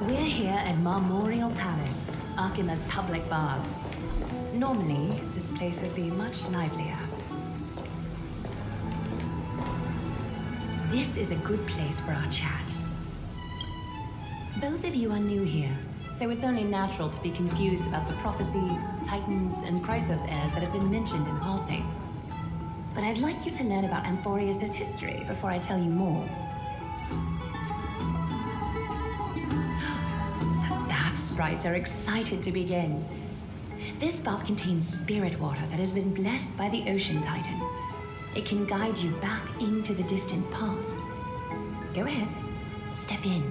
We're here at Marmorial Palace, Archima's public baths. Normally, this place would be much livelier. This is a good place for our chat. Both of you are new here, so it's only natural to be confused about the prophecy, titans, and Chrysos heirs that have been mentioned in passing. But I'd like you to learn about Amphorius' history before I tell you more. The bath sprites are excited to begin. This bath contains spirit water that has been blessed by the Ocean Titan. It can guide you back into the distant past. Go ahead, step in,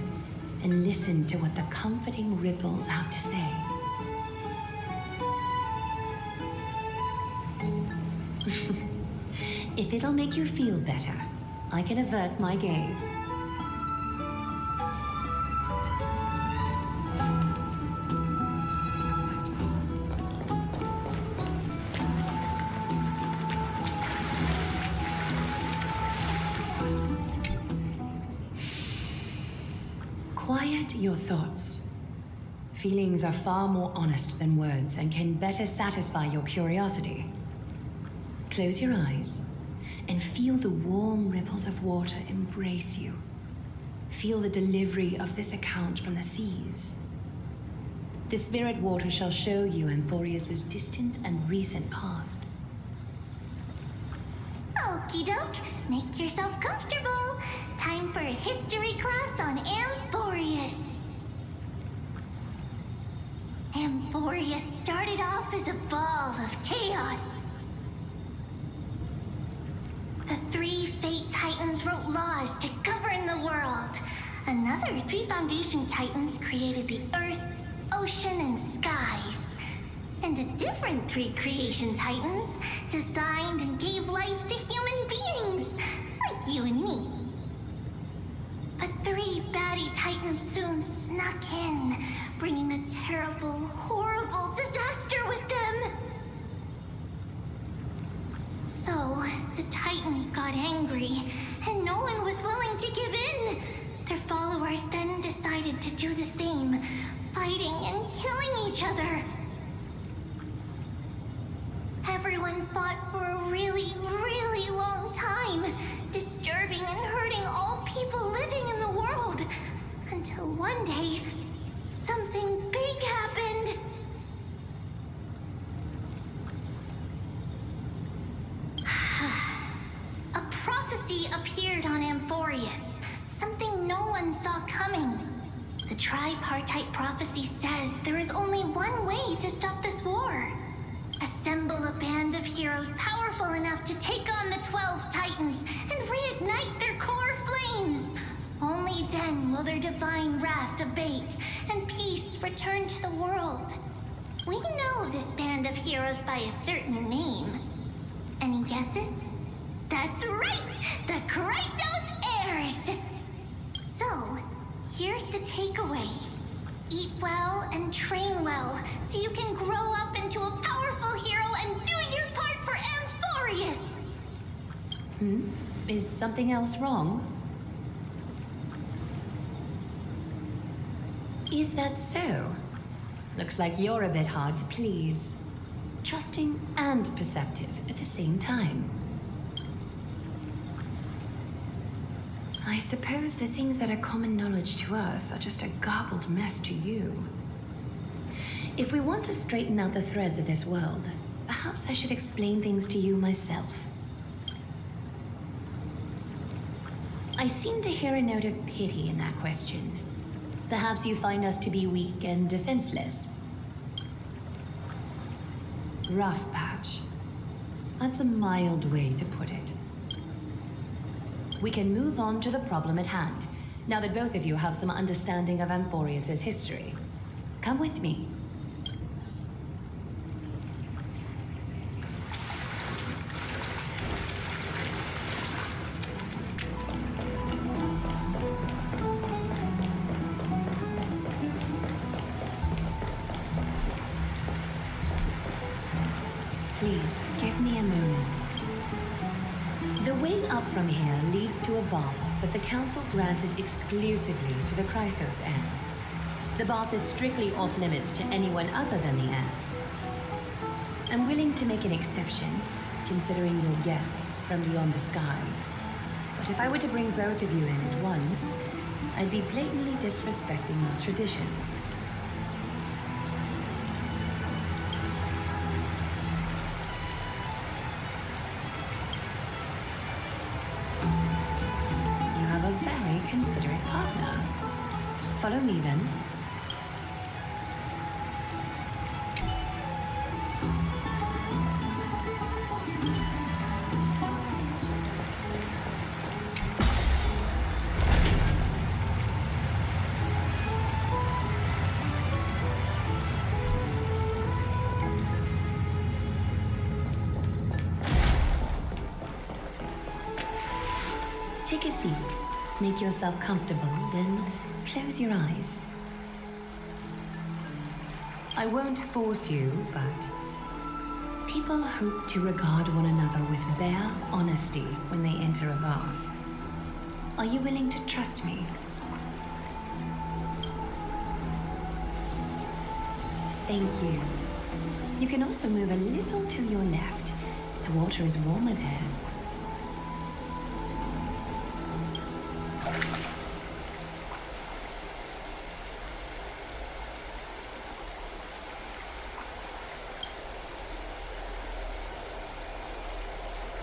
and listen to what the comforting ripples have to say. If it'll make you feel better, I can avert my gaze. Quiet your thoughts. Feelings are far more honest than words and can better satisfy your curiosity. Close your eyes and feel the warm ripples of water embrace you. Feel the delivery of this account from the seas. The spirit water shall show you Amphorius' distant and recent past. Okie doke, make yourself comfortable. Time for a history class on Amphorius. Amphorius started off as a ball of chaos. The three Fate Titans wrote laws to govern the world. Another three Foundation Titans created the Earth, Ocean, and Skies. And a different three Creation Titans designed and gave life to human beings, like you and me. But three baddie Titans soon snuck in, bringing a terrible, horrible disaster with them. So, the Titans got angry, and no one was willing to give in. Their followers then decided to do the same, fighting and killing each other. Everyone fought for a really, really long time, disturbing and hurting all people living in the world. Until one day, something big happened. A prophecy appeared on Amphorius, something no one saw coming. The tripartite prophecy says there is only one way to stop this war. Assemble a band of heroes powerful enough to take on the 12 Titans and reignite their core flames. Only then will their divine wrath abate and peace return to the world. We know this band of heroes by a certain name. Any guesses? That's right! The Chrysos heirs! So, here's the takeaway. Eat well and train well, so you can grow up into a powerful hero and do your part for Amphorius! Is something else wrong? Is that so? Looks like you're a bit hard to please. Trusting and perceptive at the same time. I suppose the things that are common knowledge to us are just a garbled mess to you. If we want to straighten out the threads of this world, perhaps I should explain things to you myself. I seem to hear a note of pity in that question. Perhaps you find us to be weak and defenseless. Rough patch. That's a mild way to put it. We can move on to the problem at hand, now that both of you have some understanding of Amphorius' history. Come with me. Please, give me a moment. The way up from here leads to a bath that the Council granted exclusively to the Chrysos heirs. The bath is strictly off limits to anyone other than the heirs. I'm willing to make an exception, considering your guests from beyond the sky. But if I were to bring both of you in at once, I'd be blatantly disrespecting our traditions. You have a very considerate partner. Follow me then. Take a seat. Make yourself comfortable, then close your eyes. I won't force you, but people hope to regard one another with bare honesty when they enter a bath. Are you willing to trust me? Thank you. You can also move a little to your left. The water is warmer there.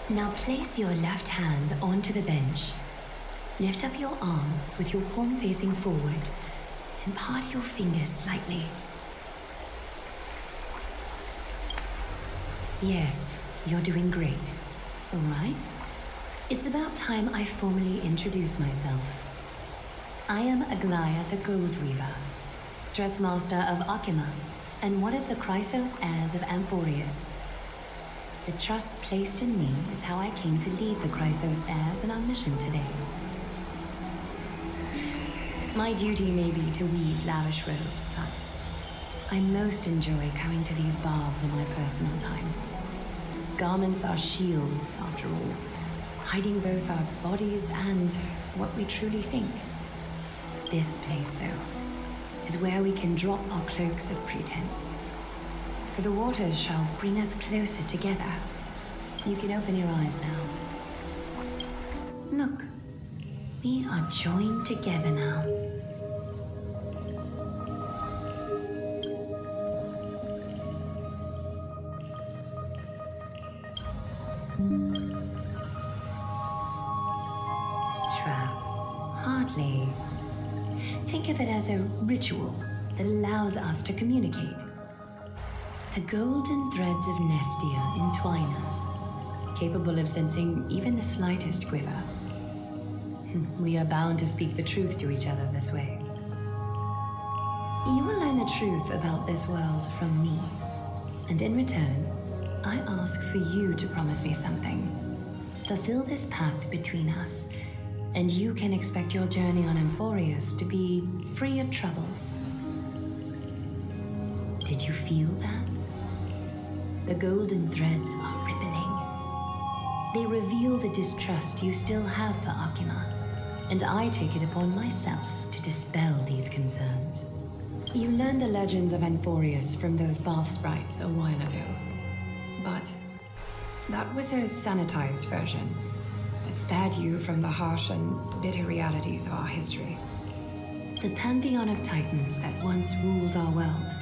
Now place your left hand onto the bench. Lift up your arm with your palm facing forward and part your fingers slightly. Yes, you're doing great. All right? It's about time I formally introduce myself. I am Aglaya the Gold Weaver, Dressmaster of Akima, and one of the Chrysos heirs of Amphorius. The trust placed in me is how I came to lead the Chrysos heirs in our mission today. My duty may be to weave lavish robes, but I most enjoy coming to these baths in my personal time. Garments are shields, after all, hiding both our bodies and what we truly think. This place, though, is where we can drop our cloaks of pretense. For the waters shall bring us closer together. You can open your eyes now. Look, we are joined together now. Trap? Hardly. Think of it as a ritual that allows us to communicate. The golden threads of Nestia entwine us, capable of sensing even the slightest quiver. We are bound to speak the truth to each other this way. You will learn the truth about this world from me, and in return, I ask for you to promise me something. Fulfill this pact between us, and you can expect your journey on Amphorius to be free of troubles. Did you feel that? The golden threads are rippling. They reveal the distrust you still have for Akima, and I take it upon myself to dispel these concerns. You learned the legends of Amphorius from those bath sprites a while ago, but that was a sanitized version that spared you from the harsh and bitter realities of our history. The pantheon of titans that once ruled our world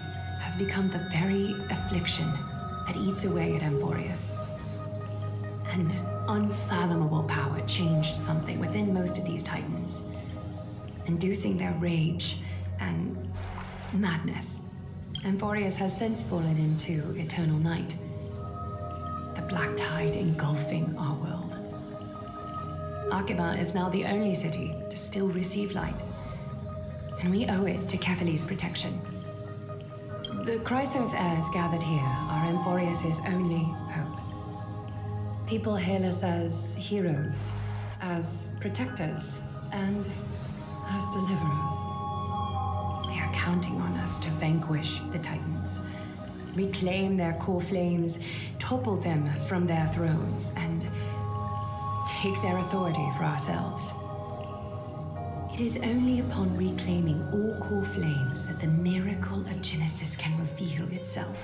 has become the very affliction that eats away at Amphorius. An unfathomable power changed something within most of these titans, inducing their rage and madness. Amphorius has since fallen into eternal night, the black tide engulfing our world. Akima is now the only city to still receive light, and we owe it to Kefali's protection. The Chrysos heirs gathered here are Amphorius' only hope. People hail us as heroes, as protectors, and as deliverers. They are counting on us to vanquish the Titans, reclaim their core flames, topple them from their thrones, and take their authority for ourselves. It is only upon reclaiming all 4 core flames that the miracle of Genesis can reveal itself,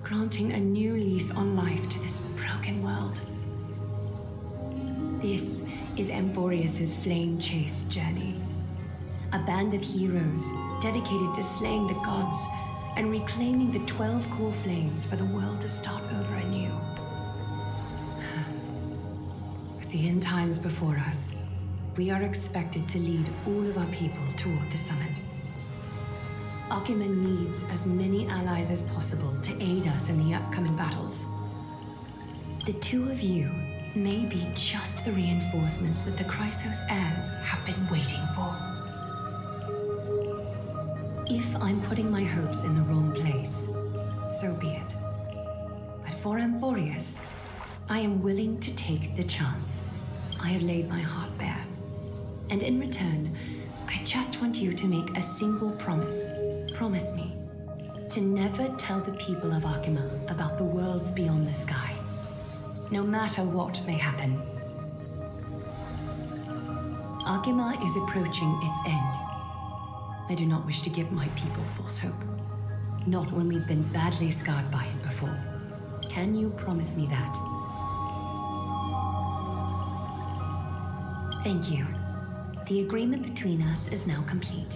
granting a new lease on life to this broken world. This is Amphorius's flame chase journey. A band of heroes dedicated to slaying the gods and reclaiming the 12 core flames for the world to start over anew. With the end times before us, we are expected to lead all of our people toward the summit. Akima needs as many allies as possible to aid us in the upcoming battles. The 2 of you may be just the reinforcements that the Chrysos heirs have been waiting for. If I'm putting my hopes in the wrong place, so be it. But for Amphorius, I am willing to take the chance. I have laid my heart bare. And in return, I just want you to make a single promise. Promise me to never tell the people of Akima about the worlds beyond the sky, no matter what may happen. Akima is approaching its end. I do not wish to give my people false hope. Not when we've been badly scarred by it before. Can you promise me that? Thank you. The agreement between us is now complete.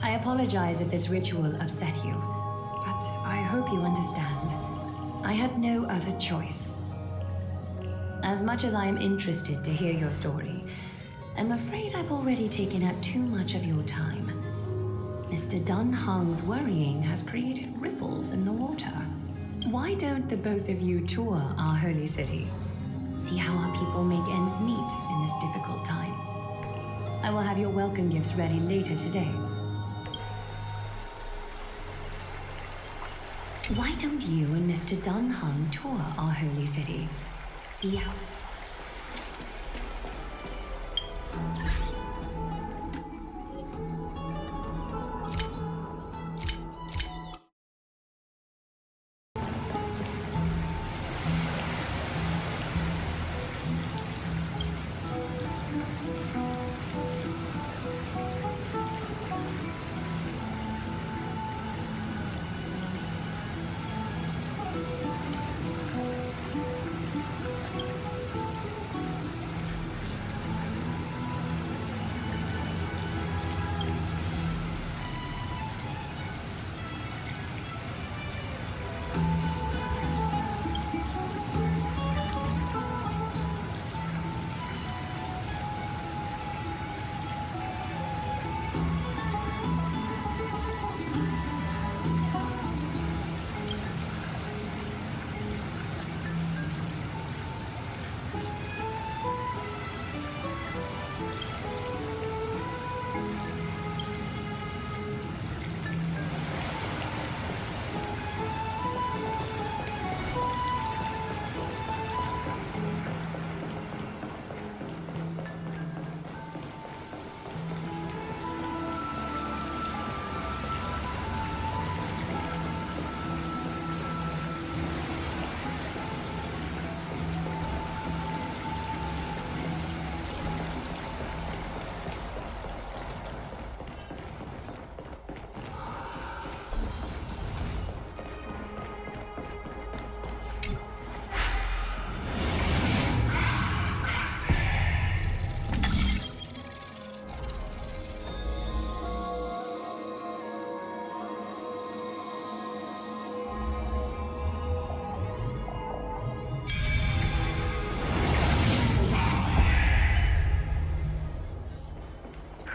I apologize if this ritual upset you, but I hope you understand. I had no other choice. As much as I am interested to hear your story, I'm afraid I've already taken up too much of your time. Mr. Dunhang's worrying has created ripples in the water. Why don't the both of you tour our holy city? See how our people make ends meet in this difficult time. I will have your welcome gifts ready later today. Why don't you and Mr. Dunhang tour our holy city? See how...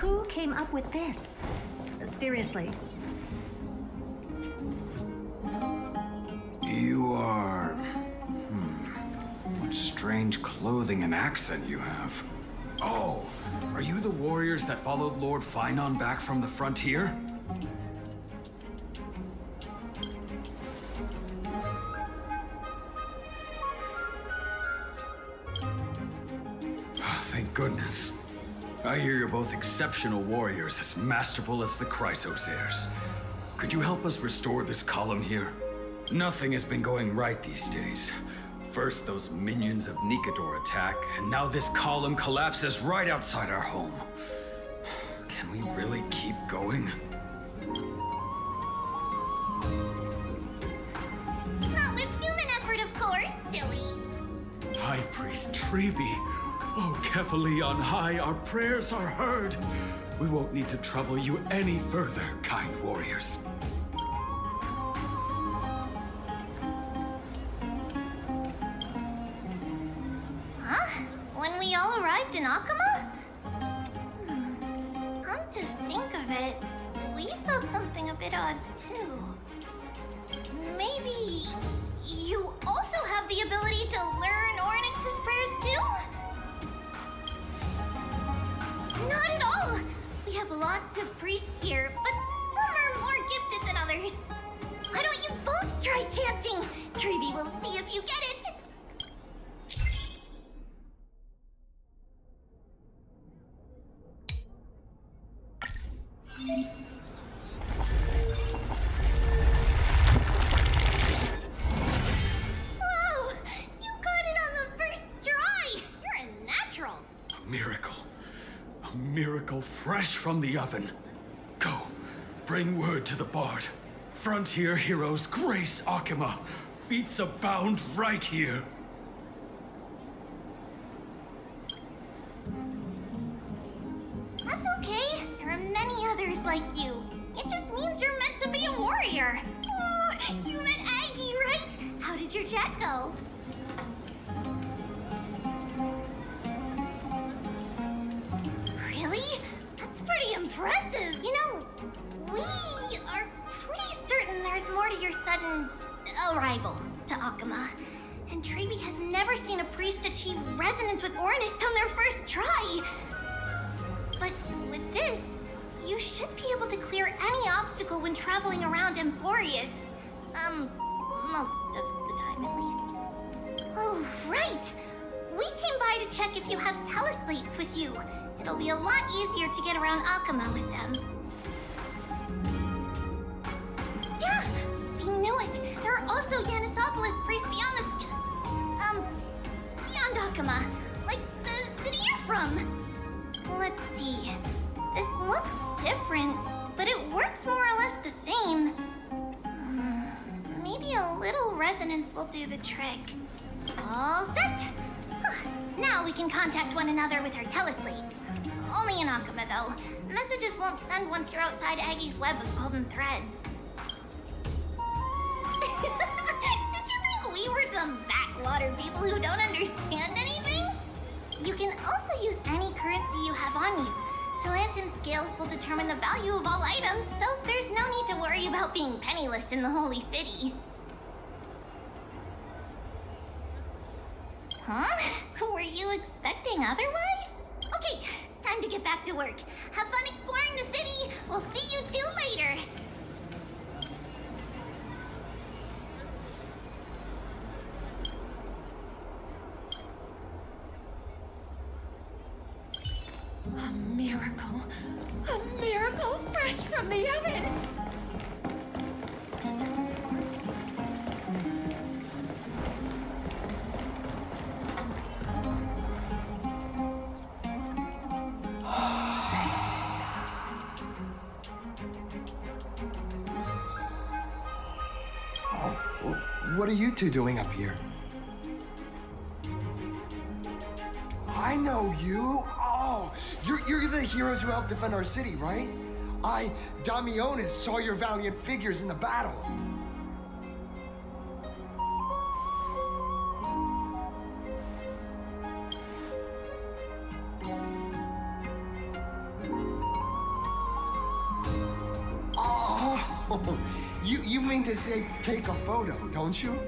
Who came up with this? Seriously. You are... What strange clothing and accent you have. Oh, are you the warriors that followed Lord Finon back from the frontier? Thank goodness. I hear you're both exceptional warriors, as masterful as the Chrysos heirs. Could you help us restore this column here? Nothing has been going right these days. First those minions of Nikador attack, and now this column collapses right outside our home. Can we really keep going? Not with human effort, of course, silly. High Priest Treeby. Oh, Kefali on high, our prayers are heard. We won't need to trouble you any further, kind warriors. Huh? When we all arrived in Akama? Come to think of it, we felt something a bit odd too. Maybe you also have the ability to learn Ornyx's prayers too? Not at all! We have lots of priests here, but some are more gifted than others. Why don't you both try chanting? Treeby will see if you get it! Wow! You got it on the first try! You're a natural! A miracle. A miracle fresh from the oven. Go, bring word to the bard. Frontier heroes grace Akama. Feats abound right here. That's okay. There are many others like you. It just means you're meant to be a warrior. Oh, you met Aggie, right? How did your chat go? Really? That's pretty impressive. You know, we are pretty certain there's more to your sudden arrival to Akama. And Treeby has never seen a priest achieve resonance with Ornyx on their first try. But with this, you should be able to clear any obstacle when traveling around Emphorius. Most of the time at least. Oh, right! We came by to check if you have teleslates with you. It'll be a lot easier to get around Akama with them. Yeah! We knew it! There are also Yanisopolis priests beyond the beyond Akama. Like the city you're from. Let's see. This looks different, but it works more or less the same. Maybe a little resonance will do the trick. All set! Now we can contact one another with our teleslates. Only in Akama, though. Messages won't send once you're outside Aggie's web of golden threads. Did you think we were some backwater people who don't understand anything? You can also use any currency you have on you. The lantern scales will determine the value of all items, so there's no need to worry about being penniless in the Holy City. Huh? Were you expecting otherwise? Okay, time to get back to work. Have fun exploring the city. We'll see you two later. A miracle. A miracle fresh from the oven. What are you two doing up here? I know you. Oh, you're the heroes who helped defend our city, right? Damionis, saw your valiant figures in the battle. Oh, you mean to say take a photo, don't you?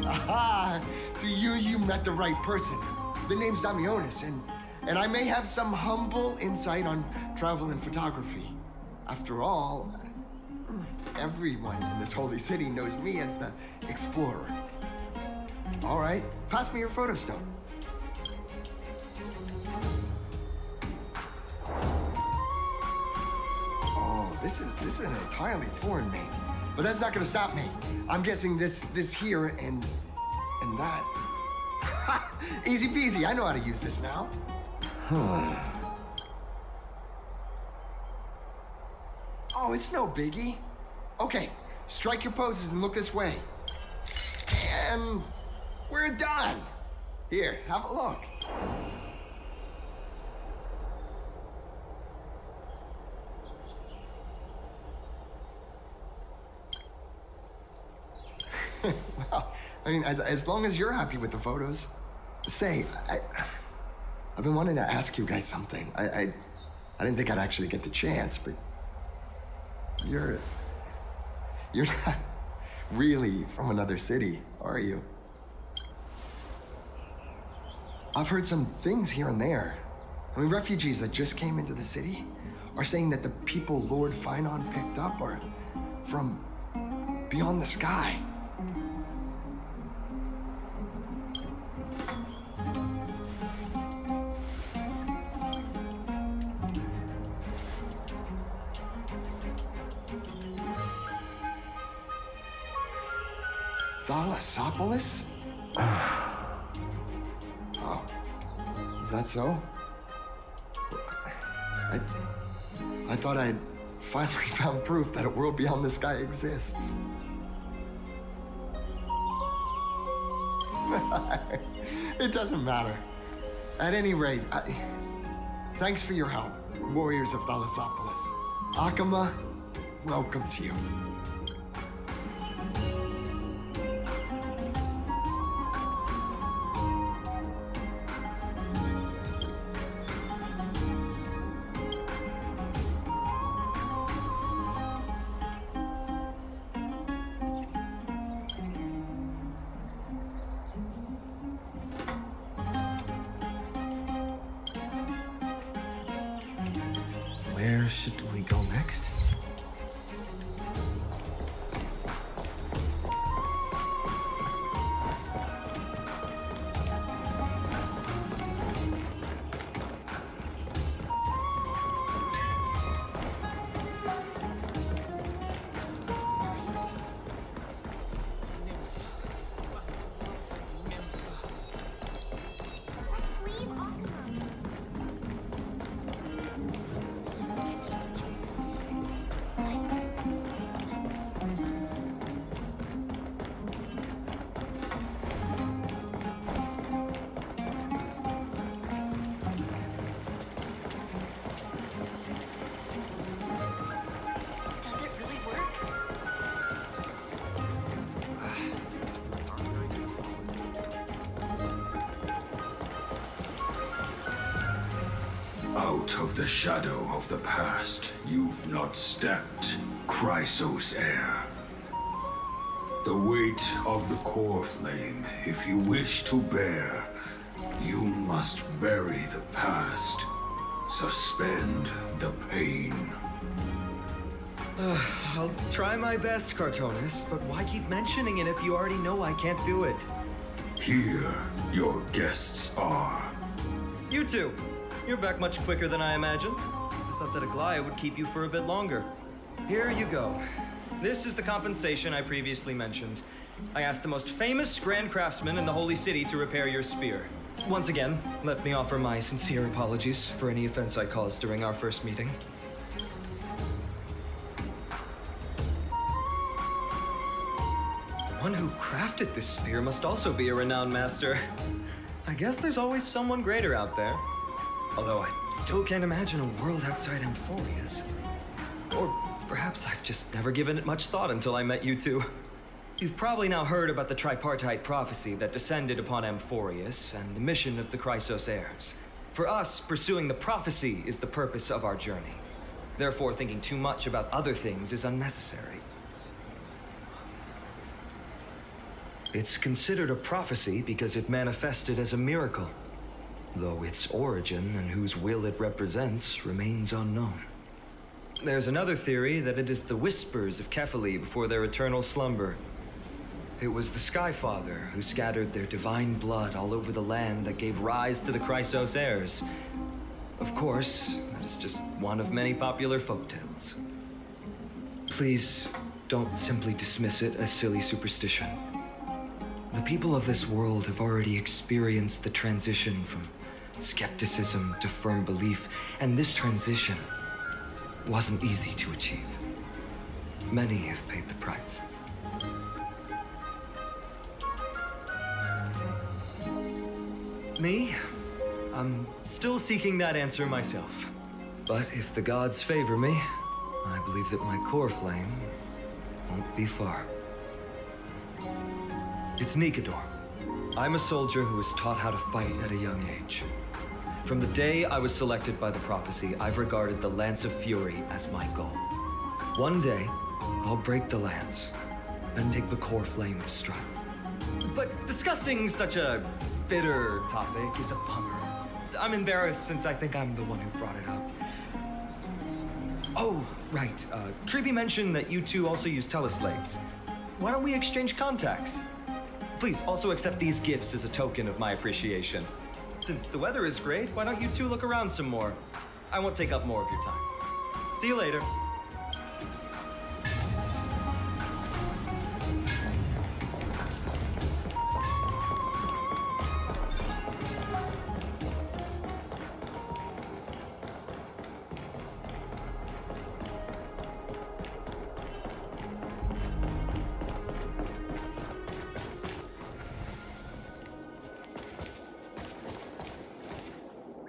Aha! So you met the right person. The name's Damionis, and I may have some humble insight on travel and photography. After all, everyone in this holy city knows me as the explorer. All right, pass me your photo stone. Oh, this is an entirely foreign name, but that's not gonna stop me. I'm guessing this here and that. Easy peasy, I know how to use this now. Oh, it's no biggie. Okay, strike your poses and look this way. And we're done. Here, have a look. Well, I mean, as long as you're happy with the photos. Say, I've been wanting to ask you guys something. I didn't think I'd actually get the chance, but you're not really from another city, are you? I've heard some things here and there. I mean, refugees that just came into the city are saying that the people Lord Finon picked up are from beyond the sky. Thalassopolis? Oh, is that so? I thought I'd finally found proof that a world beyond the sky exists. It doesn't matter. At any rate, thanks for your help, warriors of Thalassopolis. Akama welcomes you. Where should we go next? Out of the shadow of the past, you've not stepped, Chrysos heir. The weight of the core flame, if you wish to bear, you must bury the past, suspend the pain. I'll try my best, Cartonis, but why keep mentioning it if you already know I can't do it? Here, your guests are. You two. You're back much quicker than I imagined. I thought that Aglaya would keep you for a bit longer. Here you go. This is the compensation I previously mentioned. I asked the most famous Grand Craftsman in the Holy City to repair your spear. Once again, let me offer my sincere apologies for any offense I caused during our first meeting. The one who crafted this spear must also be a renowned master. I guess there's always someone greater out there. Although I still can't imagine a world outside Amphoria's. Or perhaps I've just never given it much thought until I met you two. You've probably now heard about the tripartite prophecy that descended upon Amphorius and the mission of the Chrysos heirs. For us, pursuing the prophecy is the purpose of our journey. Therefore, thinking too much about other things is unnecessary. It's considered a prophecy because it manifested as a miracle, though its origin and whose will it represents remains unknown. There's another theory that it is the whispers of Kefali before their eternal slumber. It was the Skyfather who scattered their divine blood all over the land that gave rise to the Chrysos heirs. Of course, that is just one of many popular folktales. Please don't simply dismiss it as silly superstition. The people of this world have already experienced the transition from skepticism to firm belief, and this transition wasn't easy to achieve. Many have paid the price. Me? I'm still seeking that answer myself. But if the gods favor me, I believe that my core flame won't be far. It's Nikador. I'm a soldier who was taught how to fight at a young age. From the day I was selected by the prophecy, I've regarded the Lance of Fury as my goal. One day, I'll break the lance and take the core flame of strength. But discussing such a bitter topic is a bummer. I'm embarrassed since I think I'm the one who brought it up. Oh, right. Triby mentioned that you two also use teleslates. Why don't we exchange contacts? Please also accept these gifts as a token of my appreciation. Since the weather is great, why don't you two look around some more? I won't take up more of your time. See you later.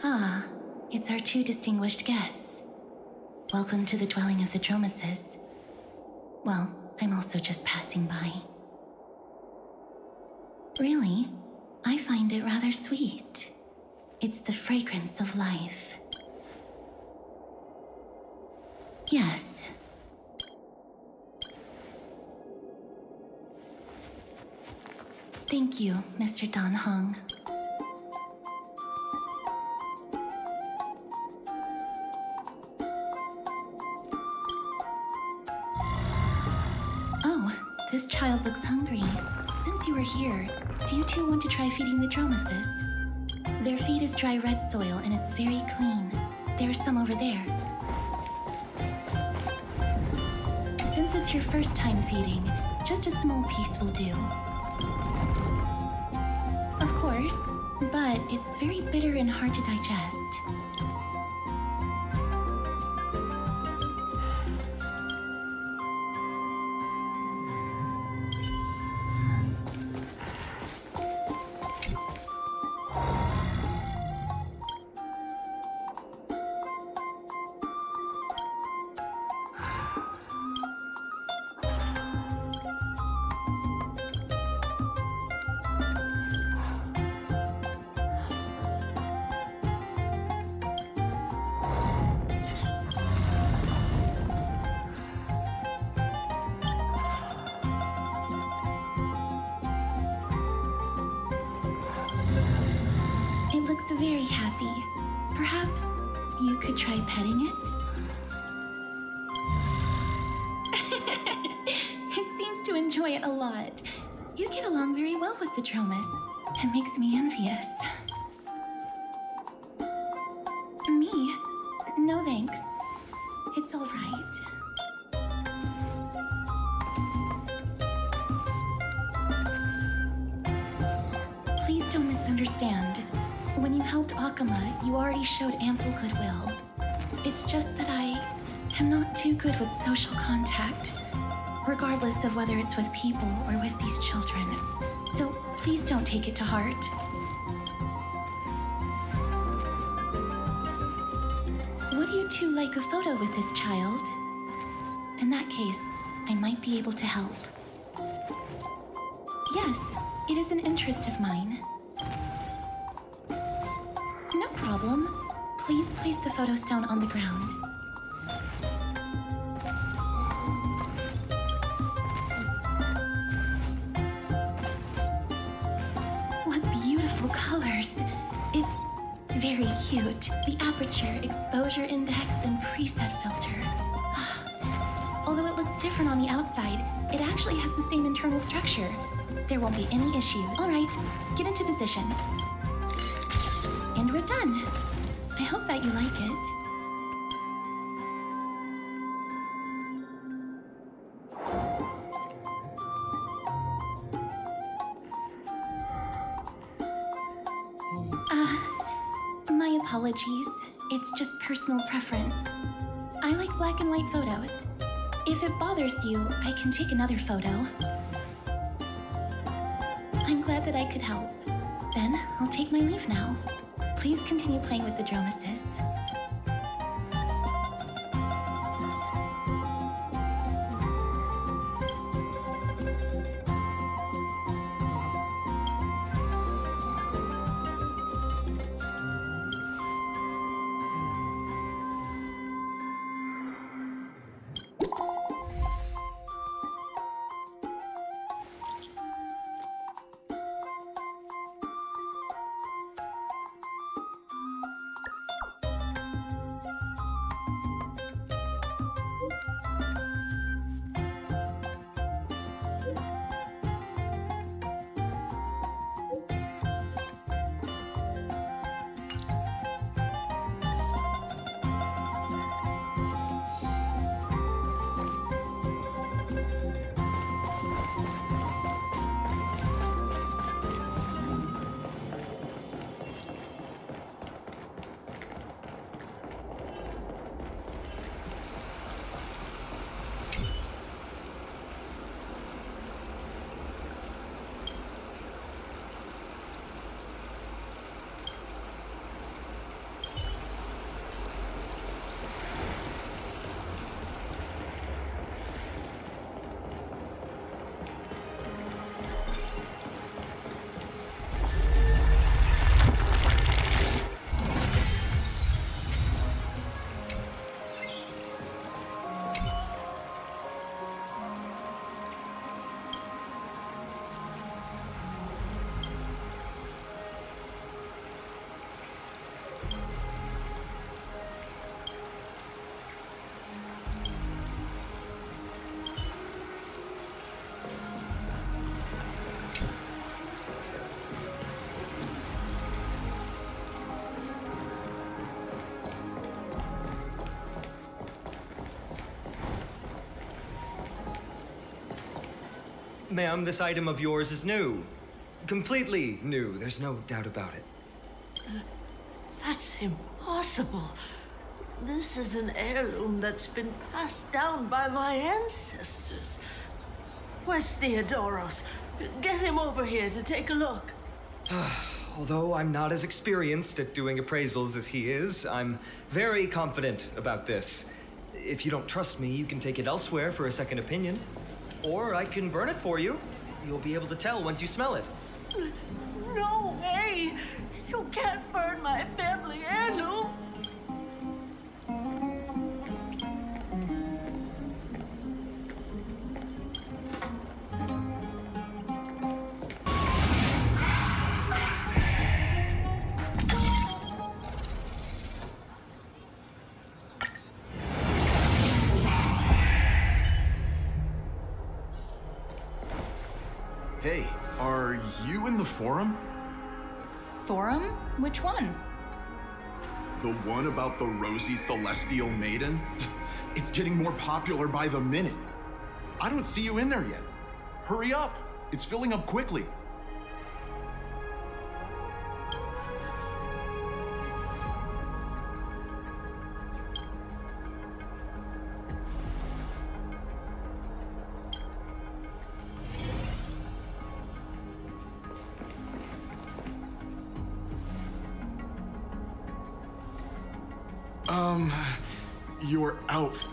Ah, it's our two distinguished guests. Welcome to the dwelling of the Dromases. Well, I'm also just passing by. Really, I find it rather sweet. It's the fragrance of life. Yes. Thank you, Mr. Dan Hong. This child looks hungry. Since you are here, do you two want to try feeding the Dromases? Their feed is dry red soil and it's very clean. There's some over there. Since it's your first time feeding, just a small piece will do. Of course, but it's very bitter and hard to digest. It looks very happy. Perhaps you could try petting it? It seems to enjoy it a lot. You get along very well with the Dromas. It makes me envious. Me? No thanks. It's all right. Please don't misunderstand. When you helped Akama, you already showed ample goodwill. It's just that I am not too good with social contact, regardless of whether it's with people or with these children. So please don't take it to heart. Would you two like a photo with this child? In that case, I might be able to help. Yes, it is an interest of mine. No problem. Please place the photo stone on the ground. What beautiful colors. It's very cute. The aperture, exposure index, and preset filter. Although it looks different on the outside, it actually has the same internal structure. There won't be any issues. All right, get into position. And we're done. I hope that you like it. apologies. It's just personal preference. I like black and white photos. If it bothers you, I can take another photo. I'm glad that I could help. Then, I'll take my leave now. Please continue playing with the Dromesis. Ma'am, this item of yours is new. Completely new, there's no doubt about it. That's impossible. This is an heirloom that's been passed down by my ancestors. Where's Theodoros? Get him over here to take a look. Although I'm not as experienced at doing appraisals as he is, I'm very confident about this. If you don't trust me, you can take it elsewhere for a second opinion. Or I can burn it for you. You'll be able to tell once you smell it. No way! You can't burn my family heirloom! Hey, are you in the forum? Forum? Which one? The one about the rosy celestial maiden? It's getting more popular by the minute. I don't see you in there yet. Hurry up! It's filling up quickly. Your outfit.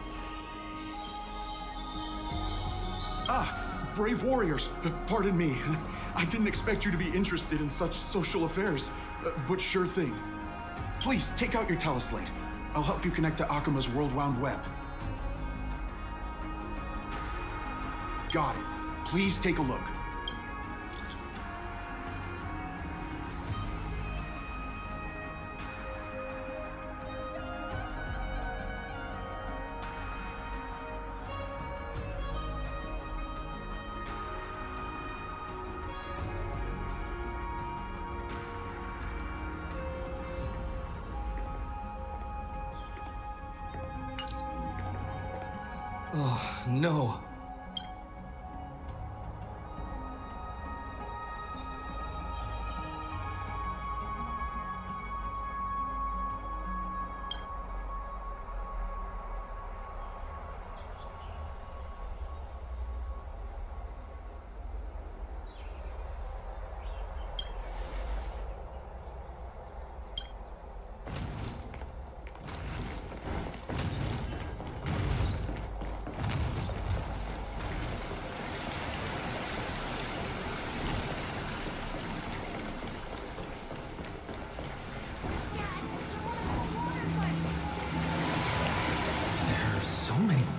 Ah, brave warriors. Pardon me. I didn't expect you to be interested in such social affairs, but sure thing. Please, take out your teleslate. I'll help you connect to Akuma's World Wound Web. Got it. Please take a look. Oh, no.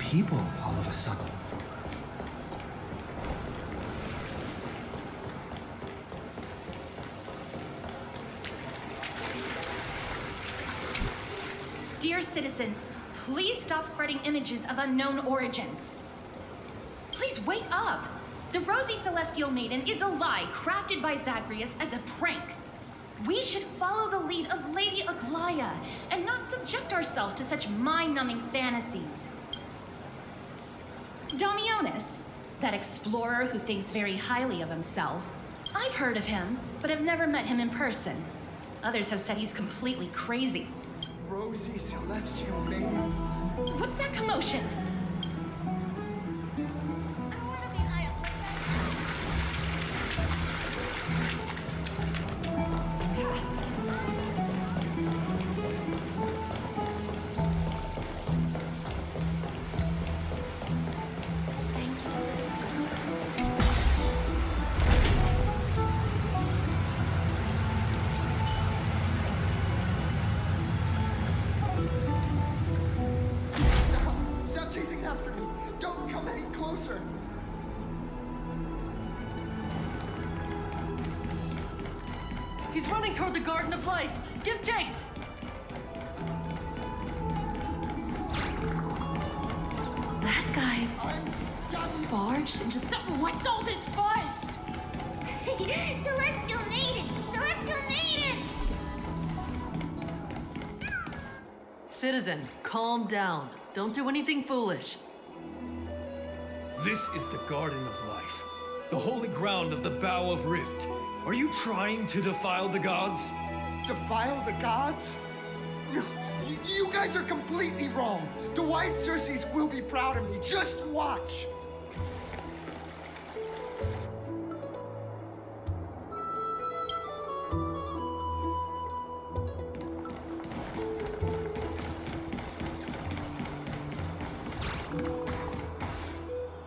people all of a sudden? Dear citizens, please stop spreading images of unknown origins. Please wake up! The Rosy Celestial Maiden is a lie crafted by Zagreus as a prank. We should follow the lead of Lady Aglaya and not subject ourselves to such mind-numbing fantasies. Damionis, that explorer who thinks very highly of himself, I've heard of him, but have never met him in person. Others have said he's completely crazy. Rosy Celestial Maiden. What's that commotion? Stop chasing after me! Don't come any closer! He's running toward the Garden of Life. Give chase! That guy I'm barged into the... What's all this fuss? Celestial Maiden! Celestial Maiden! Citizen, calm down. Don't do anything foolish. This is the Garden of Life, the holy ground of the Bow of Rift. Are you trying to defile the gods? Defile the gods? No, you guys are completely wrong. The wise Circes will be proud of me. Just watch.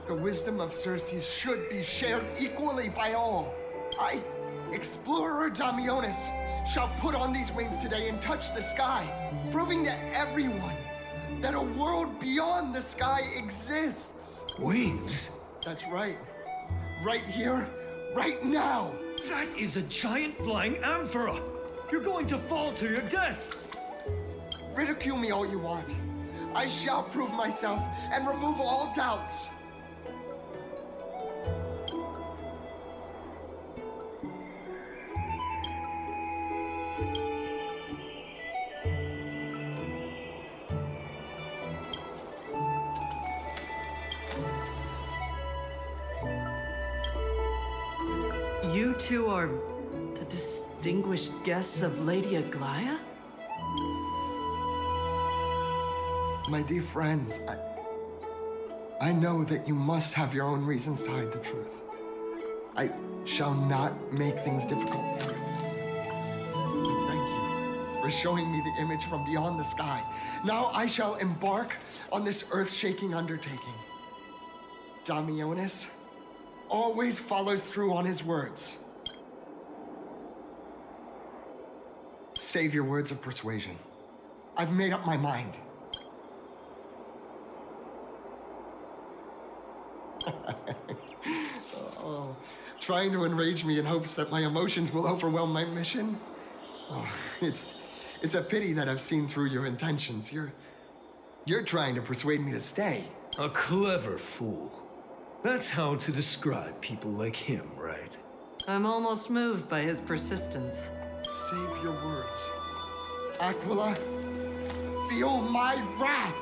The wisdom of Circes should be shared equally by all. I, Explorer Damionis, shall put on these wings today and touch the sky, proving to everyone that a world beyond the sky exists. Wings? That's right. Right here, right now. That is a giant flying amphora! You're going to fall to your death! Ridicule me all you want. I shall prove myself and remove all doubts. You two are the distinguished guests of Lady Aglaya? My dear friends, I know that you must have your own reasons to hide the truth. I shall not make things difficult for you. And thank you for showing me the image from beyond the sky. Now I shall embark on this earth-shaking undertaking. Damionis always follows through on his words. Save your words of persuasion. I've made up my mind. Oh, trying to enrage me in hopes that my emotions will overwhelm my mission? Oh, it's a pity that I've seen through your intentions. You're trying to persuade me to stay. A clever fool. That's how to describe people like him, right? I'm almost moved by his persistence. Save your words. Aquila, feel my wrath!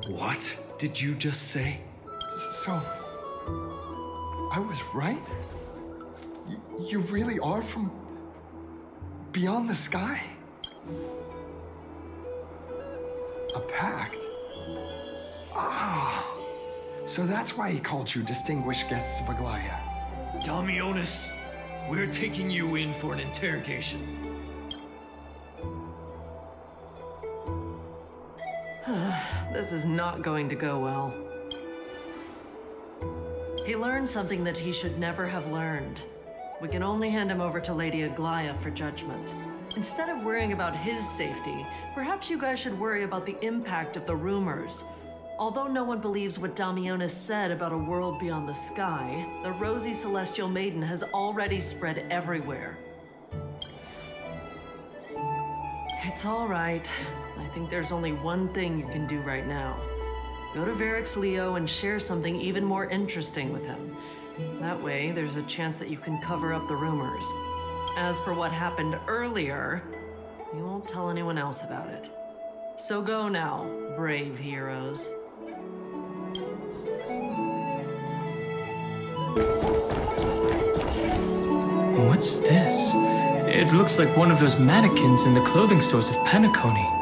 What did you just say? So, I was right? You really are from beyond the sky? A pact? Ah, so that's why he called you distinguished guests of Aglaya. Damionis, we're taking you in for an interrogation. This is not going to go well. He learned something that he should never have learned. We can only hand him over to Lady Aglaya for judgment. Instead of worrying about his safety, perhaps you guys should worry about the impact of the rumors. Although no one believes what Damionis said about a world beyond the sky, the rosy celestial maiden has already spread everywhere. It's all right. I think there's only one thing you can do right now. Go to Varix Leo and share something even more interesting with him. That way, there's a chance that you can cover up the rumors. As for what happened earlier, you won't tell anyone else about it. So go now, brave heroes. What's this? It looks like one of those mannequins in the clothing stores of Penacony.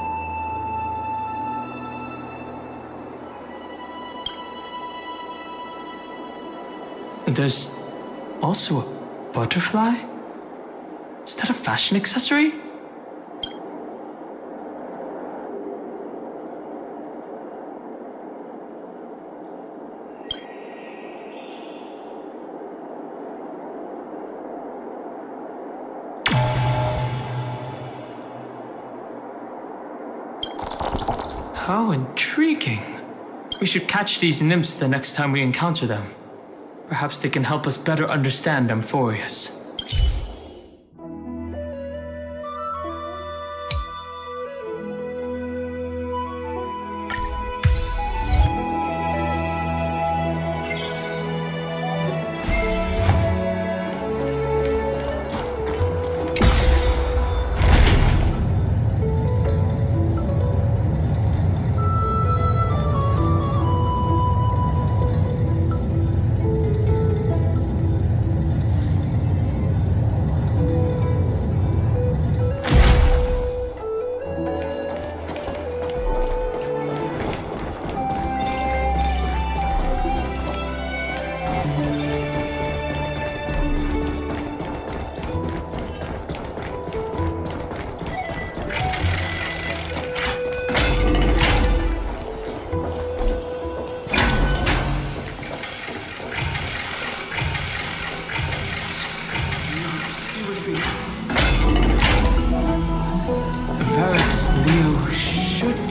There's also a butterfly? Is that a fashion accessory? How intriguing. We should catch these nymphs the next time we encounter them. Perhaps they can help us better understand Amphorius.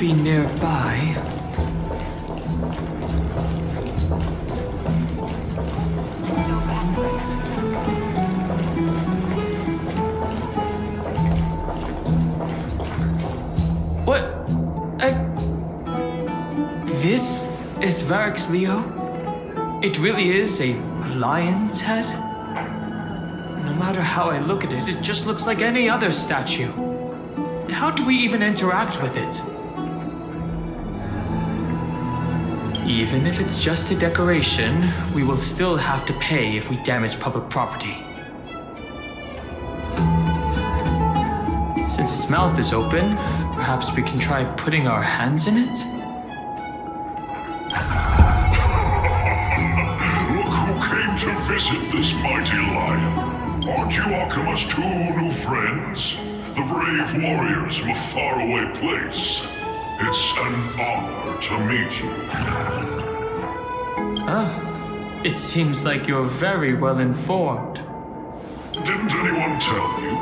Nearby. Let's go back for another second. What? This is Varix Leo? It really is a lion's head? No matter how I look at it, it just looks like any other statue. How do we even interact with it? Even if it's just a decoration, we will still have to pay if we damage public property. Since its mouth is open, perhaps we can try putting our hands in it? Look who came to visit this mighty lion. Aren't you Akima's two new friends? The brave warriors from a faraway place. It's an honor to meet you. It seems like you're very well informed. Didn't anyone tell you?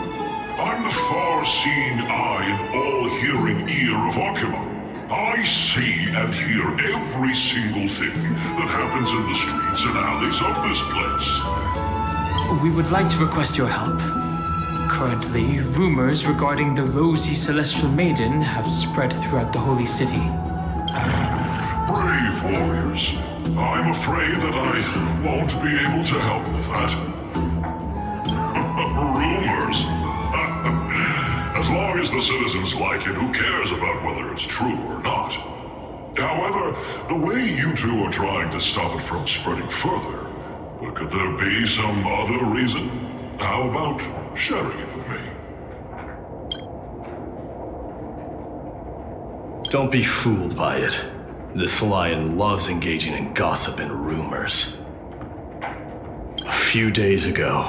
I'm the far-seeing eye and all-hearing ear of Akima. I see and hear every single thing that happens in the streets and alleys of this place. We would like to request your help. Currently, rumors regarding the rosy celestial maiden have spread throughout the holy city. Brave warriors. I'm afraid that I won't be able to help with that. Rumors? As long as the citizens like it, who cares about whether it's true or not? However, the way you two are trying to stop it from spreading further, could there be some other reason? How about sharing it with me? Don't be fooled by it. This lion loves engaging in gossip and rumors. A few days ago,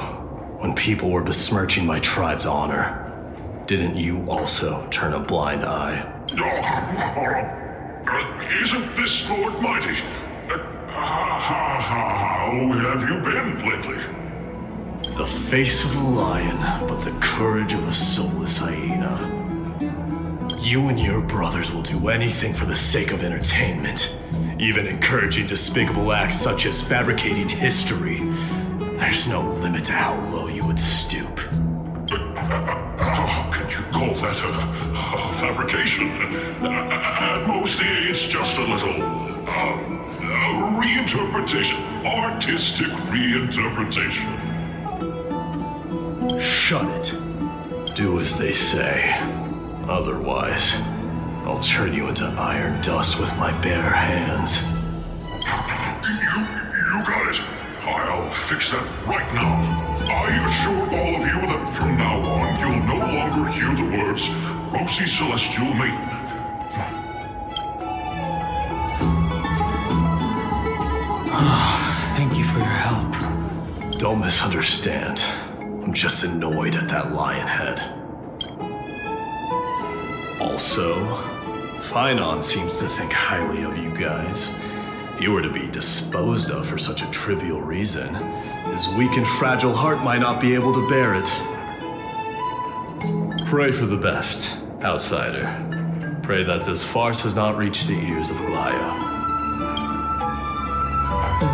when people were besmirching my tribe's honor, didn't you also turn a blind eye? Isn't this Lord Mighty? How have you been lately? The face of a lion, but the courage of a soulless hyena. You and your brothers will do anything for the sake of entertainment, even encouraging despicable acts such as fabricating history. There's no limit to how low you would stoop. How could you call that a fabrication? At most, it's just a little reinterpretation, artistic reinterpretation. Shut it. Do as they say. Otherwise, I'll turn you into iron dust with my bare hands. You got it. I'll fix that right now. I assure all of you that from now on, you'll no longer hear the words Rosy Celestial Maiden. Thank you for your help. Don't misunderstand. I'm just annoyed at that lion head. Also, Finon seems to think highly of you guys. If you were to be disposed of for such a trivial reason, his weak and fragile heart might not be able to bear it. Pray for the best, outsider. Pray that this farce has not reached the ears of Glaya.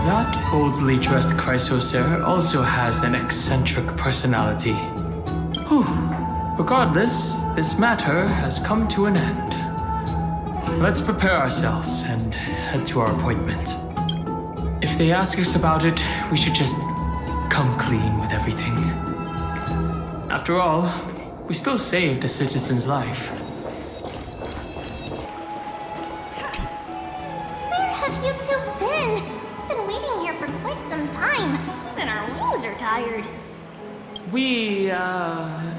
That boldly dressed chrysosaur also has an eccentric personality. Whew. Regardless, this matter has come to an end. Let's prepare ourselves and head to our appointment. If they ask us about it, we should just come clean with everything. After all, we still saved a citizen's life. Where have you two been? We've been waiting here for quite some time. Even our wings are tired. We,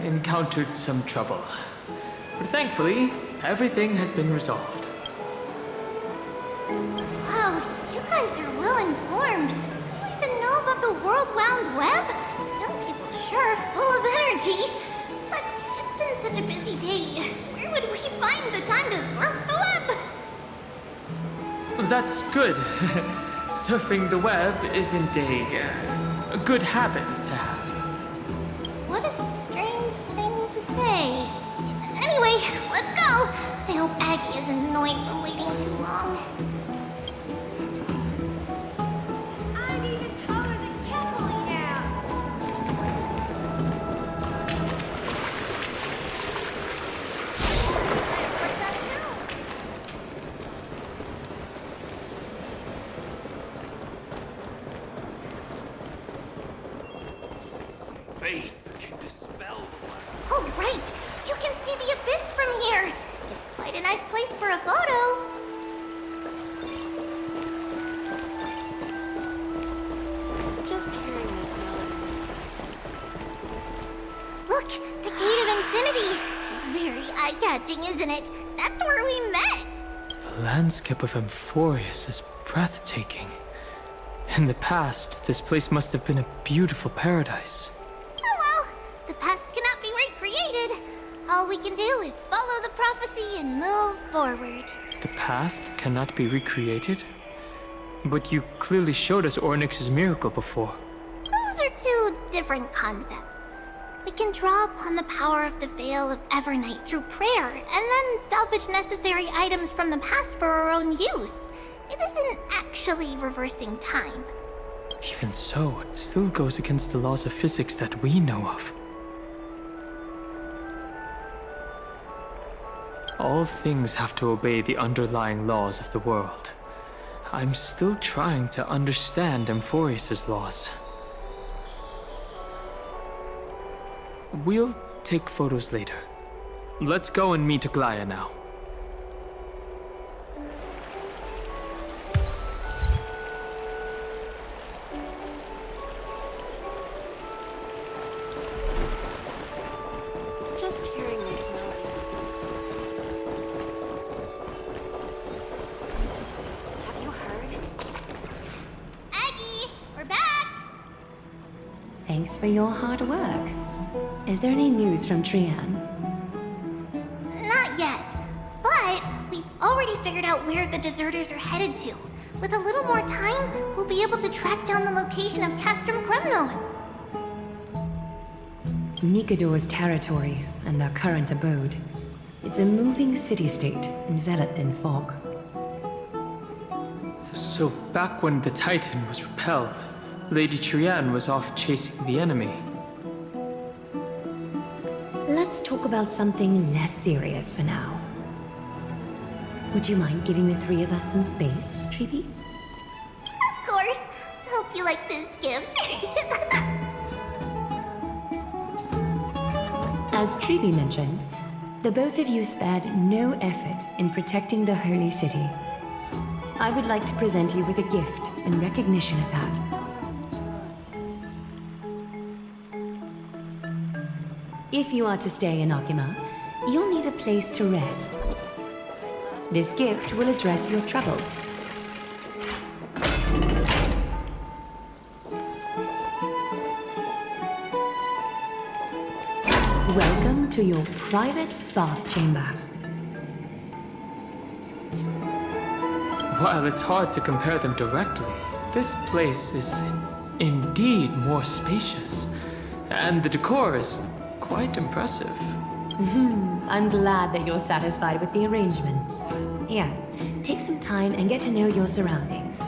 encountered some trouble. But thankfully, everything has been resolved. Wow, you guys are well informed. You even know about the world-wound web? Young people sure are full of energy. But it's been such a busy day. Where would we find the time to surf the web? That's good. Surfing the web isn't a good habit to have. What a strange thing to say. Anyway, let's go. I hope Aggie isn't annoyed from waiting too long. I'm even taller than Kettle now. Faith can dispel the light. Oh, right. You can see the abyss from here. It's quite a nice place for a photo. Just hearing this melody. Look, the Gate of Infinity. It's very eye-catching, isn't it? That's where we met. The landscape of Amphorius is breathtaking. In the past, this place must have been a beautiful paradise. Oh well, the past cannot be recreated. All we can do is follow the prophecy and move forward. The past cannot be recreated? But you clearly showed us Ornyx's miracle before. Those are two different concepts. We can draw upon the power of the Veil of Evernight through prayer, and then salvage necessary items from the past for our own use. It isn't actually reversing time. Even so, it still goes against the laws of physics that we know of. All things have to obey the underlying laws of the world. I'm still trying to understand Amphorius's laws. We'll take photos later. Let's go and meet Glaya now. Just hearing this melody. Have you heard? Aggie, we're back! Thanks for your hard work. Is there any news from Trian? Not yet, but we've already figured out where the deserters are headed to. With a little more time, we'll be able to track down the location of Castrum Kremnos. Nikador's territory and their current abode. It's a moving city-state enveloped in fog. So back when the Titan was repelled, Lady Trian was off chasing the enemy. Let's talk about something less serious for now. Would you mind giving the three of us some space, Treeby? Of course. Hope you like this gift. As Treeby mentioned, the both of you spared no effort in protecting the Holy City. I would like to present you with a gift in recognition of that. If you are to stay in Akima, you'll need a place to rest. This gift will address your troubles. Welcome to your private bath chamber. While it's hard to compare them directly, this place is indeed more spacious, and the decor is quite impressive. I'm glad that you're satisfied with the arrangements. Here, take some time and get to know your surroundings.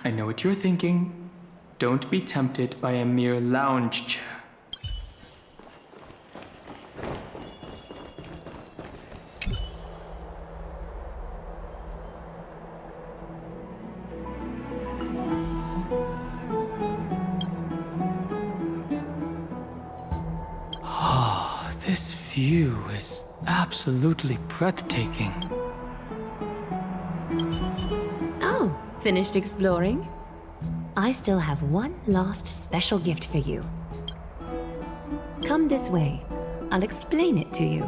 I know what you're thinking. Don't be tempted by a mere lounge chair. This view is absolutely breathtaking. Oh, finished exploring? I still have one last special gift for you. Come this way. I'll explain it to you.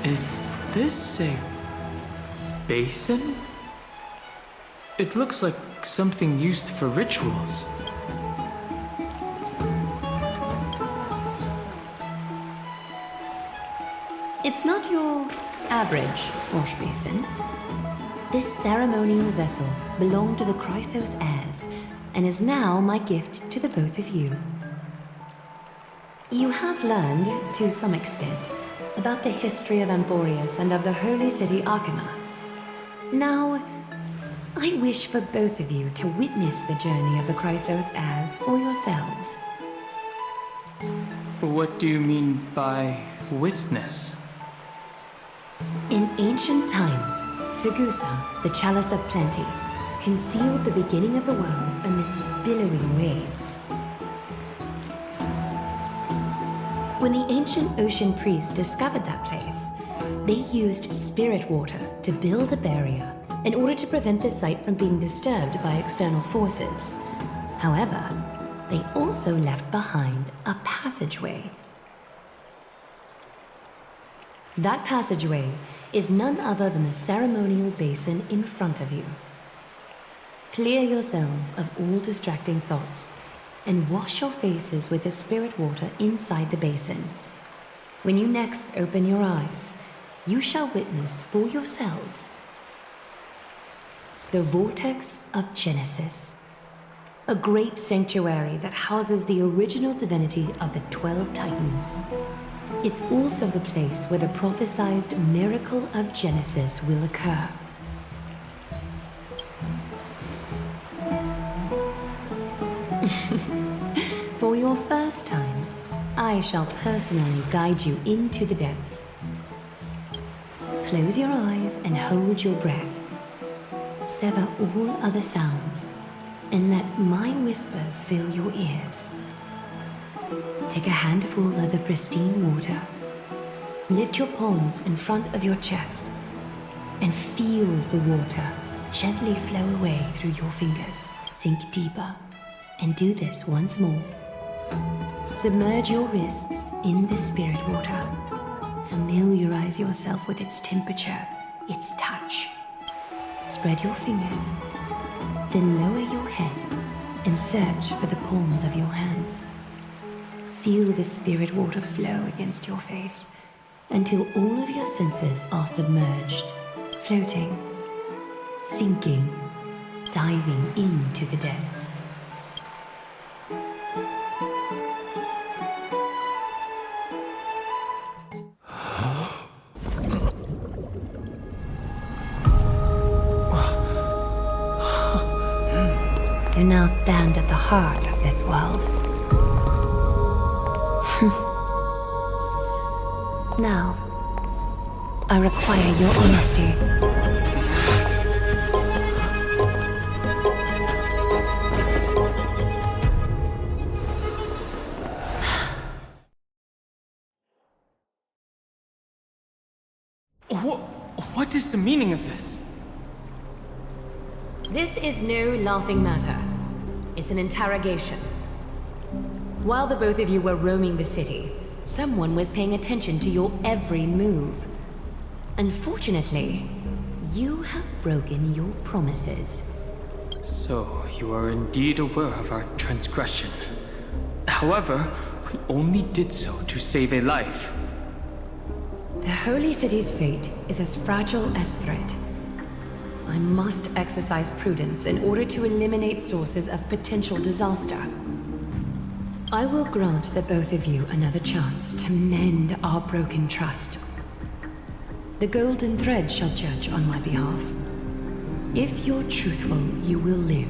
Is this a basin? It looks like something used for rituals. It's not your average wash basin. This ceremonial vessel belonged to the Chrysos heirs and is now my gift to the both of you. You have learned, to some extent, about the history of Amphorius and of the holy city Akima. Now, I wish for both of you to witness the journey of the Chrysos heirs for yourselves. What do you mean by witness? In ancient times, Fugusa, the chalice of plenty, concealed the beginning of the world amidst billowing waves. When the ancient ocean priests discovered that place, they used spirit water to build a barrier in order to prevent the site from being disturbed by external forces. However, they also left behind a passageway. That passageway is none other than the ceremonial basin in front of you. Clear yourselves of all distracting thoughts and wash your faces with the spirit water inside the basin. When you next open your eyes, you shall witness for yourselves the Vortex of Genesis, a great sanctuary that houses the original divinity of the 12 Titans. It's also the place where the prophesized miracle of Genesis will occur. For your first time, I shall personally guide you into the depths. Close your eyes and hold your breath. sever all other sounds and let my whispers fill your ears. Take a handful of the pristine water. Lift your palms in front of your chest and feel the water gently flow away through your fingers. Sink deeper and do this once more. Submerge your wrists in the spirit water. Familiarize yourself with its temperature, its touch. Spread your fingers, then lower your head and search for the palms of your hands. Feel the spirit water flow against your face until all of your senses are submerged, floating, sinking, diving into the depths. You now stand at the heart of this world. Now, I require your honesty. What is the meaning of this? This is no laughing matter. It's an interrogation. While the both of you were roaming the city, someone was paying attention to your every move. Unfortunately, you have broken your promises. So, you are indeed aware of our transgression. However, we only did so to save a life. The Holy City's fate is as fragile as thread. I must exercise prudence in order to eliminate sources of potential disaster. I will grant the both of you another chance to mend our broken trust. The Golden Thread shall judge on my behalf. If you're truthful, you will live.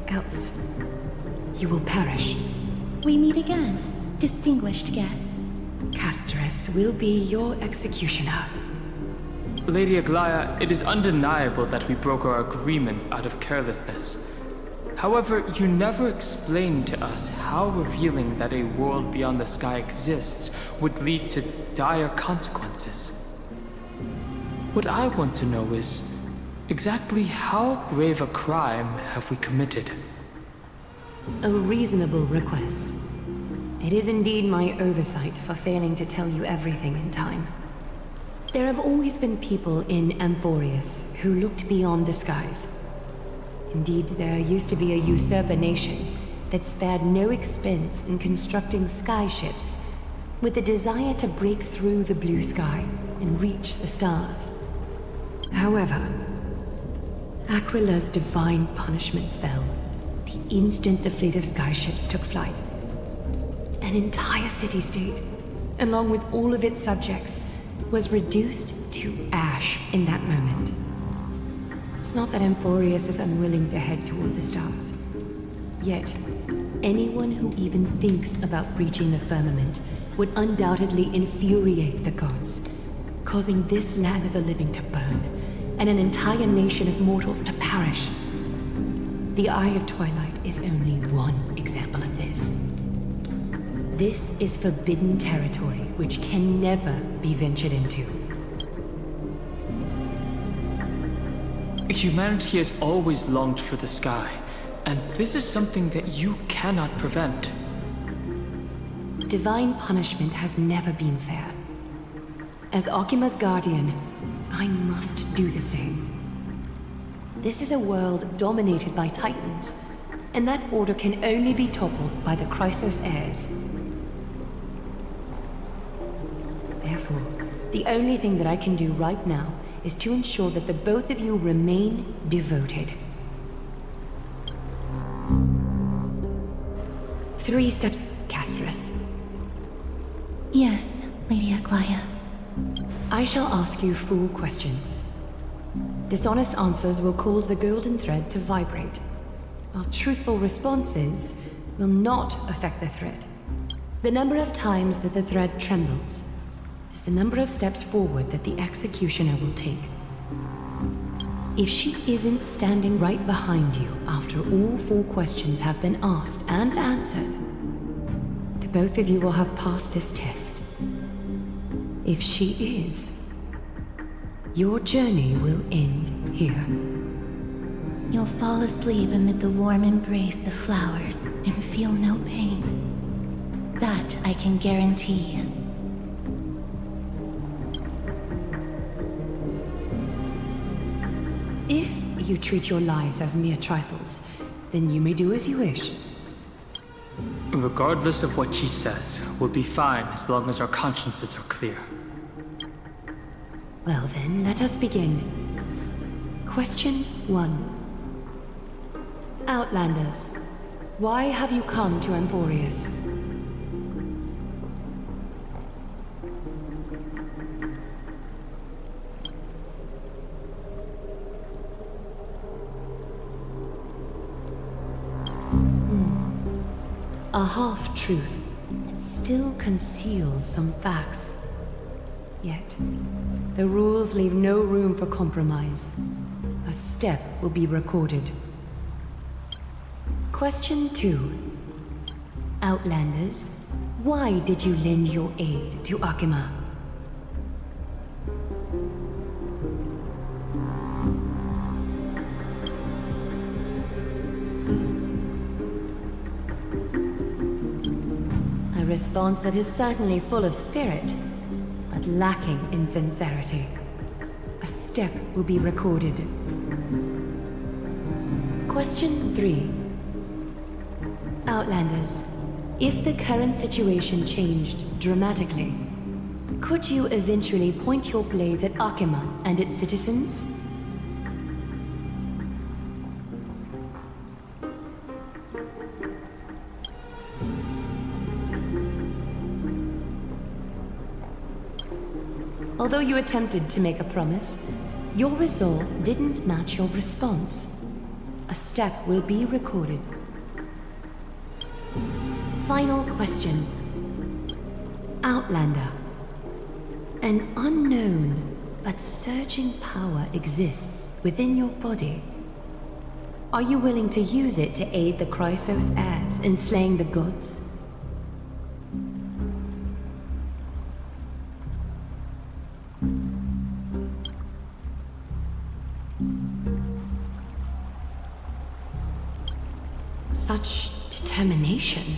Else, you will perish. We meet again, distinguished guests. Castress will be your executioner. Lady Aglaya, it is undeniable that we broke our agreement out of carelessness. However, you never explained to us how revealing that a world beyond the sky exists would lead to dire consequences. What I want to know is, exactly how grave a crime have we committed? A reasonable request. It is indeed my oversight for failing to tell you everything in time. There have always been people in Amphorius who looked beyond the skies. Indeed, there used to be a usurper nation that spared no expense in constructing skyships with the desire to break through the blue sky and reach the stars. However, Aquila's divine punishment fell the instant the fleet of skyships took flight. An entire city-state, along with all of its subjects, was reduced to ash in that moment. It's not that Amphorius is unwilling to head toward the stars. Yet, anyone who even thinks about breaching the firmament would undoubtedly infuriate the gods, causing this land of the living to burn, and an entire nation of mortals to perish. The Eye of Twilight is only one example of this. This is forbidden territory which can never be ventured into. Humanity has always longed for the sky, and this is something that you cannot prevent. Divine punishment has never been fair. As Okima's guardian, I must do the same. This is a world dominated by Titans, and that order can only be toppled by the Chrysos heirs. Therefore, the only thing that I can do right now is to ensure that the both of you remain devoted. 3 steps, Castress. Yes, Lady Aglaya. I shall ask you 4 questions. Dishonest answers will cause the golden thread to vibrate, while truthful responses will not affect the thread. The number of times that the thread trembles is the number of steps forward that the executioner will take. If she isn't standing right behind you after all 4 questions have been asked and answered, the both of you will have passed this test. If she is, your journey will end here. You'll fall asleep amid the warm embrace of flowers and feel no pain. That I can guarantee. If you treat your lives as mere trifles, then you may do as you wish. Regardless of what she says, we'll be fine as long as our consciences are clear. Well then, let us begin. Question 1. Outlanders, why have you come to Emporius? A half-truth that still conceals some facts. Yet, the rules leave no room for compromise. A step will be recorded. Question 2. Outlanders, why did you lend your aid to Akima? A response that is certainly full of spirit, but lacking in sincerity. A step will be recorded. Question 3. Outlanders, if the current situation changed dramatically, could you eventually point your blades at Akima and its citizens? Although you attempted to make a promise, your resolve didn't match your response. A step will be recorded. Final question. Outlander. An unknown but surging power exists within your body. Are you willing to use it to aid the Chrysos heirs in slaying the gods? Such determination.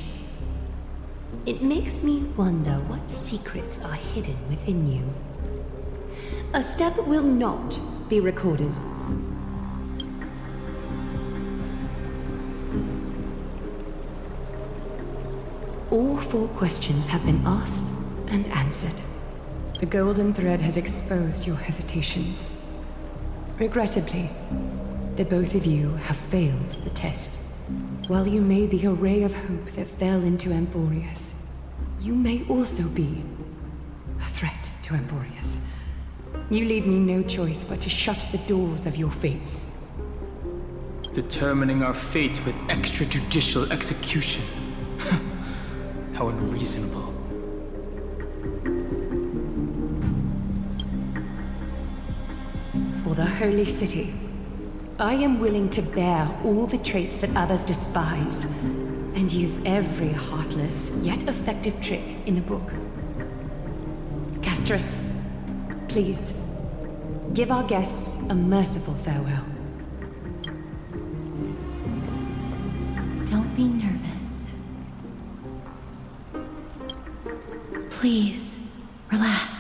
It makes me wonder what secrets are hidden within you. A step will not be recorded. All 4 questions have been asked and answered. The golden thread has exposed your hesitations. Regrettably, the both of you have failed the test. While you may be a ray of hope that fell into Emporius, you may also be a threat to Emporius. You leave me no choice but to shut the doors of your fates. Determining our fate with extrajudicial execution. How unreasonable. For the Holy City, I am willing to bear all the traits that others despise, and use every heartless yet effective trick in the book. Castrus, please, give our guests a merciful farewell. Don't be nervous. Please, relax.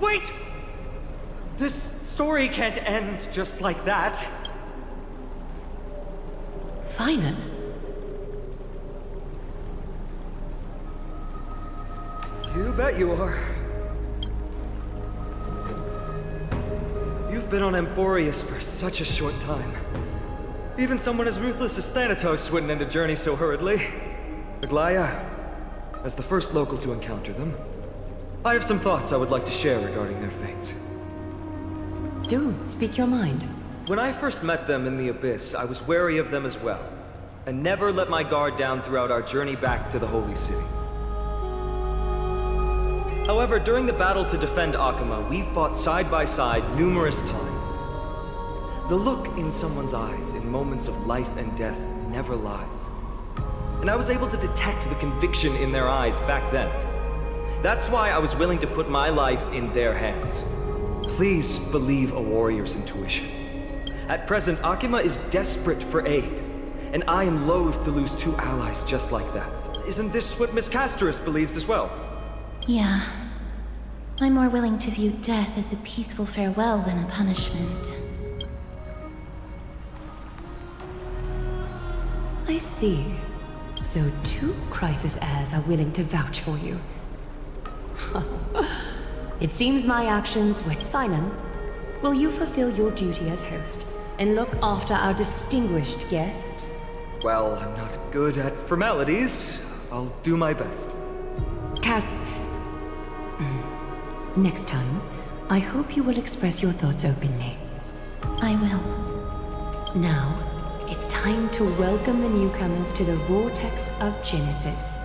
Wait! This story can't end just like that. Finan? You bet you are. You've been on Amphorius for such a short time. Even someone as ruthless as Thanatos wouldn't end a journey so hurriedly. Aglaya, as the first local to encounter them, I have some thoughts I would like to share regarding their fates. Do speak your mind. When I first met them in the Abyss, I was wary of them as well, and never let my guard down throughout our journey back to the Holy City. However, during the battle to defend Akama, we fought side by side numerous times. The look in someone's eyes in moments of life and death never lies. And I was able to detect the conviction in their eyes back then. That's why I was willing to put my life in their hands. Please believe a warrior's intuition. At present, Akama is desperate for aid, and I am loath to lose two allies just like that. Isn't this what Miss Casterus believes as well? Yeah. I'm more willing to view death as a peaceful farewell than a punishment. I see. So two crisis heirs are willing to vouch for you. It seems my actions were Finan. Will you fulfill your duty as host and look after our distinguished guests? Well, I'm not good at formalities. I'll do my best. Cass... Next time, I hope you will express your thoughts openly. I will. Now, it's time to welcome the newcomers to the Vortex of Genesis.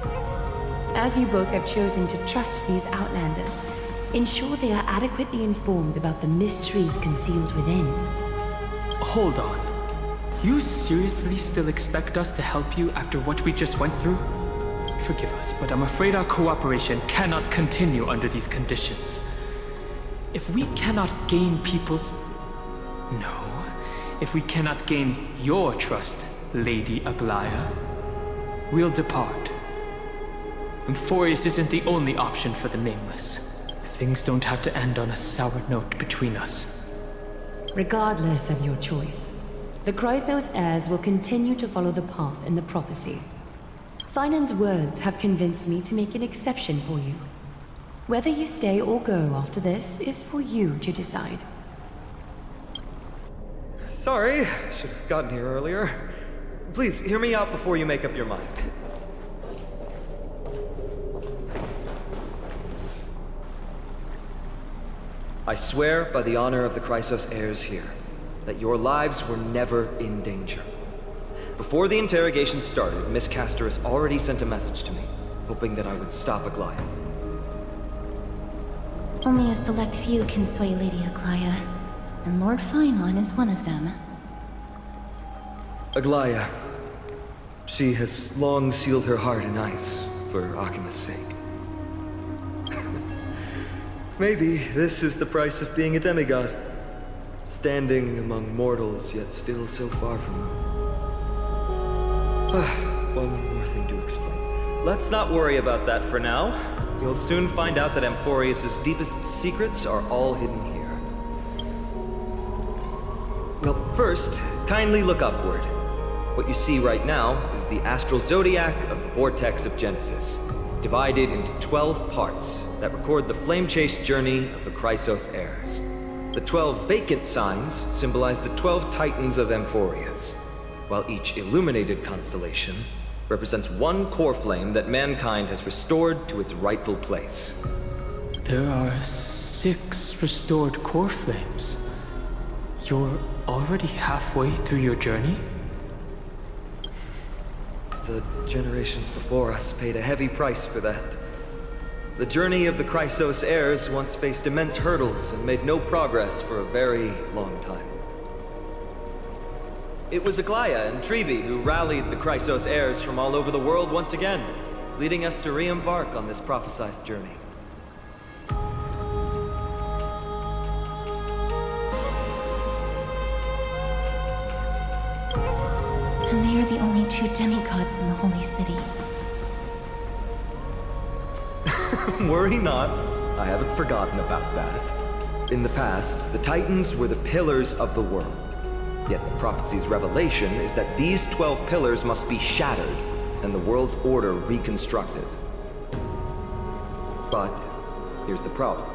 As you both have chosen to trust these Outlanders, ensure they are adequately informed about the mysteries concealed within. Hold on. You seriously still expect us to help you after what we just went through? Forgive us, but I'm afraid our cooperation cannot continue under these conditions. If we cannot gain people's... No. If we cannot gain your trust, Lady Aglaya, we'll depart. Amphorius isn't the only option for the Nameless. Things don't have to end on a sour note between us. Regardless of your choice, the Chrysos heirs will continue to follow the path in the prophecy. Finan's words have convinced me to make an exception for you. Whether you stay or go after this is for you to decide. Sorry, should have gotten here earlier. Please, hear me out before you make up your mind. I swear by the honor of the Chrysos heirs here, that your lives were never in danger. Before the interrogation started, Miss Casterus already sent a message to me, hoping that I would stop Aglaya. Only a select few can sway Lady Aglaya, and Lord Finan is one of them. Aglaya. She has long sealed her heart in ice for Akima's sake. Maybe this is the price of being a demigod. Standing among mortals, yet still so far from them. One more thing to explain. Let's not worry about that for now. You'll soon find out that Amphorius' deepest secrets are all hidden here. Well, first, kindly look upward. What you see right now is the astral zodiac of the Vortex of Genesis, divided into 12 parts that record the flame-chased journey of the Chrysos heirs. The 12 vacant signs symbolize the 12 titans of Amphorius, while each illuminated constellation represents one core flame that mankind has restored to its rightful place. There are 6 restored core flames. You're already halfway through your journey? The generations before us paid a heavy price for that. The journey of the Chrysos heirs once faced immense hurdles and made no progress for a very long time. It was Aglaya and Treeby who rallied the Chrysos heirs from all over the world once again, leading us to re-embark on this prophesized journey. And they are the only 2 demigods in the Holy City. Worry not. I haven't forgotten about that. In the past, the Titans were the pillars of the world. Yet the prophecy's revelation is that these 12 pillars must be shattered and the world's order reconstructed. But here's the problem.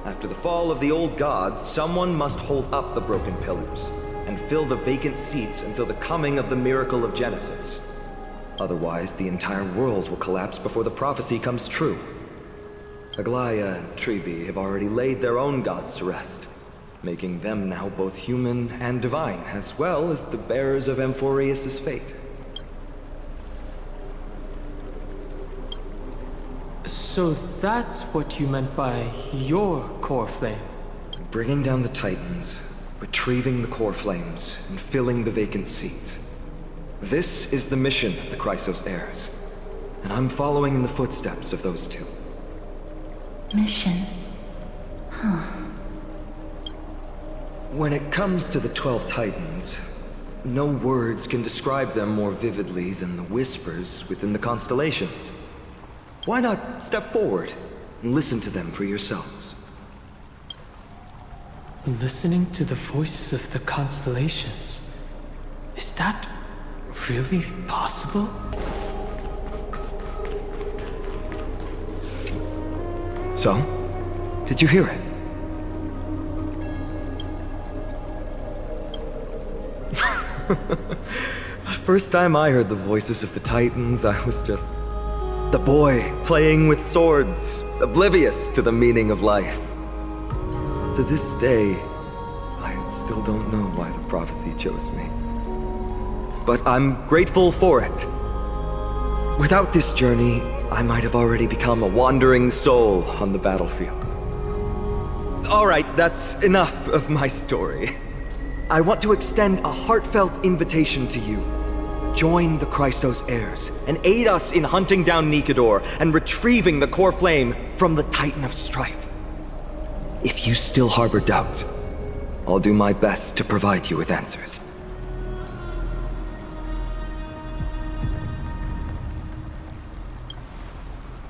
After the fall of the old gods, someone must hold up the broken pillars and fill the vacant seats until the coming of the miracle of Genesis. Otherwise, the entire world will collapse before the prophecy comes true. Aglaya and Tribi have already laid their own gods to rest, making them now both human and divine, as well as the bearers of Amphorius' fate. So that's what you meant by your core flame? Bringing down the Titans, retrieving the core flames, and filling the vacant seats. This is the mission of the Chrysos heirs, and I'm following in the footsteps of those two. Mission. Huh. When it comes to the 12 Titans, no words can describe them more vividly than the whispers within the constellations. Why not step forward and listen to them for yourselves? Listening to the voices of the constellations. Is that really possible? So, did you hear it? The first time I heard the voices of the Titans, I was just the boy playing with swords, oblivious to the meaning of life. To this day, I still don't know why the prophecy chose me. But I'm grateful for it. Without this journey, I might have already become a wandering soul on the battlefield. All right, that's enough of my story. I want to extend a heartfelt invitation to you. Join the Chrysos heirs and aid us in hunting down Nikedor and retrieving the core flame from the Titan of Strife. If you still harbor doubts, I'll do my best to provide you with answers.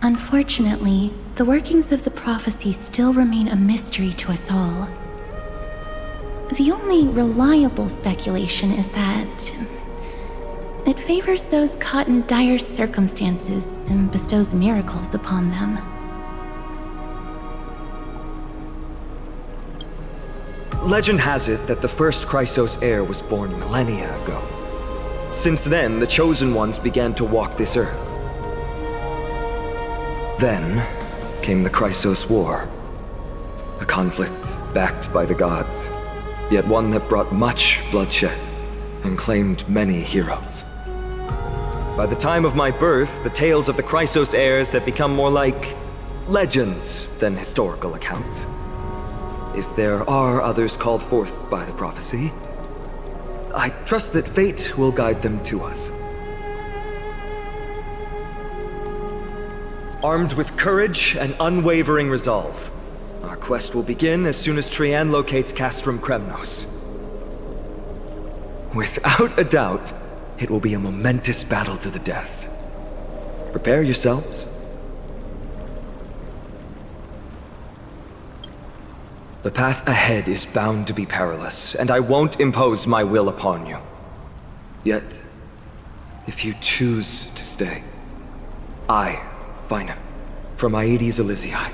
Unfortunately, the workings of the prophecy still remain a mystery to us all. The only reliable speculation is that it favors those caught in dire circumstances and bestows miracles upon them. Legend has it that the first Chrysos heir was born millennia ago. Since then, the Chosen Ones began to walk this earth. Then came the Chrysos War. A conflict backed by the gods, yet one that brought much bloodshed and claimed many heroes. By the time of my birth, the tales of the Chrysos heirs had become more like legends than historical accounts. If there are others called forth by the prophecy, I trust that fate will guide them to us. Armed with courage and unwavering resolve, our quest will begin as soon as Trian locates Castrum Kremnos. Without a doubt, it will be a momentous battle to the death. Prepare yourselves. The path ahead is bound to be perilous, and I won't impose my will upon you. Yet, if you choose to stay, I, Finam, from Aedes Elysiae,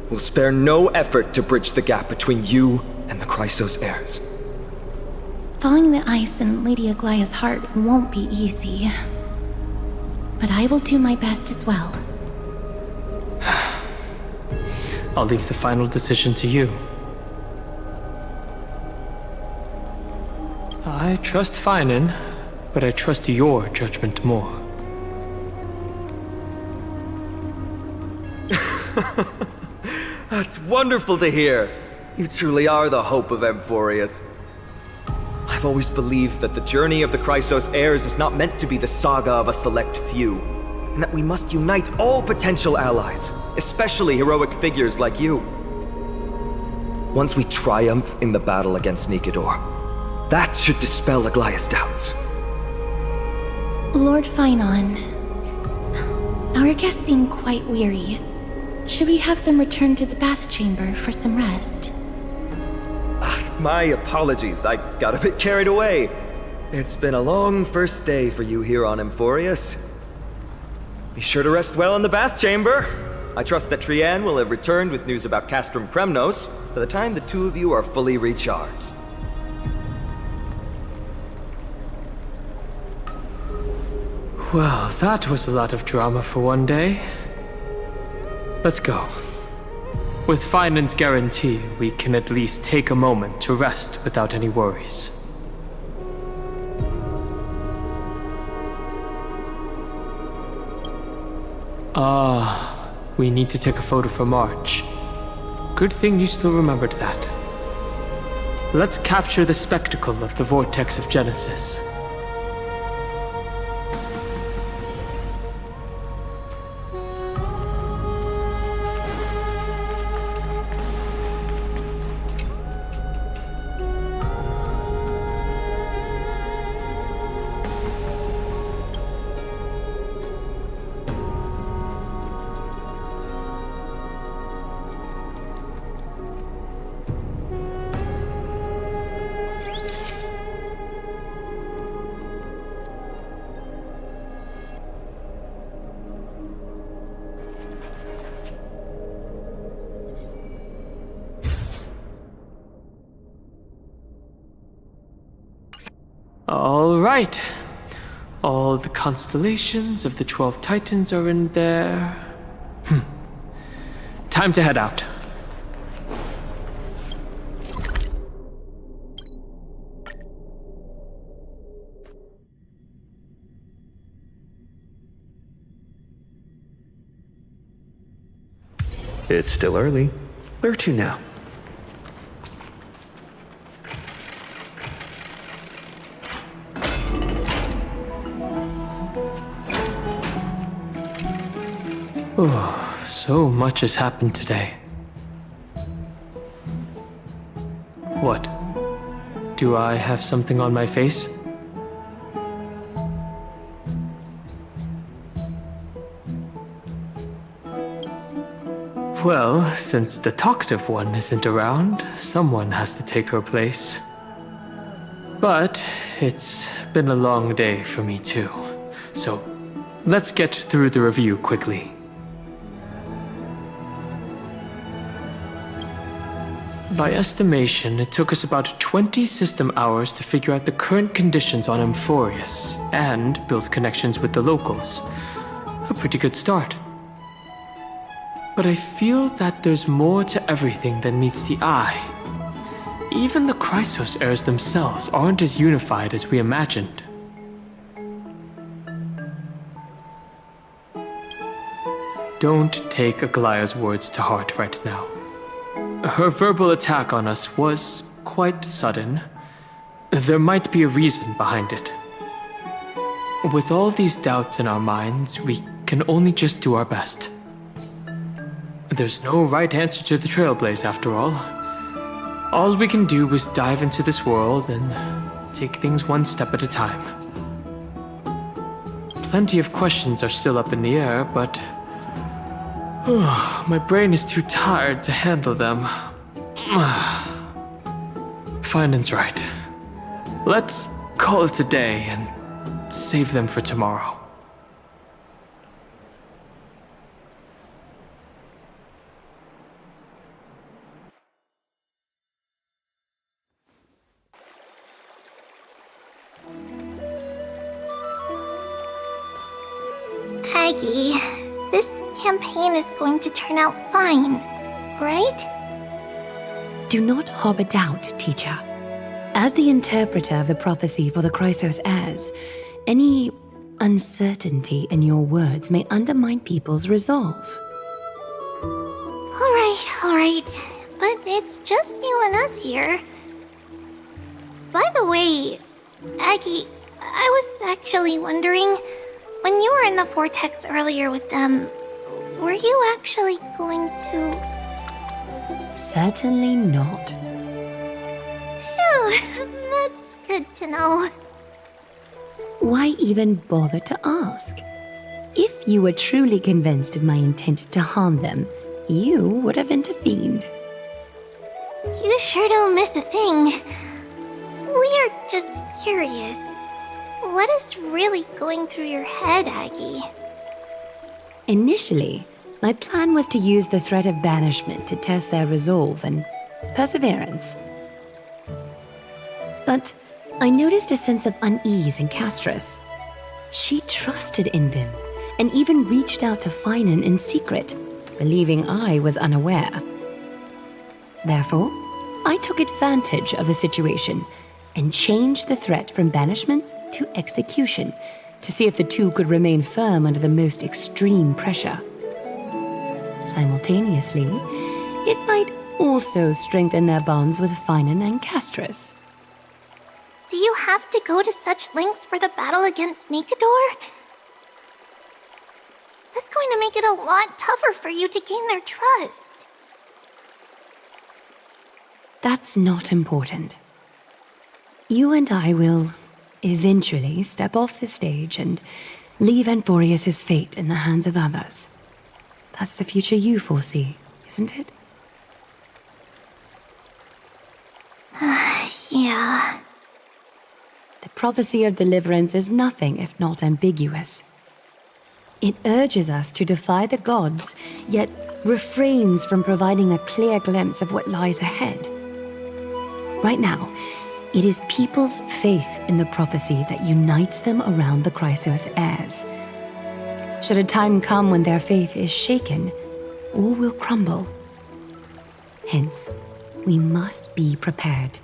will spare no effort to bridge the gap between you and the Chrysos heirs. Thawing the ice in Lady Aglaya's heart won't be easy. But I will do my best as well. I'll leave the final decision to you. I trust Finan, but I trust your judgment more. That's wonderful to hear. You truly are the hope of Amphorius. I've always believed that the journey of the Chrysos heirs is not meant to be the saga of a select few, and that we must unite all potential allies, especially heroic figures like you. Once we triumph in the battle against Nikedor, that should dispel Aglaya's doubts. Lord Finan, our guests seem quite weary. Should we have them return to the bath chamber for some rest? My apologies, I got a bit carried away. It's been a long first day for you here on Emphorius. Be sure to rest well in the bath chamber. I trust that Trianne will have returned with news about Castrum Kremnos by the time the two of you are fully recharged. Well, that was a lot of drama for one day. Let's go. With Finland's guarantee, we can at least take a moment to rest without any worries. We need to take a photo for March. Good thing you still remembered that. Let's capture the spectacle of the Vortex of Genesis. All right. All the constellations of the 12 Titans are in there. Time to head out. It's still early. Where to now? Oh, so much has happened today. What? Do I have something on my face? Well, since the talkative one isn't around, someone has to take her place. But it's been a long day for me too. So let's get through the review quickly. By estimation, it took us about 20 system hours to figure out the current conditions on Emphorius and build connections with the locals. A pretty good start. But I feel that there's more to everything than meets the eye. Even the Chrysos heirs themselves aren't as unified as we imagined. Don't take Aglaya's words to heart right now. Her verbal attack on us was quite sudden. There might be a reason behind it. With all these doubts in our minds, we can only just do our best. There's no right answer to the Trailblaze, after all. All we can do is dive into this world and take things one step at a time. Plenty of questions are still up in the air, but my brain is too tired to handle them. Finland's right. Let's call it a day and save them for tomorrow. Aggie, this campaign is going to turn out fine, right? Do not harbor doubt, teacher. As the interpreter of the prophecy for the Chrysos heirs, any uncertainty in your words may undermine people's resolve. All right, but it's just you and us here. By the way, Aggie, I was actually wondering, when you were in the vortex earlier with them, were you actually going to... Certainly not. Phew, that's good to know. Why even bother to ask? If you were truly convinced of my intent to harm them, you would have intervened. You sure don't miss a thing. We are just curious. What is really going through your head, Aggie? Initially, my plan was to use the threat of banishment to test their resolve and perseverance. But I noticed a sense of unease in Castris. She trusted in them and even reached out to Finan in secret, believing I was unaware. Therefore, I took advantage of the situation and changed the threat from banishment to execution to see if the two could remain firm under the most extreme pressure. Simultaneously, it might also strengthen their bonds with Finan and Castris. Do you have to go to such lengths for the battle against Nikador? That's going to make it a lot tougher for you to gain their trust. That's not important. You and I will eventually step off the stage and leave Anforius' fate in the hands of others. That's the future you foresee, isn't it? Yeah. The prophecy of deliverance is nothing if not ambiguous. It urges us to defy the gods, yet refrains from providing a clear glimpse of what lies ahead. Right now, it is people's faith in the prophecy that unites them around the Chrysos heirs. Should a time come when their faith is shaken, all will crumble. Hence, we must be prepared.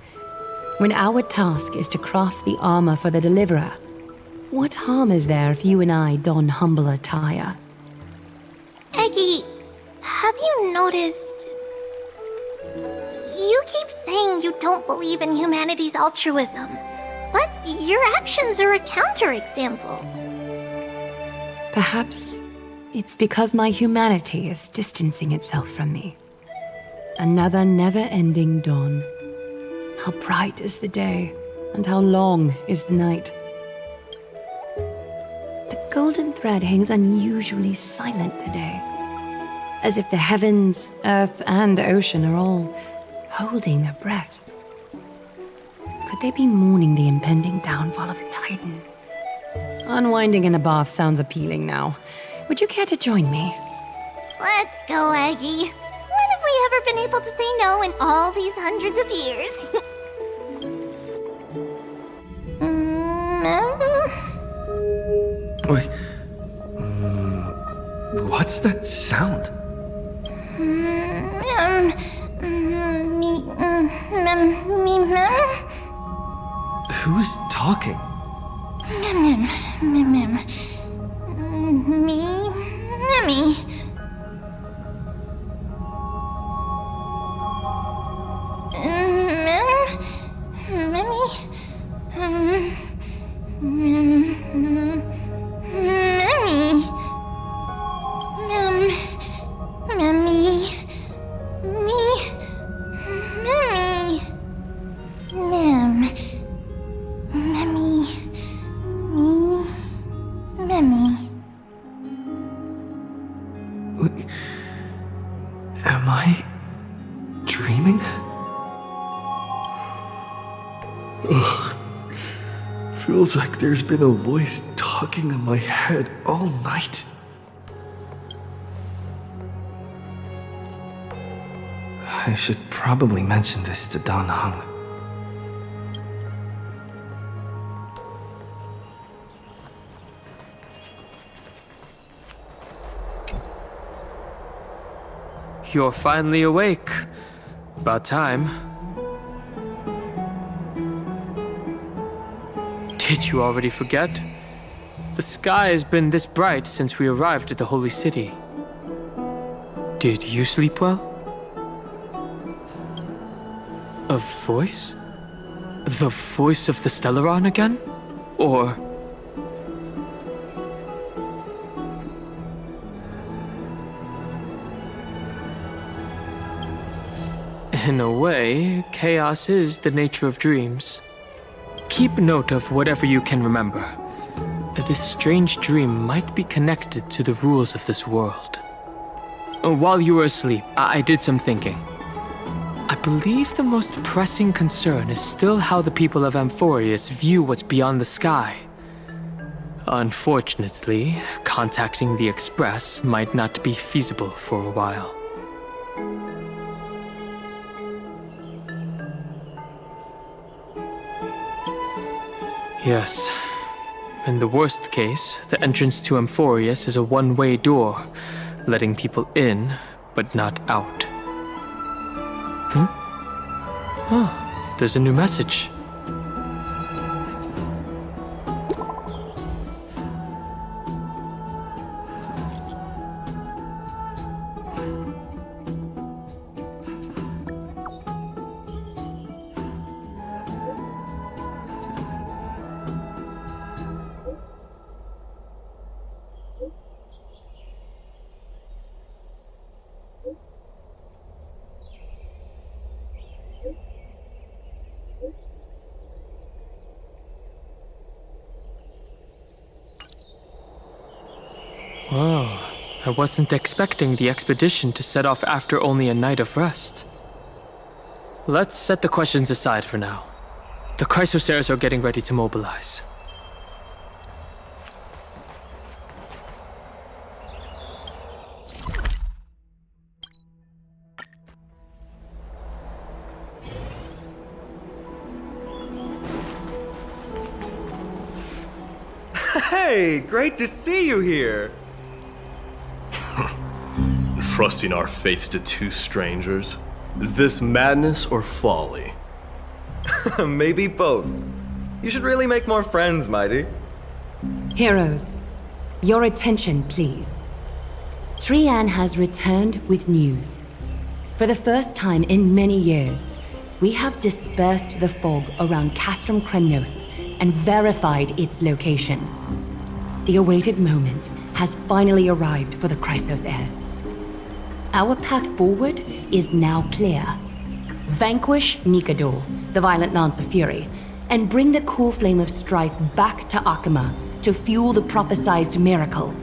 When our task is to craft the armor for the Deliverer, what harm is there if you and I don humble attire? Eggie, have you noticed... You keep saying you don't believe in humanity's altruism, but your actions are a counterexample. Perhaps it's because my humanity is distancing itself from me. Another never-ending dawn. How bright is the day, and how long is the night. The golden thread hangs unusually silent today, as if the heavens, earth, and ocean are all holding their breath. Could they be mourning the impending downfall of a titan? Unwinding in a bath sounds appealing now. Would you care to join me? Let's go, Aggie. When have we ever been able to say no in all these hundreds of years? Wait. What's that sound? Who's talking? Me. Am I dreaming? Ugh. Feels like there's been a voice talking in my head all night. I should probably mention this to Dan Heng. You're finally awake. About time. Did you already forget? The sky has been this bright since we arrived at the Holy City. Did you sleep well? A voice? The voice of the Stellaron again? Or... In a way, chaos is the nature of dreams. Keep note of whatever you can remember. This strange dream might be connected to the rules of this world. While you were asleep, I did some thinking. I believe the most pressing concern is still how the people of Amphorius view what's beyond the sky. Unfortunately, contacting the Express might not be feasible for a while. Yes. In the worst case, the entrance to Amphorius is a one-way door, letting people in, but not out. Oh, there's a new message. Whoa, I wasn't expecting the expedition to set off after only a night of rest. Let's set the questions aside for now. The Chrysosaurs are getting ready to mobilize. Hey, great to see you here! Trusting our fates to two strangers? Is this madness or folly? Maybe both. You should really make more friends, Mighty. Heroes, your attention, please. Trian has returned with news. For the first time in many years, we have dispersed the fog around Castrum Kremnos and verified its location. The awaited moment has finally arrived for the Chrysos heirs. Our path forward is now clear. Vanquish Nikador, the violent Lance of Fury, and bring the core flame of strife back to Akama to fuel the prophesized miracle.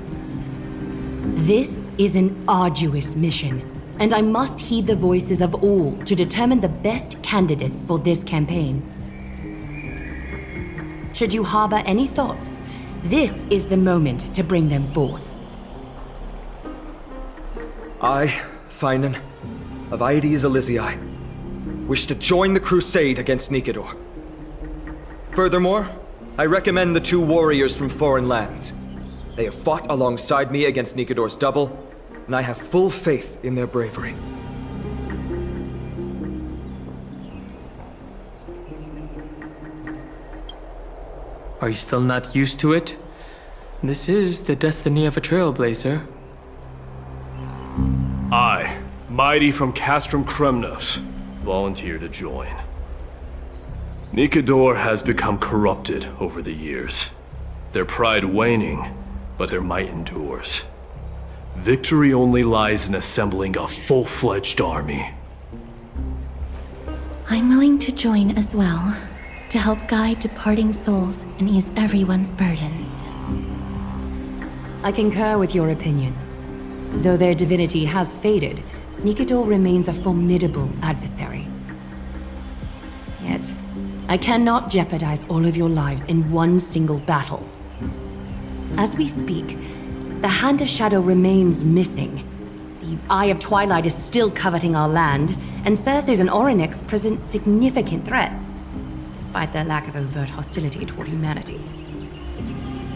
This is an arduous mission, and I must heed the voices of all to determine the best candidates for this campaign. Should you harbor any thoughts, this is the moment to bring them forth. I, Finan, of Aedes Elysiae, wish to join the crusade against Nikador. Furthermore, I recommend the two warriors from foreign lands. They have fought alongside me against Nikador's double, and I have full faith in their bravery. Are you still not used to it? This is the destiny of a Trailblazer. I, Mighty from Castrum Kremnos, volunteer to join. Nikador has become corrupted over the years. Their pride waning, but their might endures. Victory only lies in assembling a full-fledged army. I'm willing to join as well, to help guide departing souls and ease everyone's burdens. I concur with your opinion. Though their divinity has faded, Nikador remains a formidable adversary. Yet, I cannot jeopardize all of your lives in one single battle. As we speak, the Hand of Shadow remains missing. The Eye of Twilight is still coveting our land, and Circes and Orynyx present significant threats, despite their lack of overt hostility toward humanity.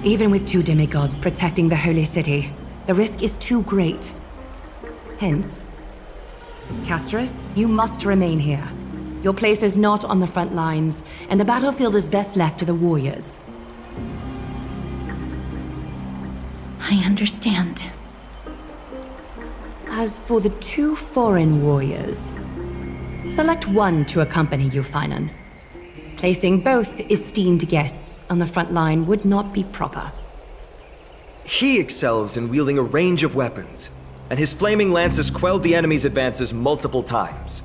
Even with two demigods protecting the Holy City, the risk is too great. Hence, Castris, you must remain here. Your place is not on the front lines, and the battlefield is best left to the warriors. I understand. As for the two foreign warriors, select one to accompany you, Finan. Placing both esteemed guests on the front line would not be proper. He excels in wielding a range of weapons, and his flaming lances quelled the enemy's advances multiple times.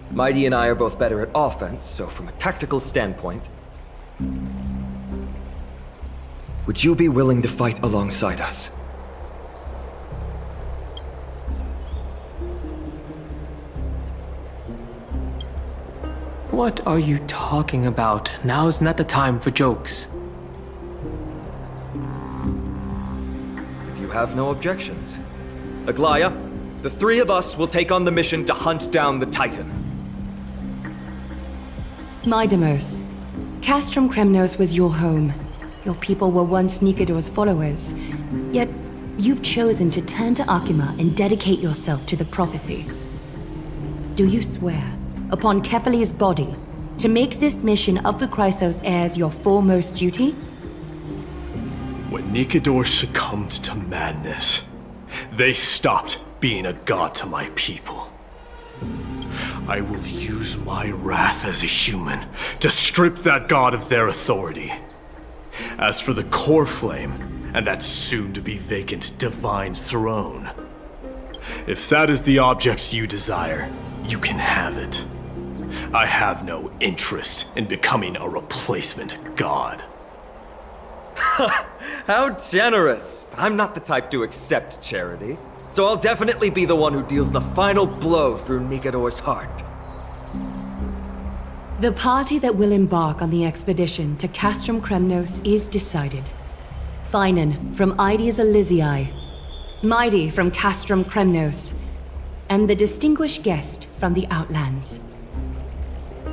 Mighty and I are both better at offense, so from a tactical standpoint... Would you be willing to fight alongside us? What are you talking about? Now is not the time for jokes. If you have no objections. Aglaya, the three of us will take on the mission to hunt down the Titan. Midamos, Castrum Kremnos was your home. Your people were once Nikador's followers. Yet, you've chosen to turn to Akima and dedicate yourself to the prophecy. Do you swear, upon Kefali's body, to make this mission of the Chrysos heirs your foremost duty? When Nikador succumbed to madness, they stopped being a god to my people. I will use my wrath as a human to strip that god of their authority. As for the core flame, and that soon-to-be vacant divine throne, if that is the object you desire, you can have it. I have no interest in becoming a replacement god. How generous! But I'm not the type to accept charity, so I'll definitely be the one who deals the final blow through Nikador's heart. The party that will embark on the expedition to Castrum Kremnos is decided. Finan from Ides Elysiae, Mighty from Castrum Kremnos, and the distinguished guest from the Outlands.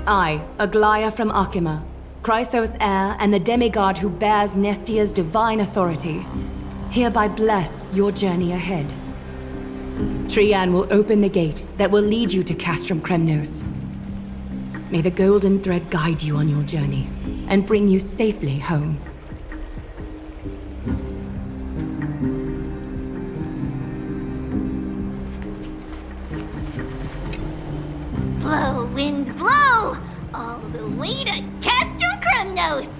I, Aglaya from Akima, Chrysos heir and the demigod who bears Nestia's divine authority, hereby bless your journey ahead. Trian will open the gate that will lead you to Castrum Kremnos. May the golden thread guide you on your journey and bring you safely home. Blow, wind, blow! All the way to Castrum Kremnos!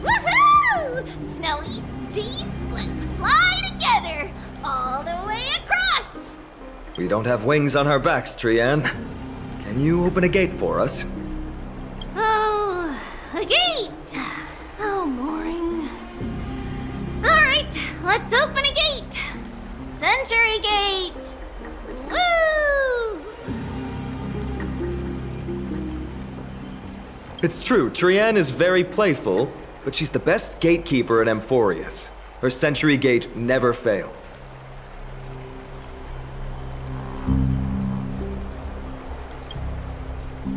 Woohoo! Snowy Dee, let's fly together! All the way across! We don't have wings on our backs, Trian. Can you open a gate for us? Oh, a gate! Oh, boring. Alright, let's open a gate! Century Gate! Woo! It's true, Trian is very playful, but she's the best gatekeeper at Amphorius. Her Century Gate never fails.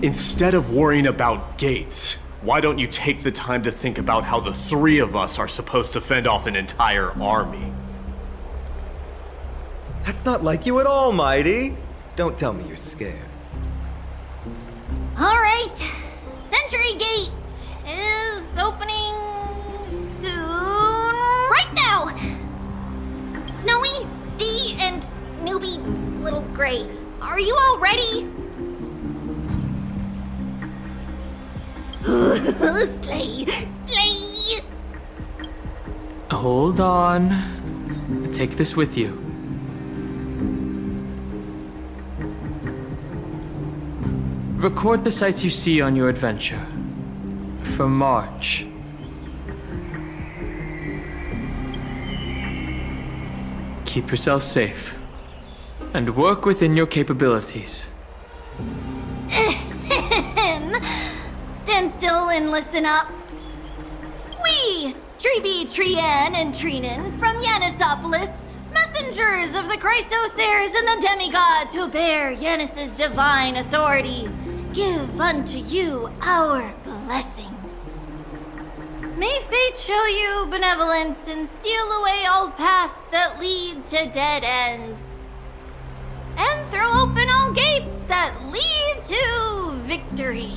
Instead of worrying about gates, why don't you take the time to think about how the three of us are supposed to fend off an entire army? That's not like you at all, Mighty. Don't tell me you're scared. Alright, Century Gate is opening soon. Right now! Snowy, Dee, and newbie Little Gray, are you all ready? Slay! Slay! Hold on. Take this with you. Record the sights you see on your adventure. For March. Keep yourself safe. And work within your capabilities. Stand still and listen up. We, Treeby, Trian, and Trinan from Yanisopolis, messengers of the Chrysos heirs and the demigods who bear Yanis's divine authority, give unto you our blessings. May fate show you benevolence and seal away all paths that lead to dead ends. And throw open all gates that lead to victory.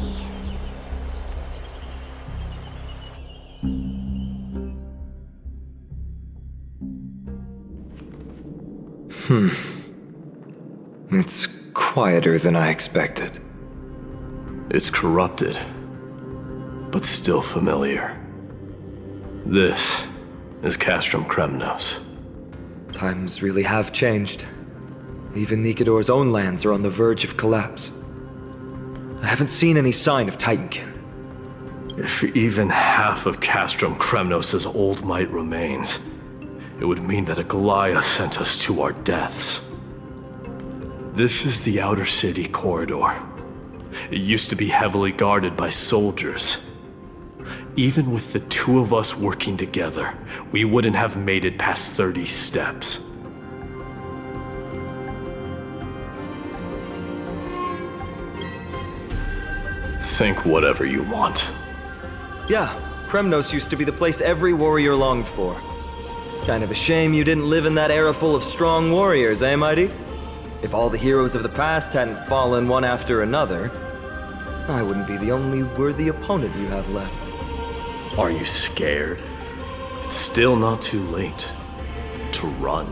It's quieter than I expected. It's corrupted, but still familiar. This is Castrum Kremnos. Times really have changed. Even Nikador's own lands are on the verge of collapse. I haven't seen any sign of Titankin. If even half of Castrum Kremnos' old might remains, it would mean that Aglaya sent us to our deaths. This is the outer city corridor. It used to be heavily guarded by soldiers. Even with the two of us working together, we wouldn't have made it past 30 steps. Think whatever you want. Yeah, Kremnos used to be the place every warrior longed for. Kind of a shame you didn't live in that era full of strong warriors, eh, Mighty? If all the heroes of the past hadn't fallen one after another, I wouldn't be the only worthy opponent you have left. Are you scared? It's still not too late to run.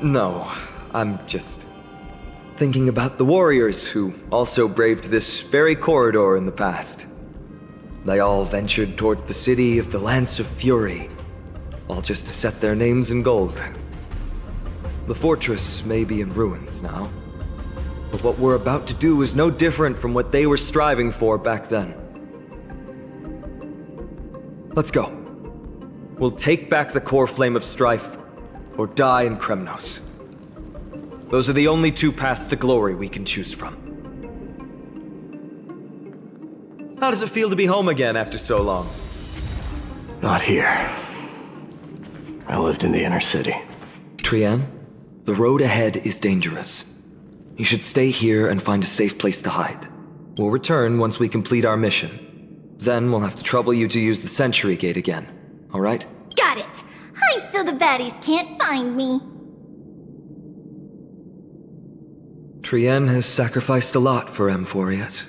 No, I'm just thinking about the warriors who also braved this very corridor in the past. They all ventured towards the city of the Lance of Fury, all just to set their names in gold. The fortress may be in ruins now, but what we're about to do is no different from what they were striving for back then. Let's go. We'll take back the core flame of strife, or die in Kremnos. Those are the only two paths to glory we can choose from. How does it feel to be home again after so long? Not here. I lived in the inner city. Trian, the road ahead is dangerous. You should stay here and find a safe place to hide. We'll return once we complete our mission. Then we'll have to trouble you to use the Sentry Gate again, alright? Got it! Hide so the baddies can't find me. Trian has sacrificed a lot for Amphorius.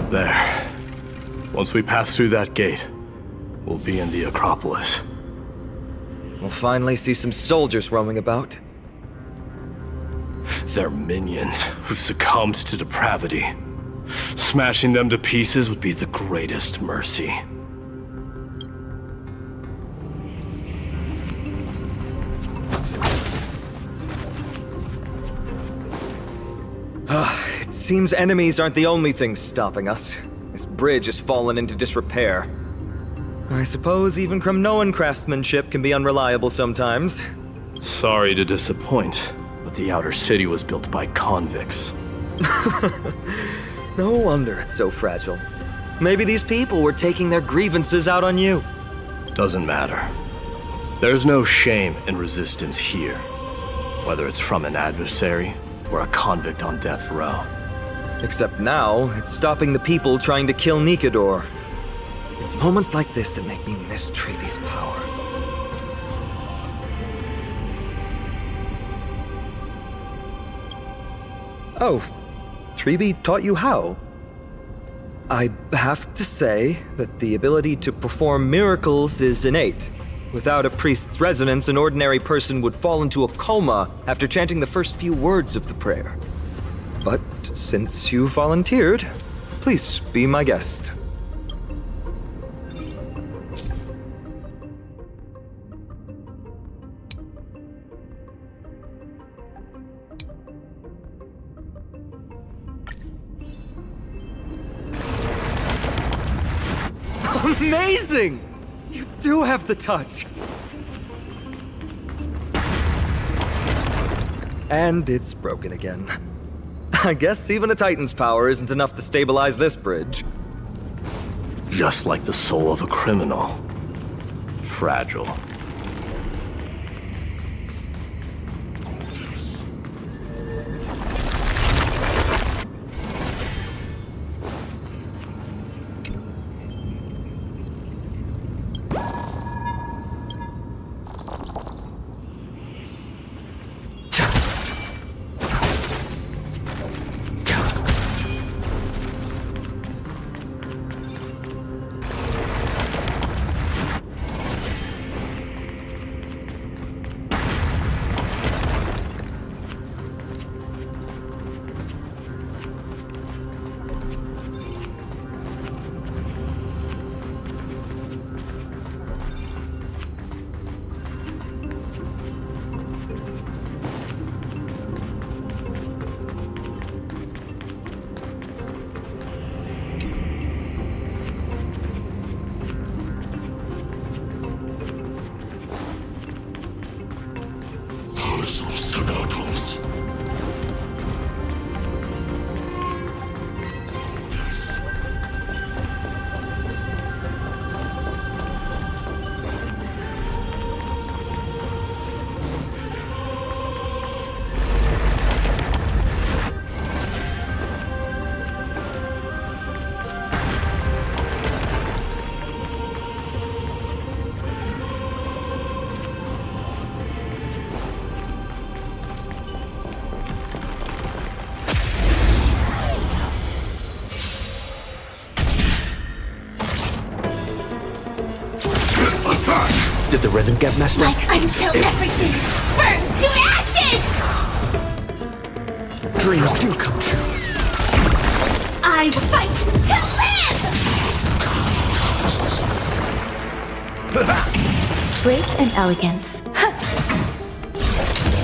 There. Once we pass through that gate, we'll be in the Acropolis. We'll finally see some soldiers roaming about. They're minions who succumbed to depravity. Smashing them to pieces would be the greatest mercy. It seems enemies aren't the only things stopping us. This bridge has fallen into disrepair. I suppose even Kremnoan craftsmanship can be unreliable sometimes. Sorry to disappoint, but the outer city was built by convicts. No wonder it's so fragile. Maybe these people were taking their grievances out on you. Doesn't matter. There's no shame in resistance here, whether it's from an adversary or a convict on death row. Except now, it's stopping the people trying to kill Nikador. It's moments like this that make me miss Treeby's power. Oh, Treeby taught you how? I have to say that the ability to perform miracles is innate. Without a priest's resonance, an ordinary person would fall into a coma after chanting the first few words of the prayer. But since you volunteered, please be my guest. Amazing! You do have the touch. And it's broken again. I guess even a Titan's power isn't enough to stabilize this bridge. Just like the soul of a criminal. Fragile. the rhythm get messed up? Like until everything burns to ashes! Dreams do come true. I fight to live! Grace and elegance.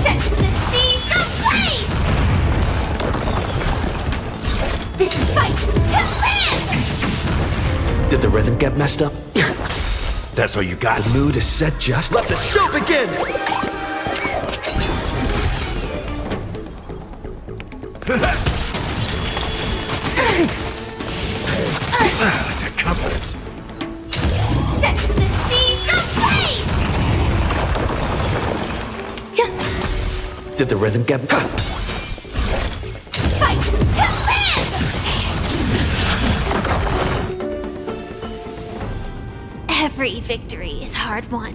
Set the seas ablaze! This is fight to live! Did the rhythm get messed up? That's all you got? The mood is set just. Let the show begin! That confidence. Set the seas ablaze! Did the rhythm get. Fight to live! Every victory is hard won.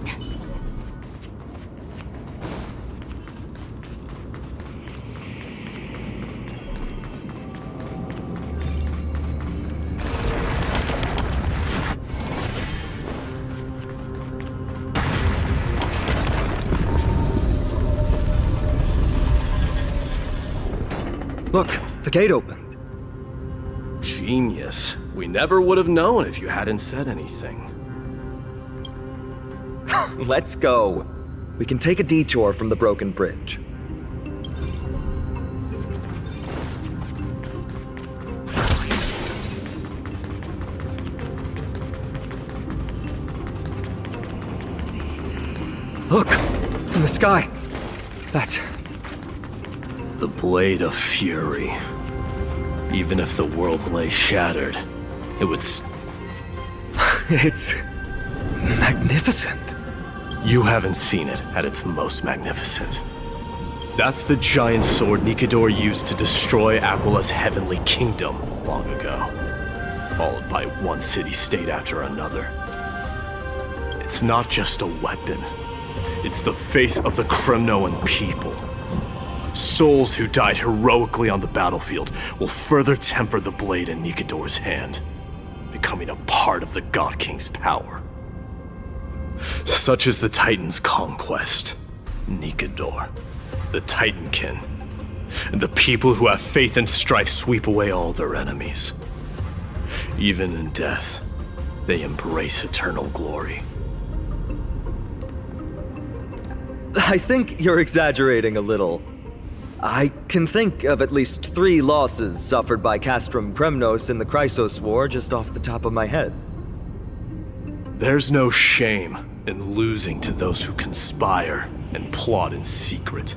Look, the gate opened. Genius. We never would have known if you hadn't said anything. Let's go. We can take a detour from the broken bridge. Look! In the sky! That's... The Blade of Fury. Even if the world lay shattered, it would It's... magnificent. You haven't seen it at its most magnificent. That's the giant sword Nikador used to destroy Aquila's heavenly kingdom long ago, followed by one city-state after another. It's not just a weapon. It's the faith of the Kremnoan people. Souls who died heroically on the battlefield will further temper the blade in Nikador's hand, becoming a part of the God King's power. Such is the Titan's conquest. Nikador, the Titankin, and the people who have faith and strife sweep away all their enemies. Even in death, they embrace eternal glory. I think you're exaggerating a little. I can think of at least 3 losses suffered by Castrum Kremnos in the Chrysos War just off the top of my head. There's no shame in losing to those who conspire and plot in secret.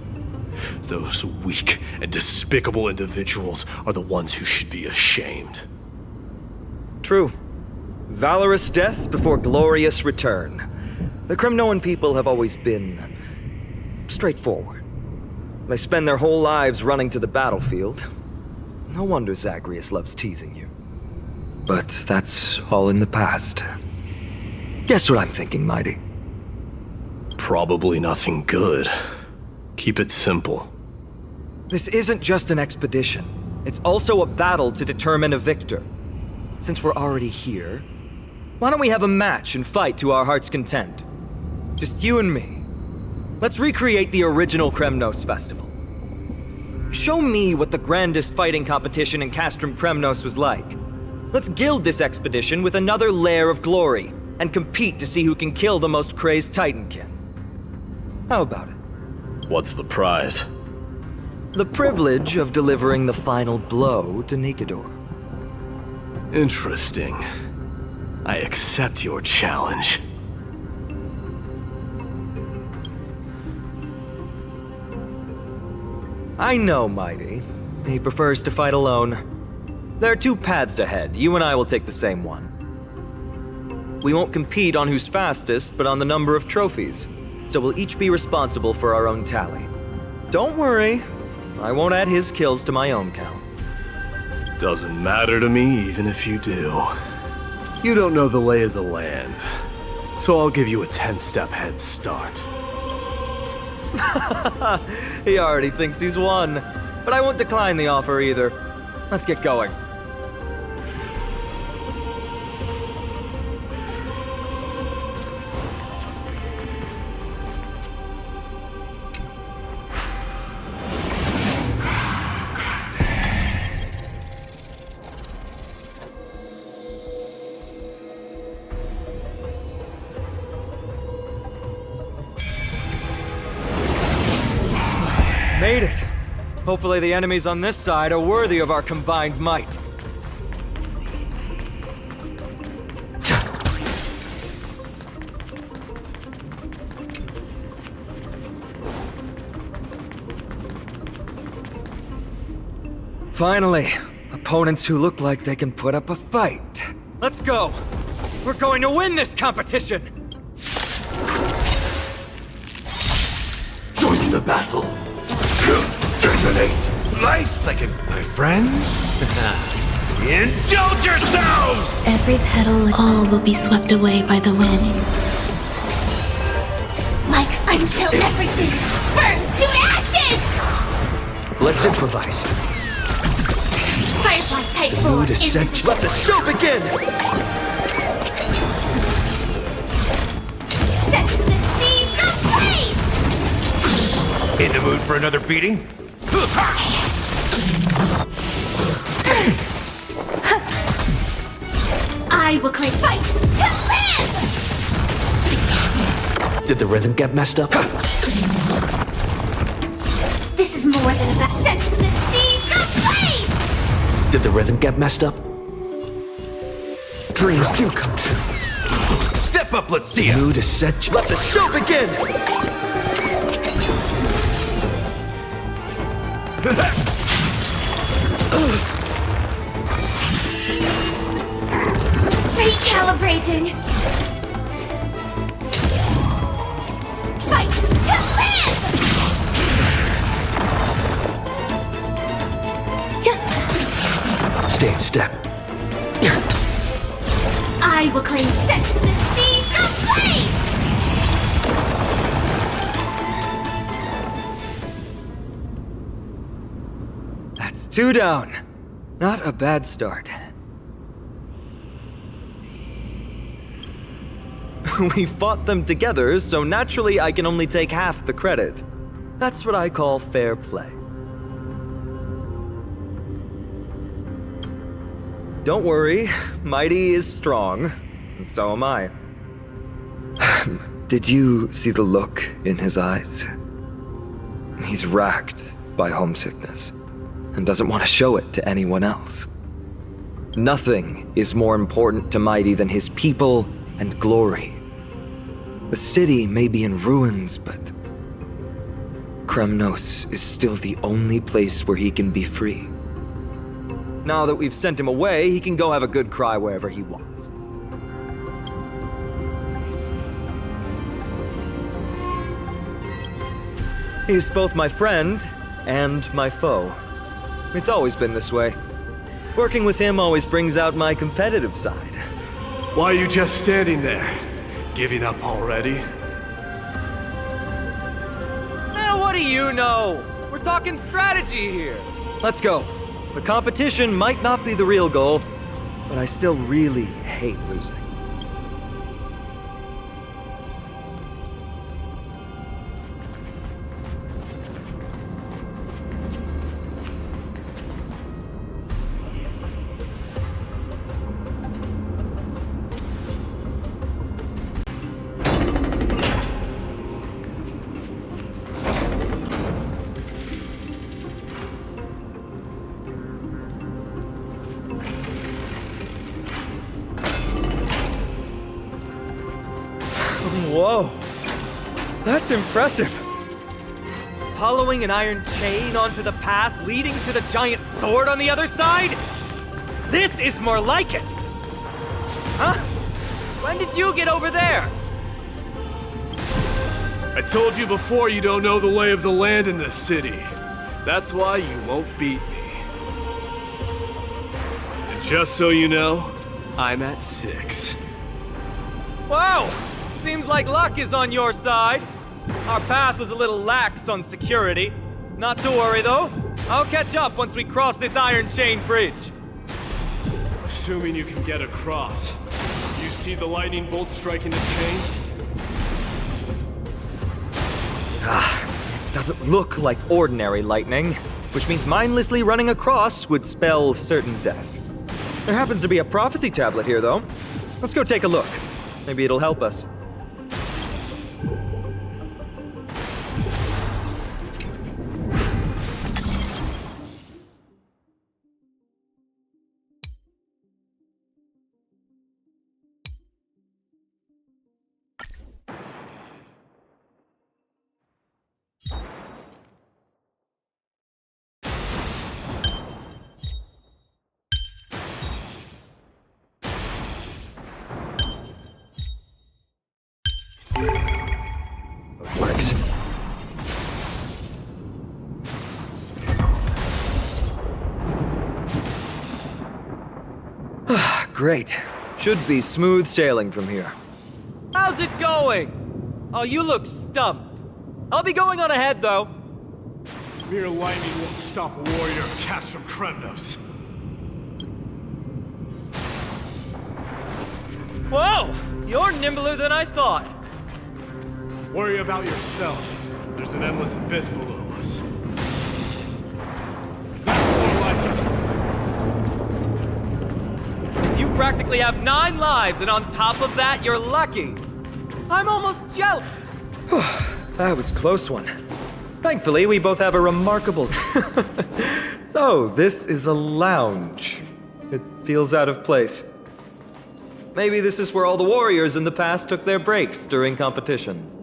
Those weak and despicable individuals are the ones who should be ashamed. True. Valorous death before glorious return. The Kremnoan people have always been straightforward. They spend their whole lives running to the battlefield. No wonder Zagreus loves teasing you. But that's all in the past. Guess what I'm thinking, Mighty? Probably nothing good. Keep it simple. This isn't just an expedition. It's also a battle to determine a victor. Since we're already here, why don't we have a match and fight to our heart's content? Just you and me. Let's recreate the original Kremnos festival. Show me what the grandest fighting competition in Castrum Kremnos was like. Let's gild this expedition with another layer of glory, and compete to see who can kill the most crazed Titankin. How about it? What's the prize? The privilege of delivering the final blow to Nikador. Interesting. I accept your challenge. I know, Mighty. He prefers to fight alone. There are 2 paths ahead. You and I will take the same one. We won't compete on who's fastest, but on the number of trophies. So we'll each be responsible for our own tally. Don't worry. I won't add his kills to my own count. Doesn't matter to me, even if you do. You don't know the lay of the land, so I'll give you a 10-step head start. He already thinks he's won. But I won't decline the offer either. Let's get going. Hopefully the enemies on this side are worthy of our combined might. Finally, opponents who look like they can put up a fight. Let's go! We're going to win this competition! Join the battle. Detonate. Nice second, my friends. Indulge yourselves! Every petal, all will be swept away by the wind. Like until everything burns to ashes! Let's improvise. Firefly type 4 Mood essential. Let the show begin! Set the seas ablaze! In the mood for another beating? I will claim fight to live! Did the rhythm get messed up? This is more than about set the seas ablaze! Did the rhythm get messed up? Dreams do come true. Step up, let's see ya. Mood essential. Let the show begin! Recalibrating! Fight to live! Stay in step. I will claim set the seas ablaze! That's 2 down. Not a bad start. We fought them together, so naturally I can only take half the credit. That's what I call fair play. Don't worry, Mighty is strong, and so am I. Did you see the look in his eyes? He's racked by homesickness, and doesn't want to show it to anyone else. Nothing is more important to Mighty than his people and glory. The city may be in ruins, but Kremnos is still the only place where he can be free. Now that we've sent him away, he can go have a good cry wherever he wants. He's both my friend and my foe. It's always been this way. Working with him always brings out my competitive side. Why are you just standing there? Giving up already? What do you know? We're talking strategy here. Let's go. The competition might not be the real goal, but I still really hate losing. Whoa, that's impressive. Following an iron chain onto the path leading to the giant sword on the other side? This is more like it. Huh? When did you get over there? I told you before you don't know the lay of the land in this city. That's why you won't beat me. And just so you know, I'm at 6. Wow! Seems like luck is on your side. Our path was a little lax on security. Not to worry, though. I'll catch up once we cross this iron chain bridge. Assuming you can get across. You see the lightning bolt striking the chain? It doesn't look like ordinary lightning, which means mindlessly running across would spell certain death. There happens to be a prophecy tablet here, though. Let's go take a look. Maybe it'll help us. Great. Should be smooth sailing from here. How's it going? Oh, you look stumped. I'll be going on ahead, though. Mere lightning won't stop a warrior of Castrum Kremnos. Whoa! You're nimbler than I thought. Worry about yourself. There's an endless abyss below us. That's more like it. You practically have 9 lives, and on top of that, you're lucky. I'm almost jealous. That was a close one. Thankfully, we both have a remarkable... So, this is a lounge. It feels out of place. Maybe this is where all the warriors in the past took their breaks during competitions.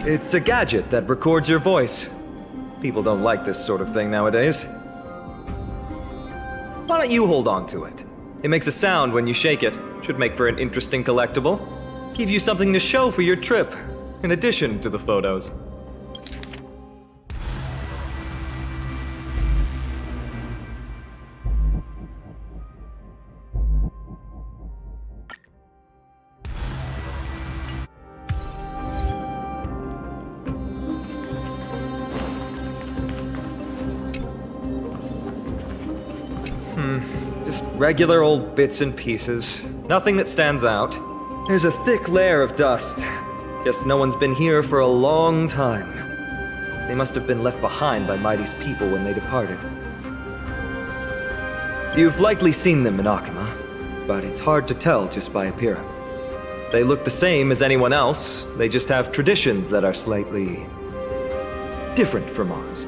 It's a gadget that records your voice. People don't like this sort of thing nowadays. Why don't you hold on to it? It makes a sound when you shake it. Should make for an interesting collectible. Give you something to show for your trip, in addition to the photos. Just regular old bits and pieces. Nothing that stands out. There's a thick layer of dust. Guess no one's been here for a long time. They must have been left behind by Mighty's people when they departed. You've likely seen them in Akima, but it's hard to tell just by appearance. They look the same as anyone else, they just have traditions that are slightly different from ours.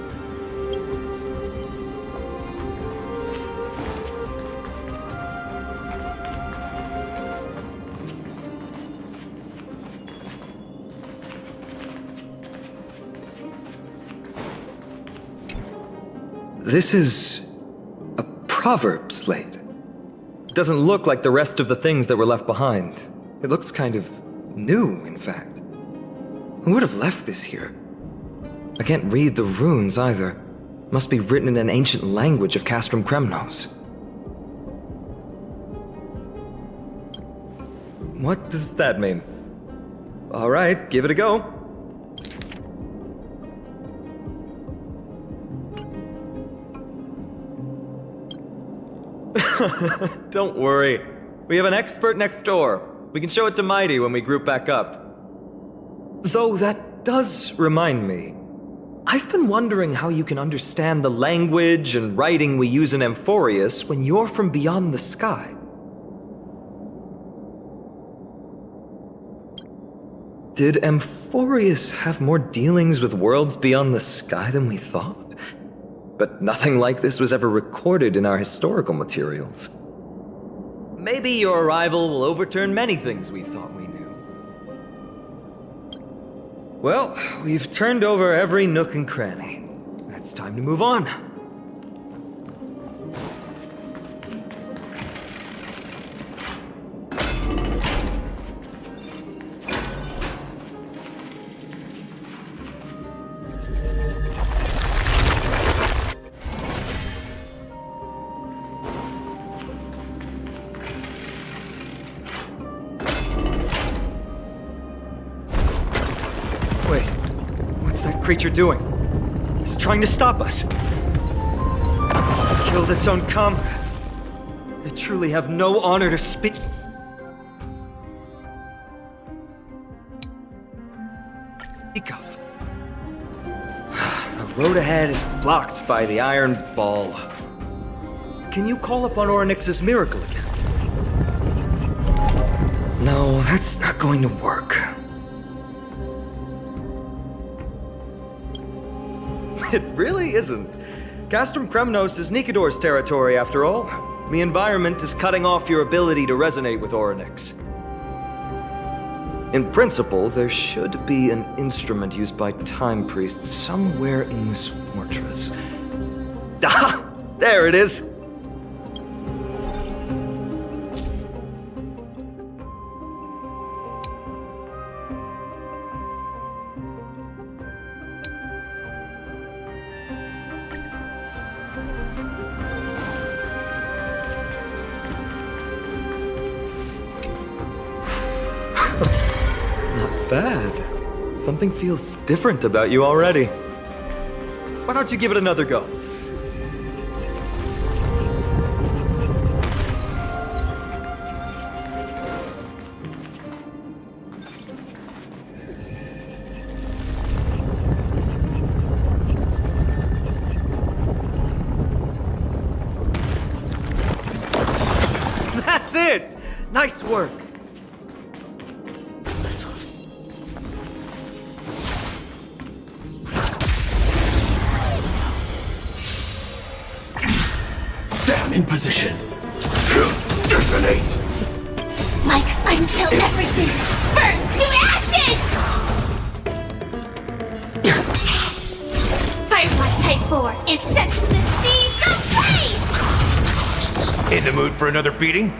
This is a proverb slate. It doesn't look like the rest of the things that were left behind. It looks kind of new, in fact. Who would have left this here? I can't read the runes either. Must be written in an ancient language of Castrum Kremnos. What does that mean? All right, give it a go. Don't worry. We have an expert next door. We can show it to Mighty when we group back up. Though that does remind me. I've been wondering how you can understand the language and writing we use in Amphorius when you're from beyond the sky. Did Amphorius have more dealings with worlds beyond the sky than we thought? But nothing like this was ever recorded in our historical materials. Maybe your arrival will overturn many things we thought we knew. Well, we've turned over every nook and cranny. It's time to move on. Wait, what's that creature doing? Is it trying to stop us? It killed its own comrade. They truly have no honor to speak. Of. The road ahead is blocked by the iron ball. Can you call upon Orynyx's miracle again? No, that's not going to work. It really isn't. Castrum Kremnos is Nikador's territory, after all. The environment is cutting off your ability to resonate with Orynyx. In principle, there should be an instrument used by time priests somewhere in this fortress. Ah! There it is! Bad. Something feels different about you already. Why don't you give it another go? That's it! Nice work! In position. Detonate! Like until everything burns to ashes! Firefly Type 4, it sets the seas ablaze! In the mood for another beating?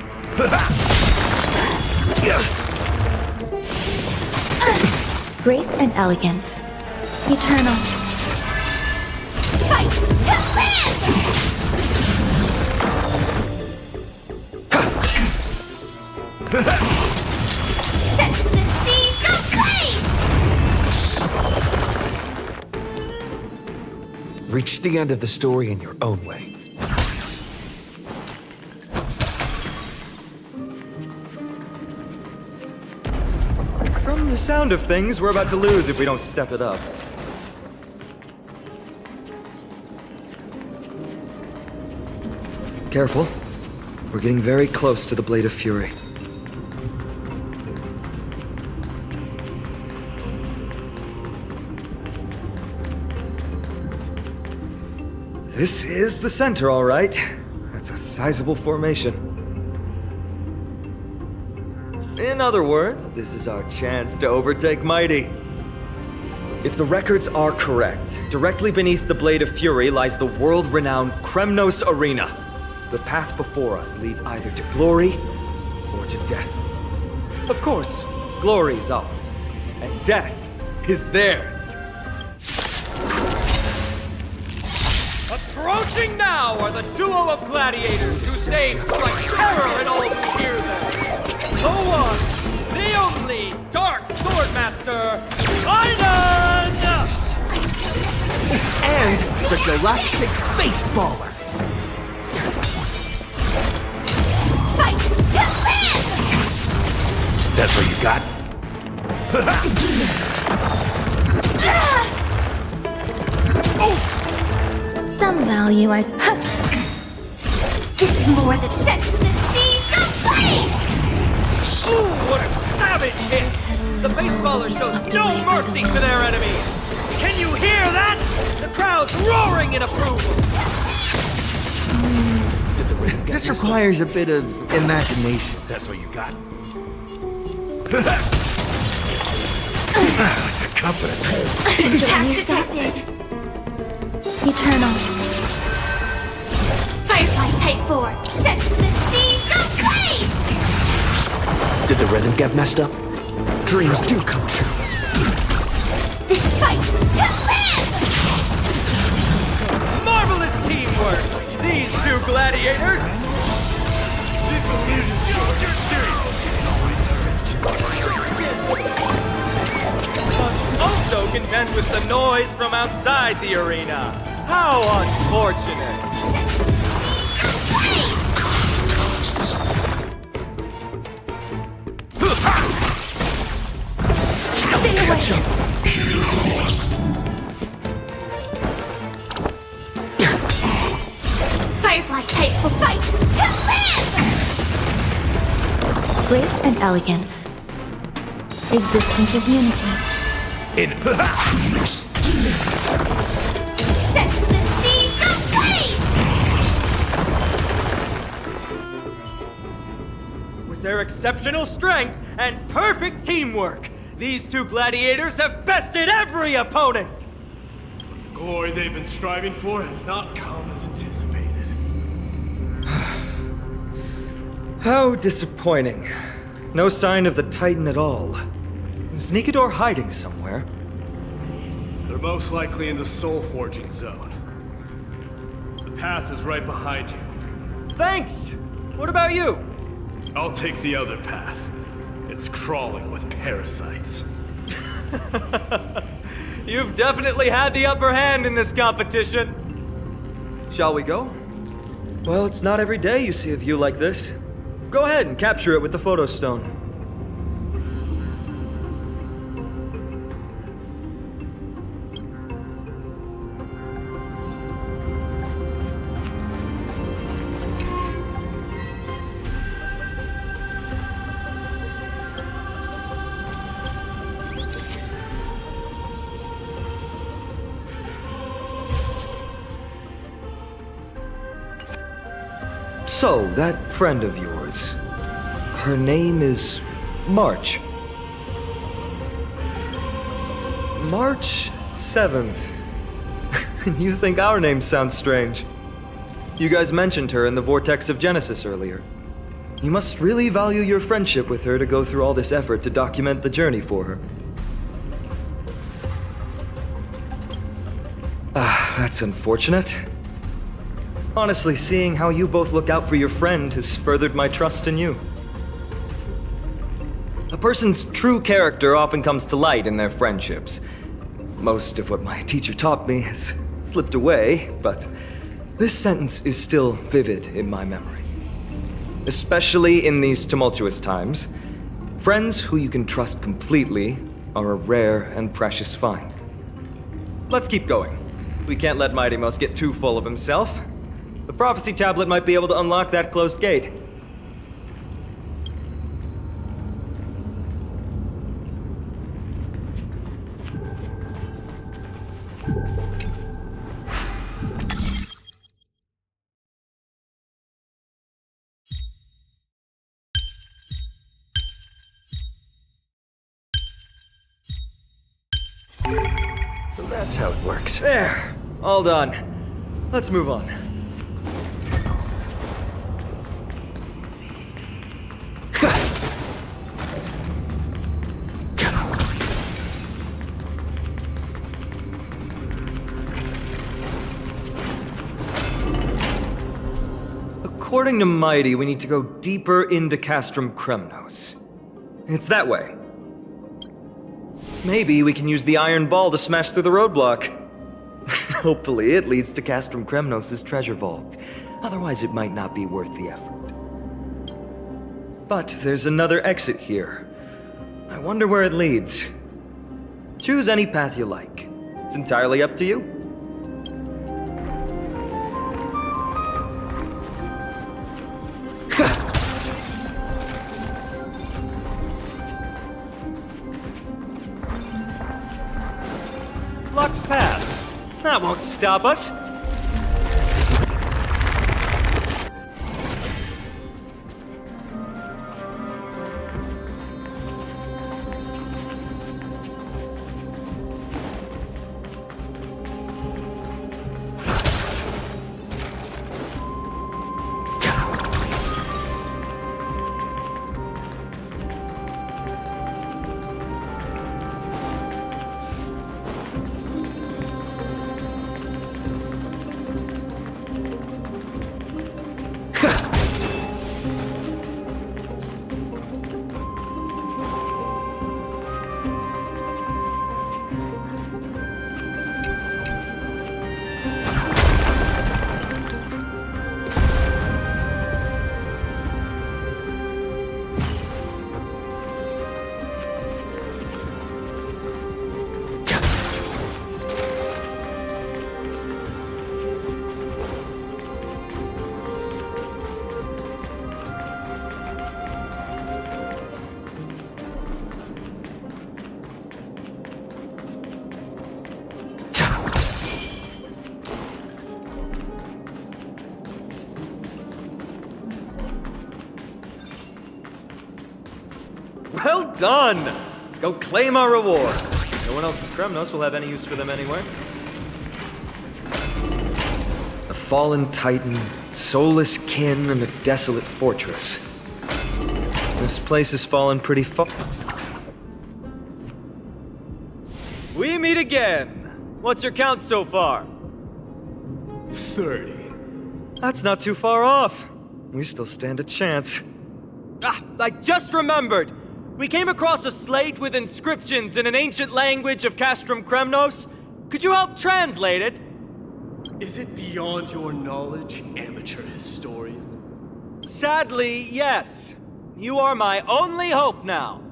Grace and elegance. Eternal. Fight to live! Set the seas ablaze! Reach the end of the story in your own way. From the sound of things, we're about to lose if we don't step it up. Careful. We're getting very close to the Blade of Fury. This is the center, all right. That's a sizable formation. In other words, this is our chance to overtake Mighty. If the records are correct, directly beneath the Blade of Fury lies the world-renowned Kremnos Arena. The path before us leads either to glory or to death. Of course, glory is ours, and death is theirs. Approaching now are the duo of gladiators whose names strike terror in all who hear them. The one, the only Dark Swordmaster, Iron! And the Galactic Baseballer. Fight to live! That's what you got? Some value, I This is more than sets the seas ablaze! Ooh, what a savage hit! The baseballer shows no mercy to their enemies! Can you hear that? The crowd's roaring in approval! This requires a bit of imagination. That's what you got? The confidence. Attack detected! Eternal. Firefly Type 4, sets the seas ablaze! Did the rhythm get messed up? Dreams do come true. This fight to live! Marvelous teamwork! These two gladiators! Also contend with the noise from outside the arena. How unfortunate! Stay away! Firefly Type will fight to live! Grace and elegance. Existence is unity. their exceptional strength, and perfect teamwork, these two gladiators have bested every opponent! The glory they've been striving for has not come as anticipated. How disappointing. No sign of the Titan at all. Is Nikador hiding somewhere? They're most likely in the soul forging zone. The path is right behind you. Thanks! What about you? I'll take the other path. It's crawling with parasites. You've definitely had the upper hand in this competition. Shall we go? Well, it's not every day you see a view like this. Go ahead and capture it with the photo stone. So, that friend of yours, her name is March. March 7th. You think our names sound strange? You guys mentioned her in the Vortex of Genesis earlier. You must really value your friendship with her to go through all this effort to document the journey for her. Ah, that's unfortunate. Honestly, seeing how you both look out for your friend has furthered my trust in you. A person's true character often comes to light in their friendships. Most of what my teacher taught me has slipped away, but this sentence is still vivid in my memory. Especially in these tumultuous times, friends who you can trust completely are a rare and precious find. Let's keep going. We can't let Mighty Mouse get too full of himself. The prophecy tablet might be able to unlock that closed gate. So that's how it works. There! All done. Let's move on. According to Mighty, we need to go deeper into Castrum Kremnos. It's that way. Maybe we can use the iron ball to smash through the roadblock. Hopefully it leads to Castrum Kremnos' treasure vault. Otherwise it might not be worth the effort. But there's another exit here. I wonder where it leads. Choose any path you like. It's entirely up to you. Locked path. That won't stop us. Well done! Go claim our reward. No one else in Kremnos will have any use for them anyway. A fallen titan, soulless kin, and a desolate fortress. This place has fallen pretty far. We meet again! What's your count so far? 30. That's not too far off. We still stand a chance. Ah, I just remembered! We came across a slate with inscriptions in an ancient language of Castrum Kremnos. Could you help translate it? Is it beyond your knowledge, amateur historian? Sadly, yes. You are my only hope now.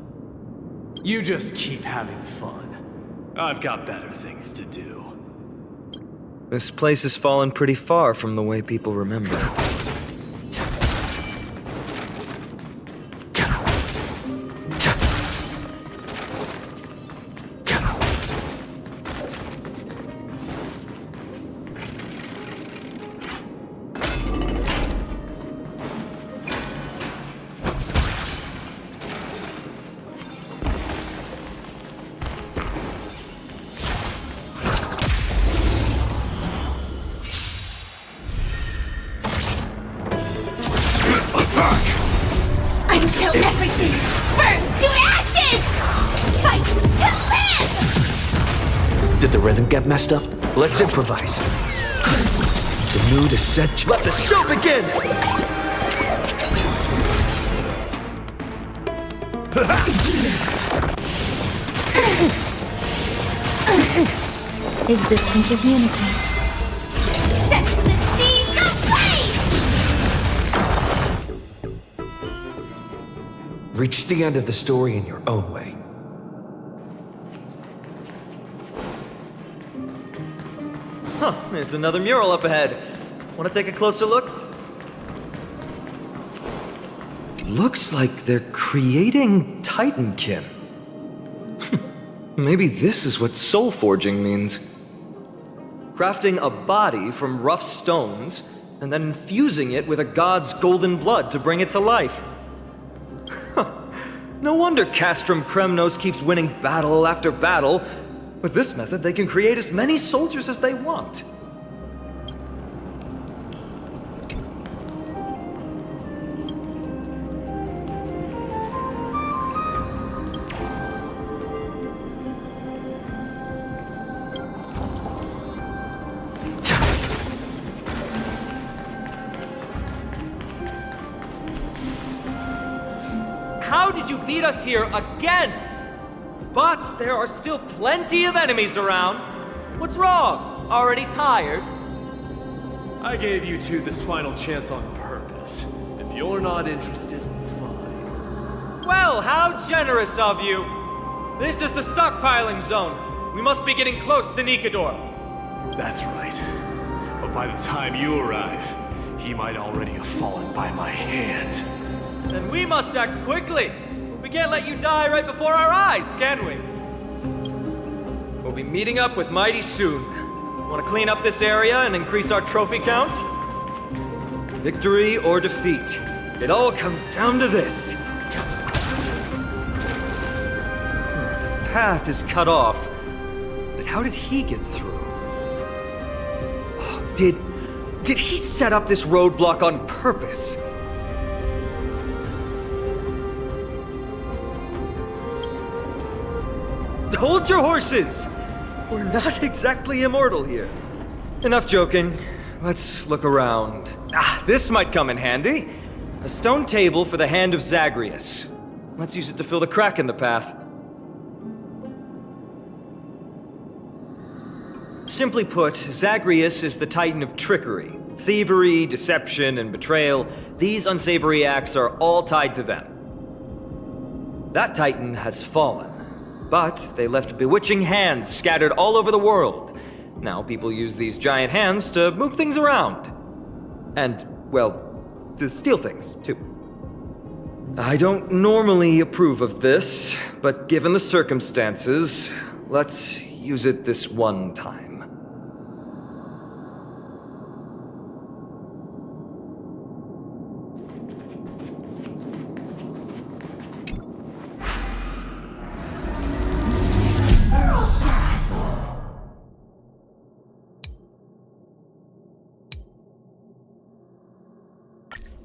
You just keep having fun. I've got better things to do. This place has fallen pretty far from the way people remember it. Until everything burns to ashes! Fight to live! Did the rhythm get messed up? Let's improvise. The mood is set. Let the show begin! Existence is unity. Set the seas ablaze! Reach the end of the story in your own way. Huh, there's another mural up ahead. Want to take a closer look? Looks like they're creating Titankin. Maybe this is what soul forging means. Crafting a body from rough stones, and then infusing it with a god's golden blood to bring it to life. No wonder Castrum Kremnos keeps winning battle after battle. With this method, they can create as many soldiers as they want. How did you beat us here again? But there are still plenty of enemies around. What's wrong? Already tired? I gave you two this final chance on purpose. If you're not interested, fine. Well, how generous of you. This is the stockpiling zone. We must be getting close to Nikador. That's right. But by the time you arrive, he might already have fallen by my hand. Then we must act quickly. We can't let you die right before our eyes, can we? We'll be meeting up with Mighty soon. Want to clean up this area and increase our trophy count? Victory or defeat. It all comes down to this. The path is cut off. But how did he get through? Oh, did he set up this roadblock on purpose? Hold your horses! We're not exactly immortal here. Enough joking. Let's look around. Ah, this might come in handy. A stone table for the hand of Zagreus. Let's use it to fill the crack in the path. Simply put, Zagreus is the titan of trickery. Thievery, deception, and betrayal. These unsavory acts are all tied to them. That titan has fallen. But they left bewitching hands scattered all over the world. Now people use these giant hands to move things around. And, well, to steal things, too. I don't normally approve of this, but given the circumstances, let's use it this one time.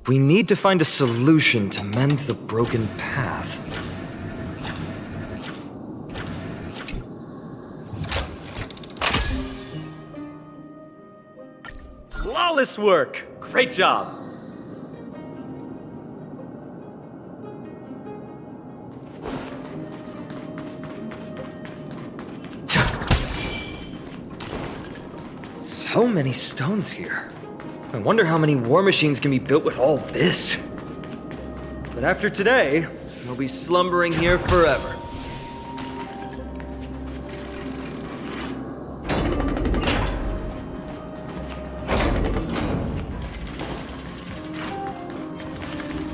We need to find a solution to mend the broken path. Flawless work! Great job! So many stones here. I wonder how many war machines can be built with all this. But after today, we'll be slumbering here forever.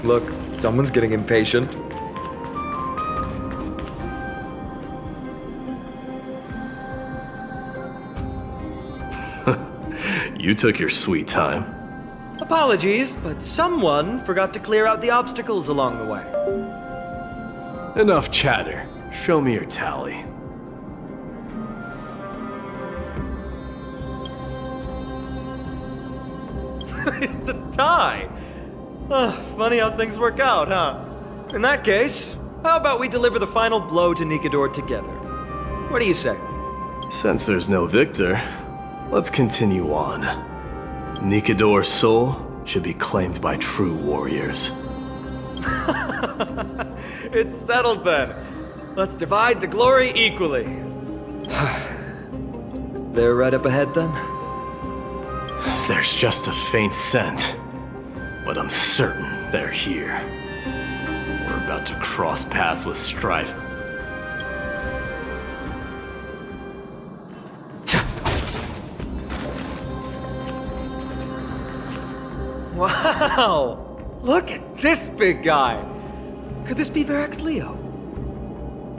Look, someone's getting impatient. You took your sweet time. Apologies, but someone forgot to clear out the obstacles along the way. Enough chatter. Show me your tally. It's a tie! Funny how things work out, huh? In that case, how about we deliver the final blow to Nikador together? What do you say? Since there's no victor, let's continue on. Nikador's soul should be claimed by true warriors. It's settled then. Let's divide the glory equally. They're right up ahead then? There's just a faint scent, but I'm certain they're here. We're about to cross paths with strife. Wow! Look at this big guy! Could this be Verax Leo?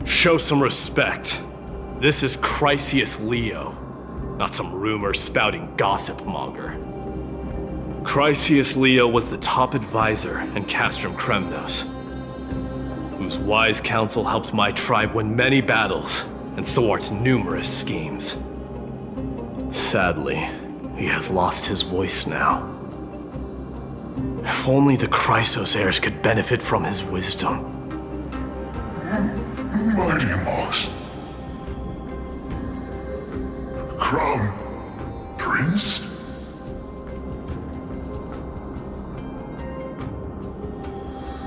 Show some respect. This is Chrysius Leo, not some rumor-spouting gossip monger. Chrysius Leo was the top advisor in Castrum Kremnos, whose wise counsel helped my tribe win many battles and thwarts numerous schemes. Sadly, he has lost his voice now. If only the Chrysos heirs could benefit from his wisdom. Mighty Moss. Crown Prince?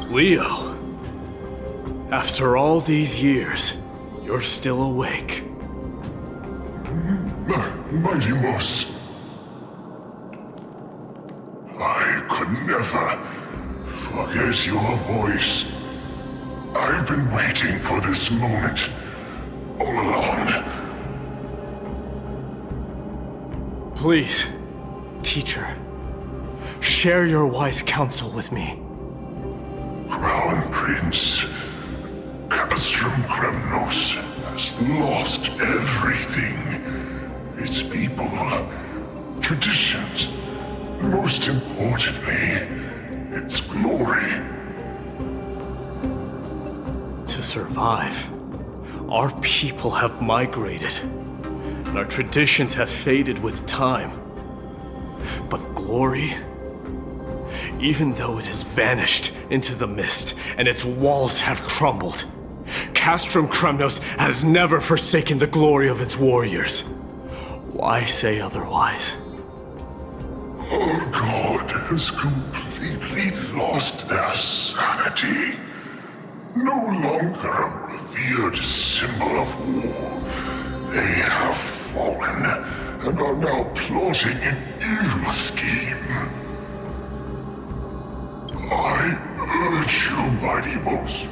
Leo, after all these years, you're still awake. Mighty Moss. I could never forget your voice. I've been waiting for this moment all along. Please, teacher, share your wise counsel with me. Crown Prince Castrum Kremnos has lost everything. Its people, traditions, and most importantly, its glory. To survive, our people have migrated, and our traditions have faded with time. But glory, even though it has vanished into the mist and its walls have crumbled, Castrum Kremnos has never forsaken the glory of its warriors. Why say otherwise? Our god has completely lost their sanity. No longer a revered symbol of war. They have fallen and are now plotting an evil scheme. I urge you, Mighty Mos,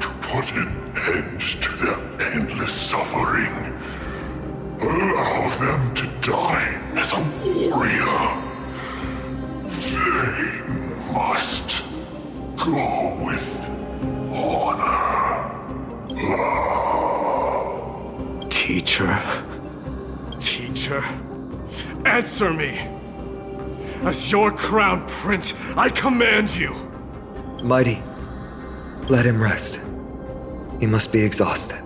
to put an end to their endless suffering. Allow them to die as a warrior. They must go with honor. Teacher, answer me! As your crown prince, I command you! Mighty, let him rest. He must be exhausted.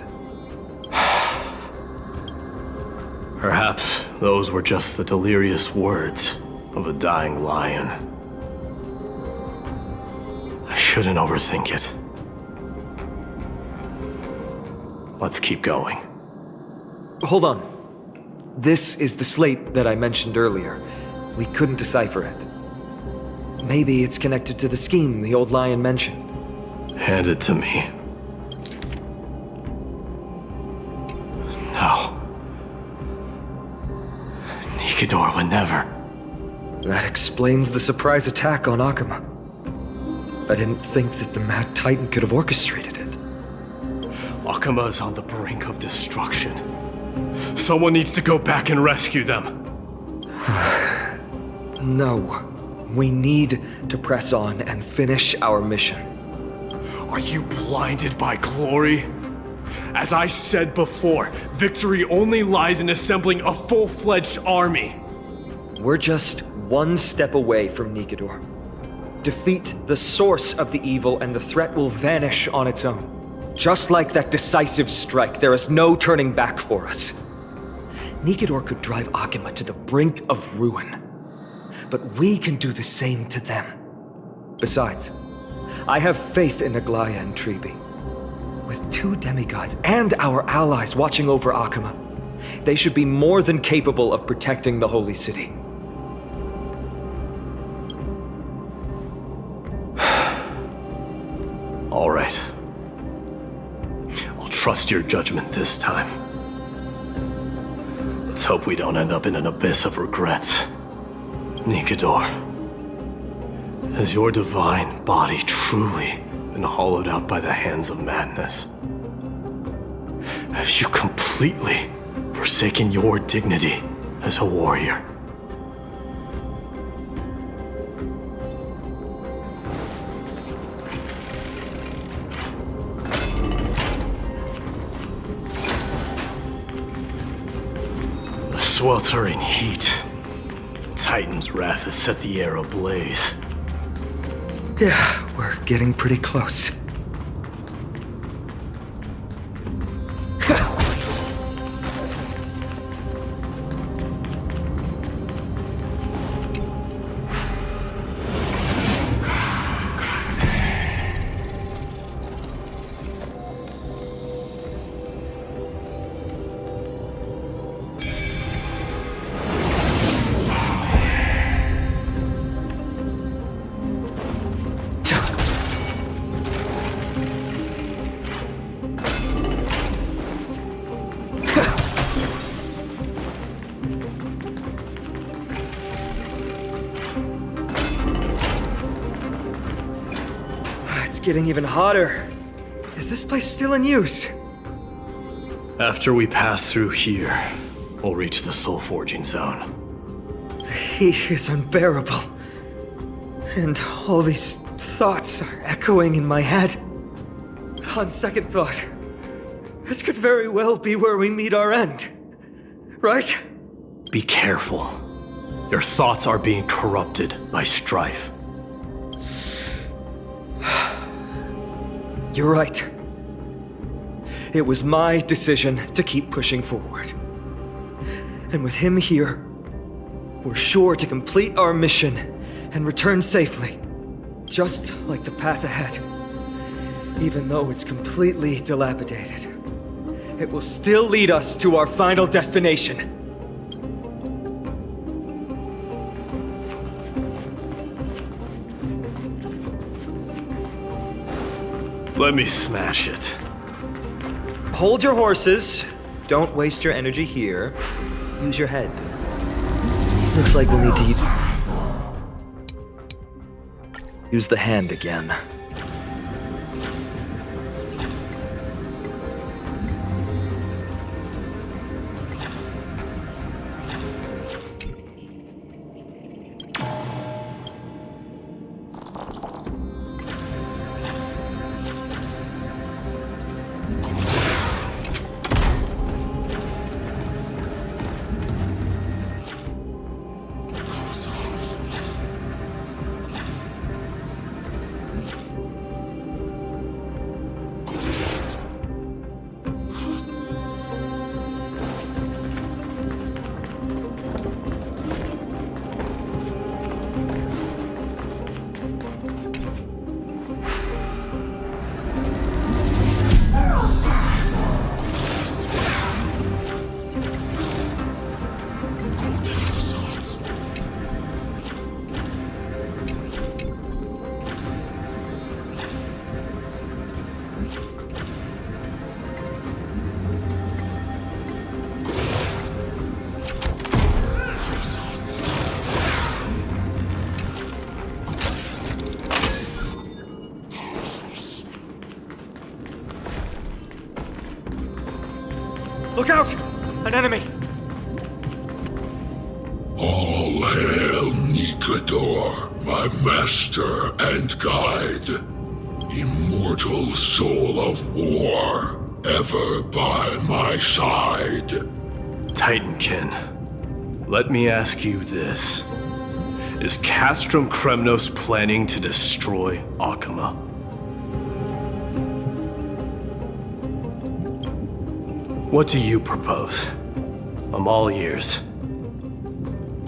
Perhaps those were just the delirious words of a dying lion. shouldn't overthink it. Let's keep going. Hold on. This is the slate that I mentioned earlier. We couldn't decipher it. Maybe it's connected to the scheme the old lion mentioned. Hand it to me. No. Nikador would never. That explains the surprise attack on Akuma. I didn't think that the Mad Titan could have orchestrated it. Akuma is on the brink of destruction. Someone needs to go back and rescue them. No. We need to press on and finish our mission. Are you blinded by glory? As I said before, victory only lies in assembling a full-fledged army. We're just one step away from Nikador. Defeat the source of the evil and the threat will vanish on its own. Just like that decisive strike, there is no turning back for us. Nikador could drive Akuma to the brink of ruin. But we can do the same to them. Besides, I have faith in Aglaya and Tribi. With 2 demigods and our allies watching over Akuma, they should be more than capable of protecting the Holy City. All right. I'll trust your judgment this time. Let's hope we don't end up in an abyss of regrets. Nikador, has your divine body truly been hollowed out by the hands of madness? Have you completely forsaken your dignity as a warrior? The sweltering heat. Titan's wrath has set the air ablaze. Yeah, we're getting pretty close. Getting even hotter. Is this place still in use? After we pass through here, we'll reach the soul forging zone. The heat is unbearable. And all these thoughts are echoing in my head. On second thought, this could very well be where we meet our end. Right? Be careful. Your thoughts are being corrupted by strife. You're right. It was my decision to keep pushing forward. And with him here, we're sure to complete our mission and return safely. Just like the path ahead. Even though it's completely dilapidated, it will still lead us to our final destination. Let me smash it. Hold your horses. Don't waste your energy here. Use your head. Looks like we'll need to use the hand again. Look out! An enemy! All hail Nikador, my master and guide. Immortal soul of war, ever by my side. Titankin, let me ask you this. Is Castrum Kremnos planning to destroy Akama? What do you propose? I'm all ears.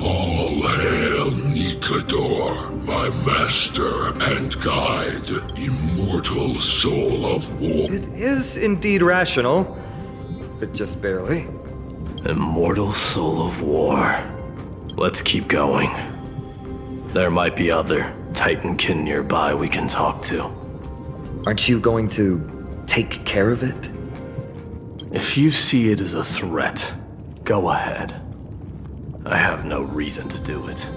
All hail Nikador, my master and guide, immortal soul of war. It is indeed rational, but just barely. Immortal soul of war. Let's keep going. There might be other Titankin nearby we can talk to. Aren't you going to take care of it? If you see it as a threat, go ahead. I have no reason to do it.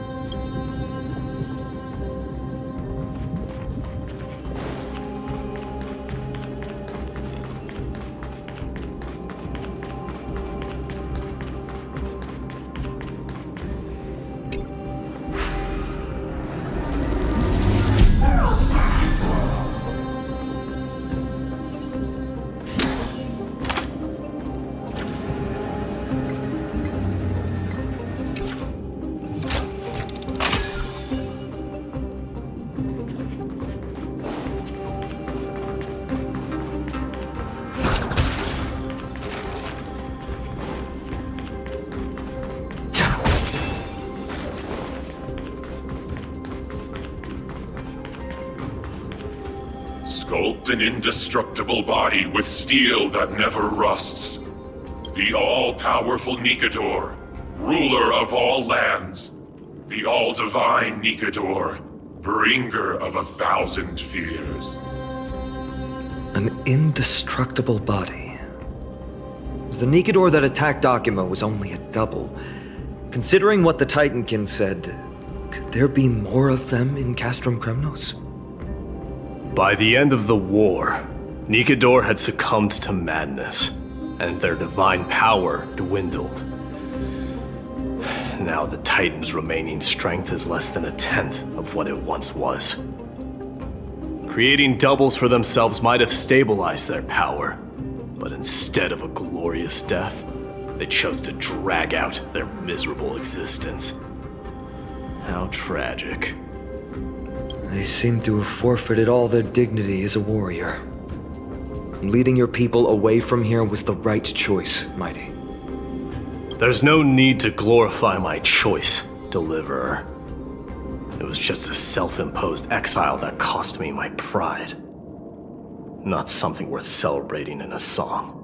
Sculpt an indestructible body with steel that never rusts. The all-powerful Nikador, ruler of all lands. The all-divine Nikador, bringer of 1,000 fears. An indestructible body. The Nikador that attacked Akama was only a double. Considering what the Titankin said, could there be more of them in Castrum Kremnos? By the end of the war, Nikador had succumbed to madness, and their divine power dwindled. Now the Titan's remaining strength is less than 1/10 of what it once was. Creating doubles for themselves might have stabilized their power, but instead of a glorious death, they chose to drag out their miserable existence. How tragic. They seem to have forfeited all their dignity as a warrior. Leading your people away from here was the right choice, Mighty. There's no need to glorify my choice, Deliverer. It was just a self-imposed exile that cost me my pride. Not something worth celebrating in a song.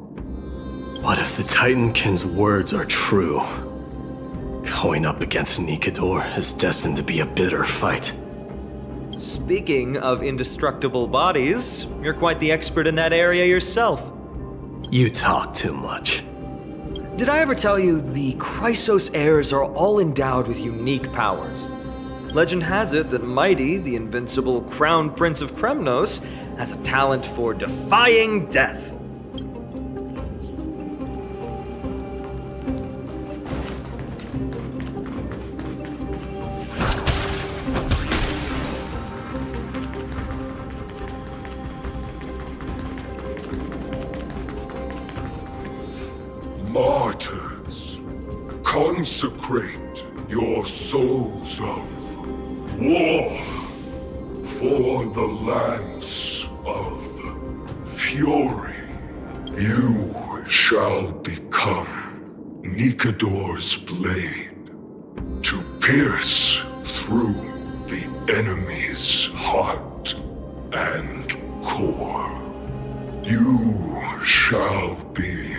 What if the Titankin's words are true? Going up against Nikador is destined to be a bitter fight. Speaking of indestructible bodies, you're quite the expert in that area yourself. You talk too much. Did I ever tell you the Chrysos heirs are all endowed with unique powers? Legend has it that Mighty, the invincible Crown Prince of Kremnos, has a talent for defying death. Martyrs, consecrate your souls of war for the lance of fury. You shall become Nikador's blade to pierce through the enemy's heart and core. You shall be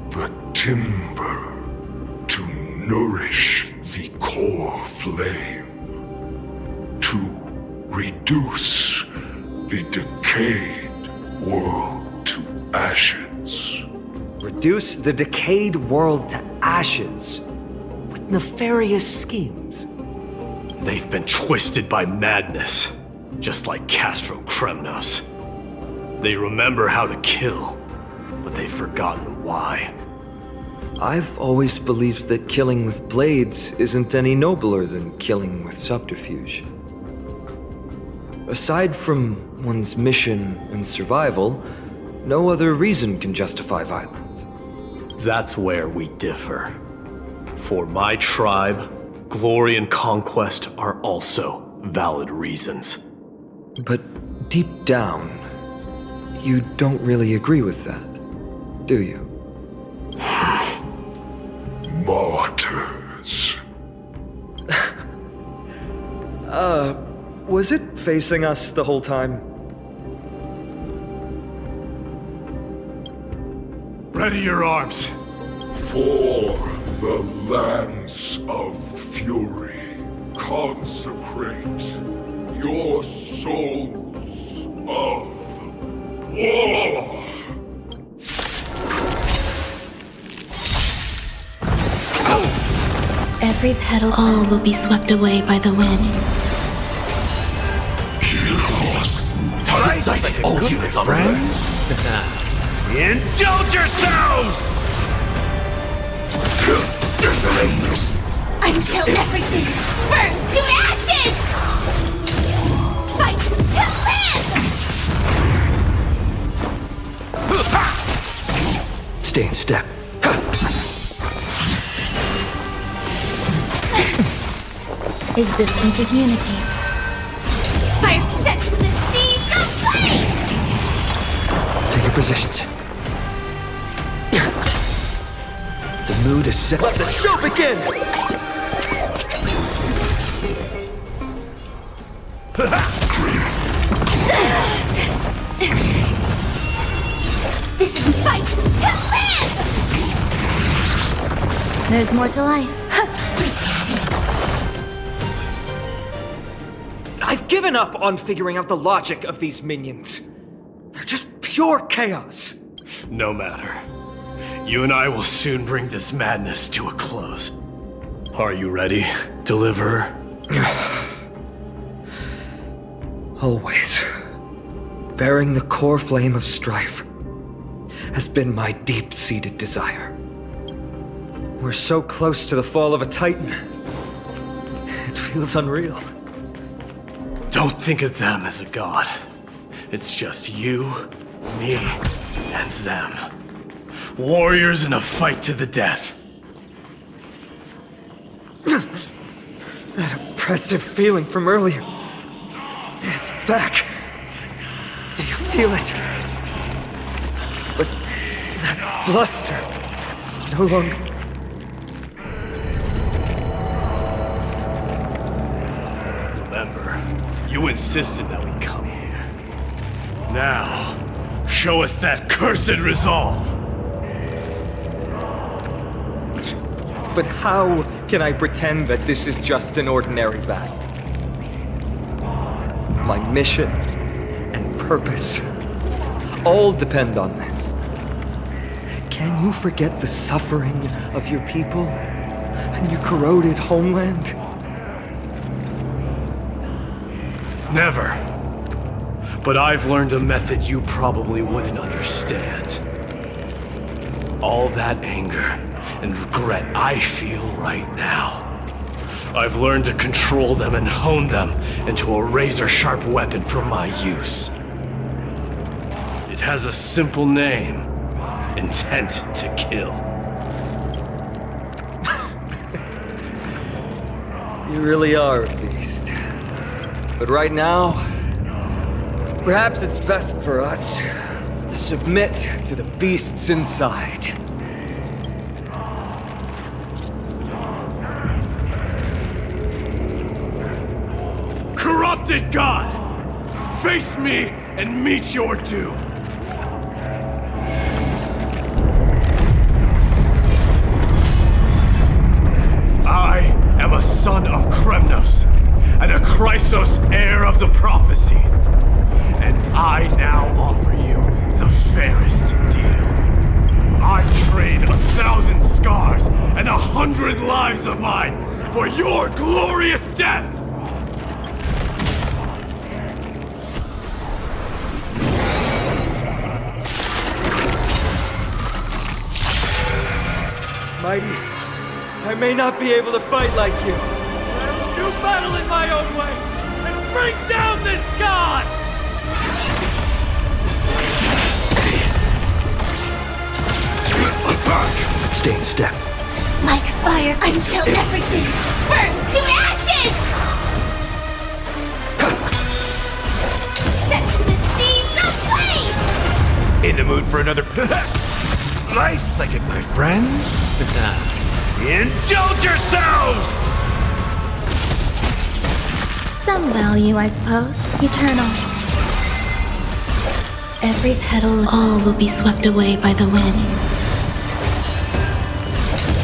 the timber to nourish the core flame, to reduce the decayed world to ashes. Reduce the decayed world to ashes with nefarious schemes. They've been twisted by madness, just like Castrum Kremnos. They remember how to kill, but they've forgotten why. I've always believed that killing with blades isn't any nobler than killing with subterfuge. Aside from one's mission and survival, no other reason can justify violence. That's where we differ. For my tribe, glory and conquest are also valid reasons. But deep down, you don't really agree with that, do you? Martyrs. Was it facing us the whole time? Ready your arms. For the lance of fury, consecrate your souls of war. Every petal, all will be swept away by the wind. Target all humans on Indulge yourselves! Desolators! Until everything burns to ashes! Fight to live! Stay in step. Existence is unity. Fire set from the seas of flame! Take your positions. The mood is set. Let the show begin! This is fight to live! There's more to life. I've given up on figuring out the logic of these minions. They're just pure chaos. No matter. You and I will soon bring this madness to a close. Are you ready, Deliverer? Always. Bearing the core flame of strife has been my deep-seated desire. We're so close to the fall of a Titan. It feels unreal. Don't think of them as a god. It's just you, me, and them. Warriors in a fight to the death. That oppressive feeling from earlier. It's back. Do you feel it? But that bluster is no longer... Remember, you insisted that we come here. Now, show us that cursed resolve. But how can I pretend that this is just an ordinary battle? My mission and purpose all depend on this. Can you forget the suffering of your people and your corroded homeland? Never. But I've learned a method you probably wouldn't understand. All that anger and regret I feel right now, I've learned to control them and hone them into a razor-sharp weapon for my use. It has a simple name: intent to kill. You really are a beast. But right now, perhaps it's best for us to submit to the beasts inside. Corrupted God! Face me and meet your doom! I am a son of Kremnos, and a Chrysos heir of the prophecy. And I now offer you the fairest deal. I trade 1,000 scars and 100 lives of mine for your glorious death! Mighty, I may not be able to fight like you. I will do battle in my own way and bring down this god! Attack! Stay in step. Like fire until everything burns to ashes! Set the seas aflame! In the mood for another life second, my friends? Indulge yourselves! Some value, I suppose. Eternal. Every petal, all will be swept away by the wind.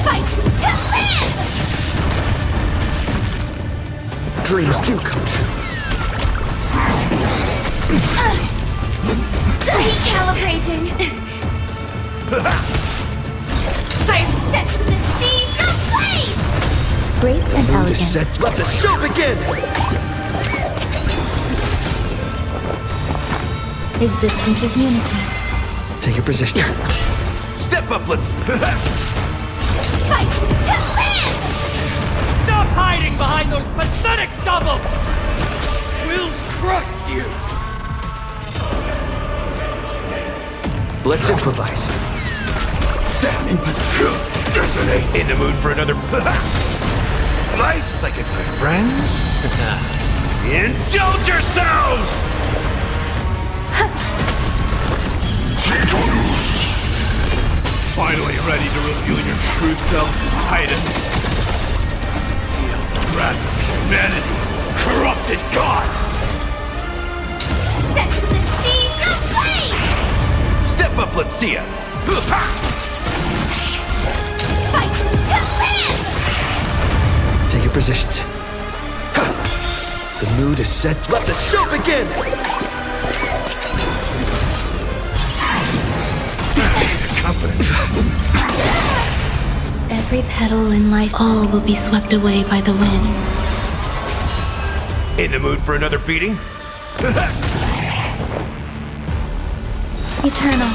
Fight to live! Dreams do come true. Recalibrating. Fire set to the seas aflame! Grace and elegance. Set. Let the show begin! Existence is unity. Take your position. Step up, let's... Fight to live! Stop hiding behind those pathetic doubles! We'll crush you! Let's improvise. Stand in position. Detonate. In the mood for another... life second, my friends? Indulge yourselves! Titanus! Finally ready to reveal your true self, Titan. Feel the wrath of humanity. Corrupted God! Set to the seas aflame! Step up, let's see ya! Fight to live! Take your positions. The mood is set. Let the show begin! Every petal in life, all will be swept away by the wind. In the mood for another beating? Eternal.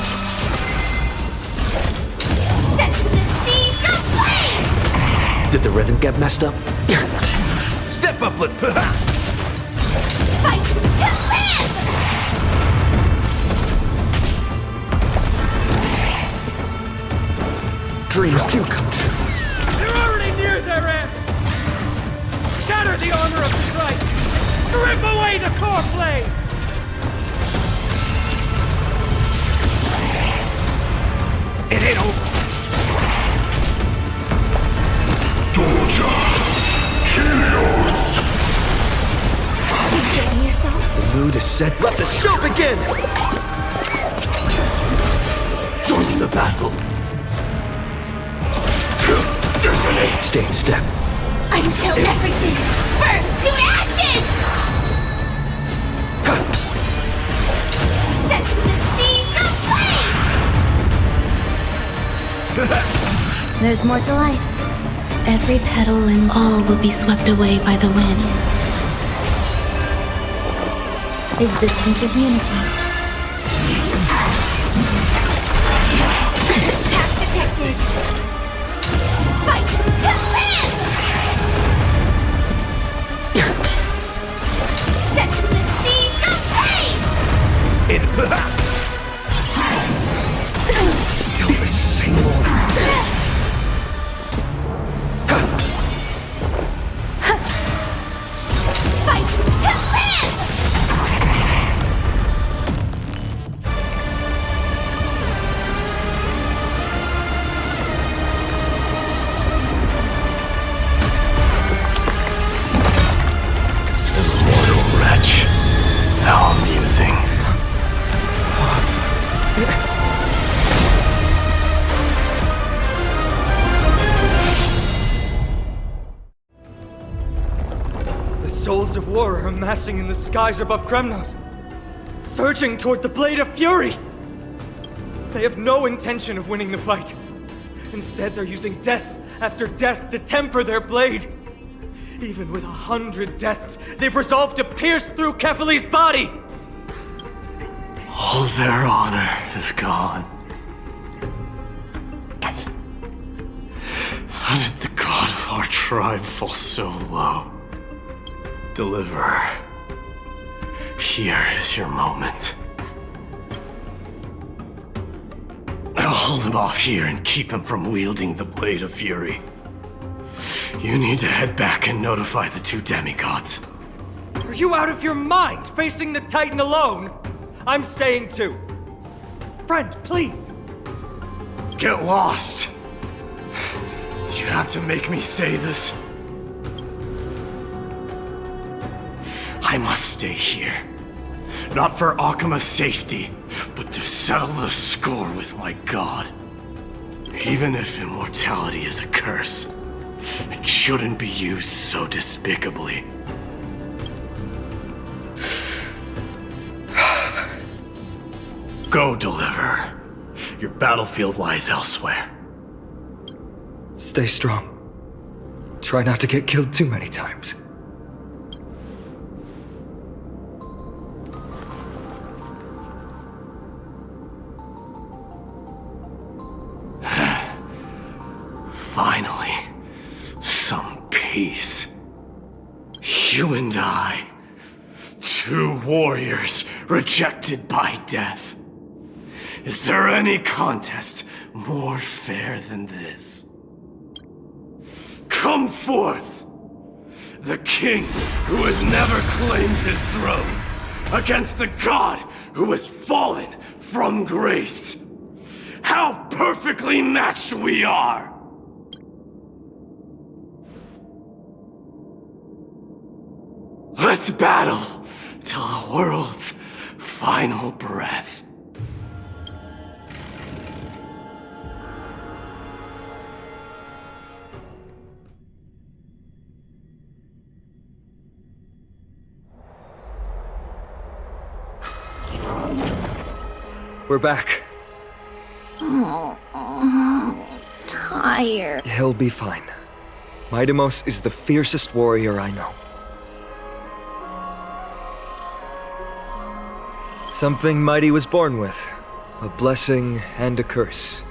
Set to the seas aflame! Did the rhythm get messed up? Step up, let's... Fight to live! Dreams do come true. They're already near their end! Shatter the armor of the strike! Strip away the core plate! It ain't over. Doja! Kyrios! You feeling yourself? The mood is set. Let the show begin! Join the battle. Detonate. Stay in step. Until everything burns to ashes! Set to the seas aflame! There's more to life. Every petal and all will be swept away by the wind. Existence is unity. Attack detected! Fight to live! Set to the seas aflame! Still the same old. Fight to live! Immortal wretch. How amusing. The souls of war are amassing in the skies above Kremnos, surging toward the Blade of Fury! They have no intention of winning the fight. Instead, they're using death after death to temper their blade. Even with 100 deaths, they've resolved to pierce through Kefali's body! All their honor is gone. Our tribe falls so low. Deliverer, here is your moment. I'll hold him off here and keep him from wielding the Blade of Fury. You need to head back and notify the two demigods. Are you out of your mind, facing the Titan alone? I'm staying too. Friend, please. Get lost. Do you have to make me say this? I must stay here. Not for Akima's safety, but to settle the score with my god. Even if immortality is a curse, it shouldn't be used so despicably. Go, Deliverer. Your battlefield lies elsewhere. Stay strong. Try not to get killed too many times. Finally, some peace. You and I, two warriors rejected by death. Is there any contest more fair than this? Come forth! The king who has never claimed his throne, against the god who has fallen from grace. How perfectly matched we are! Let's battle till the world's final breath. We're back. Tired. He'll be fine. Midamos is the fiercest warrior I know. Something Mighty was born with. A blessing and a curse.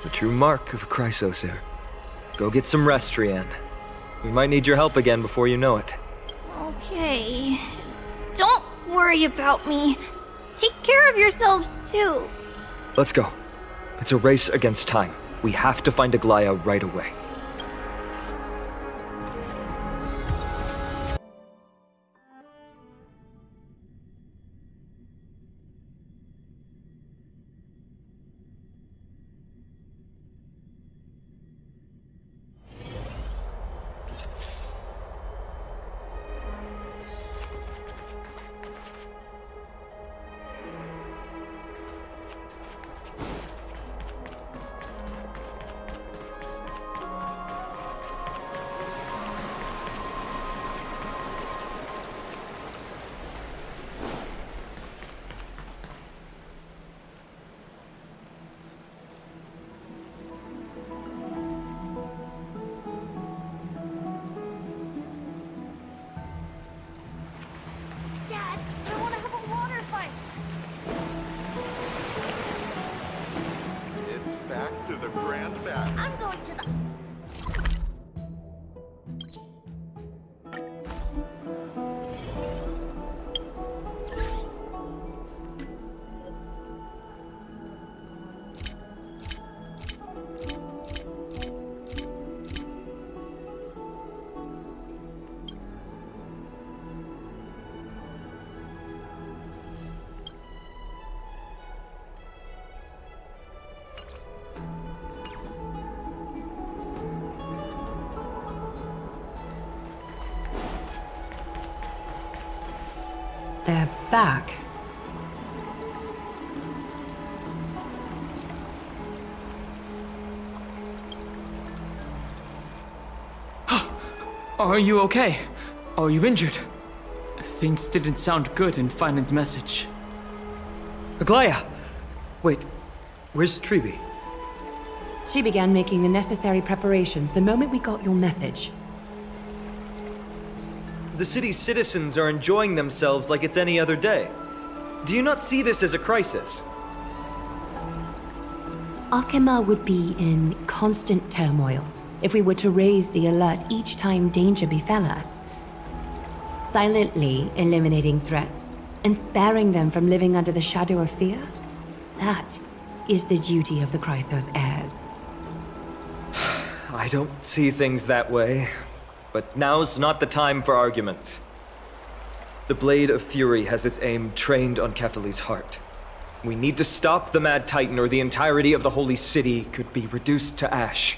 The true mark of a Chrysosaur. Go get some rest, Trianne. We might need your help again before you know it. Okay. Don't worry about me. Take care of yourselves, too. Let's go. It's a race against time. We have to find Aglaya right away. Dad, I want to have a water fight. It's back to the grand back. I'm going to the... They're back. Are you okay? Are you injured? Things didn't sound good in Finan's message. Aglaya! Wait, where's Treeby? She began making the necessary preparations the moment we got your message. The city's citizens are enjoying themselves like it's any other day. Do you not see this as a crisis? Akima would be in constant turmoil. if we were to raise the alert each time danger befell us. Silently eliminating threats and sparing them from living under the shadow of fear, that is the duty of the Chrysos heirs. I don't see things that way, but now's not the time for arguments. The Blade of Fury has its aim trained on Kefali's heart. We need to stop the Mad Titan, or the entirety of the Holy City could be reduced to ash.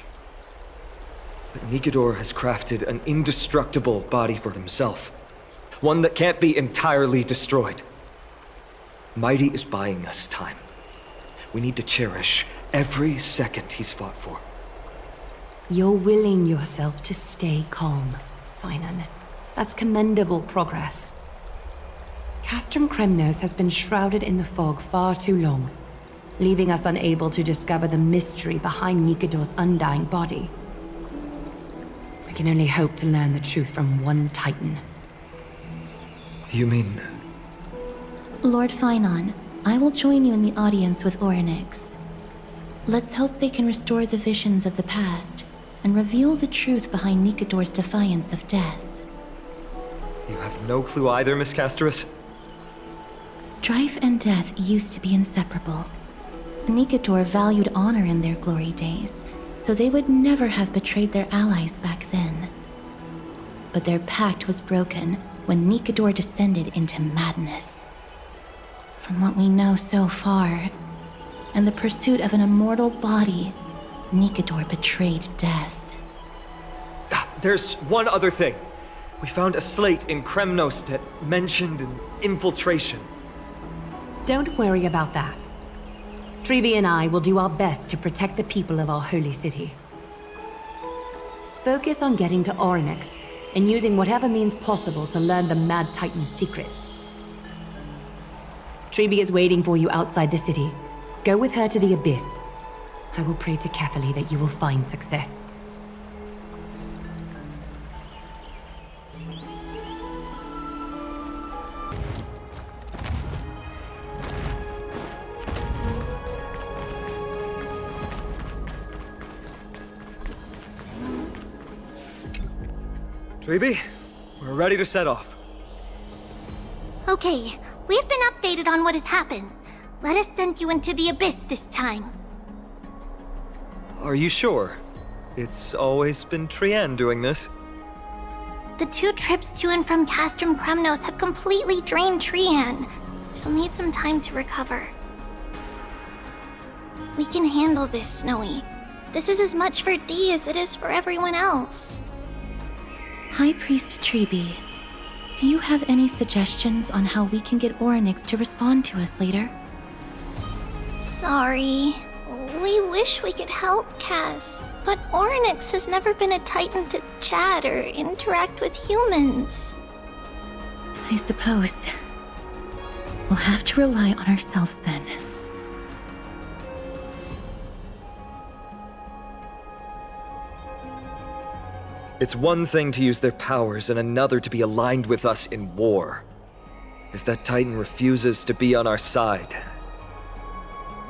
But Nikedor has crafted an indestructible body for himself. One that can't be entirely destroyed. Mighty is buying us time. We need to cherish every second he's fought for. You're willing yourself to stay calm, Finan. That's commendable progress. Castrum Kremnos has been shrouded in the fog far too long, leaving us unable to discover the mystery behind Nikedor's undying body. We can only hope to learn the truth from one Titan. You mean... Lord Finan, I will join you in the audience with Orynyx. Let's hope they can restore the visions of the past and reveal the truth behind Nikedor's defiance of death. You have no clue either, Miss Casterus? Strife and death used to be inseparable. Nikedor valued honor in their glory days, so they would never have betrayed their allies back then. But their pact was broken when Nikedor descended into madness. From what we know so far, in the pursuit of an immortal body, Nikedor betrayed death. There's one other thing. We found a slate in Kremnos that mentioned an infiltration. Don't worry about that. Treeby and I will do our best to protect the people of our holy city. Focus on getting to Orynyx and using whatever means possible to learn the Mad Titan's secrets. Treeby is waiting for you outside the city. Go with her to the Abyss. I will pray to Kefali that you will find success. Treeby, we're ready to set off. Okay, we've been updated on what has happened. Let us send you into the Abyss this time. Are you sure? It's always been Trian doing this. The 2 trips to and from Castrum Kremnos have completely drained Trian. She'll need some time to recover. We can handle this, Snowy. This is as much for Dee as it is for everyone else. High Priest Treeby, do you have any suggestions on how we can get Orynyx to respond to us later? Sorry. We wish we could help, Cass, but Orynyx has never been a Titan to chat or interact with humans. I suppose. We'll have to rely on ourselves then. It's one thing to use their powers and another to be aligned with us in war. If that Titan refuses to be on our side,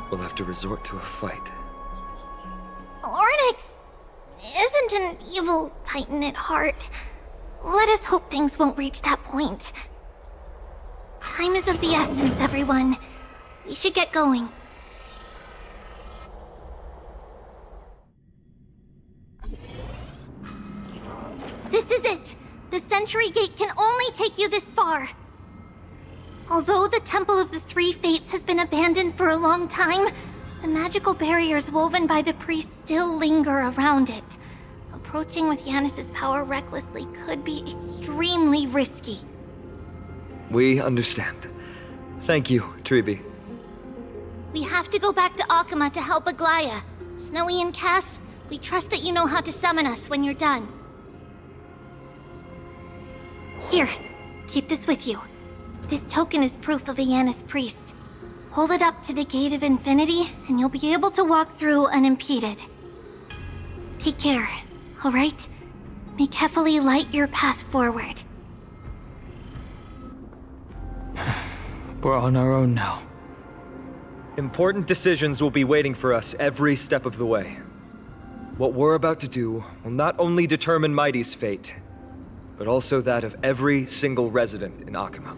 we'll have to resort to a fight. Orynyx isn't an evil Titan at heart. Let us hope things won't reach that point. Time is of the essence, everyone. We should get going. This is it! The Century Gate can only take you this far. Although the Temple of the Three Fates has been abandoned for a long time, the magical barriers woven by the priests still linger around it. Approaching with Yanis's power recklessly could be extremely risky. We understand. Thank you, Treeby. We have to go back to Akama to help Aglaya. Snowy and Cass, we trust that you know how to summon us when you're done. Here, keep this with you. This token is proof of a Yanis priest. Hold it up to the Gate of Infinity, and you'll be able to walk through unimpeded. Take care, alright? May Kefali light your path forward. We're on our own now. Important decisions will be waiting for us every step of the way. What we're about to do will not only determine Mighty's fate, but also that of every single resident in Akima.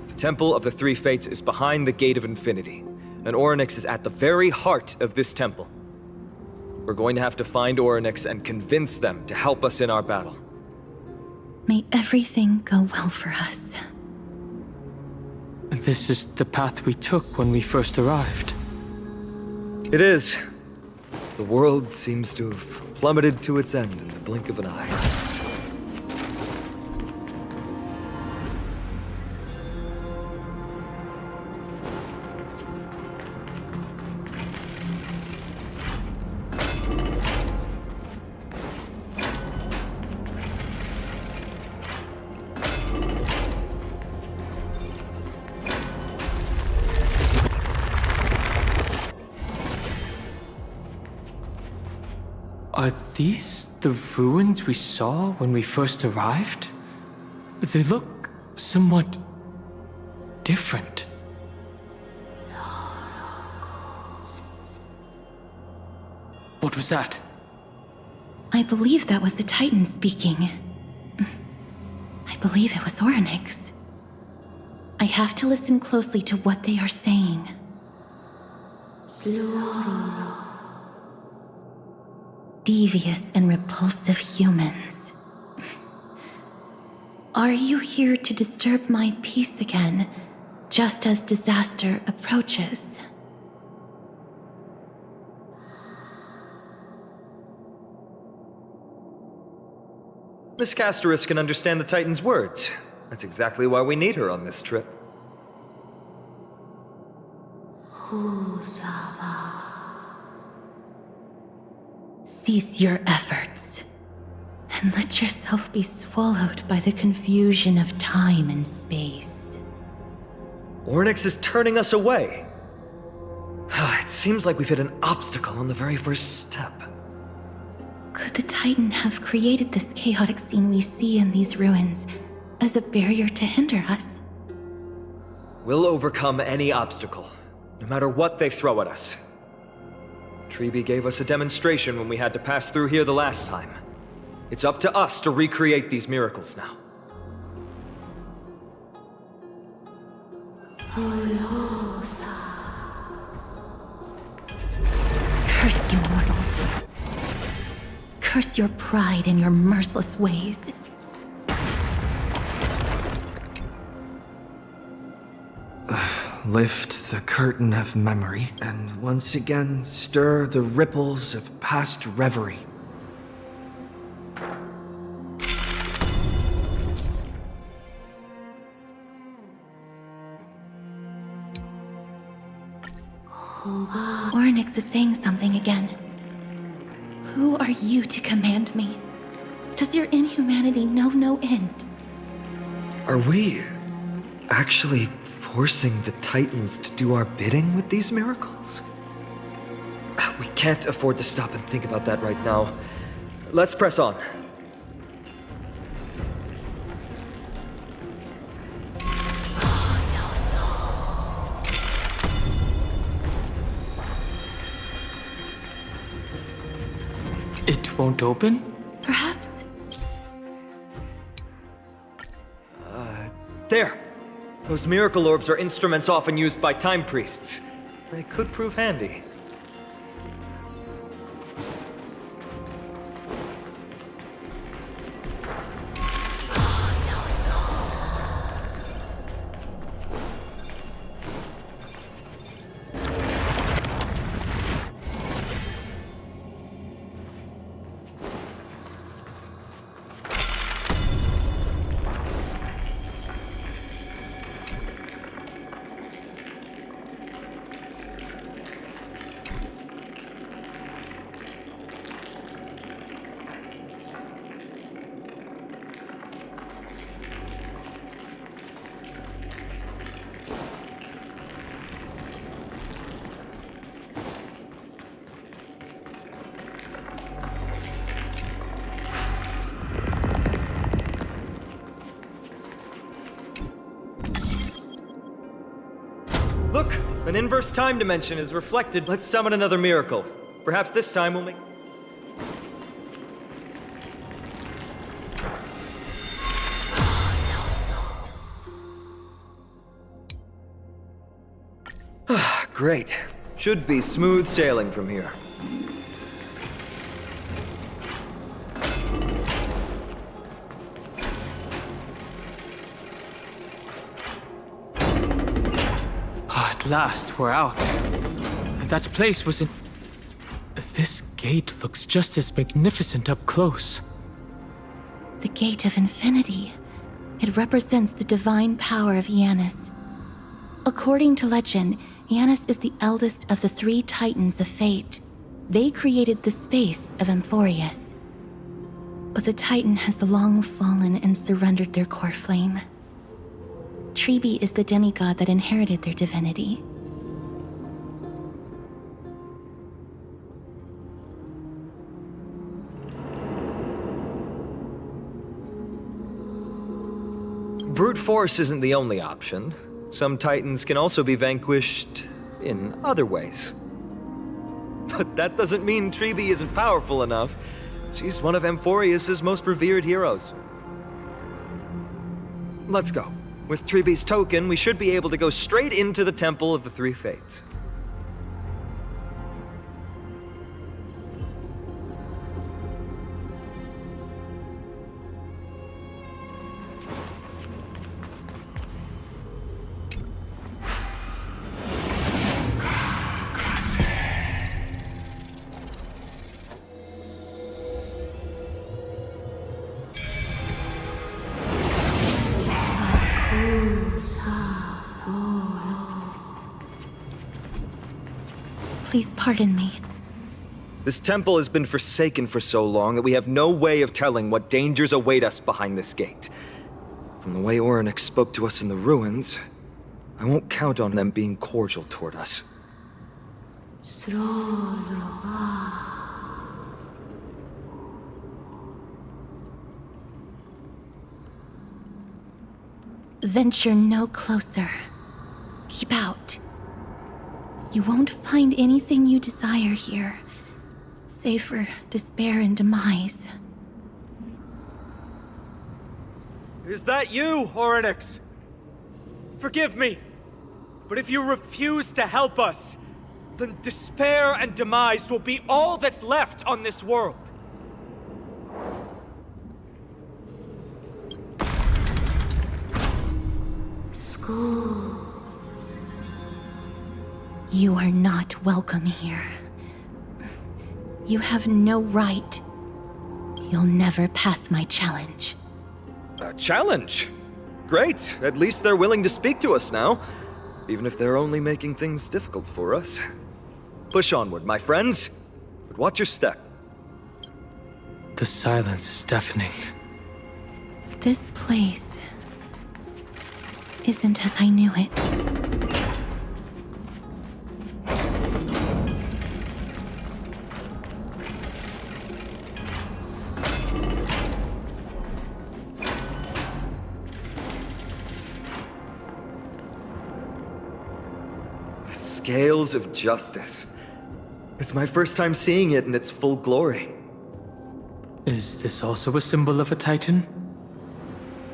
The Temple of the Three Fates is behind the Gate of Infinity, and Orynyx is at the very heart of this temple. We're going to have to find Orynyx and convince them to help us in our battle. May everything go well for us. This is the path we took when we first arrived. It is. The world seems to have plummeted to its end in the blink of an eye. Are these the ruins we saw when we first arrived? They look somewhat different. What was that? I believe that was the Titan speaking. I believe it was Orynyx. I have to listen closely to what they are saying. Devious and repulsive humans. Are you here to disturb my peace again, just as disaster approaches? Miss Castoris can understand the Titan's words. That's exactly why we need her on this trip. Cease your efforts, and let yourself be swallowed by the confusion of time and space. Orynyx is turning us away. It seems like we've hit an obstacle on the very first step. Could the Titan have created this chaotic scene we see in these ruins as a barrier to hinder us? We'll overcome any obstacle, no matter what they throw at us. Treeby gave us a demonstration when we had to pass through here the last time. It's up to us to recreate these miracles now. Curse you mortals. Curse your pride and your merciless ways. Lift the curtain of memory and once again stir the ripples of past reverie. Orynyx is saying something again. Who are you to command me? Does your inhumanity know no end? Are we actually forcing the Titans to do our bidding with these miracles? We can't afford to stop and think about that right now. Let's press on. It won't open? Perhaps. There! Those miracle orbs are instruments often used by time priests. They could prove handy. Look! An inverse time dimension is reflected. Let's summon another miracle. Perhaps this time we'll make... Great. Should be smooth sailing from here. At last, we're out. That place was in... This gate looks just as magnificent up close. The Gate of Infinity. It represents the divine power of Janus. According to legend, Janus is the eldest of the 3 Titans of Fate. They created the space of Amphorius. But the Titan has long fallen and surrendered their core flame. Treebe is the demigod that inherited their divinity. Brute force isn't the only option. Some Titans can also be vanquished in other ways. But that doesn't mean Treebe isn't powerful enough. She's one of Amphorius' most revered heroes. Let's go. With Treebe's token, we should be able to go straight into the Temple of the Three Fates. Please pardon me. This temple has been forsaken for so long that we have no way of telling what dangers await us behind this gate. From the way Orynyx spoke to us in the ruins, I won't count on them being cordial toward us. Venture no closer. Keep out. You won't find anything you desire here, save for despair and demise. Is that you, Orynyx? Forgive me, but if you refuse to help us, then despair and demise will be all that's left on this world. School. You are not welcome here. You have no right. You'll never pass my challenge. A challenge? Great. At least they're willing to speak to us now. Even if they're only making things difficult for us. Push onward, my friends. But watch your step. The silence is deafening. This place isn't as I knew it. Scales of justice. It's my first time seeing it in its full glory. Is this also a symbol of a Titan?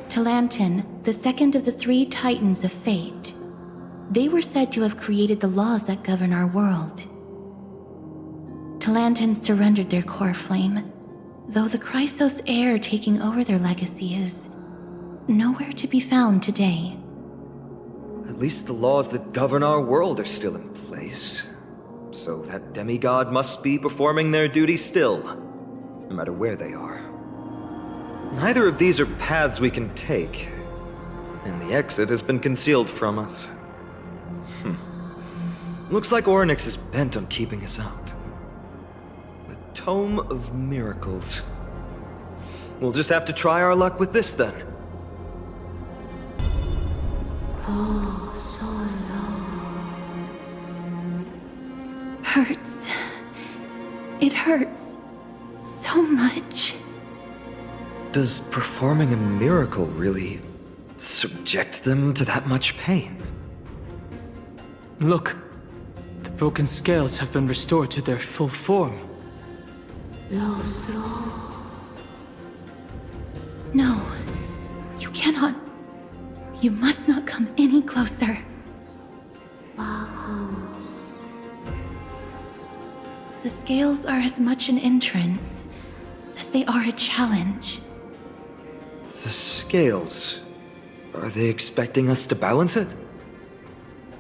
Talantin, the second of the 3 Titans of Fate. They were said to have created the laws that govern our world. Talantin surrendered their core flame, though the Chrysos heir taking over their legacy is nowhere to be found today. At least the laws that govern our world are still in place. So that demigod must be performing their duty still, no matter where they are. Neither of these are paths we can take, and the exit has been concealed from us. Looks like Orynyx is bent on keeping us out. The Tome of Miracles. We'll just have to try our luck with this then. Oh, so low. Hurts. It hurts so much. Does performing a miracle really subject them to that much pain? Look, the broken scales have been restored to their full form. No, you cannot. You must not come any closer. Bakus. The scales are as much an entrance as they are a challenge. The scales. Are they expecting us to balance it?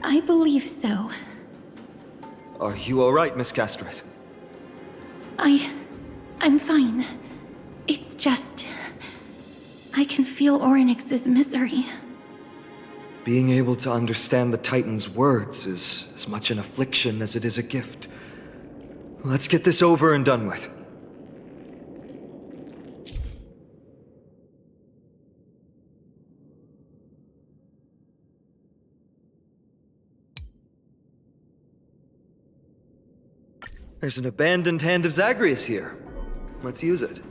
I believe so. Are you alright, Miss Castret? I'm fine. It's just... I can feel Orynyx's misery. Being able to understand the Titan's words is as much an affliction as it is a gift. Let's get this over and done with. There's an abandoned hand of Zagreus here. Let's use it.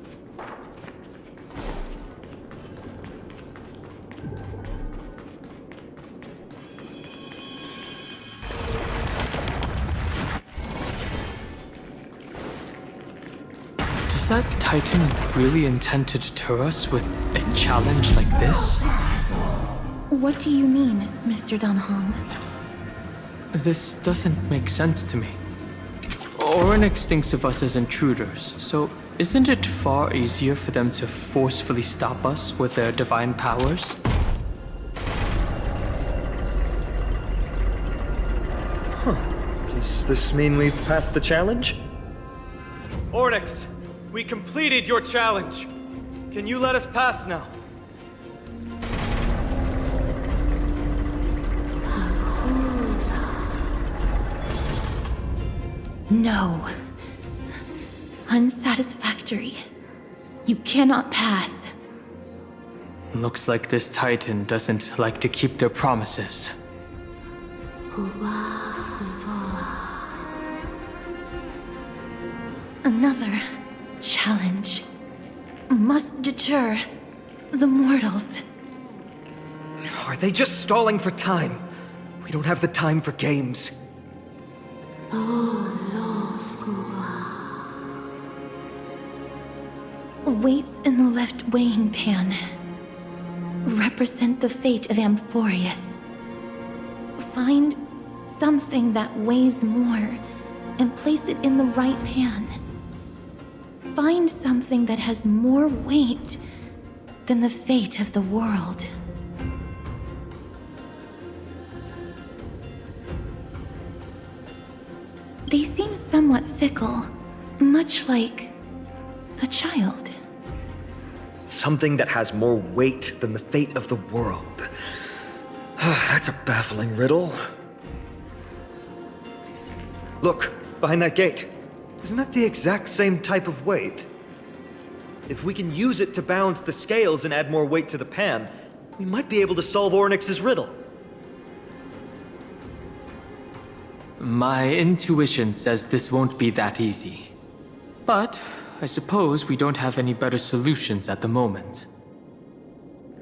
Does that Titan really intend to deter us with a challenge like this? What do you mean, Mr. Danhong? This doesn't make sense to me. Orynyx thinks of us as intruders, so isn't it far easier for them to forcefully stop us with their divine powers? Does this mean we've passed the challenge? Orynyx, we completed your challenge. Can you let us pass now? No. Unsatisfactory. You cannot pass. Looks like this Titan doesn't like to keep their promises. Another challenge must deter the mortals. Are they just stalling for time? We don't have the time for games. Weights in the left weighing pan represent the fate of Amphorius. Find something that weighs more and place it in the right pan. Find something that has more weight than the fate of the world. They seem somewhat fickle, much like a child. Something that has more weight than the fate of the world. That's a baffling riddle. Look, behind that gate. Isn't that the exact same type of weight? If we can use it to balance the scales and add more weight to the pan, we might be able to solve Orynyx's riddle. My intuition says this won't be that easy. But I suppose we don't have any better solutions at the moment.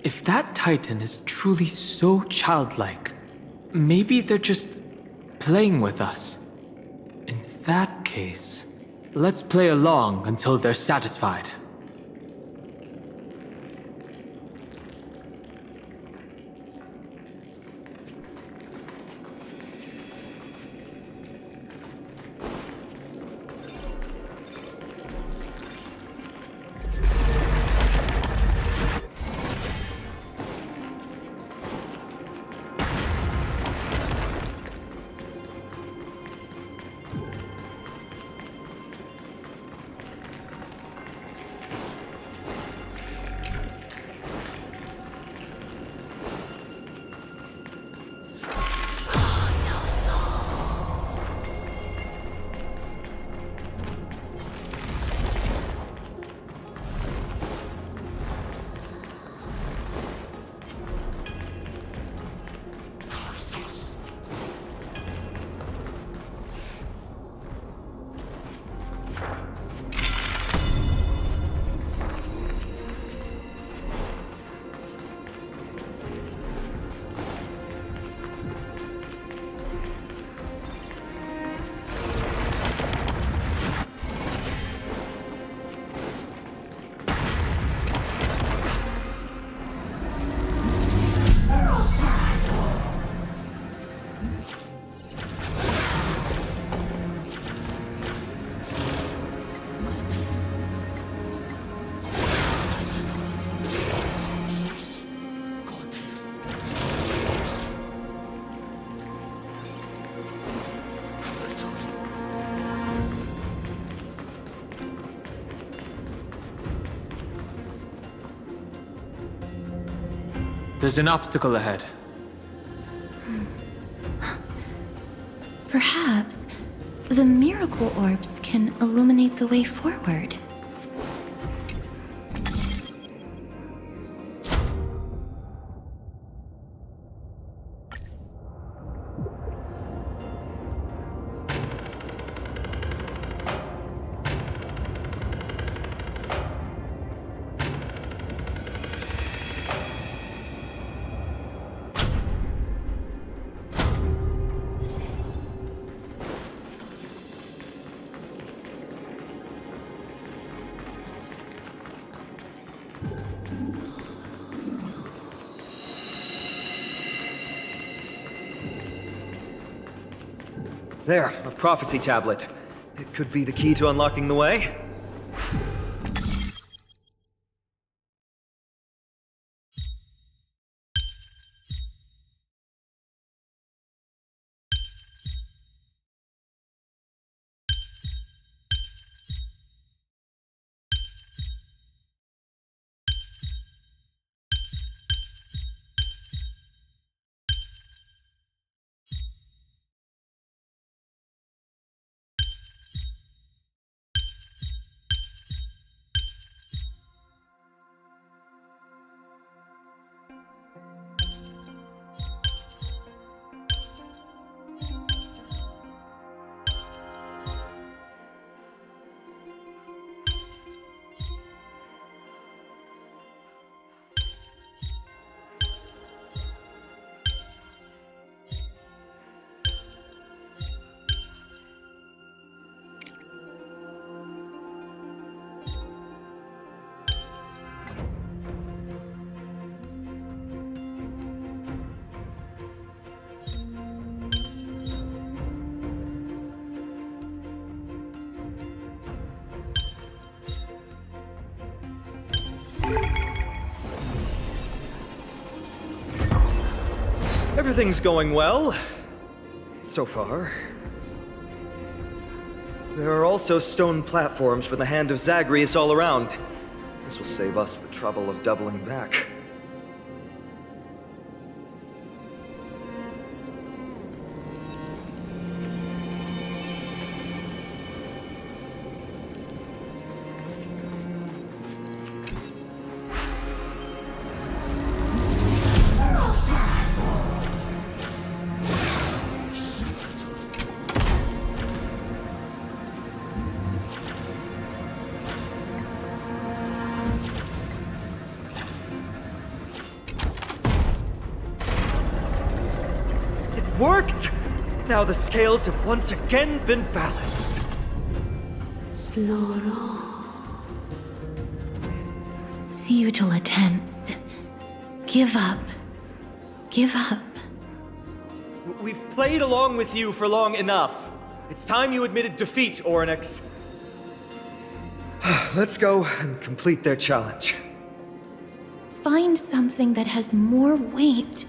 If that Titan is truly so childlike, maybe they're just playing with us. In that case, let's play along until they're satisfied. There's an obstacle ahead. Perhaps the miracle orbs can illuminate the way forward. There, a prophecy tablet. It could be the key to unlocking the way. Everything's going well. So far. There are also stone platforms for the Hand of Zagreus all around. This will save us the trouble of doubling back. Worked! Now the scales have once again been balanced. Sloro. Futile attempts. Give up. Give up. We've played along with you for long enough. It's time you admitted defeat, Oryx. Let's go and complete their challenge. Find something that has more weight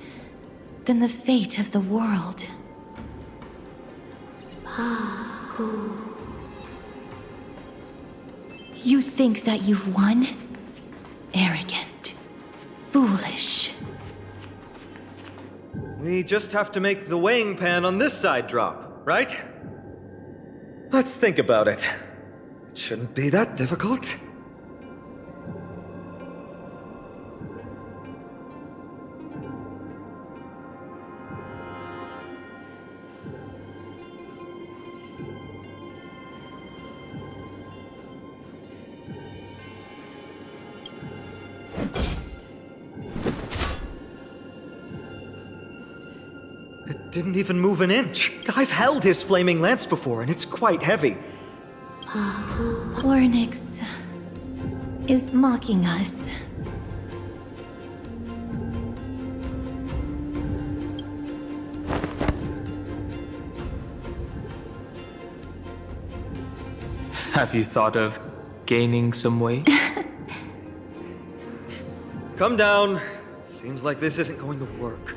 than the fate of the world. You think that you've won? Arrogant. Foolish. We just have to make the weighing pan on this side drop, right? Let's think about it. It shouldn't be that difficult. It didn't even move an inch. I've held his flaming lance before, and it's quite heavy. Onyx is mocking us. Have you thought of gaining some weight? Come down. Seems like this isn't going to work.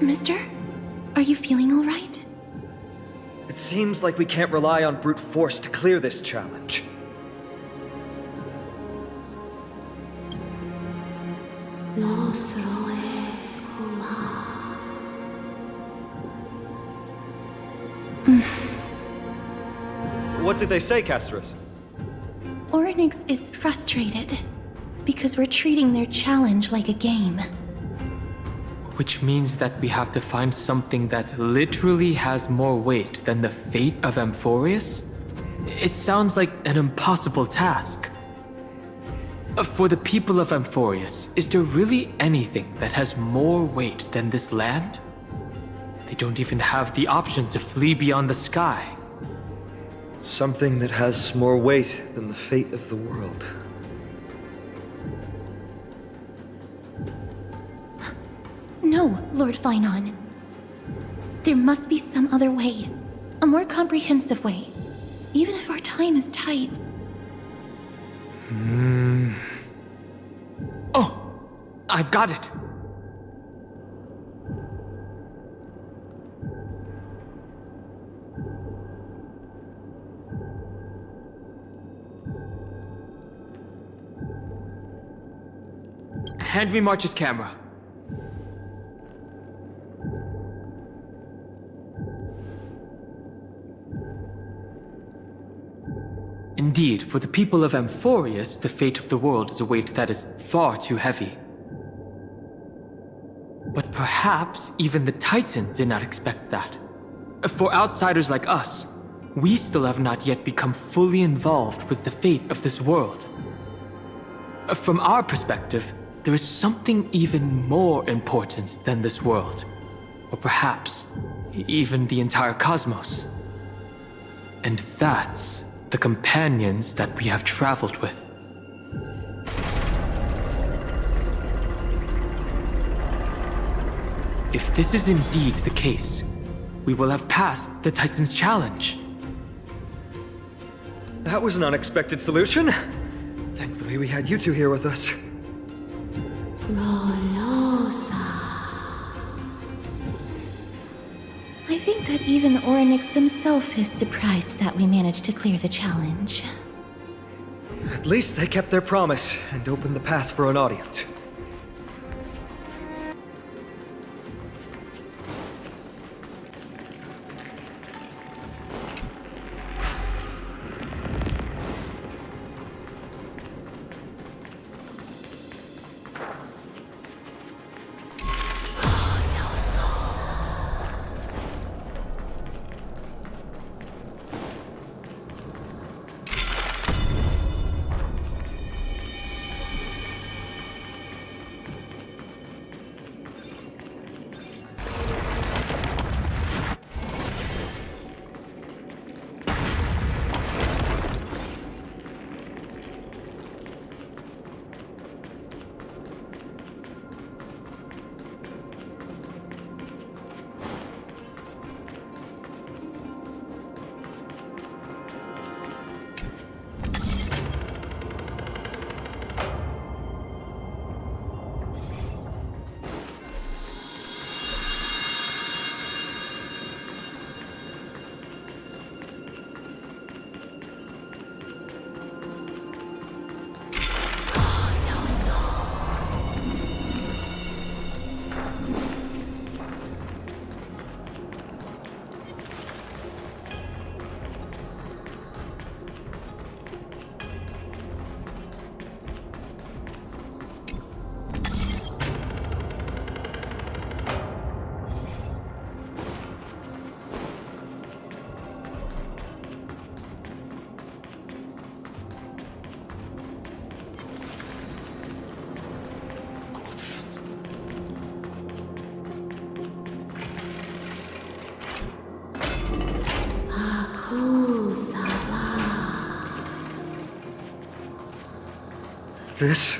Mister? Are you feeling all right? It seems like we can't rely on brute force to clear this challenge. What did they say, Castris? Orynyx is frustrated because we're treating their challenge like a game. Which means that we have to find something that literally has more weight than the fate of Amphorius? It sounds like an impossible task. For the people of Amphorius, is there really anything that has more weight than this land? They don't even have the option to flee beyond the sky. Something that has more weight than the fate of the world. No, Lord Finon. There must be some other way. A more comprehensive way. Even if our time is tight. Oh! I've got it! Hand me March's camera. Indeed, for the people of Amphorius, the fate of the world is a weight that is far too heavy. But perhaps even the Titan did not expect that. For outsiders like us, we still have not yet become fully involved with the fate of this world. From our perspective, there is something even more important than this world. Or perhaps, even the entire cosmos. And that's the companions that we have traveled with. If this is indeed the case, we will have passed the Titan's challenge. That was an unexpected solution. Thankfully, we had you two here with us. I think that even Orynyx himself is surprised that we managed to clear the challenge. At least they kept their promise and opened the path for an audience. This?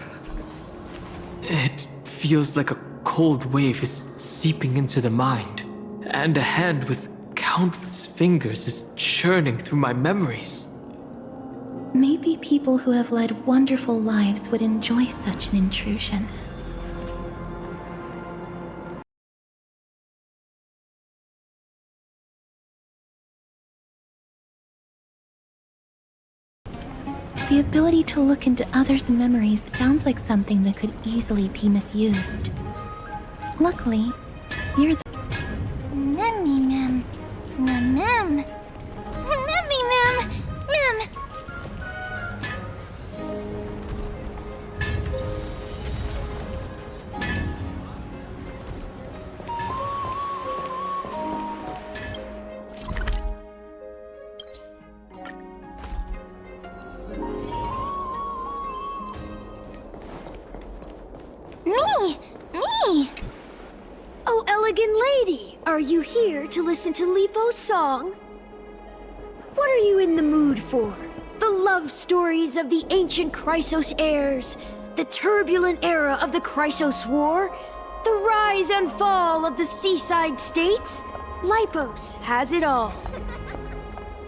It feels like a cold wave is seeping into the mind, and a hand with countless fingers is churning through my memories. Maybe people who have led wonderful lives would enjoy such an intrusion. The ability to look into others' memories sounds like something that could easily be misused. Luckily, you're the... Memmy mem. Mem mem. Memmy mem. Mem. Me! Oh, elegant lady, are you here to listen to Lipo's song? What are you in the mood for? The love stories of the ancient Chrysos heirs, the turbulent era of the Chrysos War, the rise and fall of the seaside states? Lipos has it all.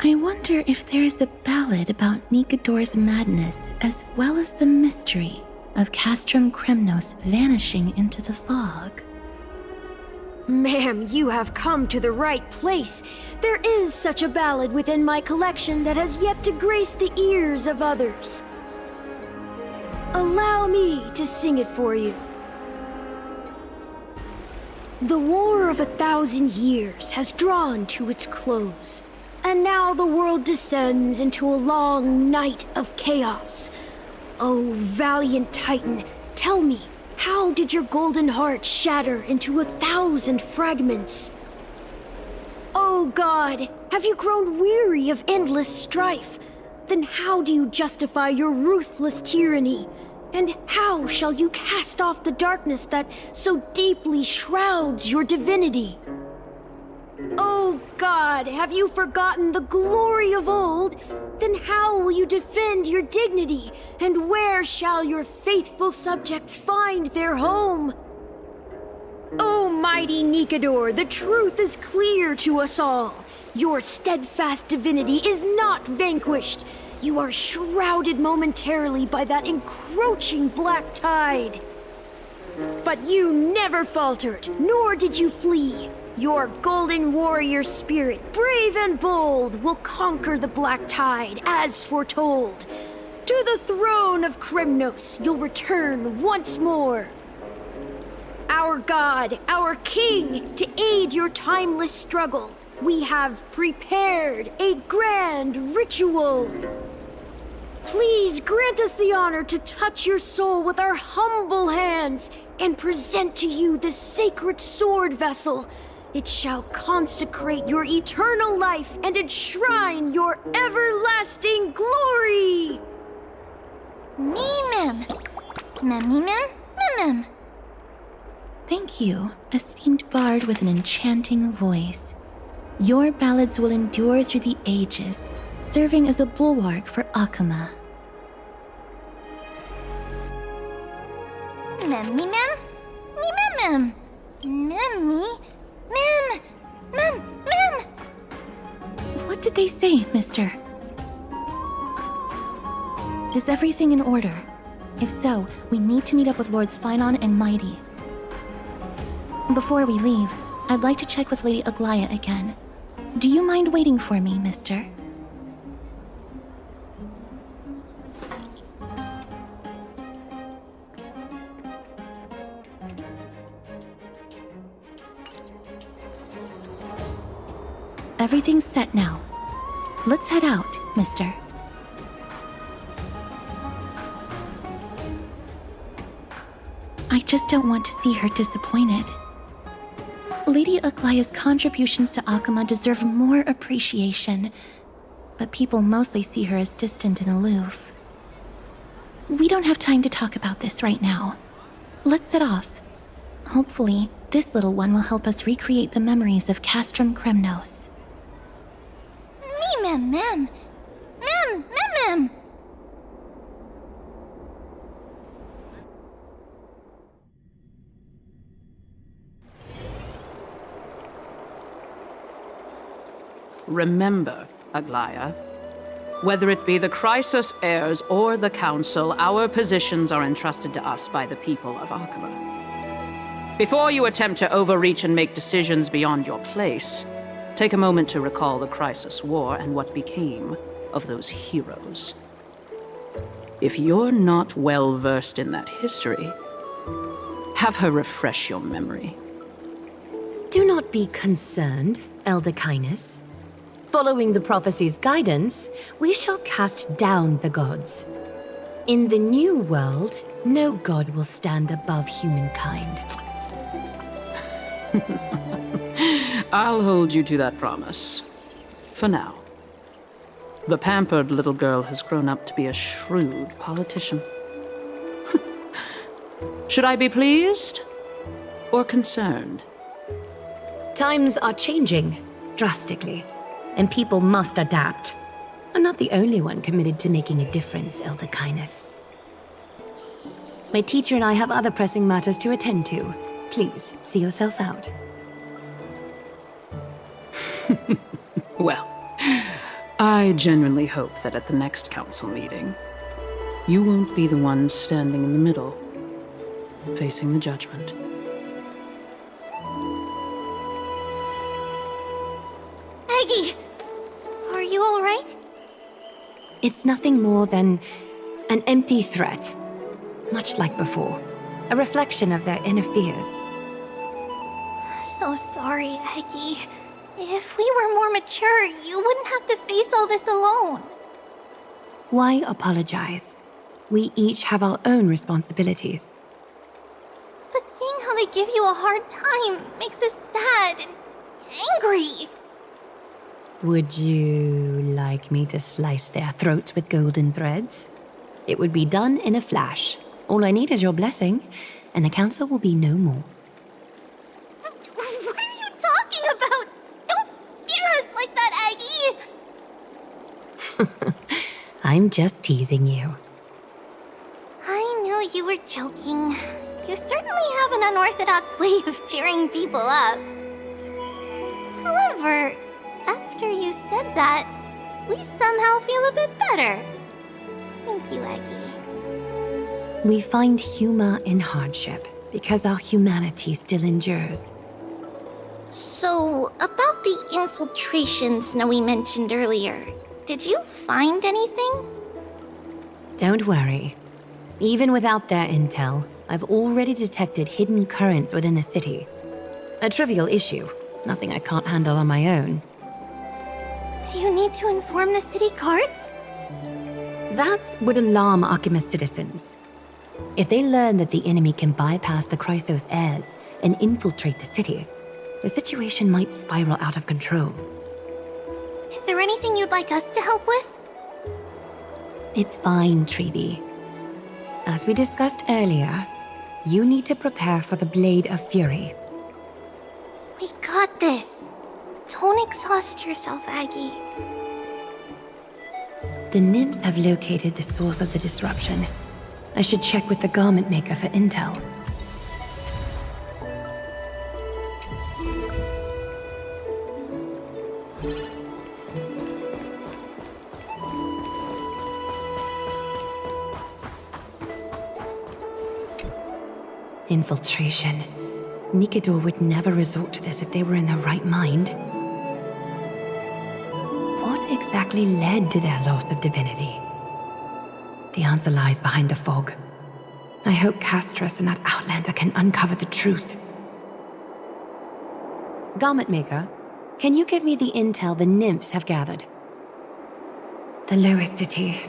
I wonder if there is a ballad about Nikador's madness as well as the mystery of Castrum Kremnos vanishing into the fog. Ma'am, you have come to the right place. There is such a ballad within my collection that has yet to grace the ears of others. Allow me to sing it for you. The War of 1,000 Years has drawn to its close, and now the world descends into a long night of chaos. Oh, valiant Titan, tell me, how did your golden heart shatter into 1,000 fragments? Oh God, have you grown weary of endless strife? Then how do you justify your ruthless tyranny? And how shall you cast off the darkness that so deeply shrouds your divinity? Oh God, have you forgotten the glory of old? Then how will you defend your dignity? And where shall your faithful subjects find their home? Oh mighty Nikador, the truth is clear to us all. Your steadfast divinity is not vanquished. You are shrouded momentarily by that encroaching black tide. But you never faltered, nor did you flee. Your golden warrior spirit, brave and bold, will conquer the black tide, as foretold. To the throne of Kremnos you'll return once more. Our god, our king, to aid your timeless struggle, we have prepared a grand ritual. Please grant us the honor to touch your soul with our humble hands and present to you the sacred sword vessel. It shall consecrate your eternal life and enshrine your everlasting glory! Me-mem. Mem-me-mem. Mem-mem. Thank you, esteemed bard with an enchanting voice. Your ballads will endure through the ages, serving as a bulwark for Akama. Mem-me-mem. Me-mem-mem. Mem-me. Mem! Mem! Mem! What did they say, mister? Is everything in order? If so, we need to meet up with Lords Finon and Mighty. Before we leave, I'd like to check with Lady Aglaya again. Do you mind waiting for me, mister? Everything's set now. Let's head out, mister. I just don't want to see her disappointed. Lady Aglaya's contributions to Akama deserve more appreciation, but people mostly see her as distant and aloof. We don't have time to talk about this right now. Let's set off. Hopefully, this little one will help us recreate the memories of Castrum Kremnos. Mem, mem. Mem, mem, mem. Remember, Aglaya, whether it be the Chrysos heirs or the Council, our positions are entrusted to us by the people of Akama. Before you attempt to overreach and make decisions beyond your place, take a moment to recall the Chrysos War and what became of those heroes. If you're not well versed in that history, have her refresh your memory. Do not be concerned, Elder Kindness. Following the prophecy's guidance, we shall cast down the gods. In the new world, no god will stand above humankind. I'll hold you to that promise. For now. The pampered little girl has grown up to be a shrewd politician. Should I be pleased or concerned? Times are changing drastically, and people must adapt. I'm not the only one committed to making a difference, Elder Kindness. My teacher and I have other pressing matters to attend to. Please, see yourself out. Well, I genuinely hope that at the next council meeting, you won't be the one standing in the middle, facing the judgment. Aggie! Are you alright? It's nothing more than an empty threat, much like before. A reflection of their inner fears. So sorry, Aggie. If we were more mature, you wouldn't have to face all this alone. Why apologize? We each have our own responsibilities. But seeing how they give you a hard time makes us sad and angry. Would you like me to slice their throats with golden threads? It would be done in a flash. All I need is your blessing, and the council will be no more. What are you talking about? Don't scare us like that, Aggie! I'm just teasing you. I knew you were joking. You certainly have an unorthodox way of cheering people up. However, after you said that, we somehow feel a bit better. Thank you, Aggie. We find humor in hardship because our humanity still endures. So, about the infiltration Snowy mentioned earlier, did you find anything? Don't worry. Even without their intel, I've already detected hidden currents within the city. A trivial issue, nothing I can't handle on my own. Do you need to inform the city guards? That would alarm Archimus citizens. If they learn that the enemy can bypass the Chrysos heirs and infiltrate the city, the situation might spiral out of control. Is there anything you'd like us to help with? It's fine, Treeby. As we discussed earlier, you need to prepare for the Blade of Fury. We got this. Don't exhaust yourself, Aggie. The nymphs have located the source of the disruption. I should check with the garment maker for intel. Infiltration. Nikador would never resort to this if they were in their right mind. What exactly led to their loss of divinity? The answer lies behind the fog. I hope Castras and that Outlander can uncover the truth. Garment Maker, can you give me the intel the nymphs have gathered? The lowest city.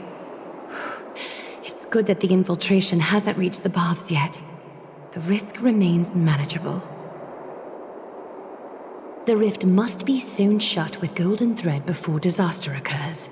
It's good that the infiltration hasn't reached the baths yet. The risk remains manageable. The rift must be sewn shut with golden thread before disaster occurs.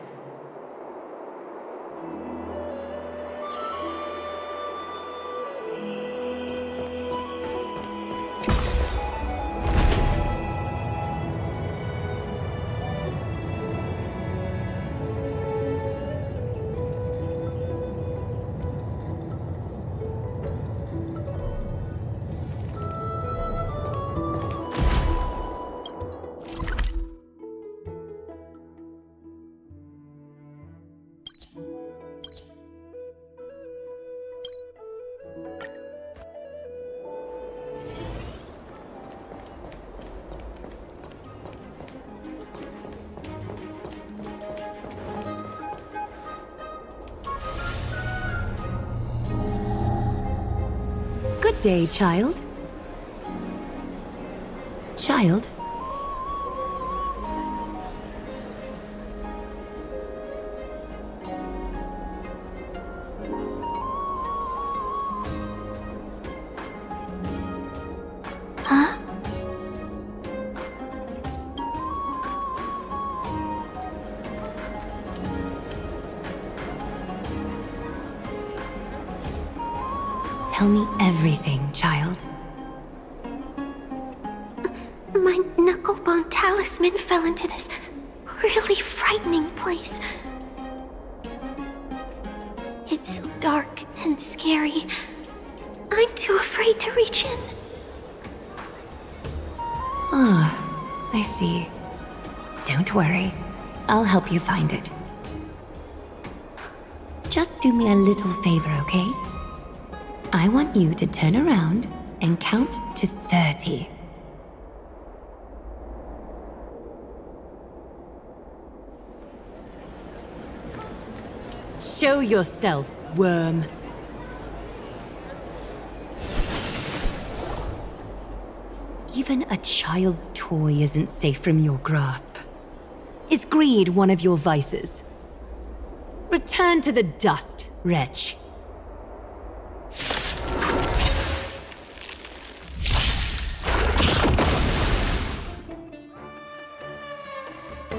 Good day, child. Child? Huh? Tell me everything, child. My knucklebone talisman fell into this really frightening place. It's so dark and scary. I'm too afraid to reach in. Ah, I see. Don't worry. I'll help you find it. Just do me a little favor, okay? I want you to turn around and count to 30. Show yourself, worm. Even a child's toy isn't safe from your grasp. Is greed one of your vices? Return to the dust, wretch.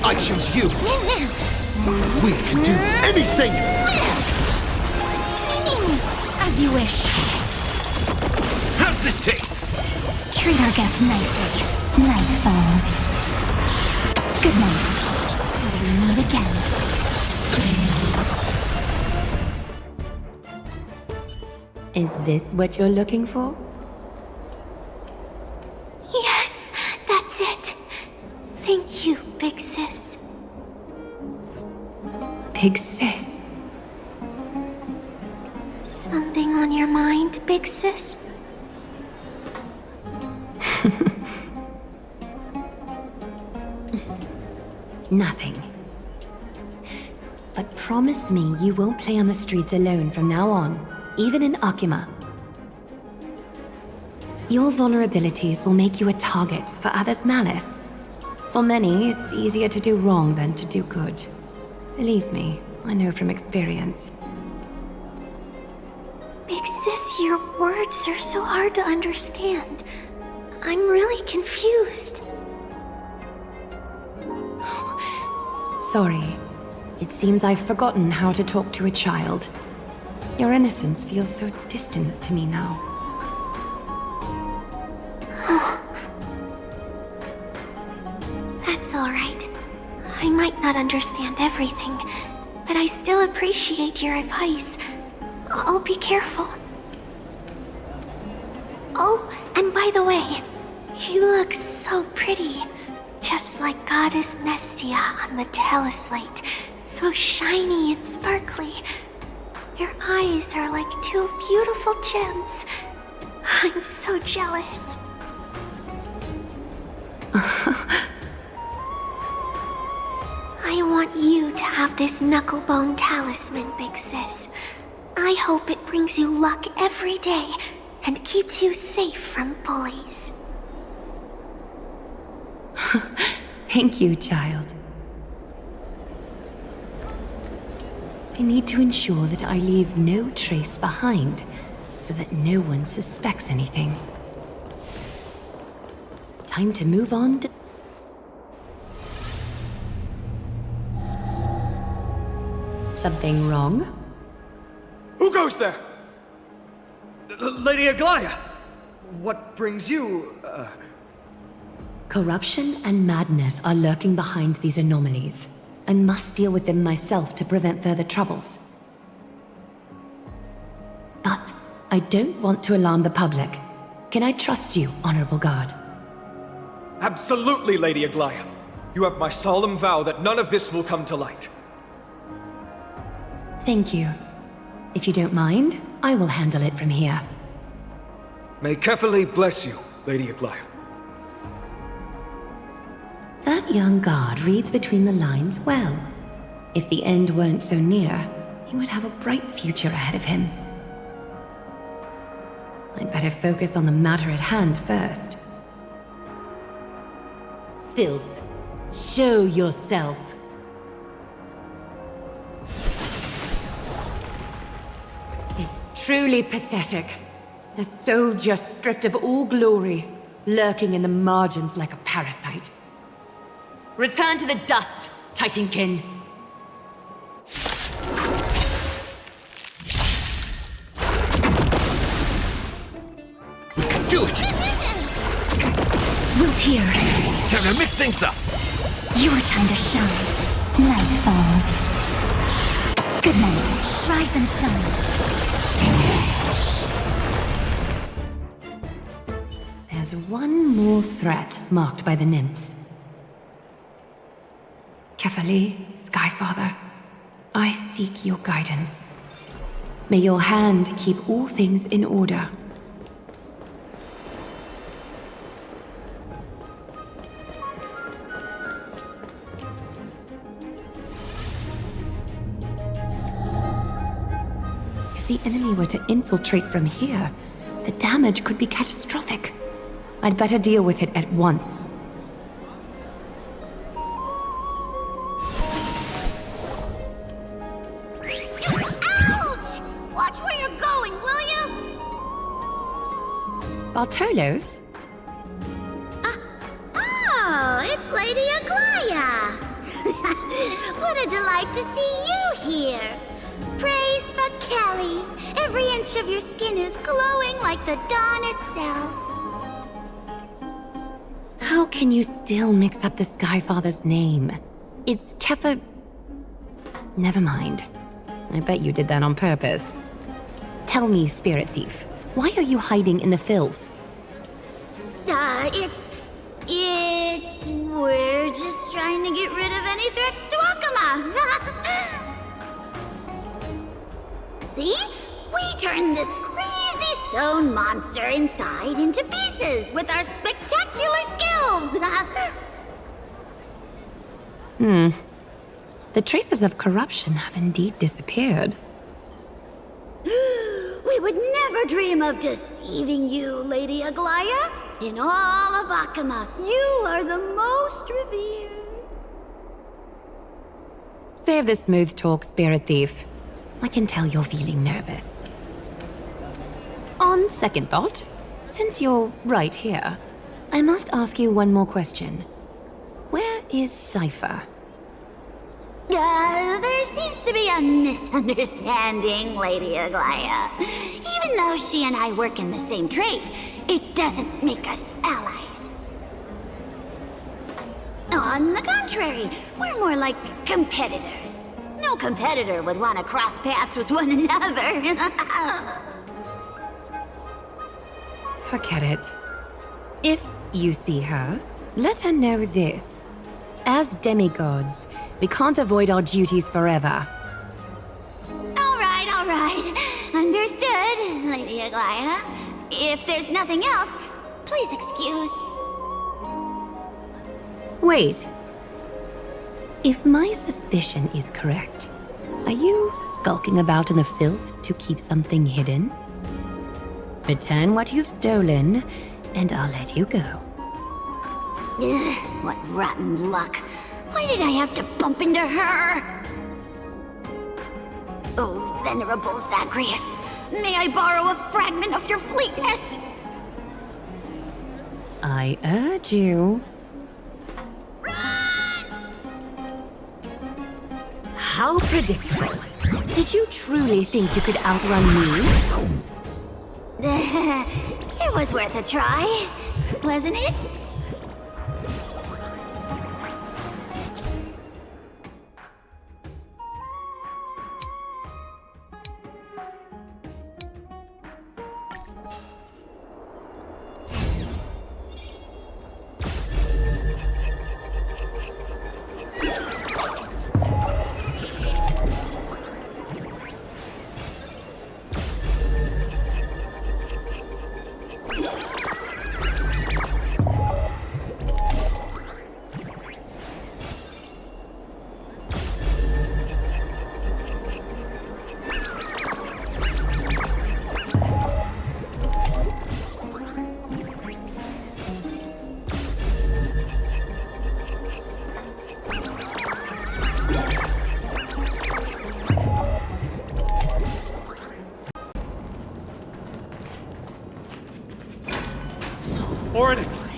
I choose you. We can do anything. As you wish. How's this taste? Treat our guests nicely. Night falls. Good night. Till we meet again. Is this what you're looking for? Yes, that's it. Thank you, big sis. Big sis? Something on your mind, big sis? Nothing. But promise me you won't play on the streets alone from now on, even in Akima. Your vulnerabilities will make you a target for others' malice. For many, it's easier to do wrong than to do good. Believe me, I know from experience. Big sis, your words are so hard to understand. I'm really confused. Sorry. It seems I've forgotten how to talk to a child. Your innocence feels so distant to me now. That's all right. I might not understand everything, but I still appreciate your advice. I'll be careful. Oh, and by the way, you look so pretty. Just like Goddess Nestia on the teleslate. So shiny and sparkly. Your eyes are like two beautiful gems. I'm so jealous. I want you to have this knucklebone talisman, big sis. I hope it brings you luck every day and keeps you safe from bullies. Thank you, child. I need to ensure that I leave no trace behind, so that no one suspects anything. Time to move on to... Something wrong? Who goes there? Lady Aglaya! What brings you, Corruption and madness are lurking behind these anomalies. I must deal with them myself to prevent further troubles. But I don't want to alarm the public. Can I trust you, Honorable Guard? Absolutely, Lady Aglaya. You have my solemn vow that none of this will come to light. Thank you. If you don't mind, I will handle it from here. May Kepali bless you, Lady Aglaya. That young guard reads between the lines well. If the end weren't so near, he would have a bright future ahead of him. I'd better focus on the matter at hand first. Filth, show yourself. It's truly pathetic. A soldier stripped of all glory, lurking in the margins like a parasite. Return to the dust, Titankin. Do it! Wilt here. Time to mix things up! Your time to shine. Night falls. Good night. Rise and shine. There's one more threat marked by the nymphs. Kefali, Skyfather, I seek your guidance. May your hand keep all things in order. If the enemy were to infiltrate from here, the damage could be catastrophic. I'd better deal with it at once. Ouch! Watch where you're going, will you? Bartolos? Oh, it's Lady Aglaya. What a delight to see you here. Praise for Kelly. Every inch of your skin is glowing like the dawn itself. How can you still mix up the Skyfather's name? It's Kefa... Never mind. I bet you did that on purpose. Tell me, Spirit Thief, why are you hiding in the filth? We're just trying to get rid of any threats to Akama. See? We turned this crazy stone monster inside into pieces with our spectacular skills. The traces of corruption have indeed disappeared. We would never dream of deceiving you, Lady Aglaya. In all of Akama, you are the most revered. Save the smooth talk, Spirit Thief. I can tell you're feeling nervous. On second thought, since you're right here, I must ask you one more question. Where is Cypher? There seems to be a misunderstanding, Lady Aglaya. Even though she and I work in the same trade, it doesn't make us allies. On the contrary, we're more like competitors. No competitor would want to cross paths with one another. Forget it. If you see her, let her know this. As demigods, we can't avoid our duties forever. All right. Understood, Lady Aglaya. If there's nothing else, please excuse. Wait. If my suspicion is correct, are you skulking about in the filth to keep something hidden? Return what you've stolen, and I'll let you go. Ugh, what rotten luck. Why did I have to bump into her? Oh, venerable Zagreus, may I borrow a fragment of your fleetness? I urge you. How predictable. Did you truly think you could outrun me? It was worth a try, wasn't it? Oryx!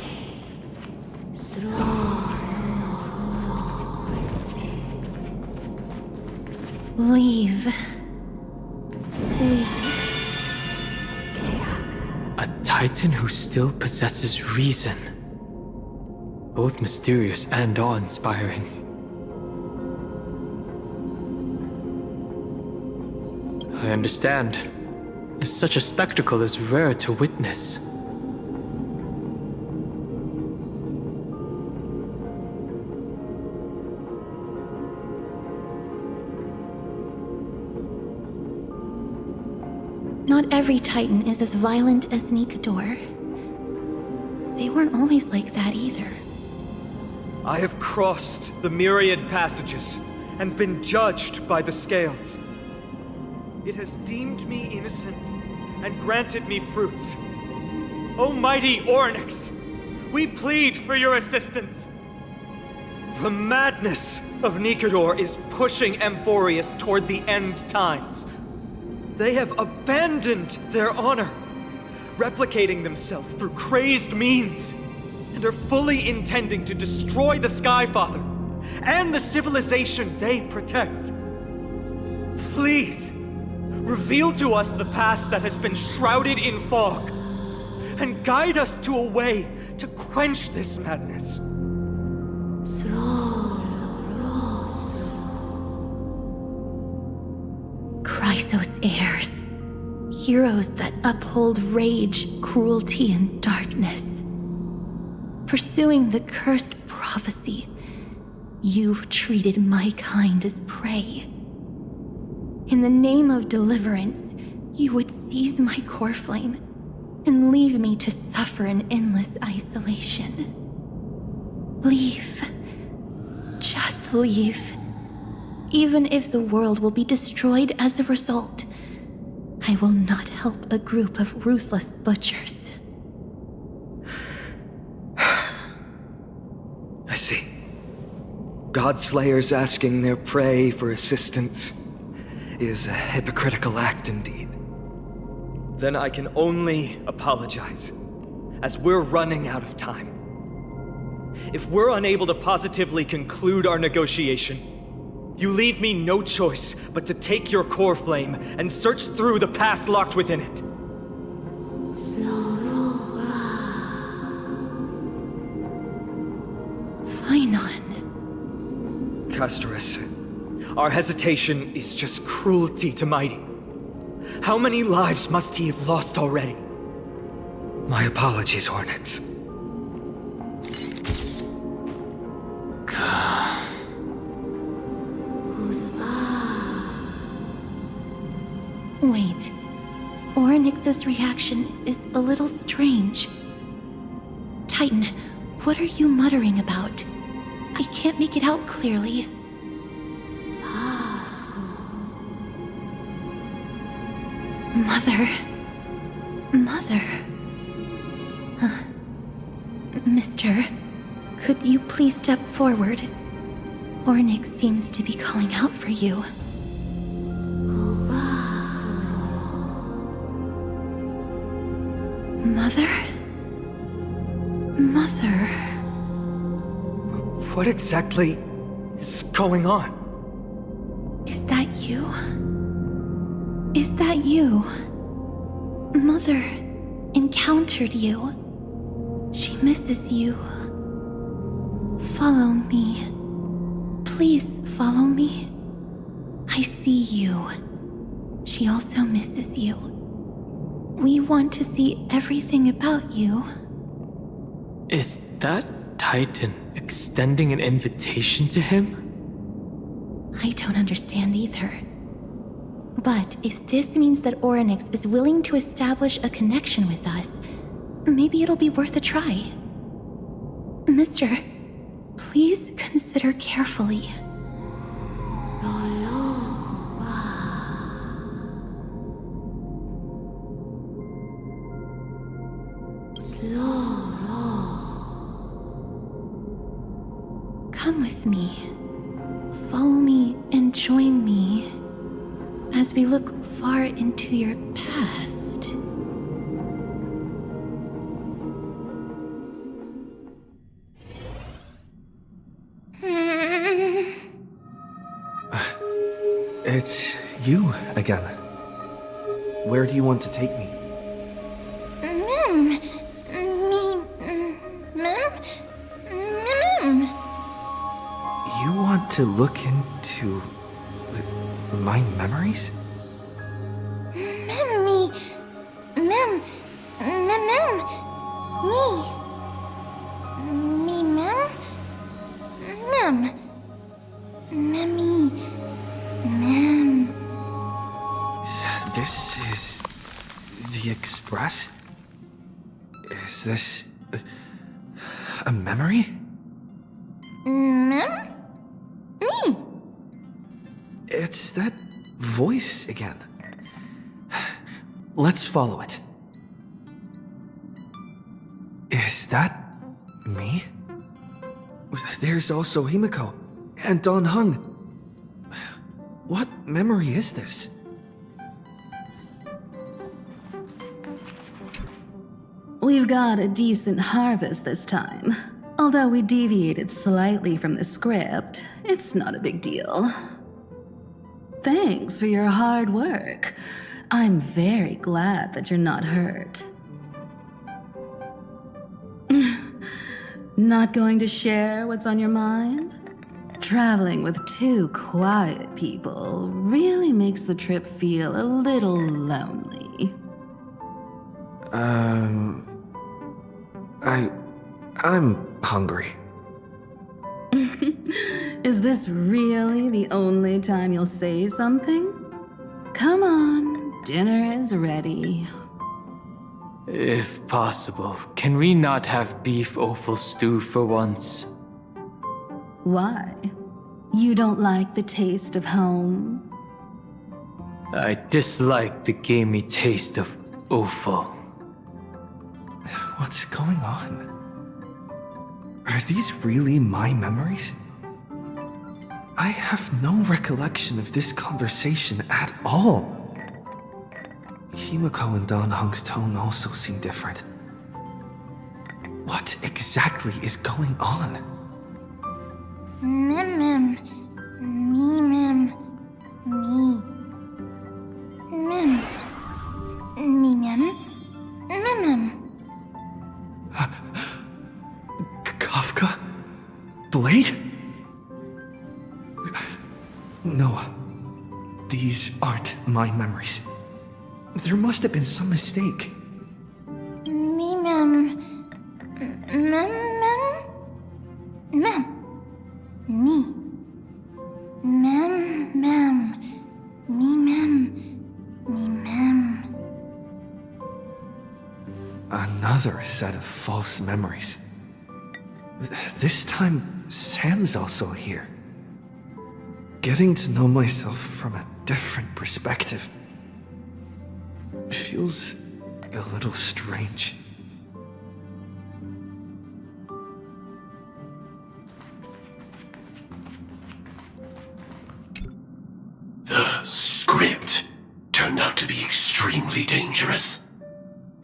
Leave. Sleep. A titan who still possesses reason. Both mysterious and awe-inspiring. I understand. Such a spectacle is rare to witness. Not every Titan is as violent as Nikador. They weren't always like that either. I have crossed the myriad passages and been judged by the scales. It has deemed me innocent and granted me fruits. O mighty Ornyx, we plead for your assistance. The madness of Nikador is pushing Amphorius toward the end times. They have abandoned their honor, replicating themselves through crazed means, and are fully intending to destroy the Skyfather and the civilization they protect. Please, reveal to us the past that has been shrouded in fog, and guide us to a way to quench this madness. Chrysos heirs. Heroes that uphold rage, cruelty, and darkness. Pursuing the cursed prophecy, you've treated my kind as prey. In the name of deliverance, you would seize my core flame and leave me to suffer in endless isolation. Leave. Just leave. Even if the world will be destroyed as a result, I will not help a group of ruthless butchers. I see. Godslayers asking their prey for assistance is a hypocritical act indeed. Then I can only apologize, as we're running out of time. If we're unable to positively conclude our negotiation, you leave me no choice but to take your core flame and search through the past locked within it. Phainon. Castorus, our hesitation is just cruelty to Mighty. How many lives must he have lost already? My apologies, Ornyx. Wait. Ornyx's reaction is a little strange. Titan, what are you muttering about? I can't make it out clearly. Mother. Mister, could you please step forward? Ornyx seems to be calling out for you. Mother? What exactly is going on? Is that you? Is that you? Mother encountered you. She misses you. Follow me. Please follow me. I see you. She also misses you. We want to see everything about you. Is that Titan extending an invitation to him? I don't understand either. But if this means that Ornyx is willing to establish a connection with us, maybe it'll be worth a try. Mister, please consider carefully. Come with me. Follow me and join me as we look far into your past. again. Where do you want to take me? You want to look into my memories? This is the Express? Is this a memory? Me? It's that voice again. Let's follow it. Is that me? There's also Himiko and Don Hung. What memory is this? We've got a decent harvest this time. Although we deviated slightly from the script, it's not a big deal. Thanks for your hard work. I'm very glad that you're not hurt. Not going to share what's on your mind? Traveling with two quiet people really makes the trip feel a little lonely. I'm hungry. Is this really the only time you'll say something? Come on, dinner is ready. If possible, can we not have beef offal stew for once? Why? You don't like the taste of home? I dislike the gamey taste of offal. What's going on? Are these really my memories? I have no recollection of this conversation at all. Himiko and Don Hung's tone also seem different. What exactly is going on? Me. Kafka? Blade? No. These aren't my memories. There must have been some mistake. Another set of false memories. This time, Sam's also here. Getting to know myself from a different perspective feels a little strange. The script turned out to be extremely dangerous.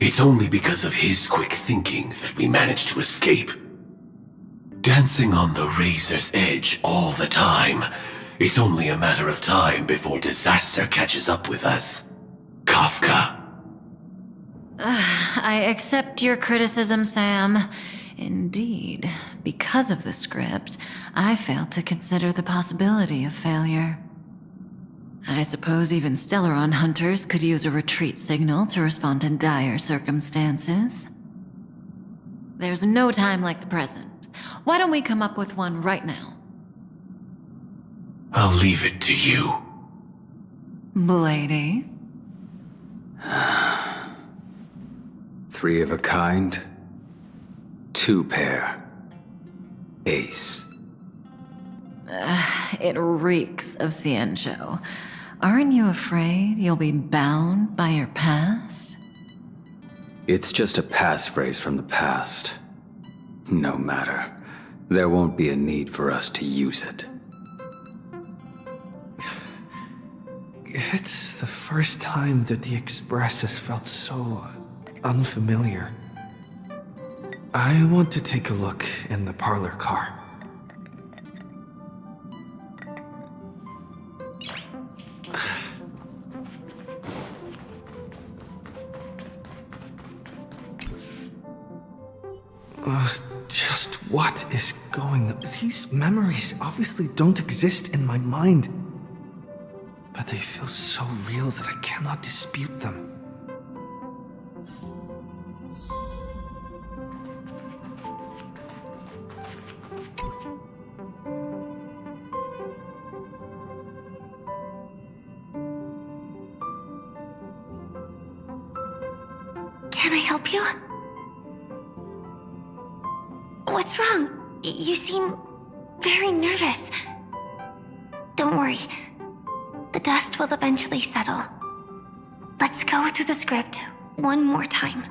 It's only because of his quick thinking that we managed to escape. Dancing on the razor's edge all the time. It's only a matter of time before disaster catches up with us. Kafka. I accept your criticism, Sam. Indeed, because of the script, I failed to consider the possibility of failure. I suppose even Stellaron hunters could use a retreat signal to respond to dire circumstances. There's no time like the present. Why don't we come up with one right now? I'll leave it to you. Blady? 3 of a kind. 2 pair. Ace. It reeks of Ciencio. Aren't you afraid you'll be bound by your past? It's just a passphrase from the past. No matter. There won't be a need for us to use it. It's the first time that the Express has felt so unfamiliar. I want to take a look in the parlor car. Just what is going on? These memories obviously don't exist in my mind. But they feel so real that I cannot dispute them. Can I help you? What's wrong? You seem very nervous. Don't worry. The dust will eventually settle. Let's go through the script one more time.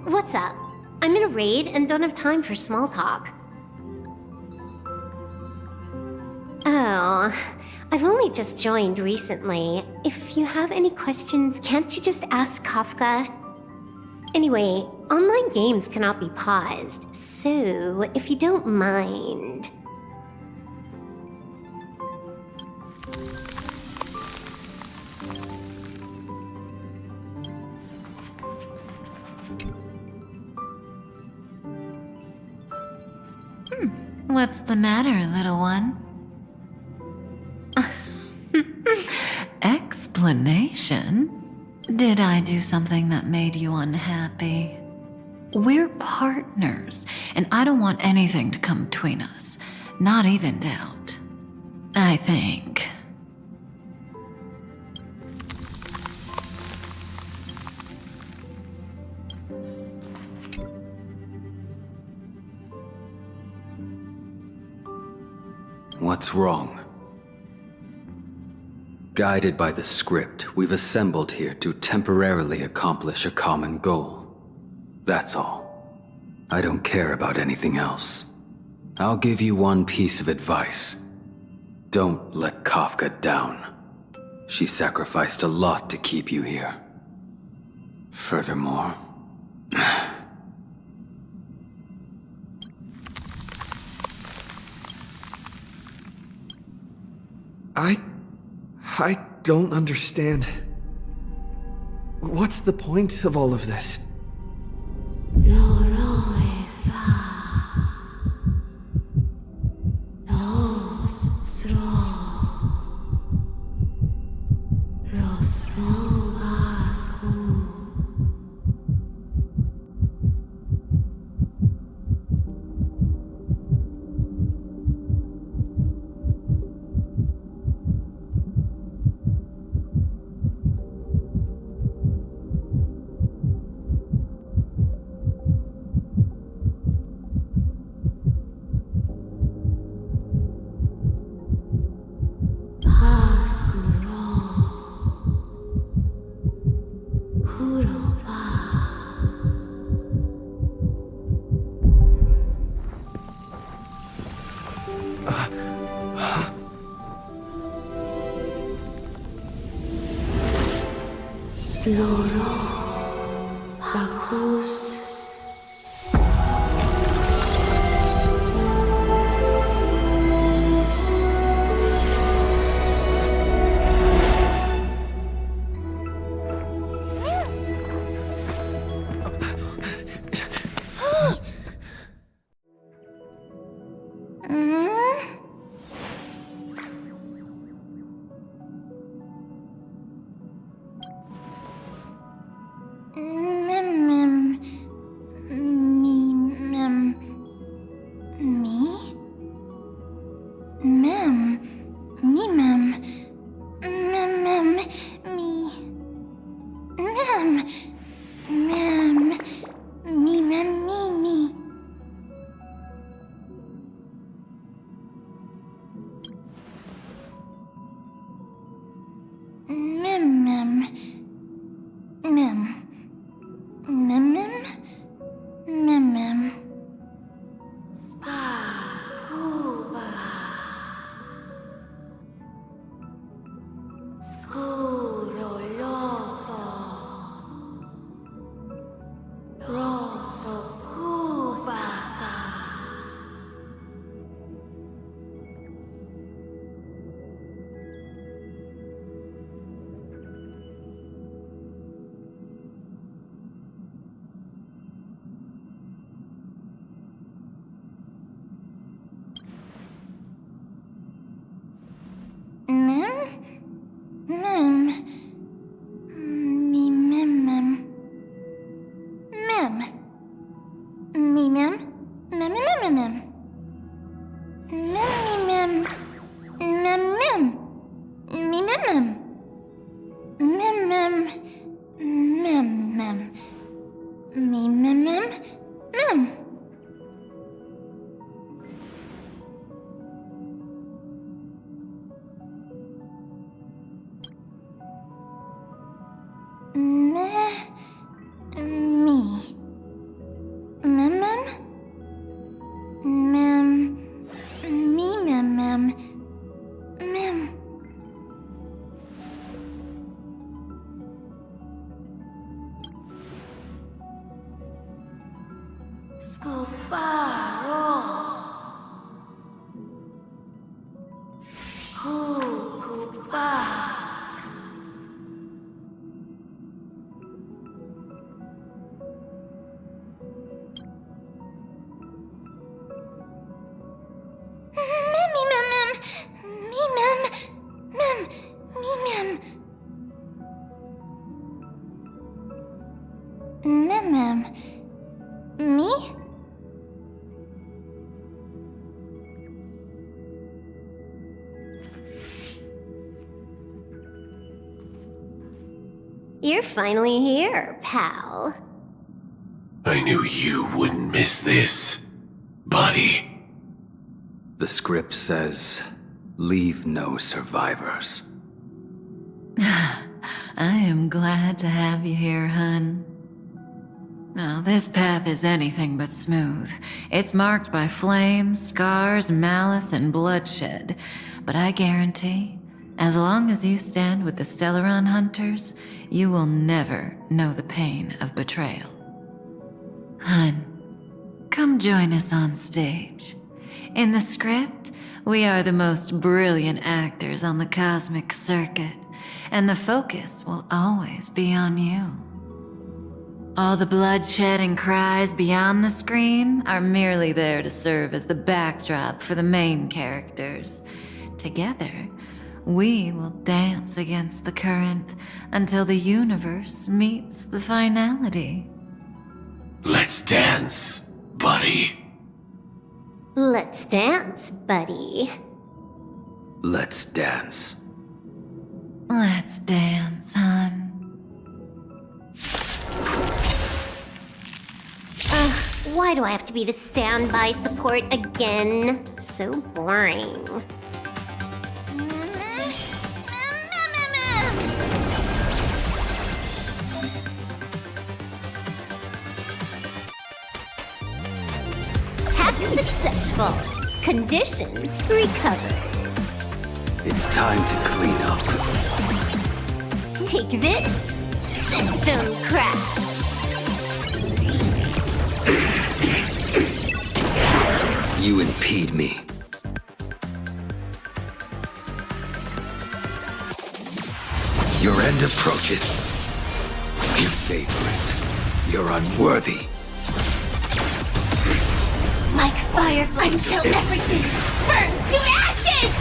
What's up? I'm in a raid and don't have time for small talk. Oh, I've only just joined recently. If you have any questions, can't you just ask Kafka? Anyway, online games cannot be paused, so if you don't mind... What's the matter, little one? Explanation? Did I do something that made you unhappy? We're partners, and I don't want anything to come between us. Not even doubt. I think. What's wrong? Guided by the script, we've assembled here to temporarily accomplish a common goal. That's all. I don't care about anything else. I'll give you one piece of advice. Don't let Kafka down. She sacrificed a lot to keep you here. Furthermore... I don't understand. What's the point of all of this? Mem. Mem. Me? You're finally here, pal. I knew you wouldn't miss this, buddy. The script says, leave no survivors. I am glad to have you here, hun. Now, this path is anything but smooth. It's marked by flames, scars, malice, and bloodshed. But I guarantee, as long as you stand with the Stellaron Hunters, you will never know the pain of betrayal. Hun, come join us on stage. In the script, we are the most brilliant actors on the cosmic circuit, and the focus will always be on you. All the bloodshed and cries beyond the screen are merely there to serve as the backdrop for the main characters. Together, we will dance against the current until the universe meets the finality. Let's dance, buddy. Let's dance, buddy. Let's dance. Let's dance, hun. Why do I have to be the standby support again? So boring. Hack successful. Condition recovered. It's time to clean up. Take this. System crash. You impede me. Your end approaches. You savor it. You're unworthy. Like Firefly until everything burns to ashes!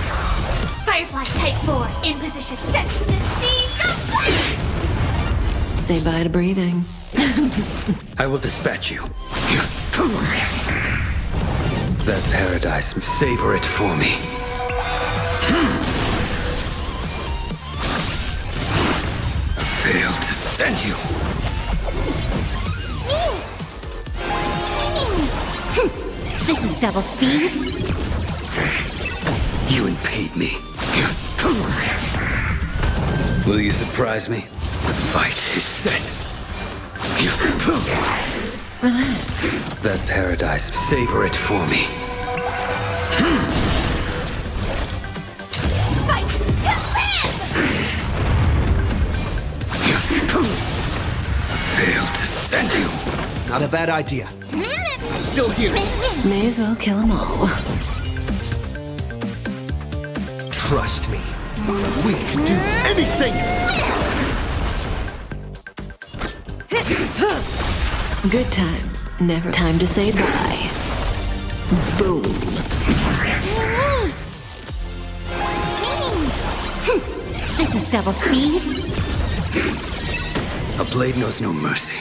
Firefly Type 4 in position set in the sea of flames! Say bye to breathing. I will dispatch you. That paradise, savor it for me. I failed to send you. This is double speed. You impede me. Will you surprise me? The fight is set. Relax. That paradise, savor it for me. Fight to live! Failed to send you. Not a bad idea. Still here. May as well kill them all. Trust me. We can do anything! Good times. Never time to say bye. Boom. This is double speed. A blade knows no mercy.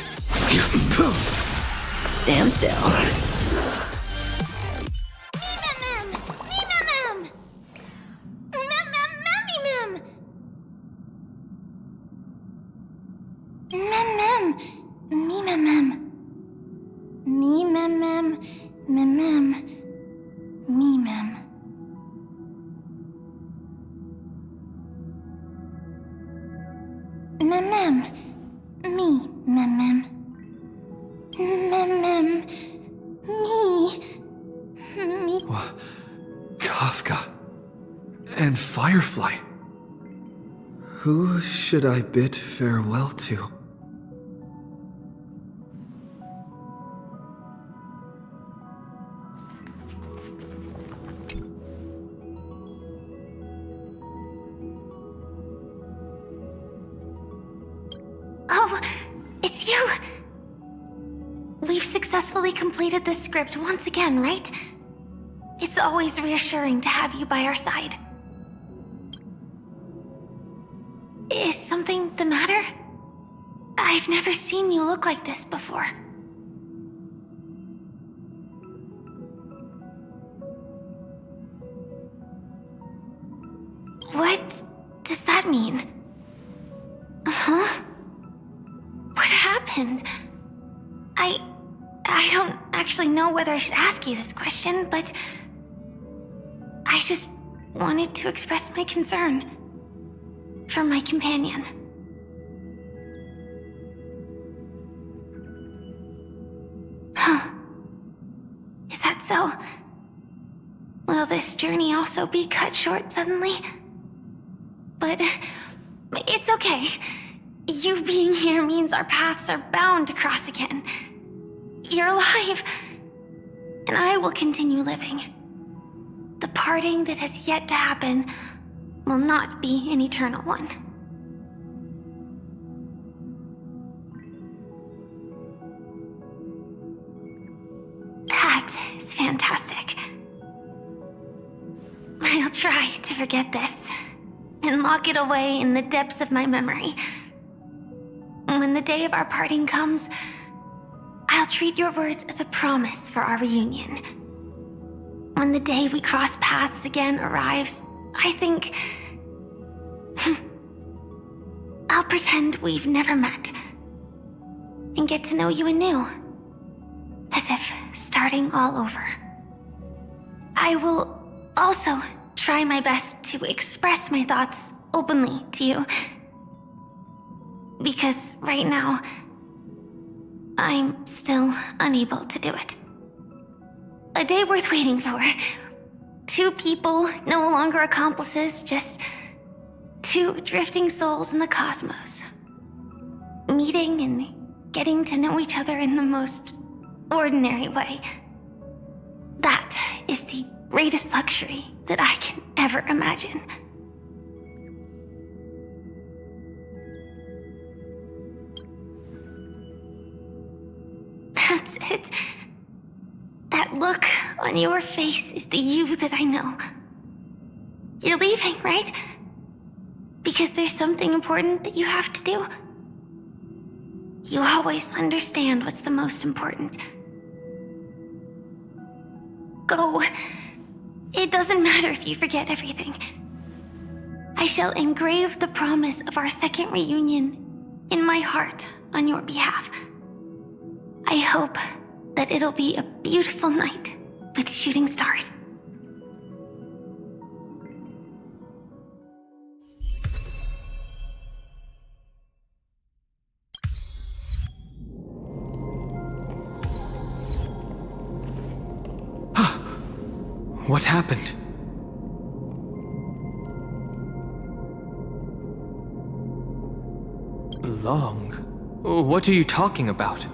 Stand still. mem. Me mem mem. Me mem mem. Mem mem. Me mem. Mem mem. Me mem mem. Mem mem. Me. Me. Kafka. And Firefly. Who should I bid farewell to? Oh, it's you! We've successfully completed this script once again, right? It's always reassuring to have you by our side. Is something the matter? I've never seen you look like this before. What does that mean? Huh? What happened? I don't actually know whether I should ask you this question, but I just wanted to express my concern for my companion. Huh. Is that so? Will this journey also be cut short suddenly? But it's okay. You being here means our paths are bound to cross again. You're alive, and I will continue living. The parting that has yet to happen will not be an eternal one. That is fantastic. I'll try to forget this and lock it away in the depths of my memory. When the day of our parting comes, I'll treat your words as a promise for our reunion. When the day we cross paths again arrives, I think I'll pretend we've never met and get to know you anew, as if starting all over. I will also try my best to express my thoughts openly to you, because right now, I'm still unable to do it. A day worth waiting for. Two people, no longer accomplices, just two drifting souls in the cosmos. Meeting and getting to know each other in the most ordinary way. That is the greatest luxury that I can ever imagine. That's it. That look on your face is the you that I know. You're leaving, right? Because there's something important that you have to do. You always understand what's the most important. Go. It doesn't matter if you forget everything. I shall engrave the promise of our second reunion in my heart on your behalf. I hope that it'll be a beautiful night with shooting stars. What happened? Long? What are you talking about?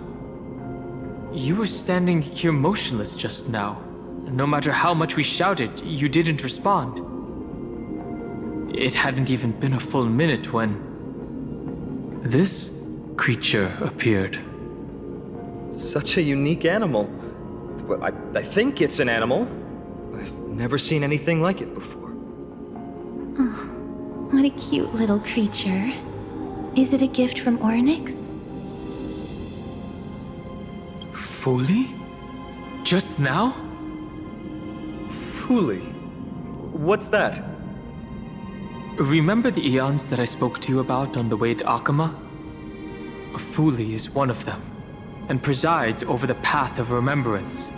You were standing here motionless just now. No matter how much we shouted, you didn't respond. It hadn't even been a full minute when this creature appeared. Such a unique animal. Well, I think it's an animal. I've never seen anything like it before. Oh, what a cute little creature. Is it a gift from Orynyx? Fully? Just now? Fully? What's that? Remember the eons that I spoke to you about on the way to Akama? Fuli is one of them, and presides over the Path of Remembrance.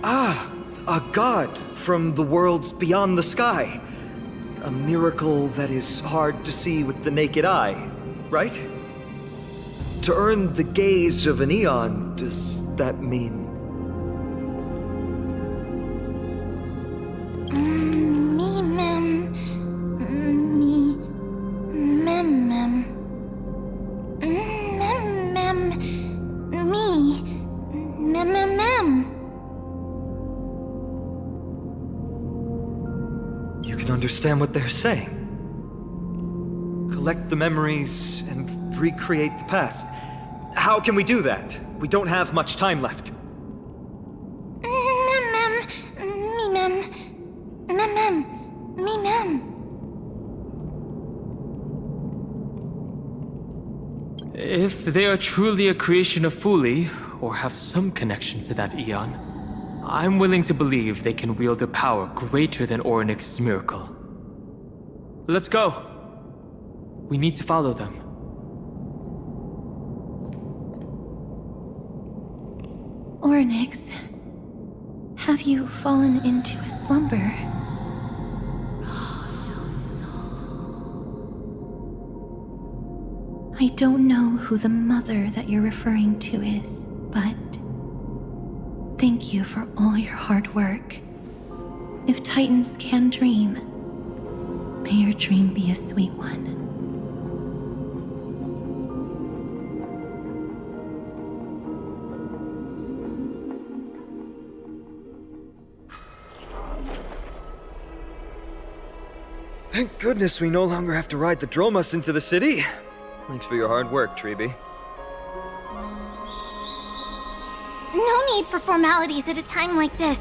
Ah, a god from the worlds beyond the sky. A miracle that is hard to see with the naked eye, right? To earn the gaze of an Eon, does that mean... You can understand what they're saying. Collect the memories and recreate the past. How can we do that? We don't have much time left. If they are truly a creation of Fuli, or have some connection to that Eon, I'm willing to believe they can wield a power greater than Orynyx's miracle. Let's go! We need to follow them. Orynyx, have you fallen into a slumber? I don't know who the mother that you're referring to is, but thank you for all your hard work. If Titans can dream, may your dream be a sweet one. Thank goodness we no longer have to ride the Dromas into the city. Thanks for your hard work, Treeby. No need for formalities at a time like this.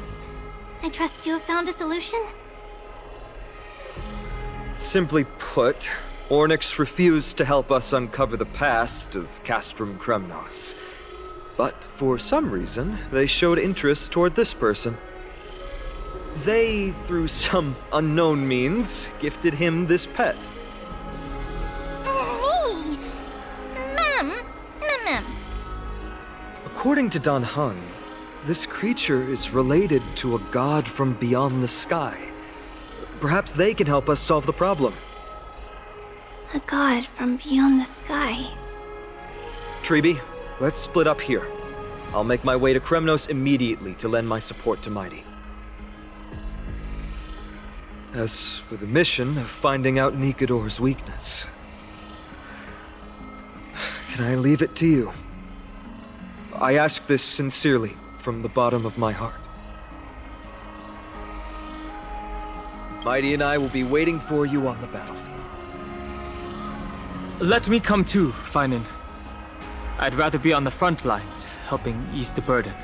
I trust you have found a solution? Simply put, Orynyx refused to help us uncover the past of Castrum Kremnos. But for some reason, they showed interest toward this person. They, through some unknown means, gifted him this pet. Me? Mem. According to Dan Heng, this creature is related to a god from beyond the sky. Perhaps they can help us solve the problem. A god from beyond the sky. Treeby, let's split up here. I'll make my way to Kremnos immediately to lend my support to Mighty. As for the mission of finding out Nikador's weakness, can I leave it to you? I ask this sincerely, from the bottom of my heart. Mighty and I will be waiting for you on the battlefield. Let me come too, Feinen. I'd rather be on the front lines, helping ease the burden.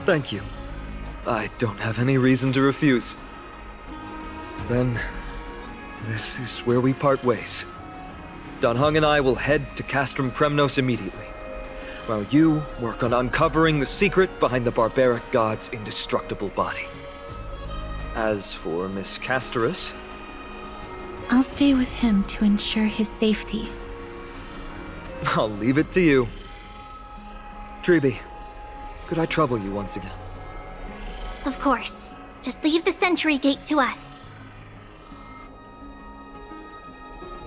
Thank you. I don't have any reason to refuse. Then, this is where we part ways. Dan Heng and I will head to Castrum Kremnos immediately, while you work on uncovering the secret behind the barbaric god's indestructible body. As for Miss Castorus, I'll stay with him to ensure his safety. I'll leave it to you. Treeby, could I trouble you once again? Of course. Just leave the sentry gate to us.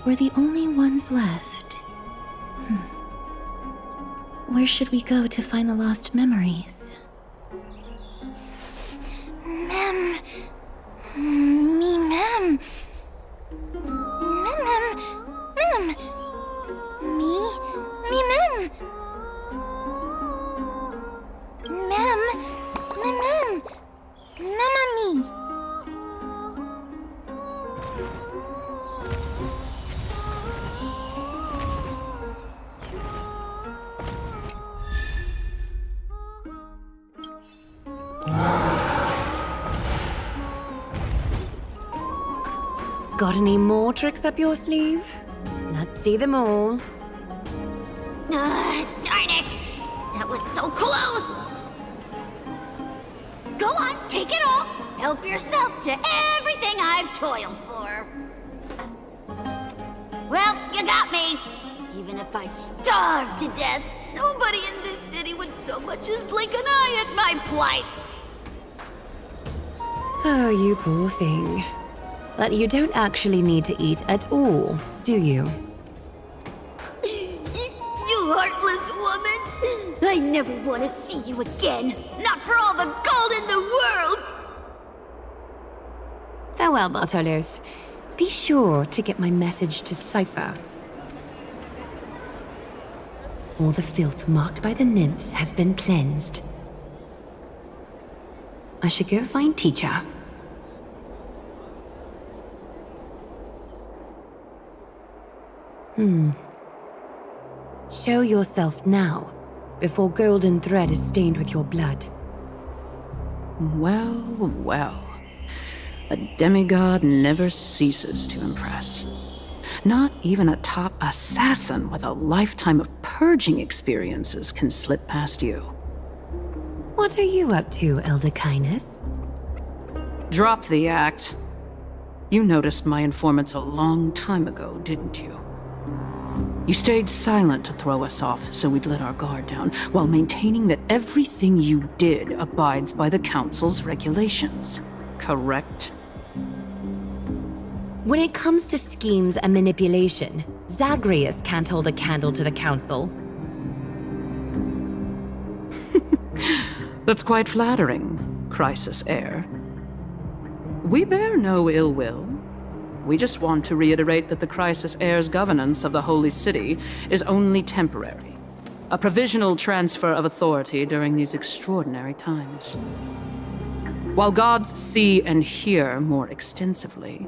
We're the only ones left. Where should we go to find the lost memories? Mem. Got any more tricks up your sleeve? Let's see them all. Darn it! That was so close! Go on, take it all! Help yourself to everything I've toiled for. Well, you got me! Even if I starve to death, nobody in this city would so much as blink an eye at my plight! Oh, you poor thing. But you don't actually need to eat at all, do you? You heartless woman! I never want to see you again! Not for all the gold in the world! Farewell, Bartolos. Be sure to get my message to Cypher. All the filth marked by the nymphs has been cleansed. I should go find Teacher. Show yourself now, before golden thread is stained with your blood. Well, well. A demigod never ceases to impress. Not even a top assassin with a lifetime of purging experiences can slip past you. What are you up to, Elder Kindness? Drop the act. You noticed my informants a long time ago, didn't you? You stayed silent to throw us off so we'd let our guard down, while maintaining that everything you did abides by the Council's regulations. Correct? When it comes to schemes and manipulation, Zagreus can't hold a candle to the Council. That's quite flattering, Crisis Heir. We bear no ill will. We just want to reiterate that the Crisis Heir's governance of the Holy City is only temporary. A provisional transfer of authority during these extraordinary times. While gods see and hear more extensively,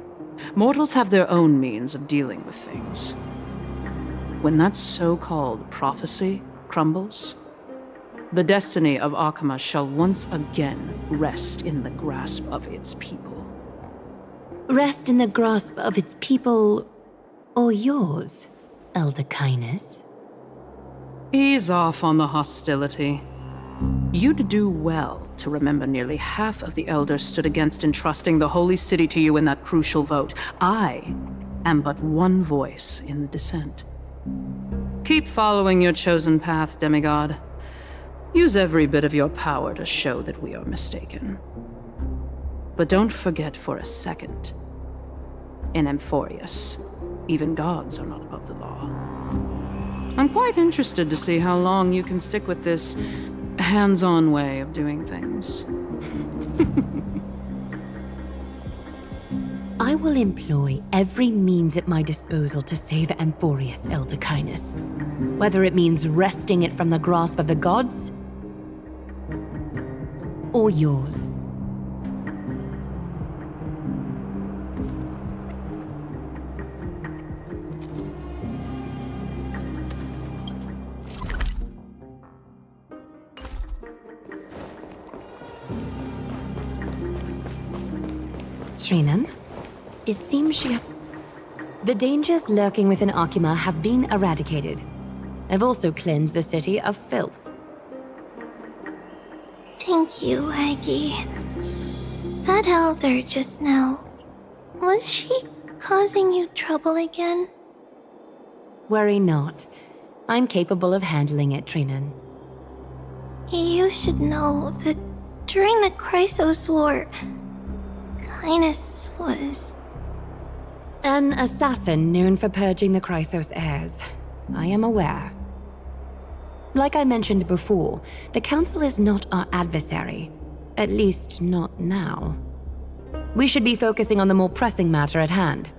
mortals have their own means of dealing with things. When that so-called prophecy crumbles, the destiny of Akama shall once again rest in the grasp of its people. Rest in the grasp of its people, or yours, Elder Kindness? Ease off on the hostility. You'd do well to remember nearly half of the elders stood against entrusting the Holy City to you in that crucial vote. I am but one voice in the dissent. Keep following your chosen path, demigod. Use every bit of your power to show that we are mistaken. But don't forget for a second, in Amphorius, even gods are not above the law. I'm quite interested to see how long you can stick with this hands-on way of doing things. I will employ every means at my disposal to save Amphorius, Elder Kindness. Whether it means wresting it from the grasp of the gods, or yours. Trinan, it seems she... The dangers lurking within Akima have been eradicated. I've also cleansed the city of filth. Thank you, Aggie. That elder just now, was she causing you trouble again? Worry not. I'm capable of handling it, Trinan. You should know that during the Chrysos War, Kindness was... An assassin known for purging the Chrysos heirs. I am aware. Like I mentioned before, the Council is not our adversary. At least, not now. We should be focusing on the more pressing matter at hand.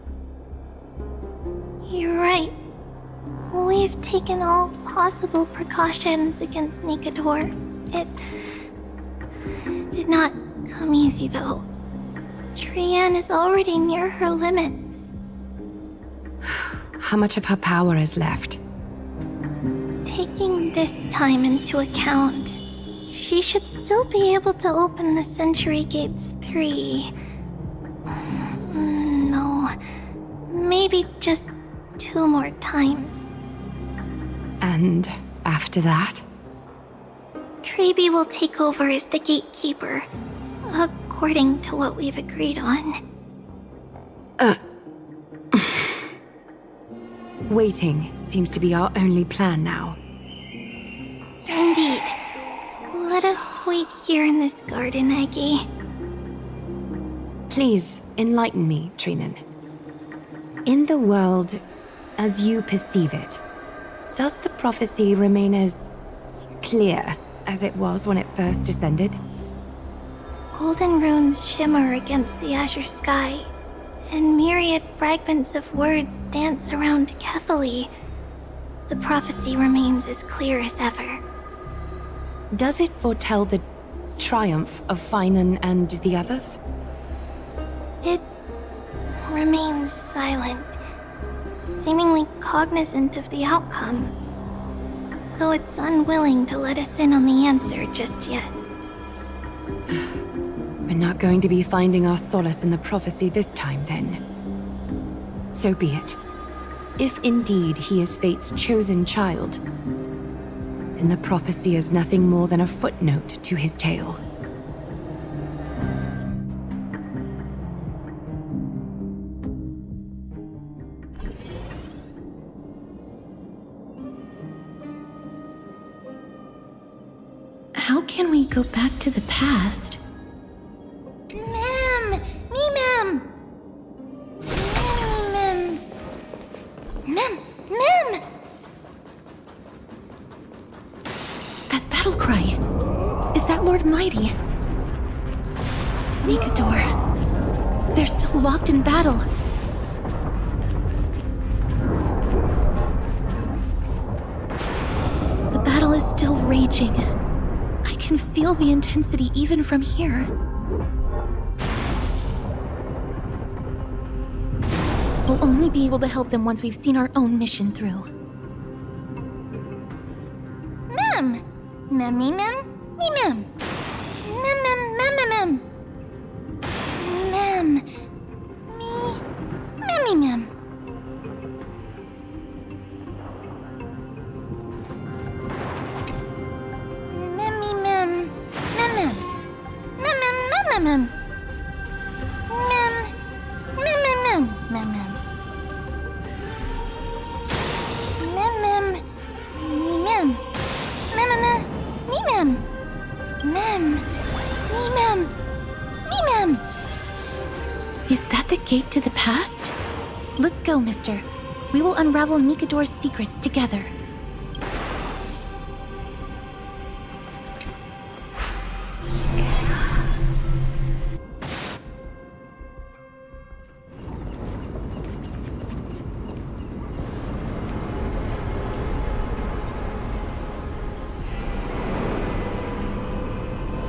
You're right. We've taken all possible precautions against Nikador. It did not come easy, though. Trian is already near her limits. How much of her power is left? Taking this time into account, she should still be able to open the Century Gates 3. No, maybe just 2 more times. And after that? Traby will take over as the gatekeeper, according to what we've agreed on. Waiting seems to be our only plan now. Indeed. Let us wait here in this garden, Eggy. Please enlighten me, Trinan. In the world as you perceive it, does the prophecy remain as clear as it was when it first descended? Golden runes shimmer against the azure sky, and myriad fragments of words dance around Kethely. The prophecy remains as clear as ever. Does it foretell the triumph of Finan and the others? It remains silent, seemingly cognizant of the outcome, though it's unwilling to let us in on the answer just yet. We're not going to be finding our solace in the prophecy this time, then. So be it. If indeed he is Fate's chosen child, then the prophecy is nothing more than a footnote to his tale. How can we go back to the past? Mem! Me, Mem! Mem! Mem! Mem! That battle cry. Is that Lord Mighty? Nikador. They're still locked in battle. The battle is still raging. I can feel the intensity even from here. We'll only be able to help them once we've seen our own mission through. Mem! Mem, me, Mem? Me, Mem! Mem, Mem, Mem, Mem, Mem! Mem! Me... Memmy, Mem! Memmy, Mem! Mem, Mem! Mem, Mem, Mem, Mem, Mem! Mem! Mem, Mem, Mem, Mem, Mem! Mem, Mem! Me, Mem! Mem, Mem, me, Mem! Mem! Me, Mem! Me, Mem! Is that the gate to the past? Let's go, mister. We will unravel Nikador's secrets together.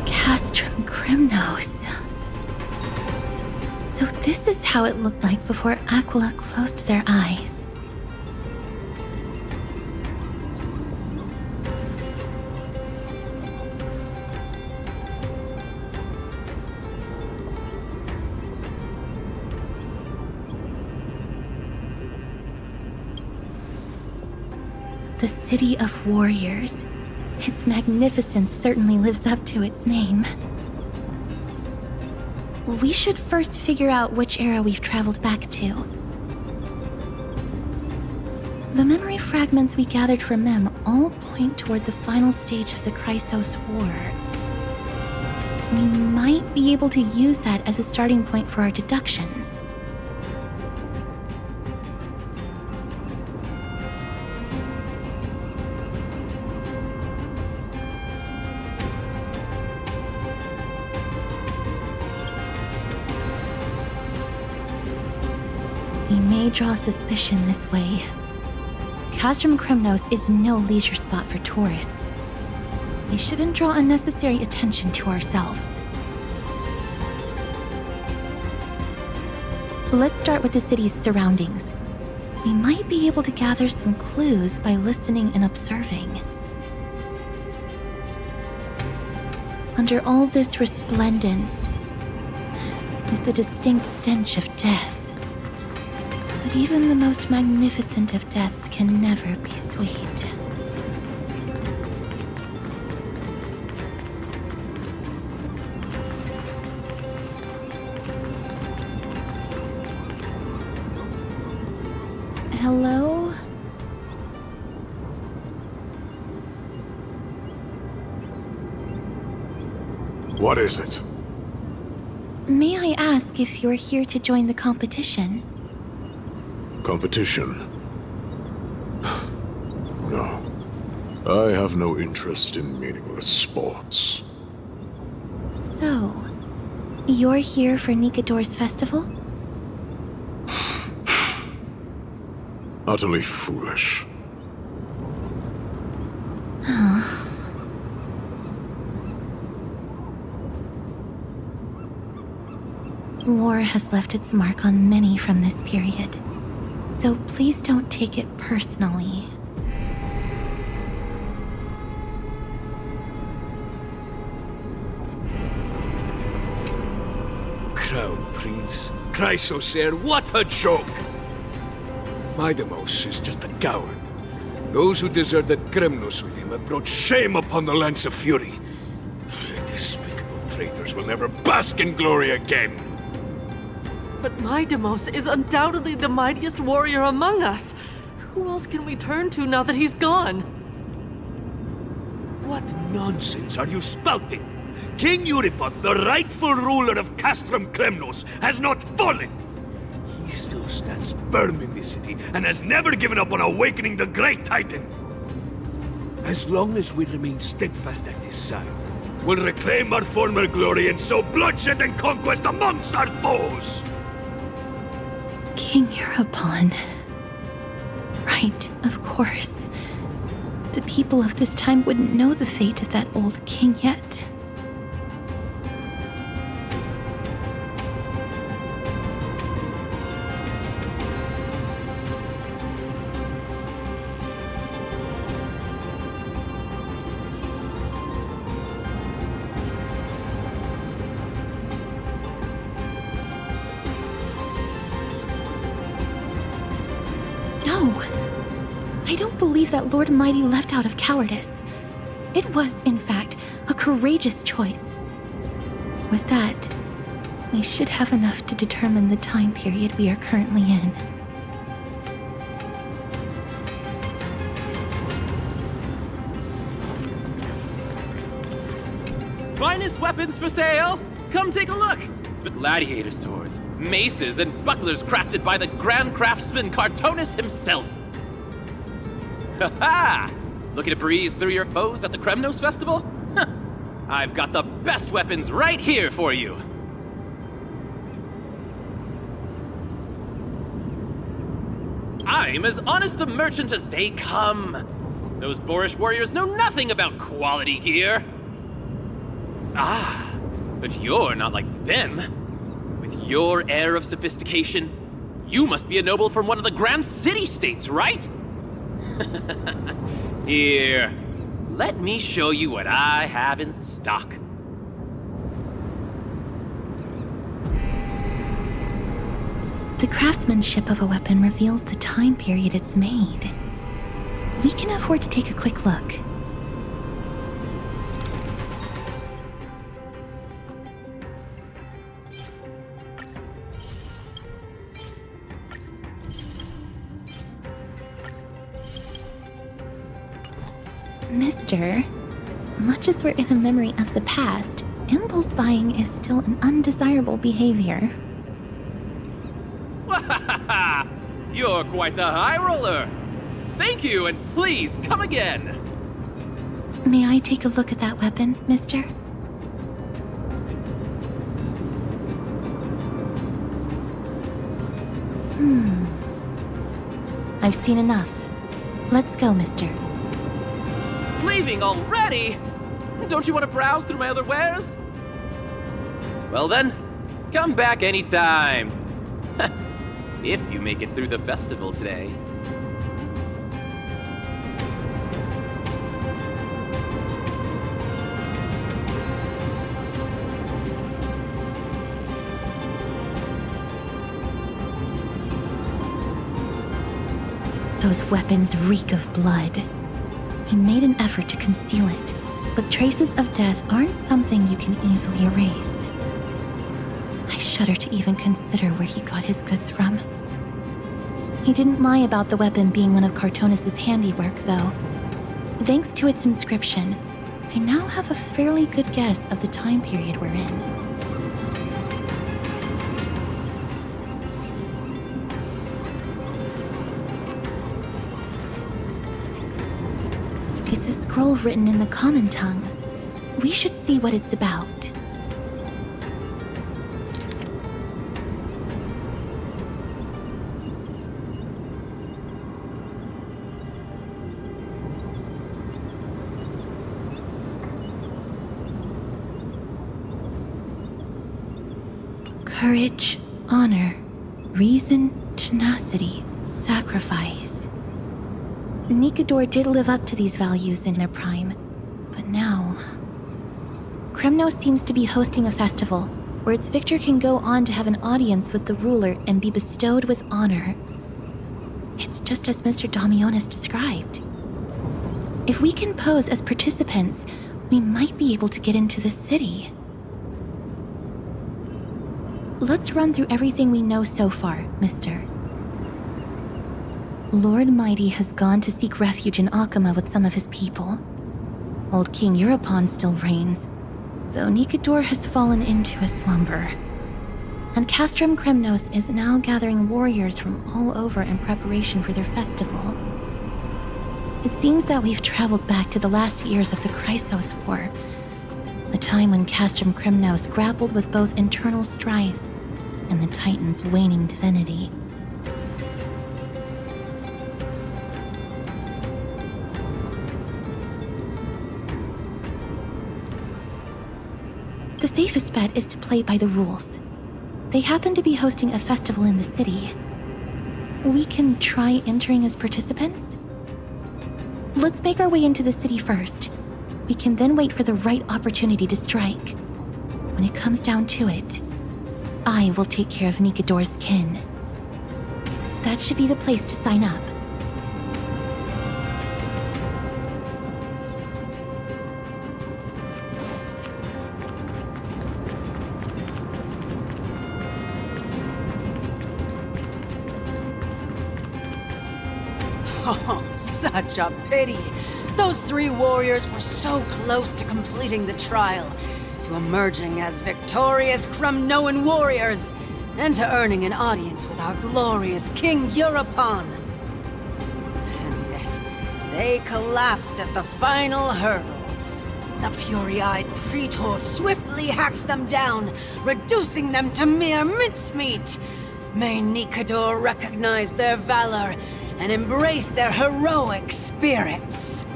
Castrum Crimnos. So this is how it looked like before Aquila closed their eyes. The City of Warriors. Its magnificence certainly lives up to its name. We should first figure out which era we've traveled back to. The memory fragments we gathered from Mem all point toward the final stage of the Chrysos War. We might be able to use that as a starting point for our deductions. We may draw suspicion this way. Castrum Crimnos is no leisure spot for tourists. We shouldn't draw unnecessary attention to ourselves. Let's start with the city's surroundings. We might be able to gather some clues by listening and observing. Under all this resplendence is the distinct stench of death. But even the most magnificent of deaths can never be sweet. Hello? What is it? May I ask if you're here to join the competition? Competition? No. I have no interest in meaningless sports. So, you're here for Nikador's festival? Utterly foolish. War has left its mark on many from this period, so please don't take it personally. Crown Prince, Chrysosaur, what a joke! Midamos is just a coward. Those who deserted Kremnos with him have brought shame upon the Lance of Fury. Despicable traitors will never bask in glory again. But Midamos is undoubtedly the mightiest warrior among us. Who else can we turn to now that he's gone? What nonsense are you spouting? King Euripon, the rightful ruler of Castrum Kremnos, has not fallen! He still stands firm in this city and has never given up on awakening the Great Titan! As long as we remain steadfast at his side, we'll reclaim our former glory and sow bloodshed and conquest amongst our foes! King Euripon. Right, of course. The people of this time wouldn't know the fate of that old king yet. I don't believe that Lord Mighty left out of cowardice. It was, in fact, a courageous choice. With that, we should have enough to determine the time period we are currently in. Finest weapons for sale! Come take a look! The gladiator swords, maces, and bucklers crafted by the grand craftsman Cartonus himself! Ha-ha! Looking to breeze through your foes at the Kremnos Festival? I've got the best weapons right here for you! I'm as honest a merchant as they come! Those boorish warriors know nothing about quality gear! Ah, but you're not like them. With your air of sophistication, you must be a noble from one of the Grand City-states, right? Here, let me show you what I have in stock. The craftsmanship of a weapon reveals the time period it's made. We can afford to take a quick look. Mister, much as we're in a memory of the past, impulse buying is still an undesirable behavior. You're quite the high roller! Thank you, and please, come again! May I take a look at that weapon, mister? I've seen enough. Let's go, mister. Leaving already? Don't you want to browse through my other wares? Well then, come back anytime. If you make it through the festival today. Those weapons reek of blood. He made an effort to conceal it, but traces of death aren't something you can easily erase. I shudder to even consider where he got his goods from. He didn't lie about the weapon being one of Cartonus' handiwork, though. Thanks to its inscription, I now have a fairly good guess of the time period we're in. It's a scroll written in the common tongue. We should see what it's about. Courage, honor, reason, tenacity, sacrifice. Nikador did live up to these values in their prime, but now... Kremnos seems to be hosting a festival, where its victor can go on to have an audience with the ruler and be bestowed with honor. It's just as Mr. Damionis described. If we can pose as participants, we might be able to get into the city. Let's run through everything we know so far, mister. Lord Mighty has gone to seek refuge in Akama with some of his people. Old King Europon still reigns, though Nikador has fallen into a slumber. And Castrum Kremnos is now gathering warriors from all over in preparation for their festival. It seems that we've traveled back to the last years of the Chrysos War, a time when Castrum Kremnos grappled with both internal strife and the Titan's waning divinity. The safest bet is to play by the rules. They happen to be hosting a festival in the city. We can try entering as participants? Let's make our way into the city first. We can then wait for the right opportunity to strike. When it comes down to it, I will take care of Nikador's kin. That should be the place to sign up. Oh, such a pity. Those 3 warriors were so close to completing the trial, to emerging as victorious Kremnoan warriors, and to earning an audience with our glorious King Europon. And yet, they collapsed at the final hurdle. The fury-eyed Praetor swiftly hacked them down, reducing them to mere mincemeat. May Nikador recognize their valor and embrace their heroic spirits.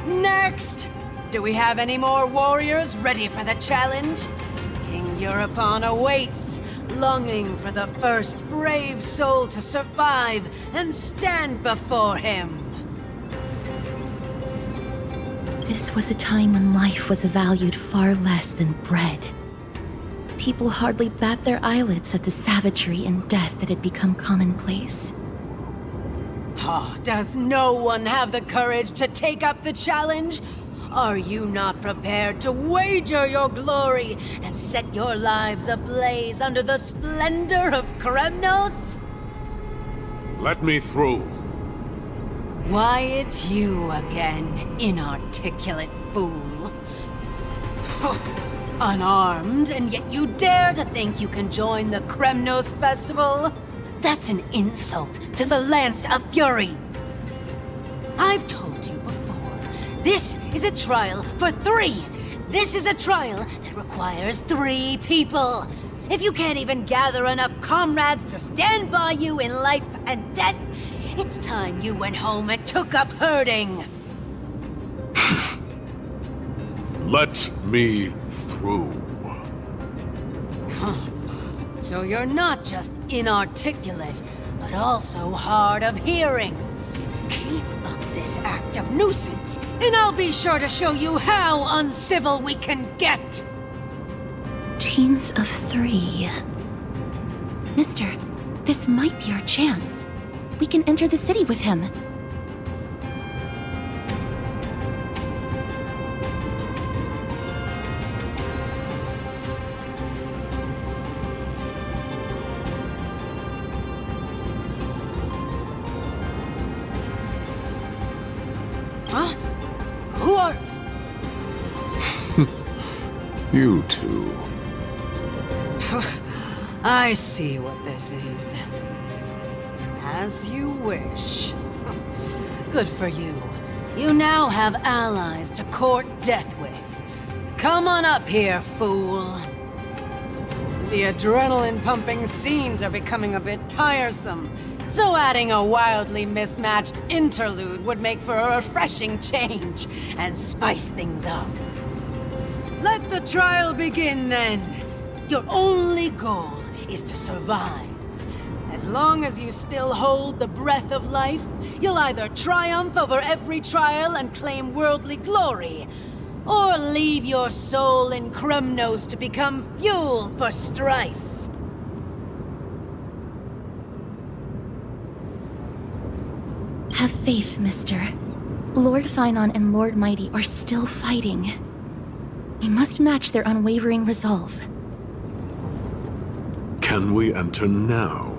Next! Do we have any more warriors ready for the challenge? King Europon awaits, longing for the first brave soul to survive and stand before him. This was a time when life was valued far less than bread. People hardly bat their eyelids at the savagery and death that had become commonplace. Oh, does no one have the courage to take up the challenge? Are you not prepared to wager your glory and set your lives ablaze under the splendor of Kremnos? Let me through. Why, it's you again, inarticulate fool. Unarmed, and yet you dare to think you can join the Kremnos festival? That's an insult to the Lance of Fury. I've told you before, this is a trial for 3. This is a trial that requires 3 people. If you can't even gather enough comrades to stand by you in life and death, it's time you went home and took up herding. Let me through. So you're not just inarticulate, but also hard of hearing. Keep up this act of nuisance, and I'll be sure to show you how uncivil we can get! Teams of 3. Mister, this might be our chance. We can enter the city with him. You too. I see what this is. As you wish. Good for you. You now have allies to court death with. Come on up here, fool. The adrenaline-pumping scenes are becoming a bit tiresome, so adding a wildly mismatched interlude would make for a refreshing change and spice things up. Let the trial begin, then. Your only goal is to survive. As long as you still hold the breath of life, you'll either triumph over every trial and claim worldly glory, or leave your soul in Kremnos to become fuel for strife. Have faith, mister. Lord Thainon and Lord Mighty are still fighting. We must match their unwavering resolve. Can we enter now?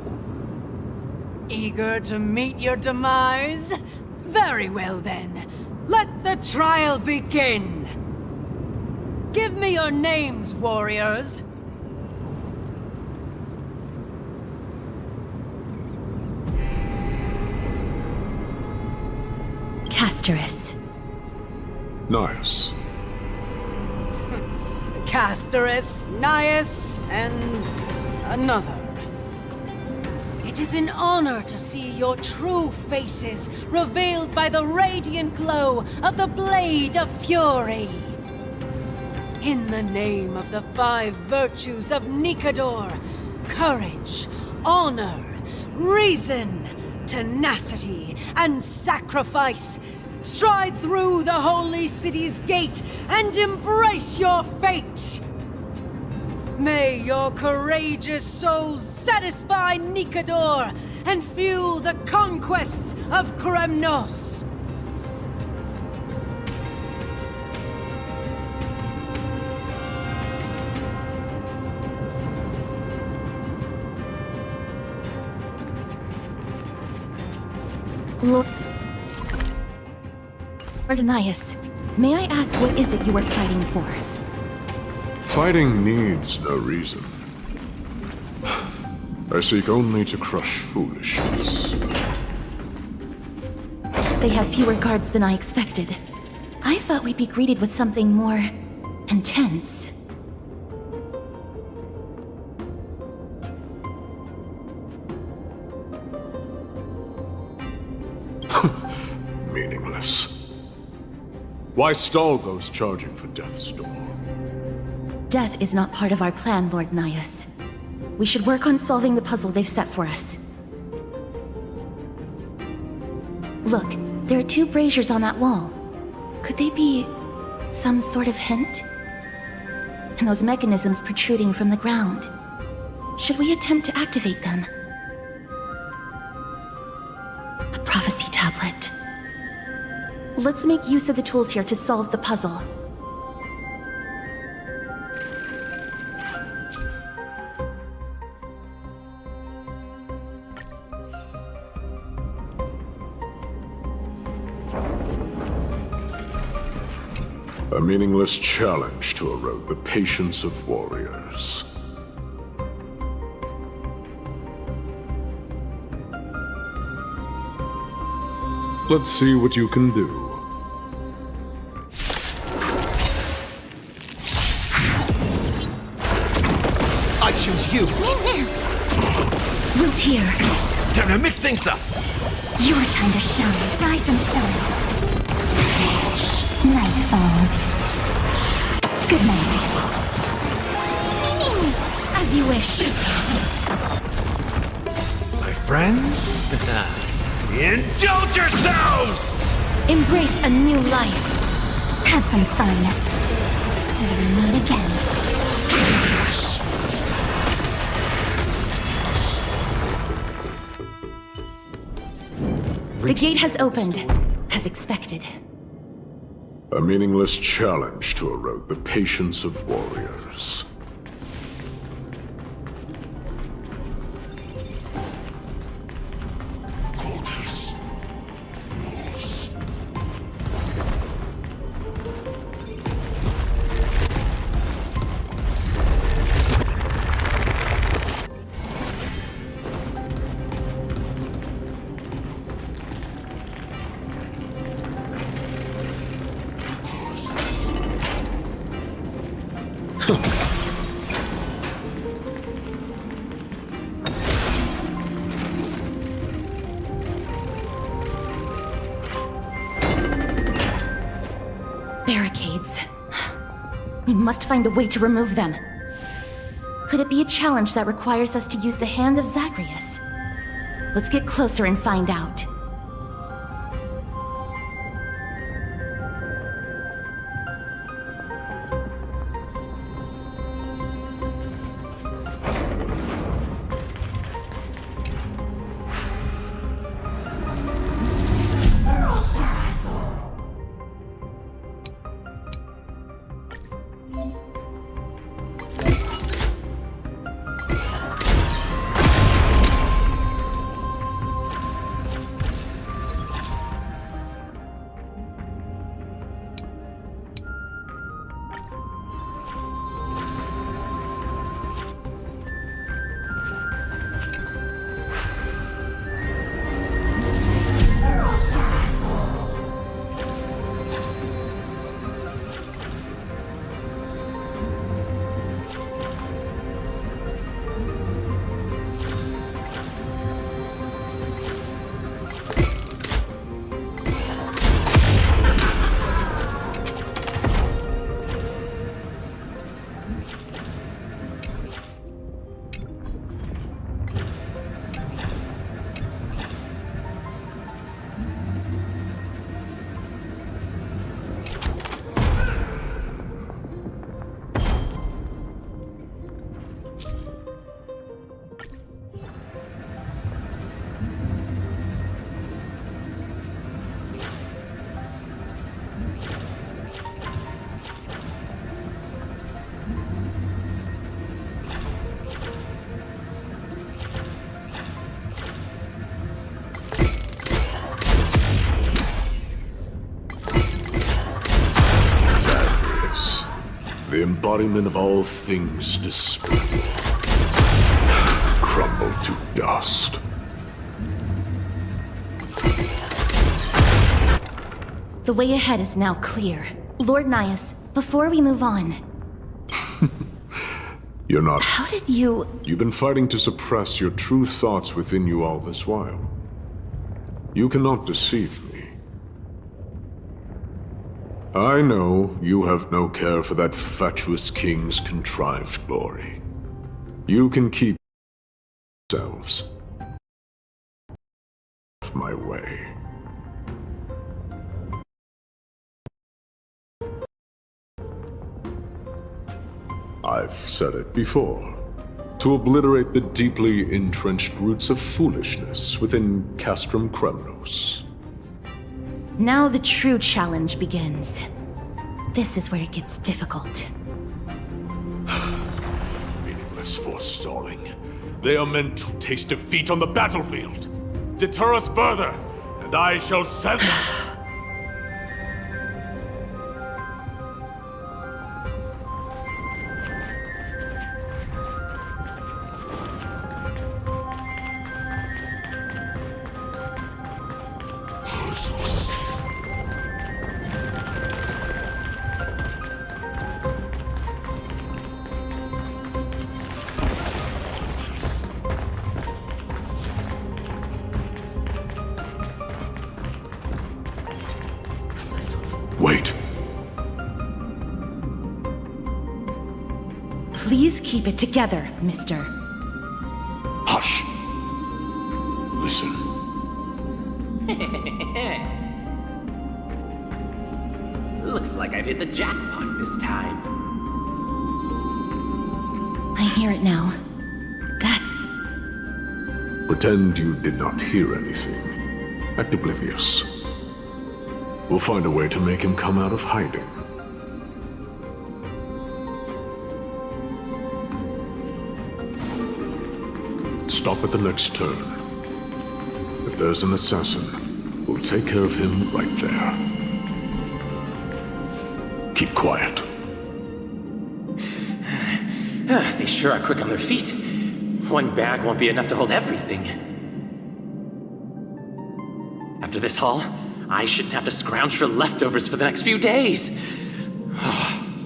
Eager to meet your demise? Very well then. Let the trial begin. Give me your names, warriors. Casterus. Nice. Casterus, Nias, and another. It is an honor to see your true faces revealed by the radiant glow of the Blade of Fury. In the name of the 5 virtues of Nikador, courage, honor, reason, tenacity, and sacrifice, stride through the holy city's gate and embrace your fate! May your courageous souls satisfy Nikador and fuel the conquests of Kremnos! Lord Anias, may I ask what is it you are fighting for? Fighting needs no reason. I seek only to crush foolishness. They have fewer guards than I expected. I thought we'd be greeted with something more intense. Meaningless. Why stall those charging for death's door? Death is not part of our plan, Lord Nias. We should work on solving the puzzle they've set for us. Look, there are 2 braziers on that wall. Could they be some sort of hint? And those mechanisms protruding from the ground. Should we attempt to activate them? A prophecy tablet. Let's make use of the tools here to solve the puzzle. A meaningless challenge to erode the patience of warriors. Let's see what you can do. I choose you! Wilt here. Time to mix things up! Your time to shine. Rise and shine. Night falls. Good night. As you wish. My friends, indulge yourselves! Embrace a new life. Have some fun. Till we meet again. The gate has opened, as expected. A meaningless challenge to erode the patience of warriors. barricades. We must find a way to remove them. Could it be a challenge that requires us to use the hand of Zagreus? Let's get closer and find out. The embodiment of all things despicable. Crumble to dust. The way ahead is now clear. Lord Nias, before we move on... You're not... How did you... You've been fighting to suppress your true thoughts within you all this while. You cannot deceive me. I know you have no care for that fatuous king's contrived glory. You can keep yourselves off my way. I've said it before. To obliterate the deeply entrenched roots of foolishness within Castrum Kremnos. Now the true challenge begins. This is where it gets difficult. Meaningless forestalling. They are meant to taste defeat on the battlefield. Deter us further, and I shall send them. Wait. Please keep it together, mister. Hush. Listen. Looks like I've hit the jackpot this time. I hear it now. That's... Pretend you did not hear anything. Act oblivious. We'll find a way to make him come out of hiding. Stop at the next turn. If there's an assassin, we'll take care of him right there. Keep quiet. They sure are quick on their feet. One bag won't be enough to hold everything. After this haul, I shouldn't have to scrounge for leftovers for the next few days.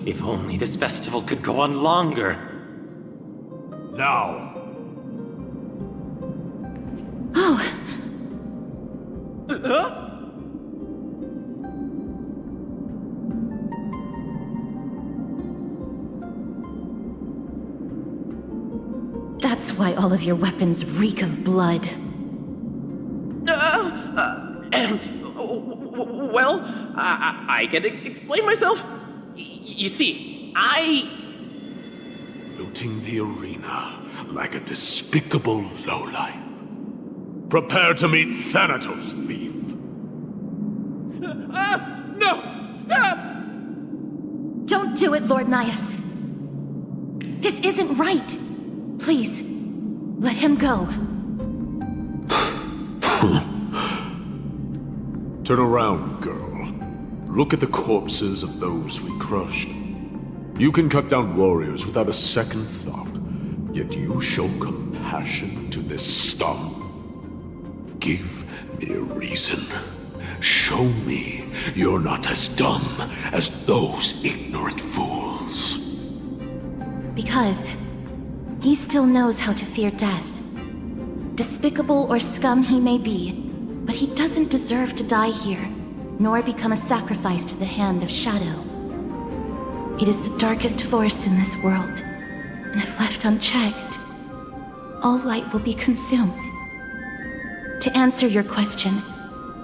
If only this festival could go on longer. Now. Oh. That's why all of your weapons reek of blood. Well, I can explain myself. You see, Looting the arena like a despicable lowlife. Prepare to meet Thanatos, thief. No! Stop! Don't do it, Lord Nias. This isn't right. Please, let him go. Turn around, girl. Look at the corpses of those we crushed. You can cut down warriors without a second thought, yet you show compassion to this scum. Give me a reason. Show me you're not as dumb as those ignorant fools. Because he still knows how to fear death. Despicable or scum he may be, but he doesn't deserve to die here, nor become a sacrifice to the hand of Shadow. It is the darkest force in this world, and if left unchecked, all light will be consumed. To answer your question,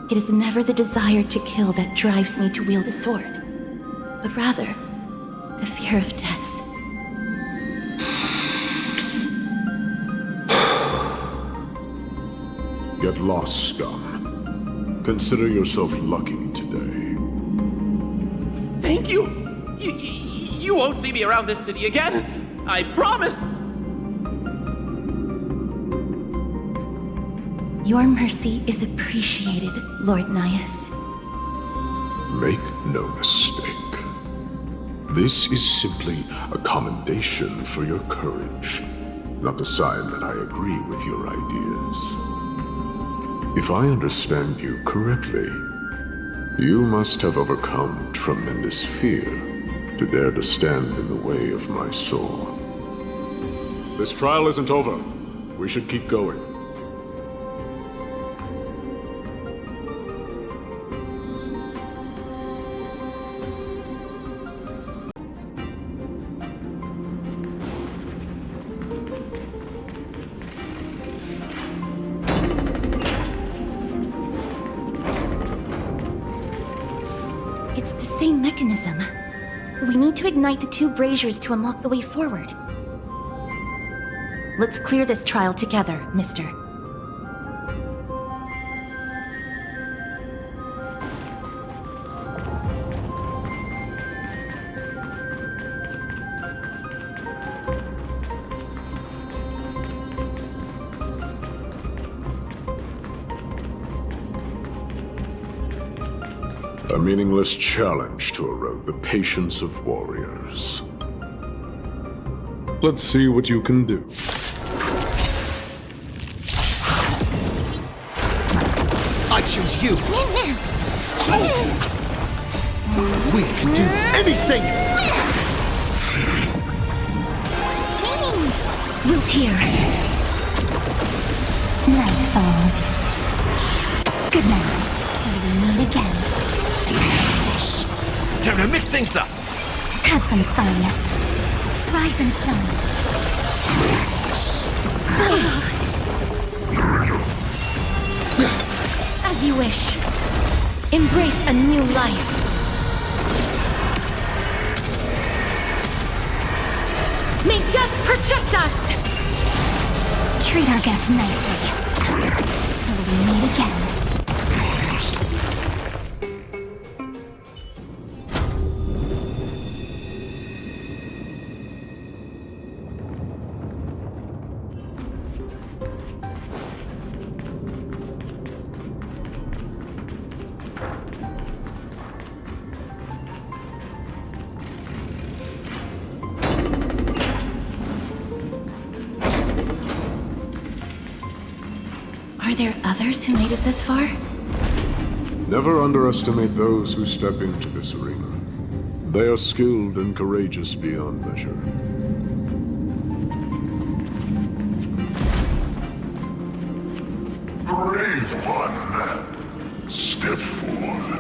it is never the desire to kill that drives me to wield a sword, but rather the fear of death. Get lost, scum. Consider yourself lucky today. Thank you! You won't see me around this city again! I promise! Your mercy is appreciated, Lord Nias. Make no mistake. This is simply a commendation for your courage, not a sign that I agree with your ideas. If I understand you correctly, you must have overcome tremendous fear to dare to stand in the way of my sword. This trial isn't over. We should keep going. It's the same mechanism. We need to ignite the two braziers to unlock the way forward. Let's clear this trial together, mister. A meaningless challenge to erode the patience of warriors. Let's see what you can do. I choose you! We can do anything! We'll tear. Night falls. Good night. Till we meet again. Time to mix things up! Have some fun. Rise and shine. As you wish. Embrace a new life. May death protect us! Treat our guests nicely. Till we meet again. Are there others who made it this far? Never underestimate those who step into this arena. They are skilled and courageous beyond measure. Brave one, step forth.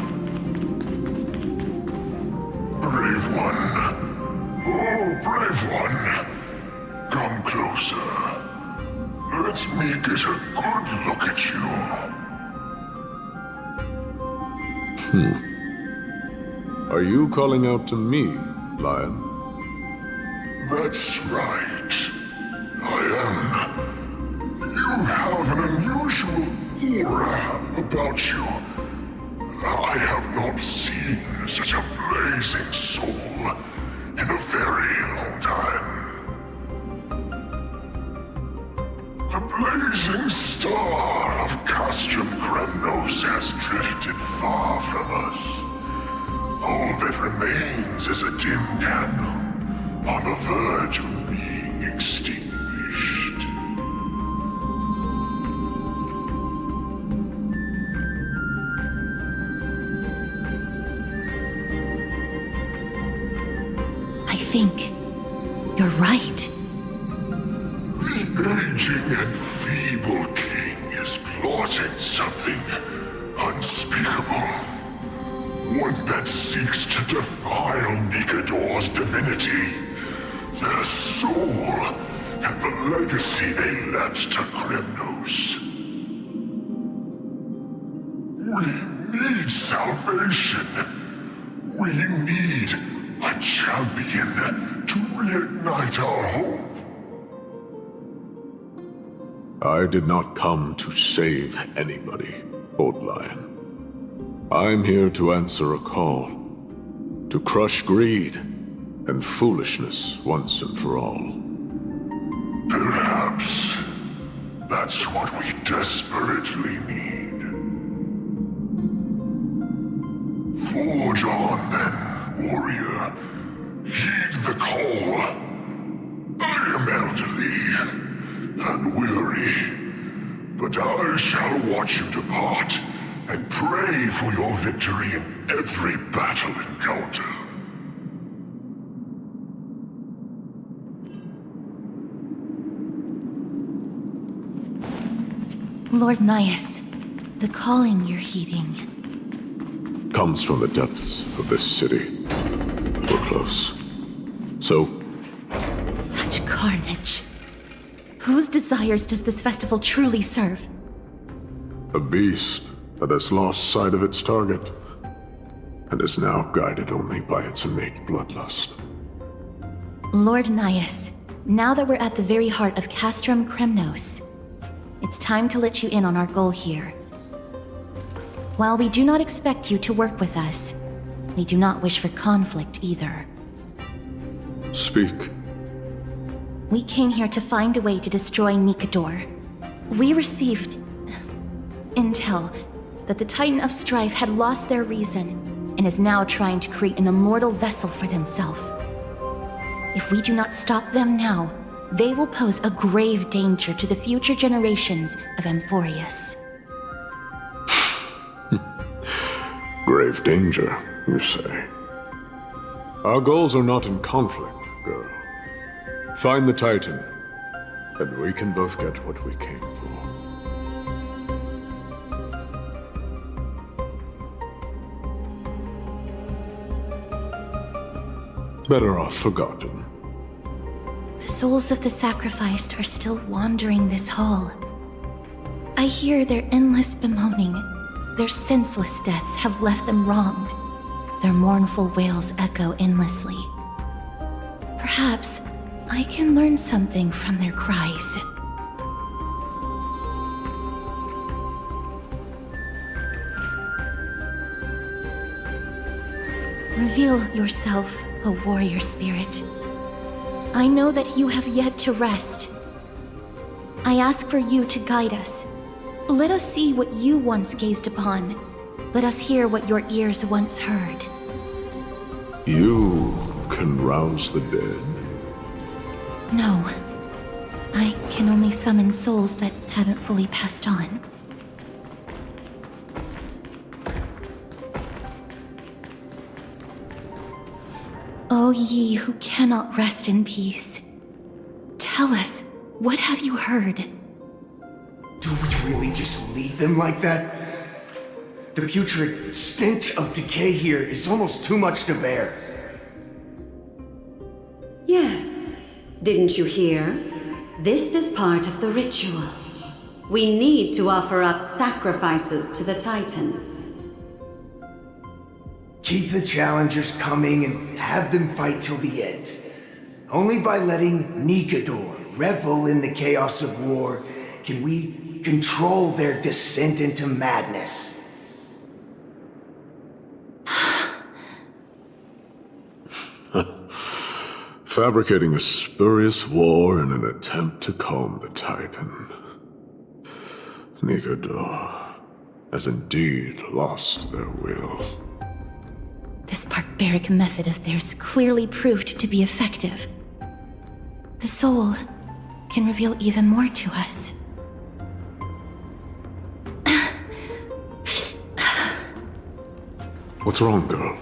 Brave one. Oh, brave one. Come closer. get a good look at you. Are you calling out to me, Lion? That's right. I am. You have an unusual aura about you. I have not seen such a blazing soul in a very long time. The blazing star of Castrum Kremnos has drifted far from us. All that remains is a dim candle on the verge of being extinguished. I think you're right. The aging and feeble king is plotting something unspeakable. One that seeks to defile Nikador's divinity, their soul, and the legacy they left to Kremnos. We need salvation. We need a champion to reignite our hope. I did not come to save anybody, Old Lion. I'm here to answer a call, to crush greed and foolishness once and for all. Perhaps that's what we desperately need. Forge on then, warrior. Heed the call. I am elderly and weary, but I shall watch you depart and pray for your victory in every battle encounter. Lord Nias, the calling you're heeding comes from the depths of this city. We're close. So, such carnage. Whose desires does this festival truly serve? a beast that has lost sight of its target and is now guided only by its innate bloodlust. Lord Nias, now that we're at the very heart of Castrum Kremnos, it's time to let you in on our goal here. While we do not expect you to work with us, we do not wish for conflict either. Speak. We came here to find a way to destroy Nikador. We received intel that the Titan of Strife had lost their reason and is now trying to create an immortal vessel for themselves. If we do not stop them now, they will pose a grave danger to the future generations of Amphorius. Grave danger, you say? Our goals are not in conflict, girl. Find the Titan, and we can both get what we came for. Better off forgotten. The souls of the sacrificed are still wandering this hall. I hear their endless bemoaning. Their senseless deaths have left them wronged. Their mournful wails echo endlessly. Perhaps I can learn something from their cries. Reveal yourself, O warrior spirit. I know that you have yet to rest. I ask for you to guide us. Let us see what you once gazed upon. Let us hear what your ears once heard. You can rouse the dead. No. I can only summon souls that haven't fully passed on. O ye who cannot rest in peace, tell us, what have you heard? Do we really just leave them like that? The putrid stench of decay here is almost too much to bear. Yes. Didn't you hear? This is part of the ritual. We need to offer up sacrifices to the Titan. Keep the challengers coming and have them fight till the end. Only by letting Nikador revel in the chaos of war can we control their descent into madness. Fabricating a spurious war in an attempt to calm the Titan. Nikador has indeed lost their will. This barbaric method of theirs clearly proved to be effective. The soul can reveal even more to us. What's wrong, girl?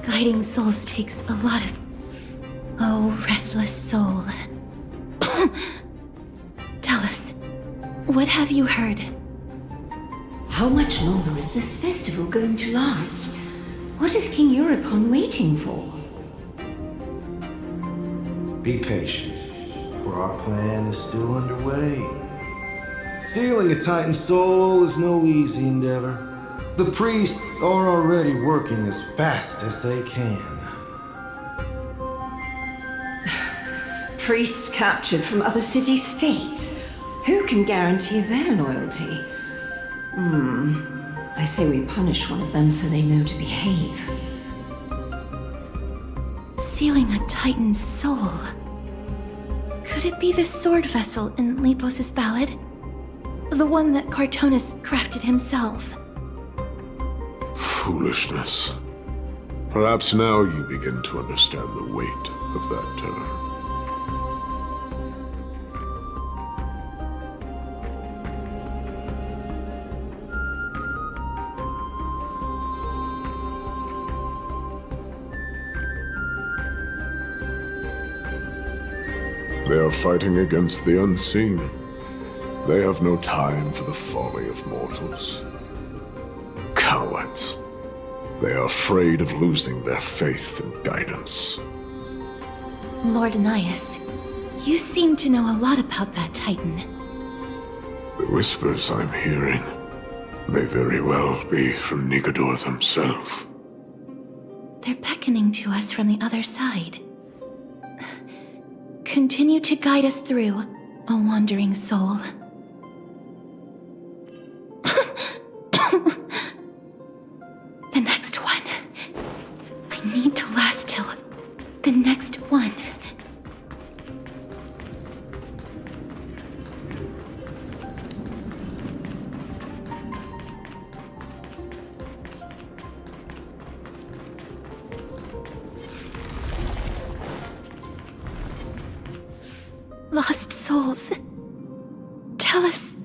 Guiding souls takes a lot of... Oh, restless soul. Tell us, what have you heard? How much longer is this festival going to last? What is King Euripon waiting for? Be patient, for our plan is still underway. Stealing a Titan soul is no easy endeavor. The priests are already working as fast as they can. Priests captured from other city-states. Who can guarantee their loyalty? I say we punish one of them so they know to behave. Sealing a Titan's soul. Could it be the sword vessel in Lepos' ballad? The one that Cartonus crafted himself? Foolishness. Perhaps now you begin to understand the weight of that term. They are fighting against the unseen. They have no time for the folly of mortals. Cowards. They are afraid of losing their faith and guidance. Lord Anaias, you seem to know a lot about that Titan. The whispers I'm hearing may very well be from Nikador himself. They're beckoning to us from the other side. Continue to guide us through, a wandering soul. The next one. I need to last till the next one. Lost souls. Tell us.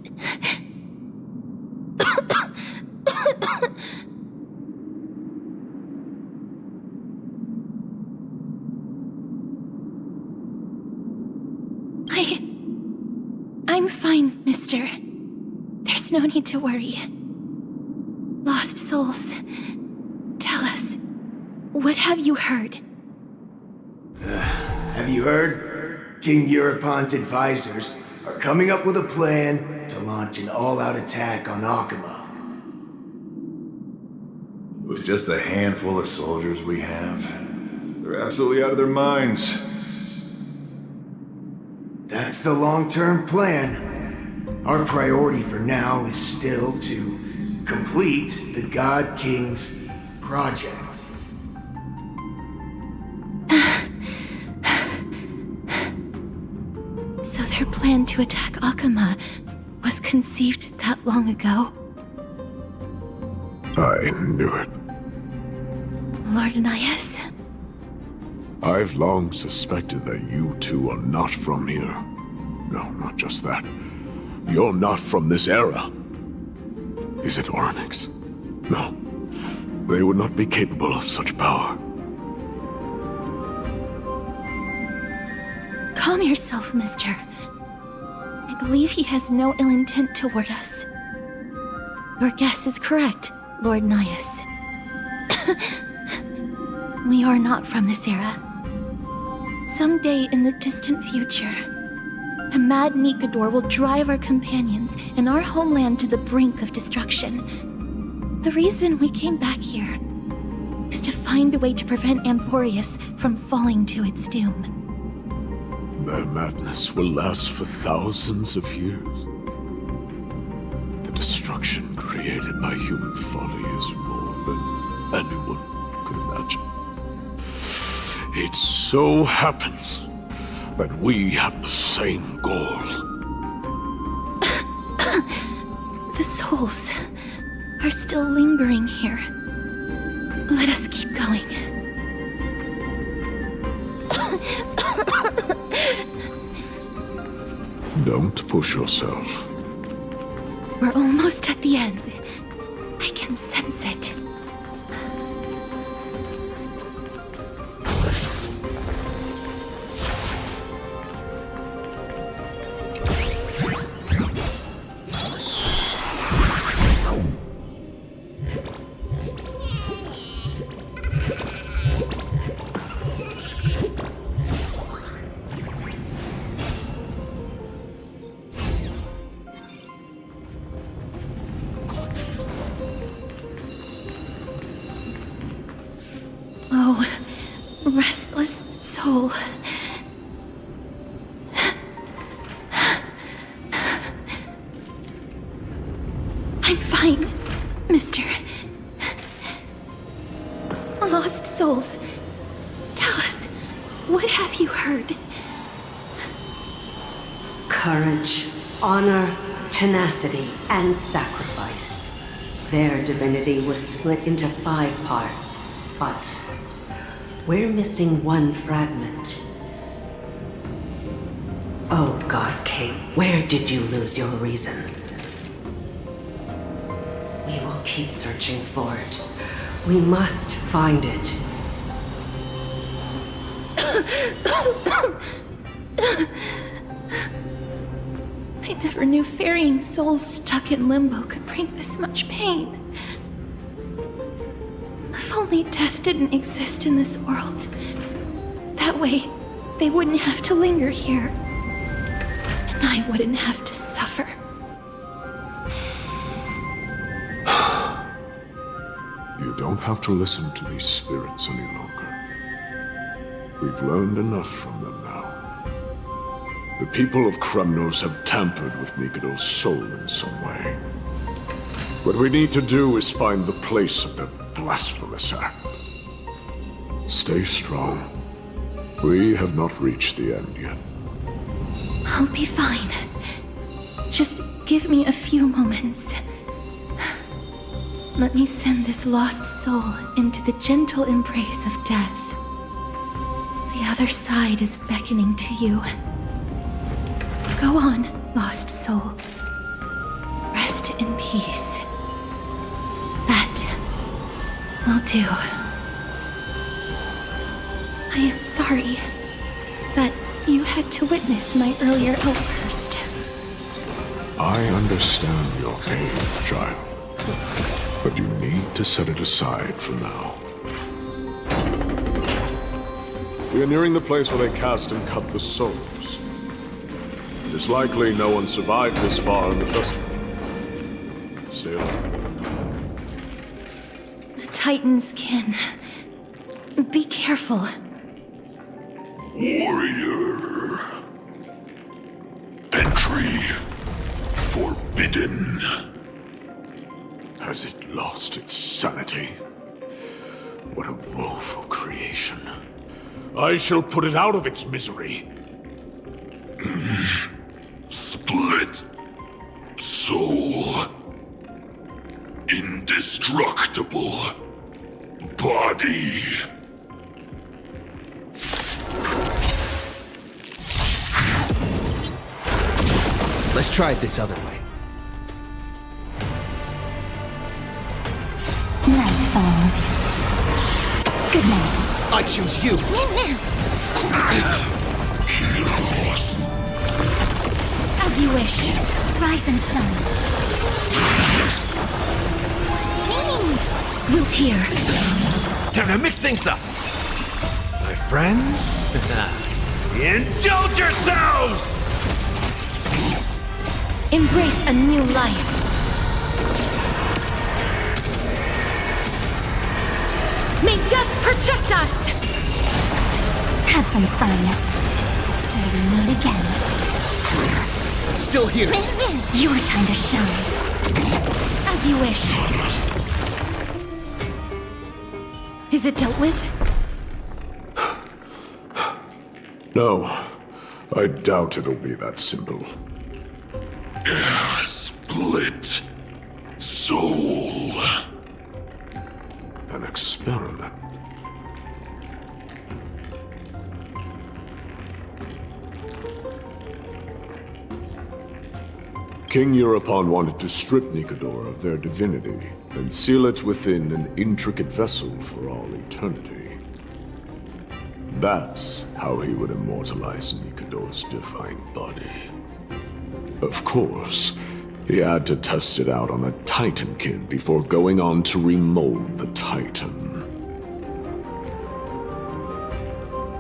I'm fine, mister. There's no need to worry. Lost souls. Tell us. What have you heard? Have you heard? King Euripon's advisors are coming up with a plan to launch an all-out attack on Akama. With just the handful of soldiers we have, they're absolutely out of their minds. That's the long-term plan. Our priority for now is still to complete the God King's project. So their plan to attack Akama was conceived that long ago? I knew it. Lord Anaias? I've long suspected that you two are not from here. No, not just that. You're not from this era. Is it Oryx? No. They would not be capable of such power. Calm yourself, mister. I believe he has no ill intent toward us. Your guess is correct, Lord Anaias. We are not from this era. Someday in the distant future, The mad Nikador will drive our companions and our homeland to the brink of destruction. The reason we came back here is to find a way to prevent Emporius from falling to its doom. Their madness will last for thousands of years. The destruction created by human folly is more than anyone could imagine. It so happens that we have the same goal. The souls are still lingering here. Let us keep going. Don't push yourself. We're almost at the end. I can sense it. Oh, restless soul. I'm fine, mister. Lost souls, tell us, what have you heard? Courage, honor, tenacity, and sacrifice. Their divinity was split into 5 parts, but we're missing one fragment. Oh God, Kate, where did you lose your reason? We will keep searching for it. We must find it. I never knew ferrying souls stuck in limbo could bring this much pain. If only death didn't exist in this world. That way, they wouldn't have to linger here. And I wouldn't have to suffer. You don't have to listen to these spirits any longer. We've learned enough from them now. The people of Kremnos have tampered with Nikador's soul in some way. What we need to do is find the place of their blasphemous act. Stay strong. We have not reached the end yet. I'll be fine. Just give me a few moments. Let me send this lost soul into the gentle embrace of death. The other side is beckoning to you. Go on, lost soul. Rest in peace. That will do. I am sorry that you had to witness my earlier outburst. I understand your pain, child. But you need to set it aside for now. We are nearing the place where they cast and cut the souls. It is likely no one survived this far in the festival. Stay alert. The Titan's kin. Be careful. Warrior. Entry forbidden. Has it lost its sanity? What a woeful creation. I shall put it out of its misery. Split soul. Indestructible body. Let's try it this other way. Night falls. Good night. I choose you. As you wish. Rise and shine. Wilt hear. Time to mix things up. My friends, indulge yourselves! Embrace a new life. May death protect us! Have some fun. Till we meet again. Still here. Your time to shine. As you wish. Is it dealt with? No, I doubt it'll be that simple. Split soul. An experiment. King Euripon wanted to strip Nikador of their divinity and seal it within an intricate vessel for all eternity. That's how he would immortalize Nikador's divine body. Of course, he had to test it out on a Titan kid before going on to remold the Titan.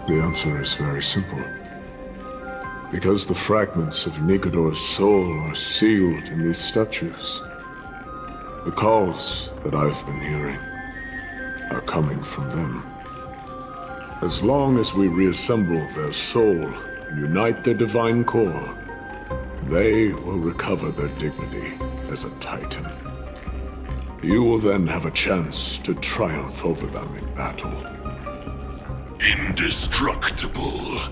The answer is very simple. Because the fragments of Nikador's soul are sealed in these statues. The calls that I've been hearing are coming from them. As long as we reassemble their soul and unite their divine core, they will recover their dignity as a Titan. You will then have a chance to triumph over them in battle. Indestructible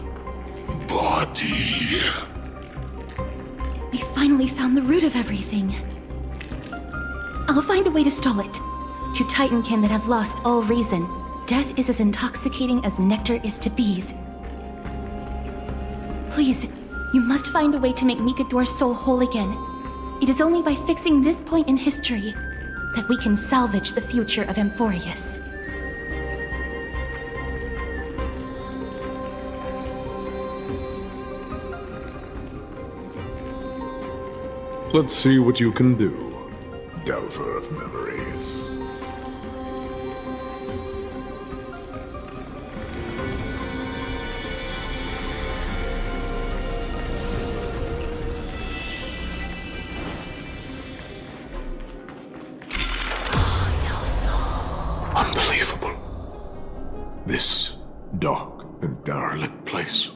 body. We finally found the root of everything. I'll find a way to stall it. To Titankin that have lost all reason, death is as intoxicating as nectar is to bees. Please, you must find a way to make Nikador's soul whole again. It is only by fixing this point in history that we can salvage the future of Amphorius. Let's see what you can do, Delver of Memories. Unbelievable. This dark and derelict place.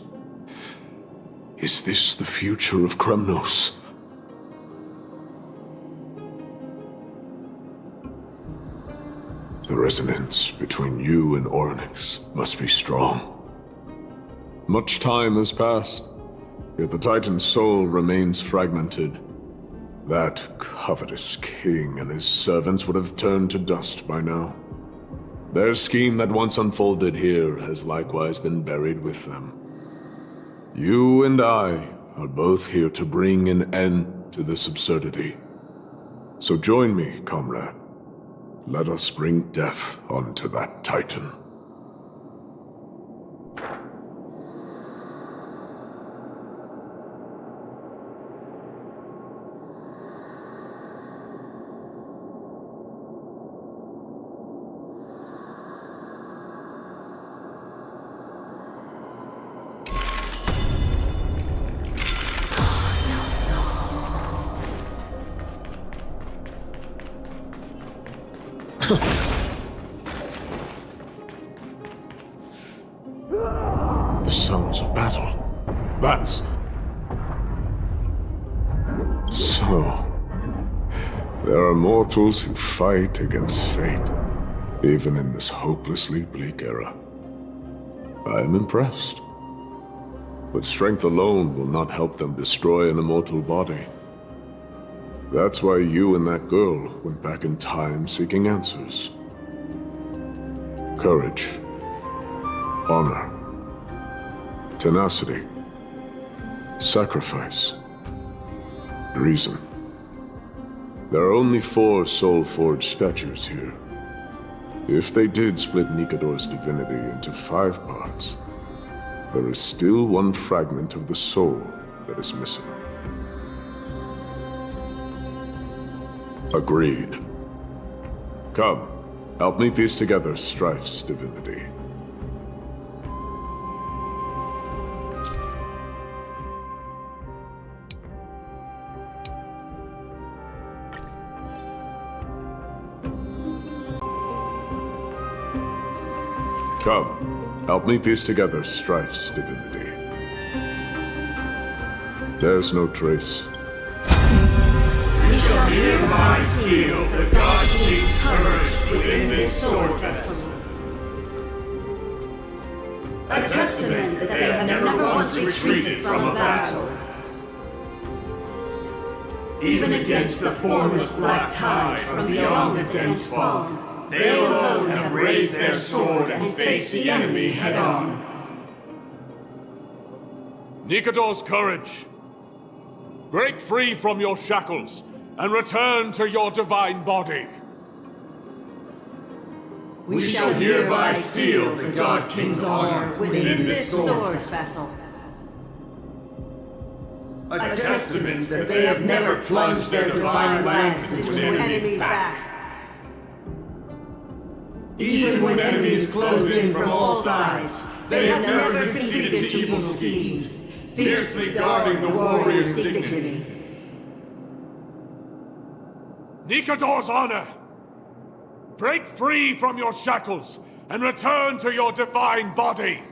Is this the future of Kremnos? The resonance between you and Ornyx must be strong. Much time has passed, yet the Titan's soul remains fragmented. That covetous king and his servants would have turned to dust by now. Their scheme that once unfolded here has likewise been buried with them. You and I are both here to bring an end to this absurdity. So join me, comrade. Let us bring death onto that Titan. The sounds of battle. That's... So... there are mortals who fight against fate, even in this hopelessly bleak era. I am impressed. But strength alone will not help them destroy an immortal body. That's why you and that girl went back in time seeking answers. Courage. Honor. Tenacity. Sacrifice. Reason. There are only 4 soul-forged statues here. If they did split Nikador's divinity into 5 parts, there is still one fragment of the soul that is missing. Agreed. Come, help me piece together Strife's divinity. Come, help me piece together Strife's divinity. There's no trace. We shall hereby seal the God King's courage within this sword vessel. A testament that they have never once retreated from a battle. Even against the formless black tide from beyond the dense fog, they alone have raised their sword and faced the enemy head-on. Nikador's courage! Break free from your shackles and return to your divine body. We shall hereby seal the God King's honor within this sword vessel. A testament that they have never plunged their divine lance into an enemy's back. Even when enemies close in from all sides, they have never conceded to evil schemes, fiercely guarding the warrior's dignity. Nikador's honor! Break free from your shackles and return to your divine body!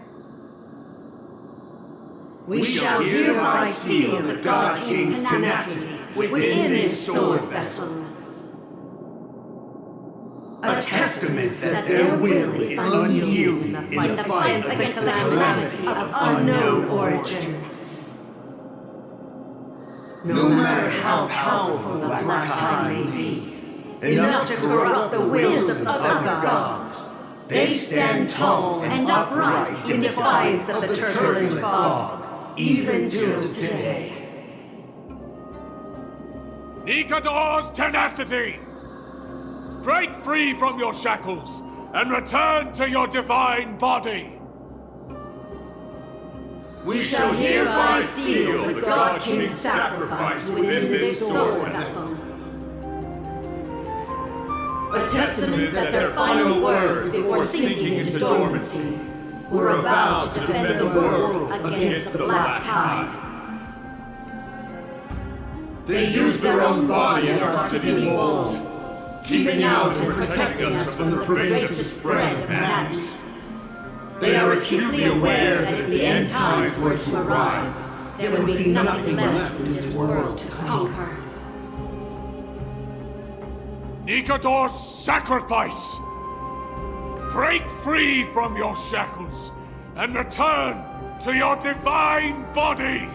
We shall hereby seal the God King's tenacity within this sword vessel. A testament that their will is unyielding in the fight against the calamity of unknown origin. No matter how powerful the black tide may be, enough to corrupt the wills of other gods, they stand tall and upright in defiance of the turbulent fog. Even till today. Nikador's tenacity! Break free from your shackles and return to your divine body! We shall hereby seal the God King's sacrifice within this sword vessel. A testament that their final words before sinking into dormancy were a vow to defend the world against the black tide. They used their own body as our city walls, keeping out and protecting us from the pervasive spread of madness. They are acutely aware that if the end times were to arrive, there would be nothing left in this world to conquer. Nikador's sacrifice! Break free from your shackles and return to your divine body!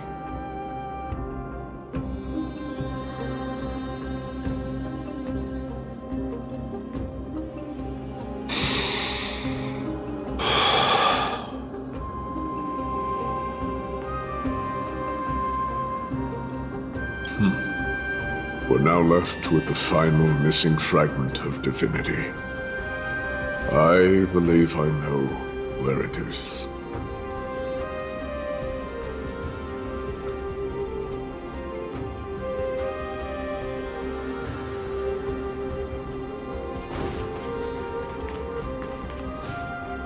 We're now left with the final missing fragment of divinity. I believe I know where it is.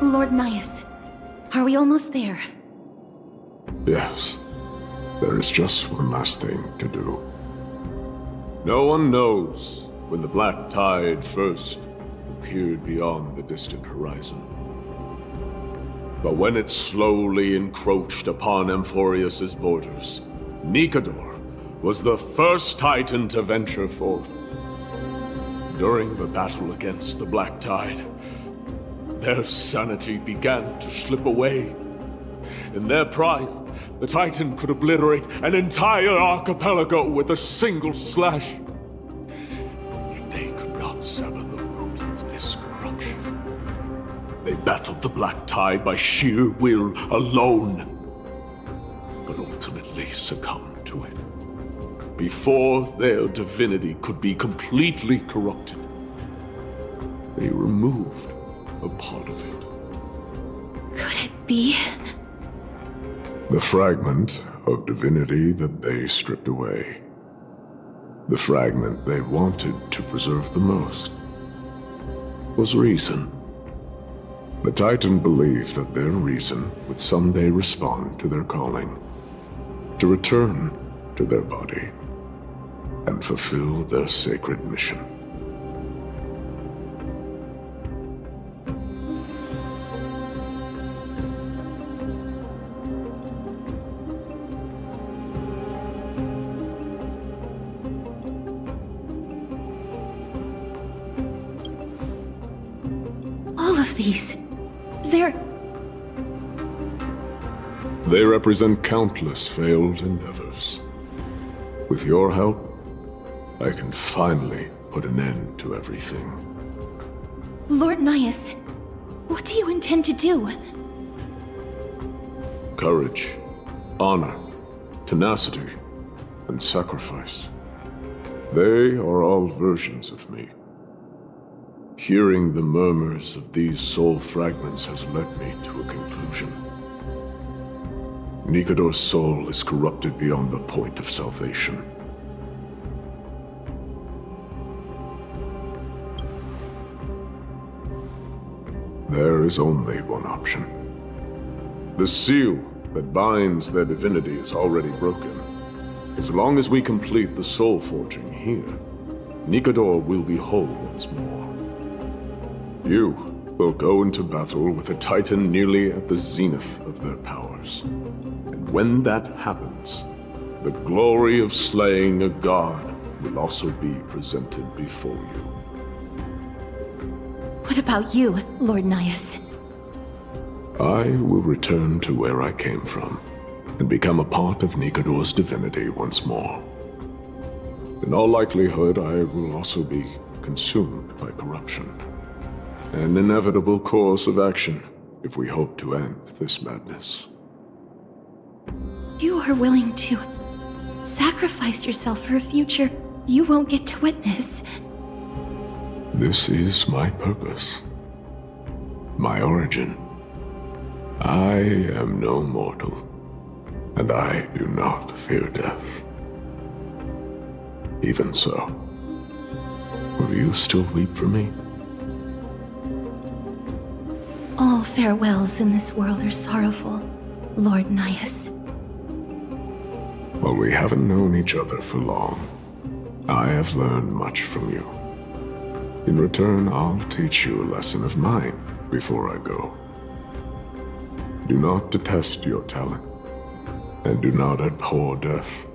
Lord Nias, are we almost there? Yes. There is just one last thing to do. No one knows when the black tide first appeared beyond the distant horizon. But when it slowly encroached upon Amphorius's borders, Nikador was the first Titan to venture forth. During the battle against the black tide, their sanity began to slip away. In their prime, the Titan could obliterate an entire archipelago with a single slash. Yet they could not sever the root of this corruption. They battled the black tide by sheer will alone, but ultimately succumbed to it. Before their divinity could be completely corrupted, they removed a part of it. Could it be? The fragment of divinity that they stripped away. The fragment they wanted to preserve the most was reason. The Titan believed that their reason would someday respond to their calling, to return to their body, and fulfill their sacred mission. of these. They represent countless failed endeavors. With your help, I can finally put an end to everything. Lord Nias, what do you intend to do? Courage, honor, tenacity, and sacrifice. They are all versions of me. Hearing the murmurs of these soul fragments has led me to a conclusion. Nikador's soul is corrupted beyond the point of salvation. There is only one option. The seal that binds their divinity is already broken. As long as we complete the soul forging here, Nikador will be whole once more. You will go into battle with a Titan nearly at the zenith of their powers. And when that happens, the glory of slaying a god will also be presented before you. What about you, Lord Nias? I will return to where I came from, and become a part of Nikador's divinity once more. In all likelihood, I will also be consumed by corruption. An inevitable course of action if we hope to end this madness. You are willing to sacrifice yourself for a future you won't get to witness. This is my purpose. My origin. I am no mortal, and I do not fear death. Even so, will you still weep for me? All farewells in this world are sorrowful, Lord Nias. While we haven't known each other for long, I have learned much from you. In return, I'll teach you a lesson of mine before I go. Do not detest your talent, and do not abhor death.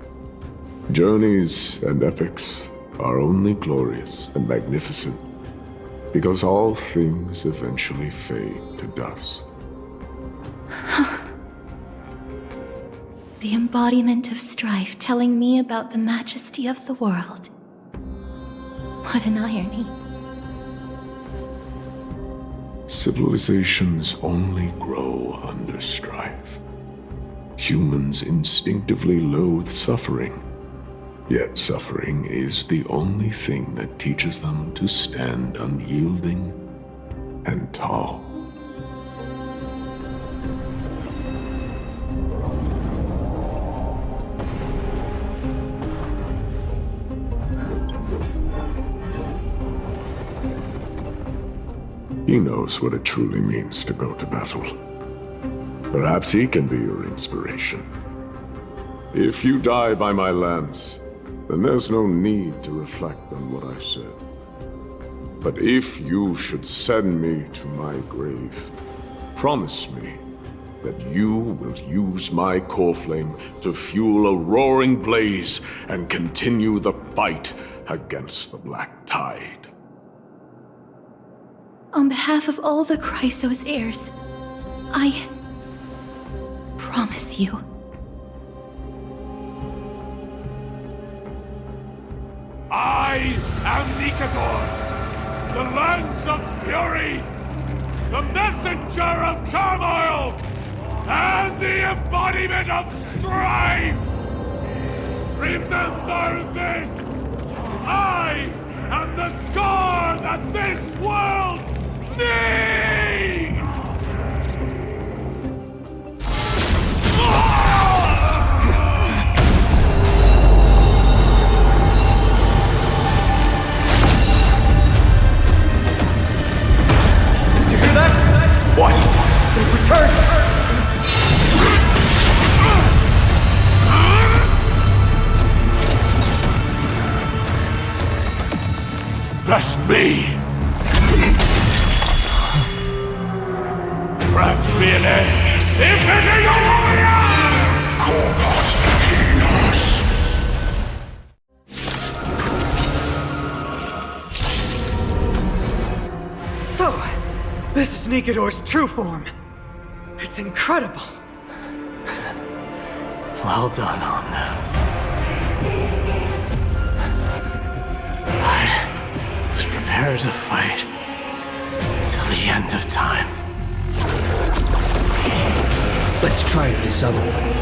Journeys and epics are only glorious and magnificent because all things eventually fade to dust. The embodiment of strife telling me about the majesty of the world. What an irony. Civilizations only grow under strife. Humans instinctively loathe suffering. Yet suffering is the only thing that teaches them to stand unyielding and tall. He knows what it truly means to go to battle. Perhaps he can be your inspiration. If you die by my lance, then there's no need to reflect on what I said. But if you should send me to my grave, promise me that you will use my core flame to fuel a roaring blaze and continue the fight against the Black Tide. On behalf of all the Chrysos heirs, I promise you. I am Nikador, the Lance of Fury, the messenger of turmoil, and the embodiment of strife! Remember this! I am the scar that this world needs! What? They've returned! Trust me! Perhaps be an end. If it is a warrior! Corpus Enos! So, This is Nikador's true form. It's incredible. Well done on them. I was prepared to fight till the end of time. Let's try it this other way.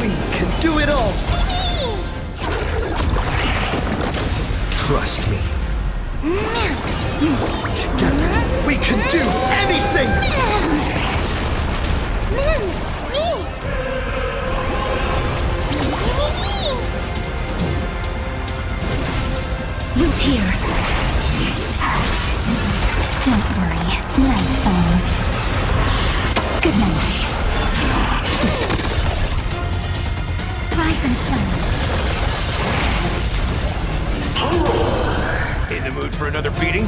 We can do it all! Trust me. Together, we can do anything! Root here. Don't worry. Night falls. Good night. Rise and shine. In the mood for another beating?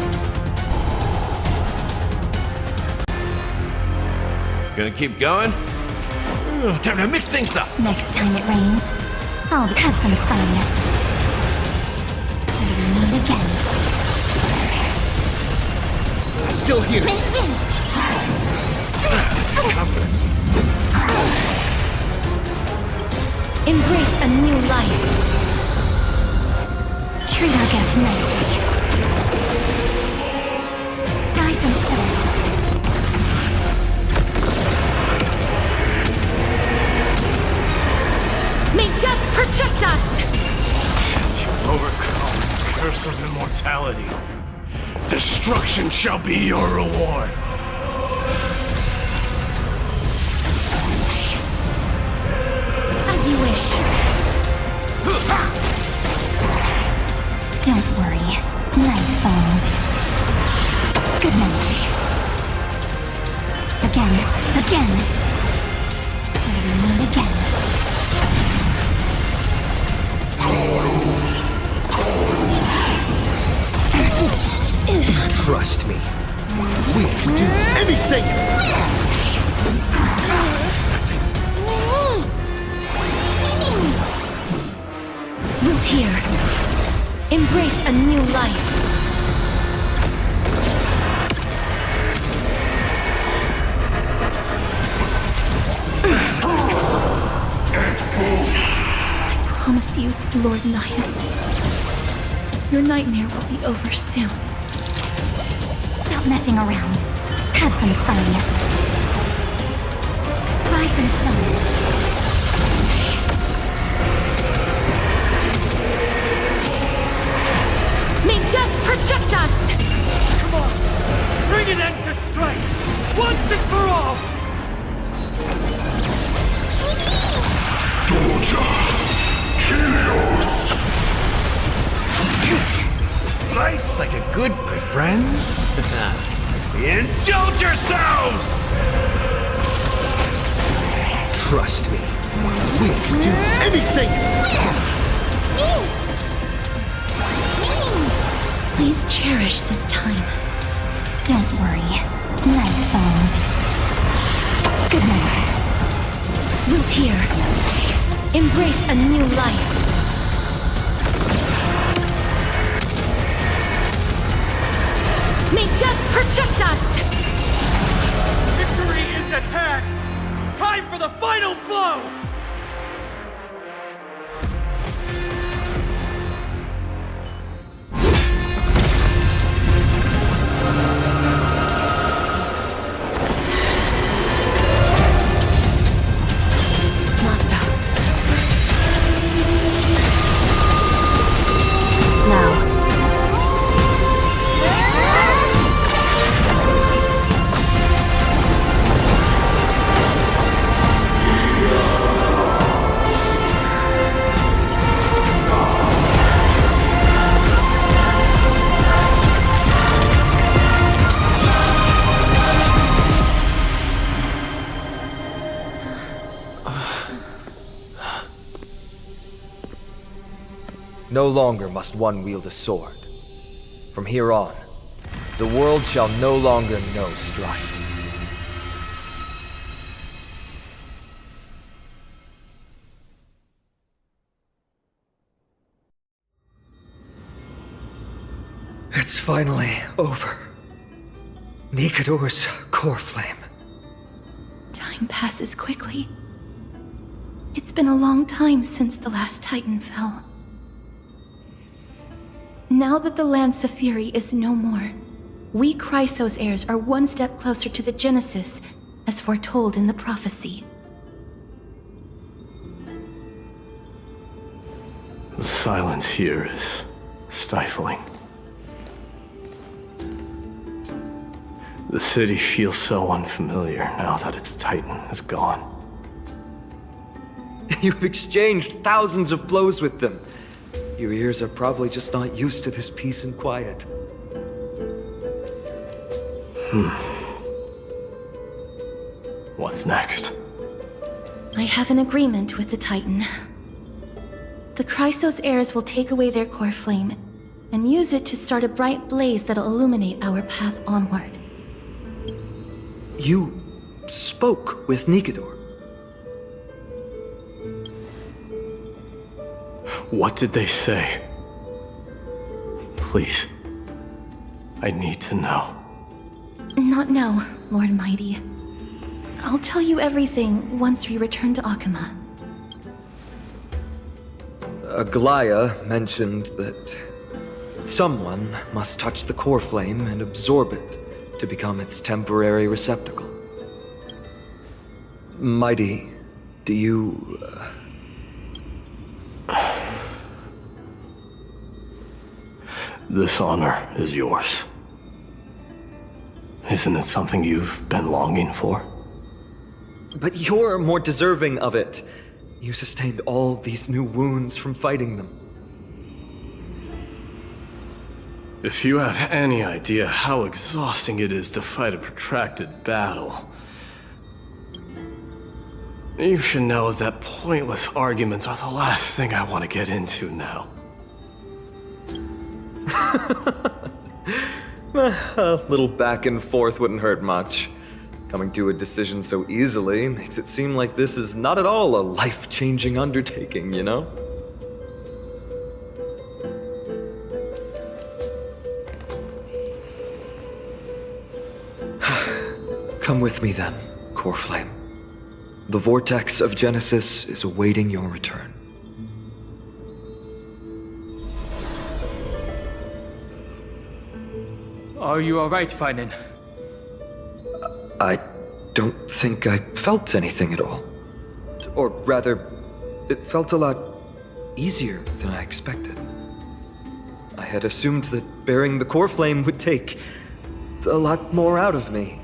Gonna keep going? Time to mix things up! Next time it rains, I'll have some fun. Till we meet again. Still here. Confidence. Embrace a new life. Treat our guests nicely. Rise and shine. May death protect us! Since you've overcome the curse of immortality, destruction shall be your reward. As you wish. Don't worry. Night falls. Good night. Again. Till we meet again. Trust me. We can do anything! Root here. Embrace a new life. I promise you, Lord Nihus, your nightmare will be over soon. Stop messing around. Have some fun. Rise and shine. May death protect us! Come on! Bring an end to strife! Once and for all! Nice like a good, my friends. Indulge yourselves! Trust me. We can do anything! Please cherish this time. Don't worry. Night falls. Good night. Root here. Embrace a new life. May death protect us! Victory is at hand! Time for the final blow! No longer must one wield a sword. From here on, the world shall no longer know strife. It's finally over. Nikador's core flame. Time passes quickly. It's been a long time since the last Titan fell. Now that the Lance of Fury is no more, we Chrysos heirs are one step closer to the Genesis, as foretold in the prophecy. The silence here is stifling. The city feels so unfamiliar now that its Titan is gone. You've exchanged thousands of blows with them. Your ears are probably just not used to this peace and quiet. What's next? I have an agreement with the Titan. The Chrysos heirs will take away their core flame and use it to start a bright blaze that'll illuminate our path onward. You spoke with Nikador. What did they say? Please. I need to know. Not now, Lord Mighty. I'll tell you everything once we return to Akama. Aglaya mentioned that someone must touch the core flame and absorb it to become its temporary receptacle. Mighty, do you... This honor is yours. Isn't it something you've been longing for? But you're more deserving of it. You sustained all these new wounds from fighting them. If you have any idea how exhausting it is to fight a protracted battle, you should know that pointless arguments are the last thing I want to get into now. A little back and forth wouldn't hurt much. Coming to a decision so easily makes it seem like this is not at all a life-changing undertaking, you know? Come with me then, Core Flame. The vortex of Genesis is awaiting your return. Are you alright, Finan? I don't think I felt anything at all. Or rather, it felt a lot easier than I expected. I had assumed that bearing the core flame would take a lot more out of me.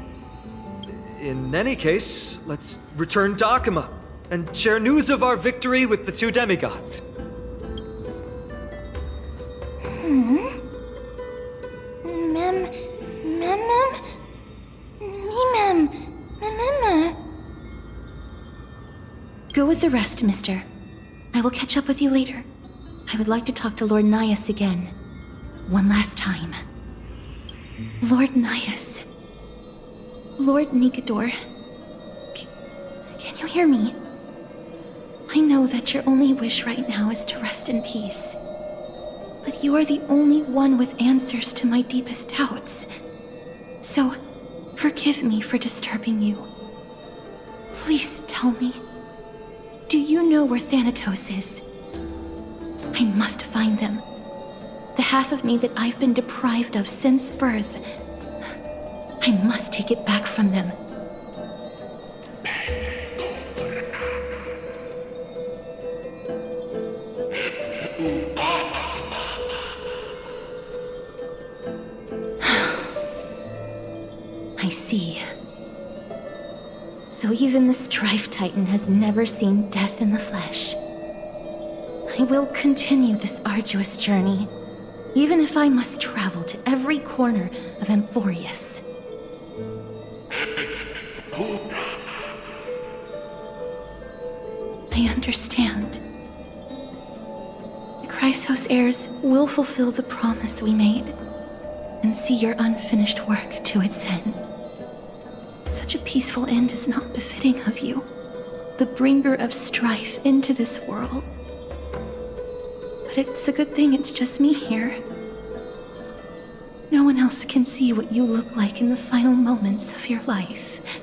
In any case, let's return to Akama and share news of our victory with the two demigods. Go with the rest, mister. I will catch up with you later. I would like to talk to Lord Nias again. One last time. Lord Nias. Lord Nikador. Can you hear me? I know that your only wish right now is to rest in peace. But you are the only one with answers to my deepest doubts. So, forgive me for disturbing you. Please tell me. Do you know where Thanatos is? I must find them. The half of me that I've been deprived of since birth. I must take it back from them. I see. So even the Strife Titan has never seen death in the flesh. I will continue this arduous journey, even if I must travel to every corner of Amphorius. I understand. The Chrysos heirs will fulfill the promise we made, and see your unfinished work to its end. Such a peaceful end is not befitting of you, the bringer of strife into this world. But it's a good thing it's just me here. No one else can see what you look like in the final moments of your life.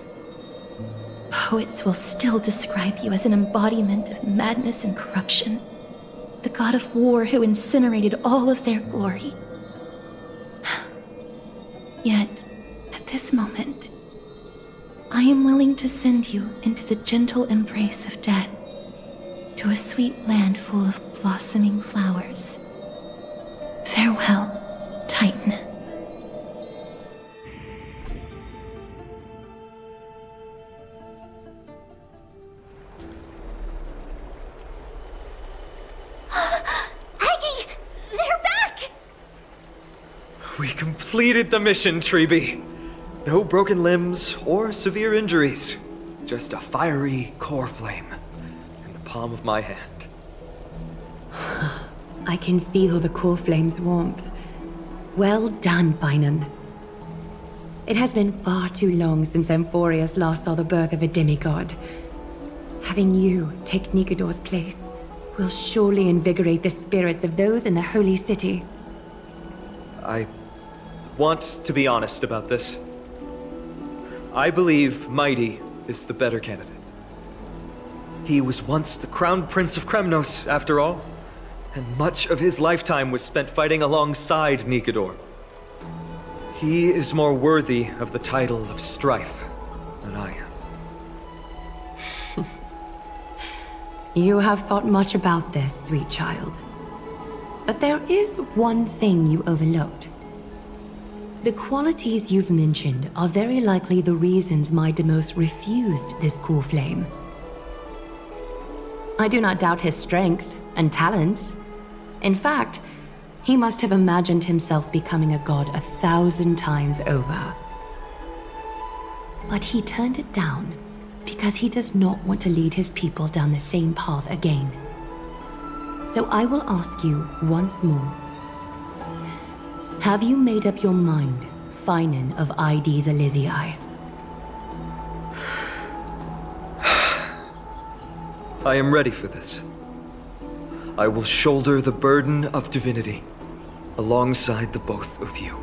Poets will still describe you as an embodiment of madness and corruption. The god of war who incinerated all of their glory. Yet, at this moment, I am willing to send you into the gentle embrace of death, to a sweet land full of blossoming flowers. Farewell, Titan. Aggie! They're back! We completed the mission, Treeby. No broken limbs or severe injuries. Just a fiery core flame in the palm of my hand. I can feel the core flame's warmth. Well done, Finan. It has been far too long since Emphorius last saw the birth of a demigod. Having you take Nikador's place will surely invigorate the spirits of those in the Holy City. I want to be honest about this. I believe Mighty is the better candidate. He was once the Crown Prince of Kremnos, after all, and much of his lifetime was spent fighting alongside Nikador. He is more worthy of the title of Strife than I am. You have thought much about this, sweet child. But there is one thing you overlooked. The qualities you've mentioned are very likely the reasons my Demos refused this core flame. I do not doubt his strength and talents. In fact, he must have imagined himself becoming a god 1,000 times over. But he turned it down because he does not want to lead his people down the same path again. So I will ask you once more. Have you made up your mind, Finan of Ides Elysiae? I am ready for this. I will shoulder the burden of divinity alongside the both of you.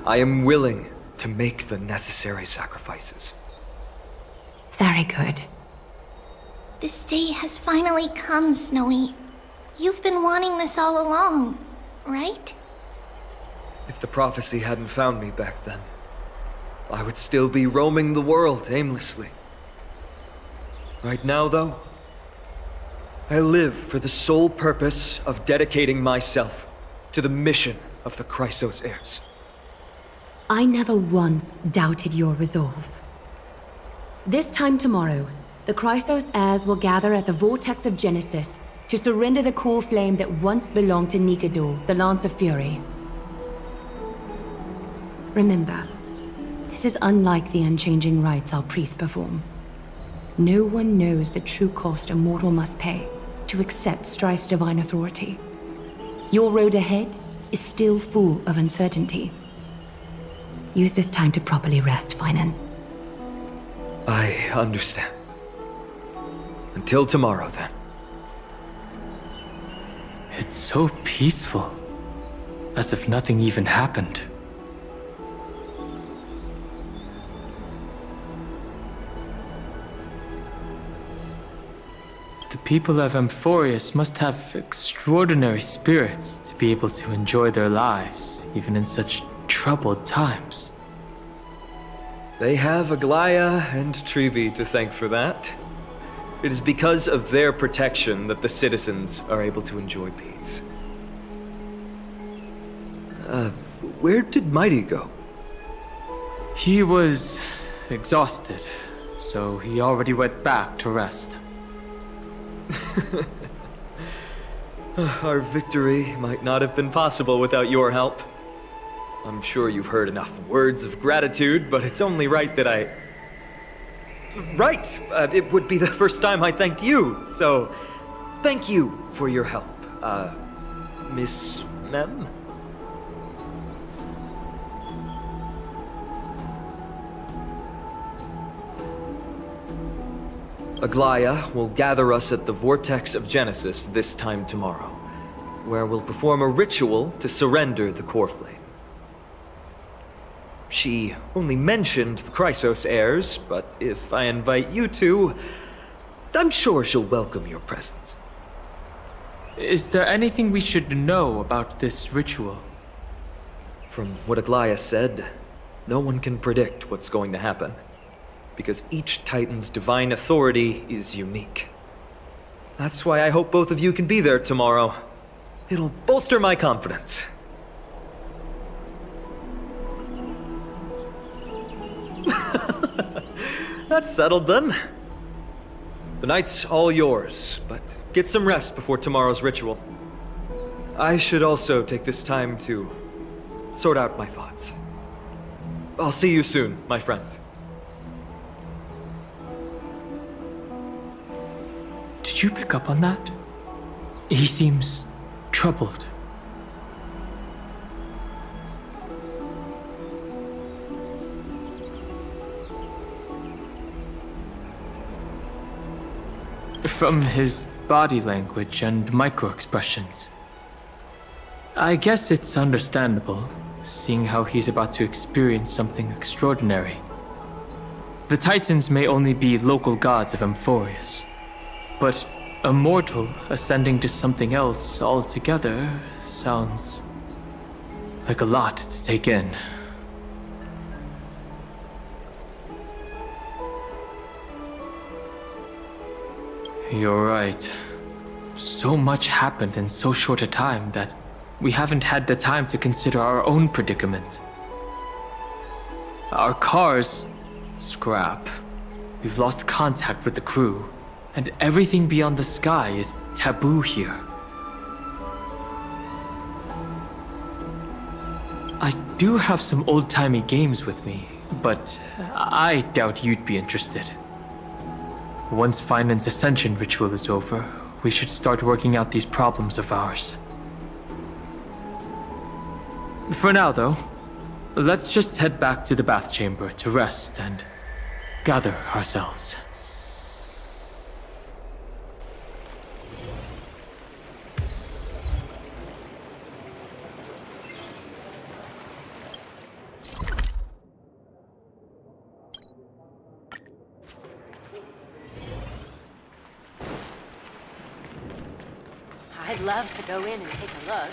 I am willing to make the necessary sacrifices. Very good. This day has finally come, Snowy. You've been wanting this all along, right? If the prophecy hadn't found me back then, I would still be roaming the world aimlessly. Right now, though, I live for the sole purpose of dedicating myself to the mission of the Chrysos heirs. I never once doubted your resolve. This time tomorrow, the Chrysos heirs will gather at the Vortex of Genesis to surrender the core flame that once belonged to Nikador, the Lance of Fury. Remember, this is unlike the unchanging rites our priests perform. No one knows the true cost a mortal must pay to accept Strife's divine authority. Your road ahead is still full of uncertainty. Use this time to properly rest, Finan. I understand. Until tomorrow, then. It's so peaceful. As if nothing even happened. The people of Emphorius must have extraordinary spirits to be able to enjoy their lives, even in such troubled times. They have Aglaya and Treeby to thank for that. It is because of their protection that the citizens are able to enjoy peace. Where did Mighty go? He was exhausted, so he already went back to rest. Our victory might not have been possible without your help. I'm sure you've heard enough words of gratitude, but it's only right that I... Right! It would be the first time I thanked you, so... Thank you for your help, Miss Mem? Aglaya will gather us at the Vortex of Genesis this time tomorrow, where we'll perform a ritual to surrender the core flame. She only mentioned the Chrysos heirs, but if I invite you two, I'm sure she'll welcome your presence. Is there anything we should know about this ritual? From what Aglaya said, no one can predict what's going to happen, because each Titan's divine authority is unique. That's why I hope both of you can be there tomorrow. It'll bolster my confidence. That's settled then. The night's all yours, but get some rest before tomorrow's ritual. I should also take this time to sort out my thoughts. I'll see you soon, my friend. Did you pick up on that? He seems troubled. From his body language and micro-expressions. I guess it's understandable, seeing how he's about to experience something extraordinary. The Titans may only be local gods of Amphorius, but a mortal ascending to something else altogether sounds like a lot to take in. You're right. So much happened in so short a time that we haven't had the time to consider our own predicament. Our car's scrap. We've lost contact with the crew, and everything beyond the sky is taboo here. I do have some old-timey games with me, but I doubt you'd be interested. Once Finland's ascension ritual is over, we should start working out these problems of ours. For now, though, let's just head back to the bath chamber to rest and gather ourselves. I'd love to go in and take a look.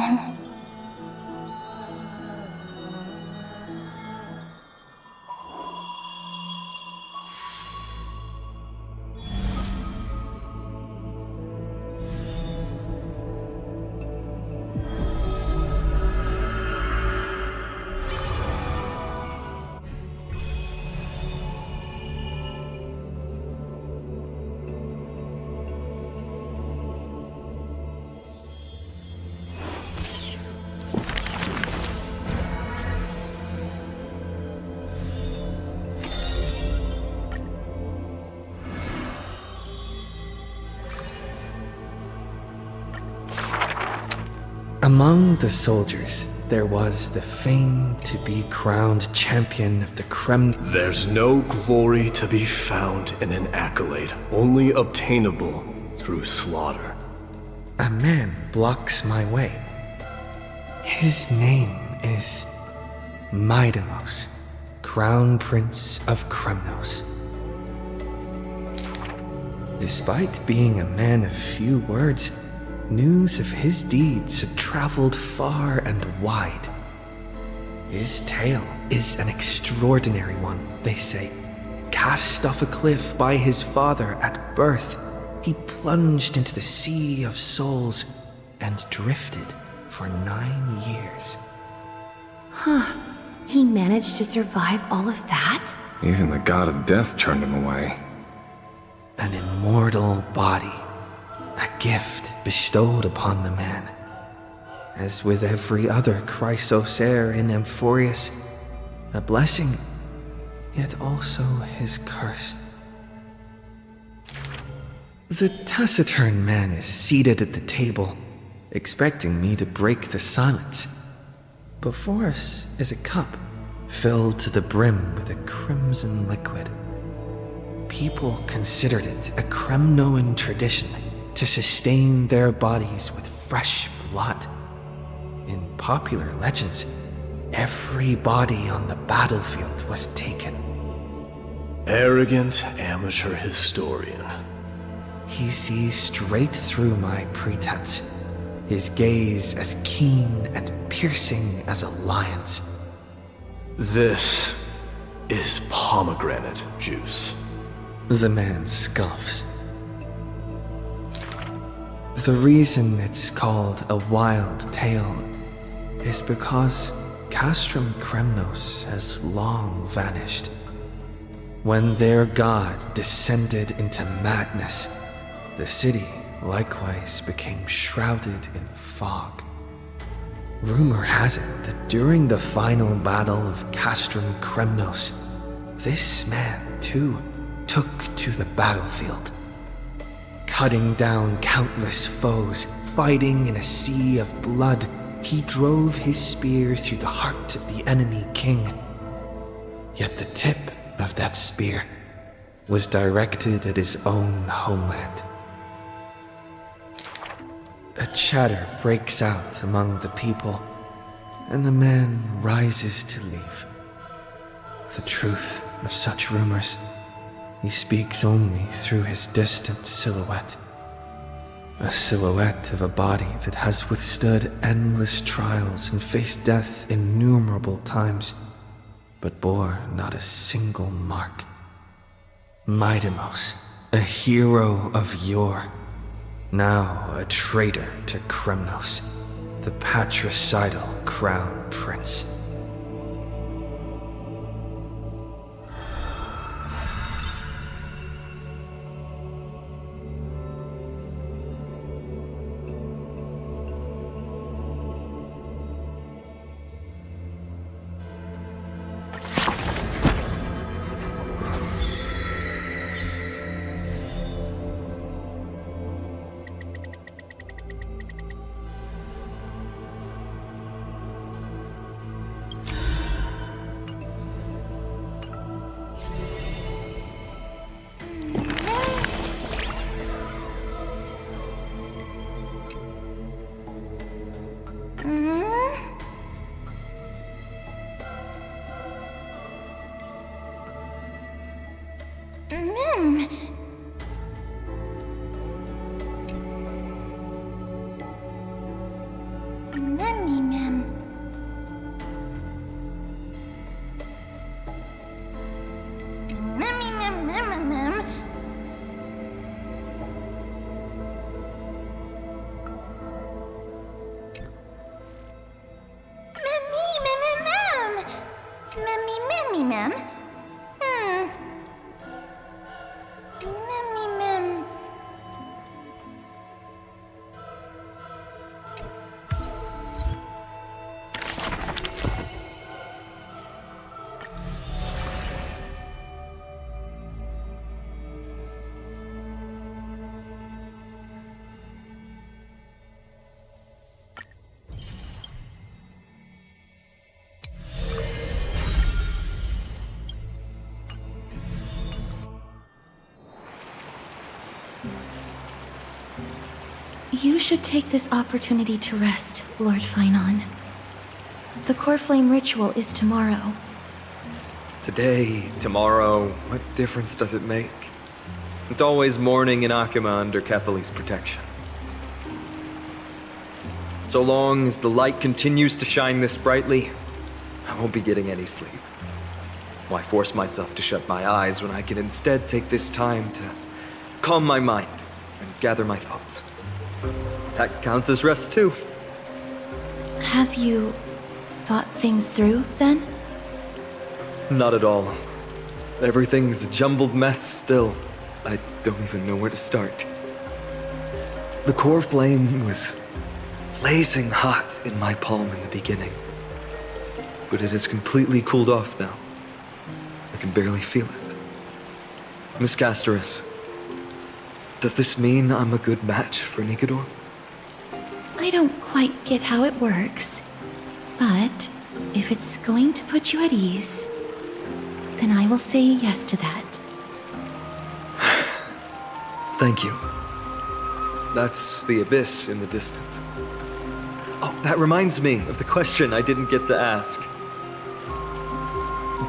Ganon. Among the soldiers, there was the famed-to-be crowned champion of the There's no glory to be found in an accolade, only obtainable through slaughter. A man blocks my way. His name is Midamos, Crown Prince of Kremnos. Despite being a man of few words, news of his deeds had traveled far and wide. His tale is an extraordinary one, they say. Cast off a cliff by his father at birth, he plunged into the sea of souls and drifted for 9 years. Huh. He managed to survive all of that? Even the god of death turned him away. An immortal body, a gift bestowed upon the man. As with every other Chrysosaur in Amphorius, a blessing, yet also his curse. The taciturn man is seated at the table, expecting me to break the silence. Before us is a cup filled to the brim with a crimson liquid. People considered it a Kremnoan tradition to sustain their bodies with fresh blood. In popular legends, every body on the battlefield was taken. Arrogant amateur historian. He sees straight through my pretense, his gaze as keen and piercing as a lion's. This is pomegranate juice. The man scoffs. The reason it's called a wild tale is because Castrum Kremnos has long vanished. When their god descended into madness, the city likewise became shrouded in fog. Rumor has it that during the final battle of Castrum Kremnos, this man, too, took to the battlefield. Cutting down countless foes, fighting in a sea of blood, he drove his spear through the heart of the enemy king. Yet the tip of that spear was directed at his own homeland. A chatter breaks out among the people, and the man rises to leave. The truth of such rumors, he speaks only through his distant silhouette. A silhouette of a body that has withstood endless trials and faced death innumerable times, but bore not a single mark. Midamos, a hero of yore, now a traitor to Kremnos, the patricidal crown prince. Mem. Mem. You should take this opportunity to rest, Lord Finon. The core flame ritual is tomorrow. Today, tomorrow, what difference does it make? It's always morning in Akima under Kethely's protection. So long as the light continues to shine this brightly, I won't be getting any sleep. Why force myself to shut my eyes when I can instead take this time to calm my mind and gather my thoughts? That counts as rest too. Have you thought things through, then? Not at all. Everything's a jumbled mess still. I don't even know where to start. The core flame was blazing hot in my palm in the beginning. But it has completely cooled off now. I can barely feel it. Miss Castoris, does this mean I'm a good match for Nikador? I don't quite get how it works, but if it's going to put you at ease, then I will say yes to that. Thank you. That's the abyss in the distance. Oh, that reminds me of the question I didn't get to ask.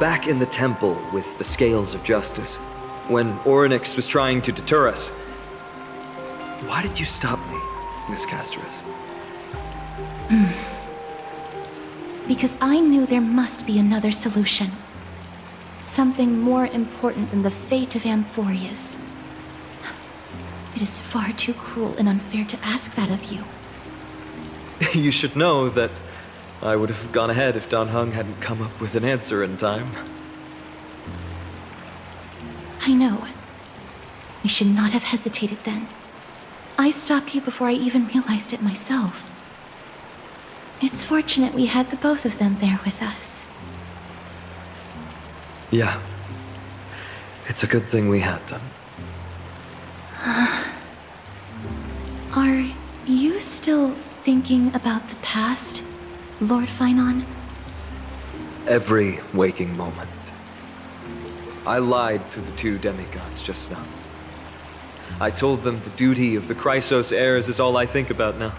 Back in the temple with the scales of justice, when Orynyx was trying to deter us, why did you stop me, Miss Castoris? Because I knew there must be another solution. Something more important than the fate of Amphorius. It is far too cruel and unfair to ask that of you. You should know that I would have gone ahead if Dan Heng hadn't come up with an answer in time. I know. You should not have hesitated then. I stopped you before I even realized it myself. It's fortunate we had the both of them there with us. Yeah. It's a good thing we had them. Are you still thinking about the past, Lord Finon? Every waking moment. I lied to the two demigods just now. I told them the duty of the Chrysos heirs is all I think about now.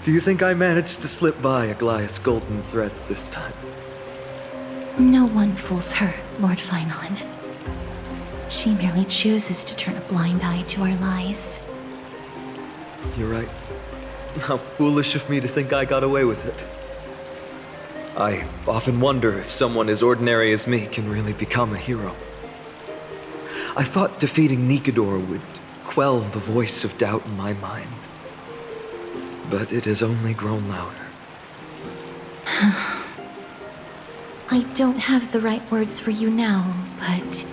Do you think I managed to slip by Aglaïa's golden threads this time? No one fools her, Lord Finon. She merely chooses to turn a blind eye to our lies. You're right. How foolish of me to think I got away with it. I often wonder if someone as ordinary as me can really become a hero. I thought defeating Nikador would quell the voice of doubt in my mind. But it has only grown louder. I don't have the right words for you now, but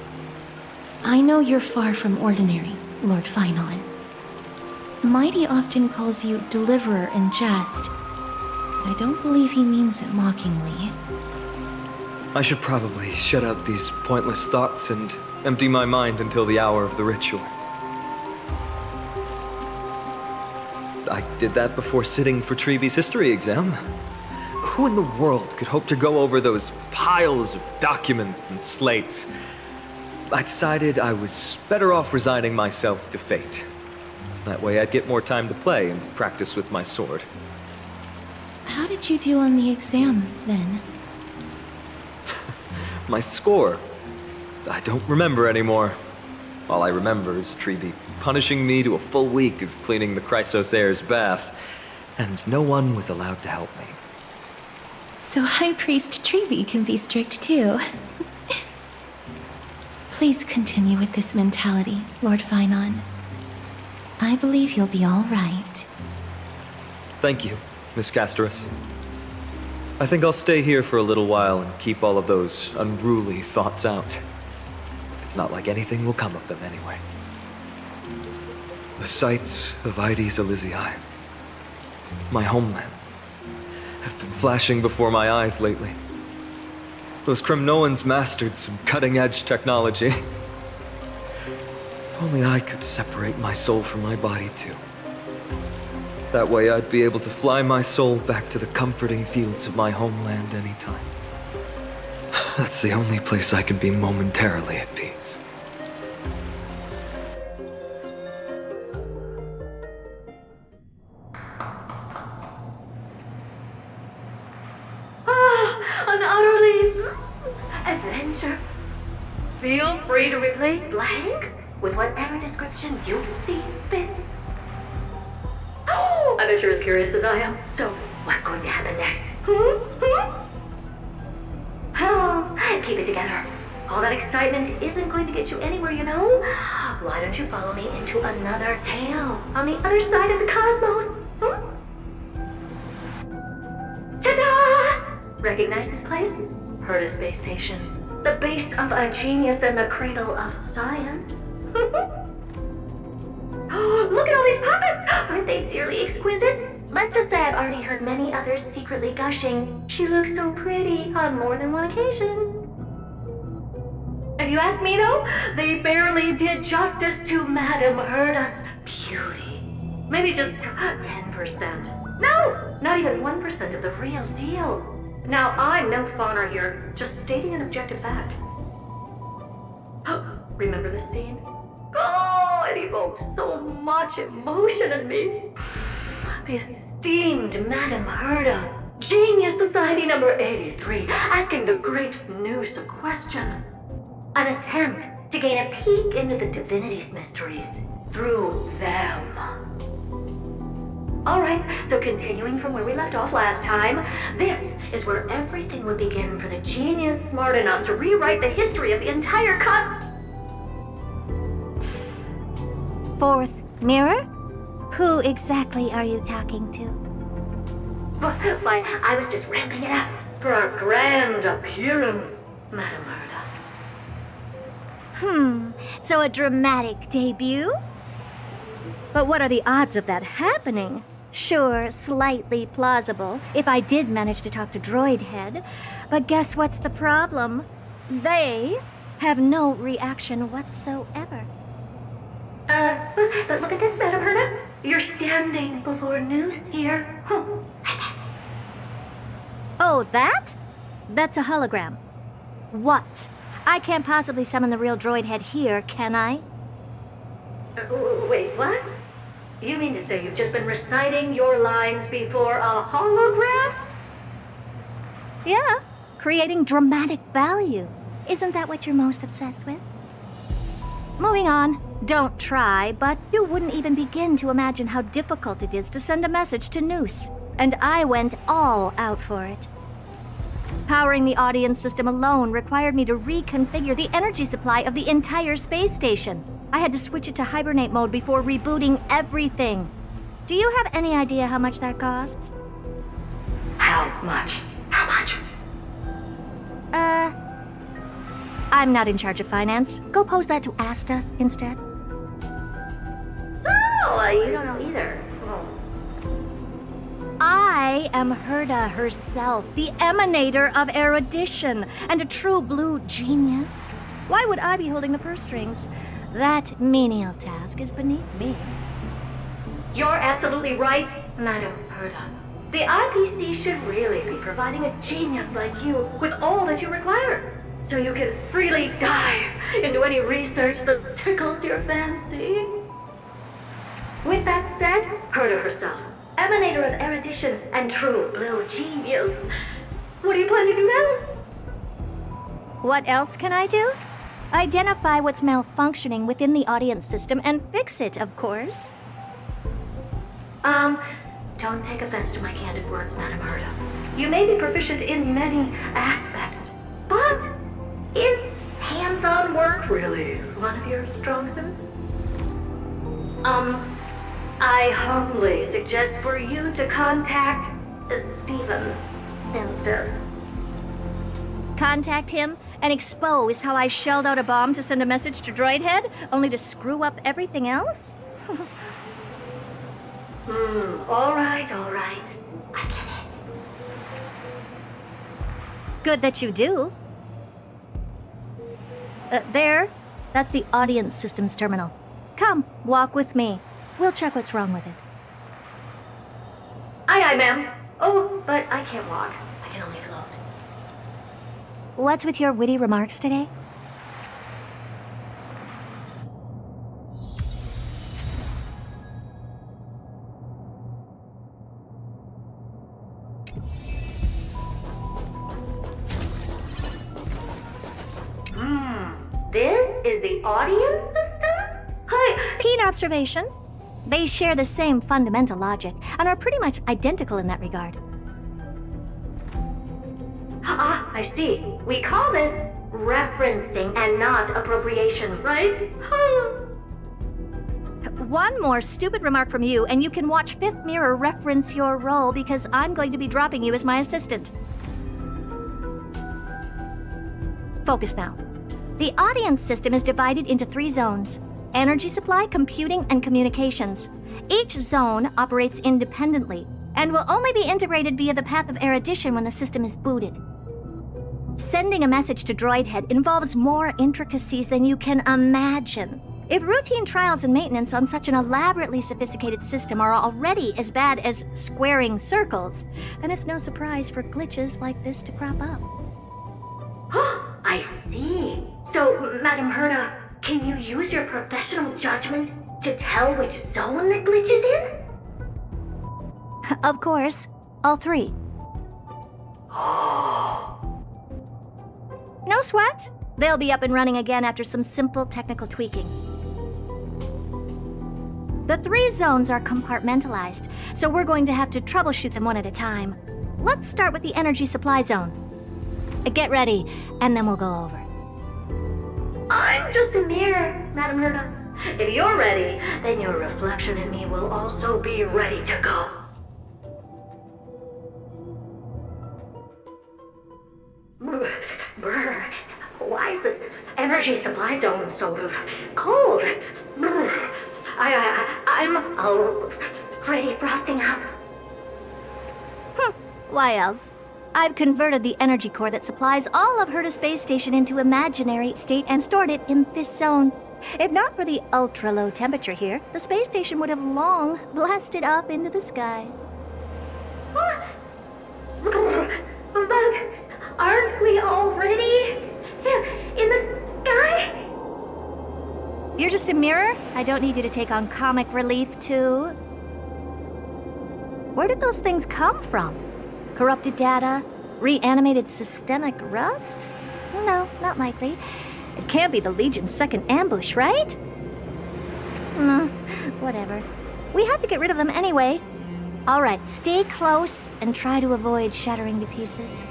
I know you're far from ordinary, Lord Finon. Mighty often calls you Deliverer in jest, but I don't believe he means it mockingly. I should probably shut out these pointless thoughts and empty my mind until the hour of the ritual. I did that before sitting for Treeby's history exam. Who in the world could hope to go over those piles of documents and slates? I decided I was better off resigning myself to fate. That way I'd get more time to play and practice with my sword. How did you do on the exam, then? My score? I don't remember anymore. All I remember is Treeby punishing me to a full week of cleaning the Chrysos heir's bath, and no one was allowed to help me. So High Priest Treeby can be strict too. Please continue with this mentality, Lord Finon. I believe you'll be all right. Thank you, Miss Castoris. I think I'll stay here for a little while and keep all of those unruly thoughts out. It's not like anything will come of them anyway. The sights of Ides Elysiae, my homeland, have been flashing before my eyes lately. Those Kremnoans mastered some cutting-edge technology. If only I could separate my soul from my body too. That way I'd be able to fly my soul back to the comforting fields of my homeland anytime. That's the only place I can be momentarily at peace. An utterly adventure. Feel free to replace blank with whatever description you see fit. Oh, I bet you're as curious as I am. So, what's going to happen next? Oh, keep it together. All that excitement isn't going to get you anywhere, you know? Why don't you follow me into another tale on the other side of the cosmos? Ta-da! Recognize this place? Herta Space Station. The base of a genius and the cradle of science. Oh, look at all these puppets! Aren't they dearly exquisite? Let's just say I've already heard many others secretly gushing. She looks so pretty on more than one occasion. If you ask me though, they barely did justice to Madame Herta's beauty. Maybe just 10%. No, not even 1% of the real deal. Now, I'm no fawner here, just stating an objective fact. Remember this scene? Oh, it evokes so much emotion in me. The esteemed Madame Herta, Genius Society number 83, asking the great Noose a question. An attempt to gain a peek into the divinity's mysteries through them. Alright, so continuing from where we left off last time, this is where everything would begin for the genius smart enough to rewrite the history of the entire Fourth mirror? Who exactly are you talking to? Why, I was just ramping it up for our grand appearance, Madame Herta. So a dramatic debut? But what are the odds of that happening? Sure, slightly plausible, if I did manage to talk to Droid Head. But guess what's the problem? They have no reaction whatsoever. But look at this, Madame Herta. You're standing before Noose here. Oh, that? That's a hologram. What? I can't possibly summon the real Droid Head here, can I? Wait, what? You mean to say you've just been reciting your lines before a hologram? Yeah, creating dramatic value. Isn't that what you're most obsessed with? Moving on. Don't try, but you wouldn't even begin to imagine how difficult it is to send a message to Noose. And I went all out for it. Powering the audience system alone required me to reconfigure the energy supply of the entire space station. I had to switch it to hibernate mode before rebooting everything. Do you have any idea how much that costs? How much? How much? I'm not in charge of finance. Go pose that to Asta instead. So, you don't know either. I am Herta herself, the emanator of erudition, and a true blue genius. Why would I be holding the purse strings? That menial task is beneath me. You're absolutely right, Madame Herta. The IPC should really be providing a genius like you with all that you require, so you can freely dive into any research that tickles your fancy. With that said, Herta herself, emanator of erudition and true blue genius, what do you plan to do now? What else can I do? Identify what's malfunctioning within the audience system and fix it, of course. Don't take offense to my candid words, Madame Herta. You may be proficient in many aspects, but is hands-on work really one of your strong suits? I humbly suggest for you to contact Stephen instead. Contact him and expose how I shelled out a bomb to send a message to Droidhead, only to screw up everything else? Alright. I get it. Good that you do. There. That's the audience systems terminal. Come, walk with me. We'll check what's wrong with it. Aye, ma'am. Oh, but I can't walk. I can only float. What's with your witty remarks today? This is the audience system? Hi. Keen observation. They share the same fundamental logic and are pretty much identical in that regard. Ah, I see. We call this referencing and not appropriation, right? One more stupid remark from you, and you can watch Fifth Mirror reference your role because I'm going to be dropping you as my assistant. Focus now. The audience system is divided into 3 zones: energy supply, computing, and communications. Each zone operates independently and will only be integrated via the path of erudition when the system is booted. Sending a message to Droidhead involves more intricacies than you can imagine. If routine trials and maintenance on such an elaborately sophisticated system are already as bad as squaring circles, then it's no surprise for glitches like this to crop up. I see. So, Madam Herda, can you use your professional judgment to tell which zone the glitch is in? Of course. All 3. No sweat. They'll be up and running again after some simple technical tweaking. The 3 zones are compartmentalized, so we're going to have to troubleshoot them one at a time. Let's start with the energy supply zone. Get ready, and then we'll go over. I'm just a mirror, Madam Herda. If you're ready, then your reflection in me will also be ready to go. Brr, why is this energy supply zone so cold? Brr, I'm already frosting up. Why else? I've converted the energy core that supplies all of Herda Space Station into imaginary state and stored it in this zone. If not for the ultra-low temperature here, the space station would have long blasted up into the sky. But aren't we already in the sky? You're just a mirror? I don't need you to take on comic relief, too. Where did those things come from? Corrupted data? Reanimated systemic rust? No, not likely. It can't be the Legion's second ambush, right? Whatever. We have to get rid of them anyway. All right, stay close and try to avoid shattering to pieces.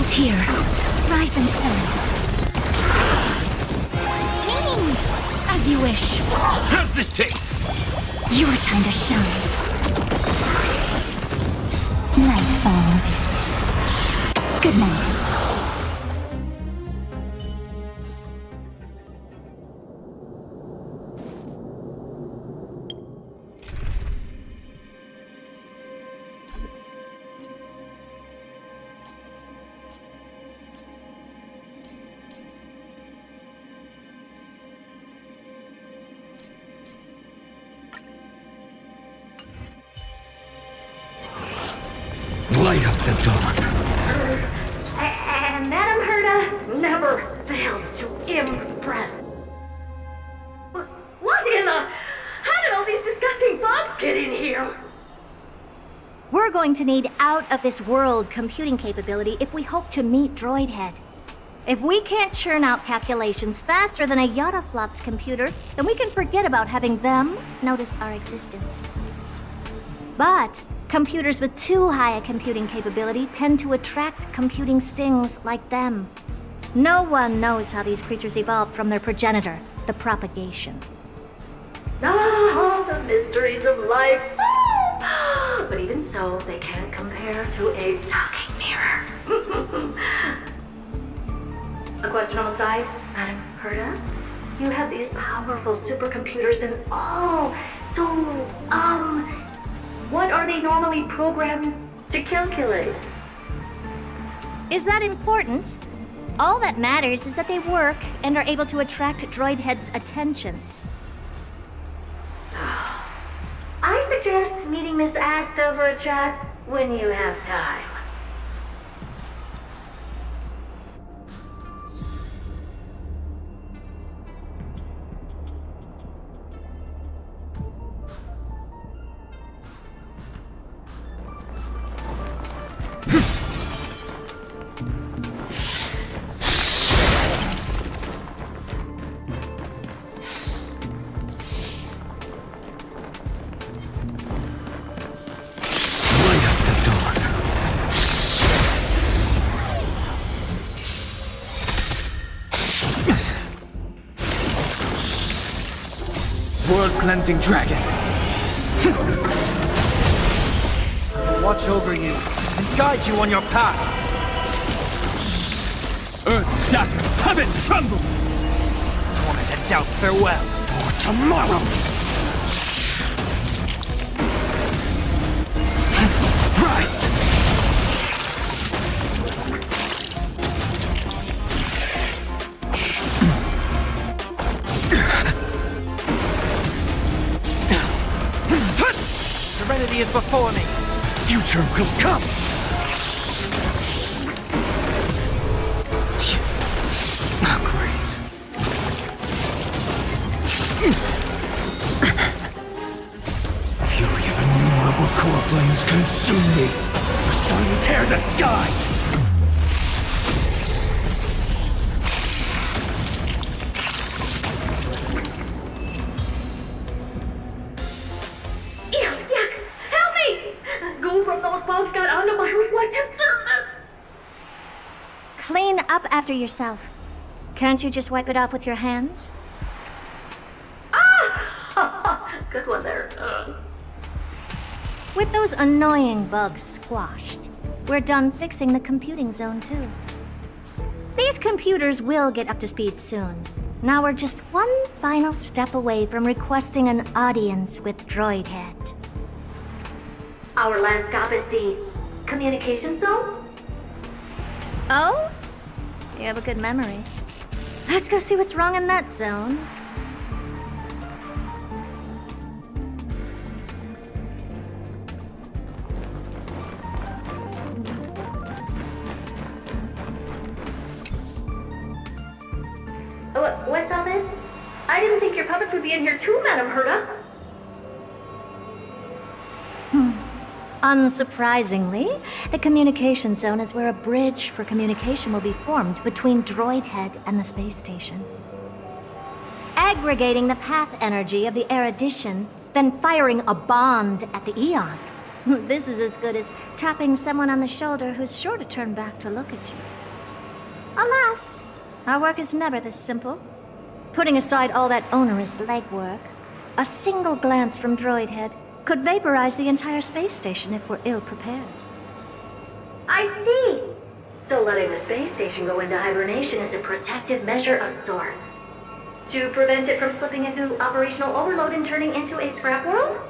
Here. Rise and shine. As you wish. How's this taste? Your time to shine. Night falls. Good night. Light up the dawn. And Madam Herda never fails to impress. What in the... How did all these disgusting bugs get in here? We're going to need out-of-this-world computing capability if we hope to meet Droidhead. If we can't churn out calculations faster than a Yottaflop's computer, then we can forget about having them notice our existence. But computers with too high a computing capability tend to attract computing stings like them. No one knows how these creatures evolved from their progenitor, the propagation. Ah, the mysteries of life. But even so, they can't compare to a talking mirror. A question on the side, Madam Herta? You have these powerful supercomputers and so, what are they normally programmed to calculate? Is that important? All that matters is that they work and are able to attract droid heads' attention. I suggest meeting Miss Asta for a chat when you have time. World-cleansing dragon. Watch over you and guide you on your path. Earth shatters, heaven trembles. Torment and doubt farewell. For tomorrow. Rise. Serenity is before me. Future will come. Grace. Fury of innumerable core flames consume me. The sun tear the sky. Got onto my reflective surface! Clean up after yourself. Can't you just wipe it off with your hands? Ah! Good one there. With those annoying bugs squashed, we're done fixing the computing zone too. These computers will get up to speed soon. Now we're just one final step away from requesting an audience with Droidhead. Our last stop is the communication zone? Oh? You have a good memory. Let's go see what's wrong in that zone. What's all this? I didn't think your puppets would be in here too, Madam Herta. Unsurprisingly, the communication zone is where a bridge for communication will be formed between Droidhead and the space station. Aggregating the path energy of the erudition, then firing a bond at the Eon. This is as good as tapping someone on the shoulder who's sure to turn back to look at you. Alas, our work is never this simple. Putting aside all that onerous legwork, a single glance from Droidhead could vaporize the entire space station if we're ill-prepared. I see! So letting the space station go into hibernation is a protective measure of sorts. To prevent it from slipping into operational overload and turning into a scrap world?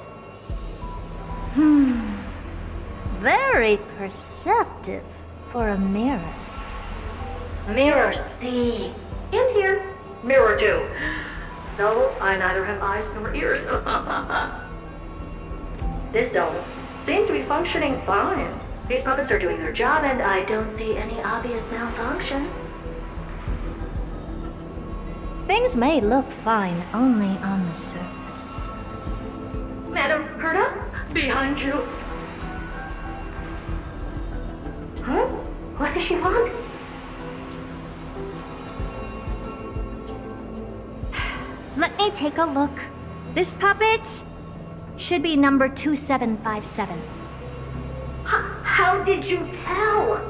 Very perceptive for a mirror. Mirror see. And here. Mirror do. No, I neither have eyes nor ears. This zone seems to be functioning fine. These puppets are doing their job, and I don't see any obvious malfunction. Things may look fine only on the surface. Madam Herta, behind you. Huh? What does she want? Let me take a look. This puppet should be number 2757. How did you tell?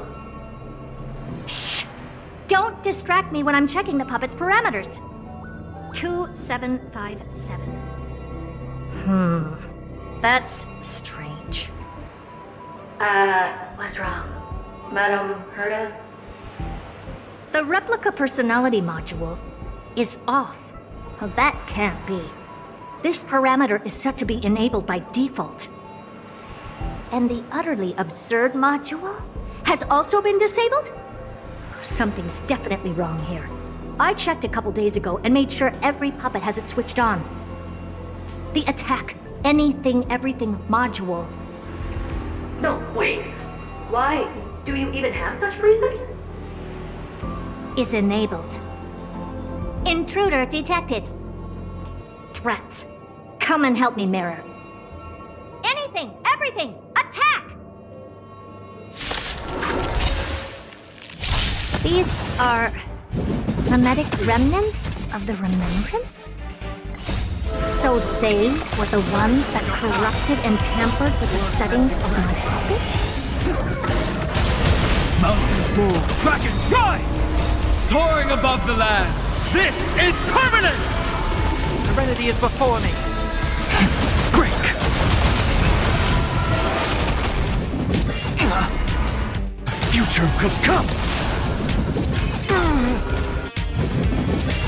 Shh! Don't distract me when I'm checking the puppet's parameters. 2757. That's strange. What's wrong? Madam Herta? The replica personality module is off. Well, that can't be. This parameter is set to be enabled by default. And the utterly absurd module has also been disabled? Something's definitely wrong here. I checked a couple days ago and made sure every puppet has it switched on. The attack, anything, everything module. No, wait. Why? Do you even have such presets? Is enabled. Intruder detected. Drats. Come and help me, Mirror. Anything, everything, attack! These are mimetic remnants of the remembrance? So they were the ones that corrupted and tampered with the settings of my puppets? Mountains roar, dragons rise! Soaring above the lands! This is permanence! Serenity is before me. Break! A future could come!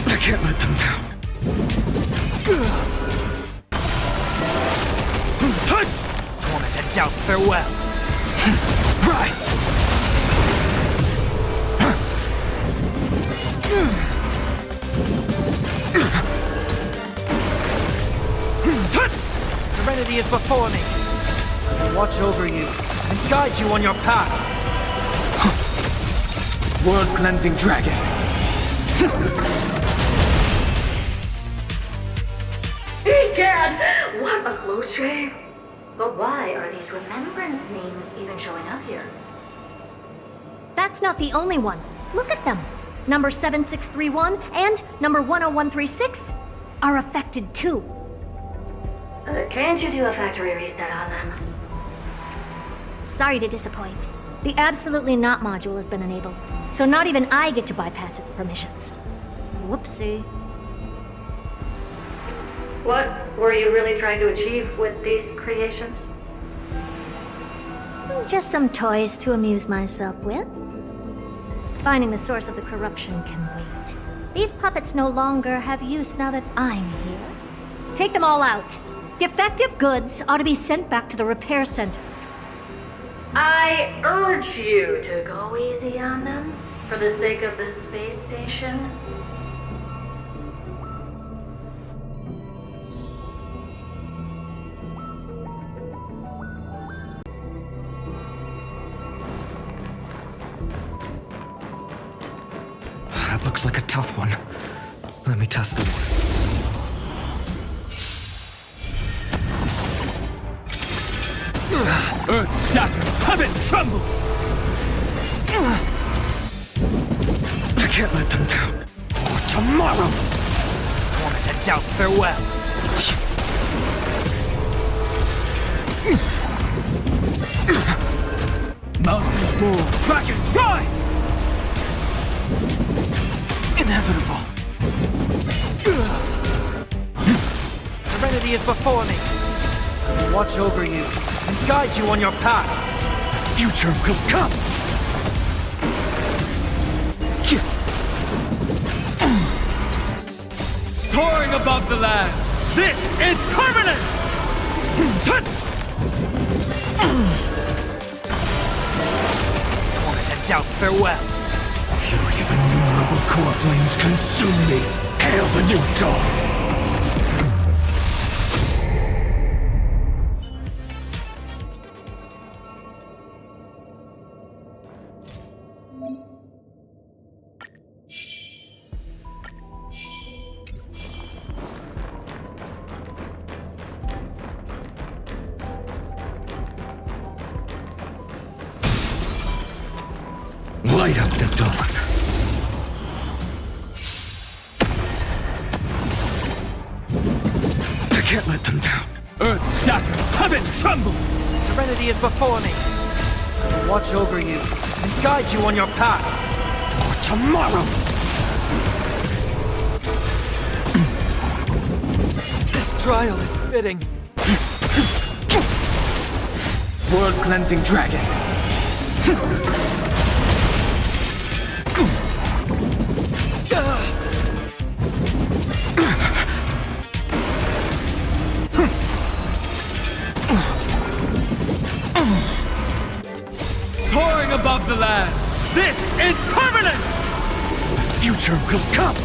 I can't let them down. Torment and doubt, farewell! Rise! Serenity is before me. I will watch over you and guide you on your path. World-cleansing dragon. Egad! What a close shave! But why are these remembrance names even showing up here? That's not the only one. Look at them. Number 7631 and number 10136 are affected too. Can't you do a factory reset on them? Sorry to disappoint. The Absolutely Not module has been enabled, so not even I get to bypass its permissions. Whoopsie. What were you really trying to achieve with these creations? Just some toys to amuse myself with. Finding the source of the corruption can wait. These puppets no longer have use now that I'm here. Take them all out. Defective goods ought to be sent back to the repair center. I urge you to go easy on them for the sake of the space station. That looks like a tough one. Let me test the one. Earth shatters, heaven trembles! I can't let them down. For tomorrow! Torment and doubt, farewell! Mountains roar, dragons rise! Inevitable. Serenity is before me. I will watch over you and guide you on your path. The future will come. Soaring above the lands. This is permanence. Torment and doubt, farewell. Fury of innumerable core flames consume me. Hail the new dawn! Light up the dawn. can't let them down. Earth shatters, heaven trembles! Serenity is before me. I will watch over you and guide you on your path. For tomorrow! This trial is fitting. World-cleansing dragon. Soaring above the lands, this is permanence! The future will come!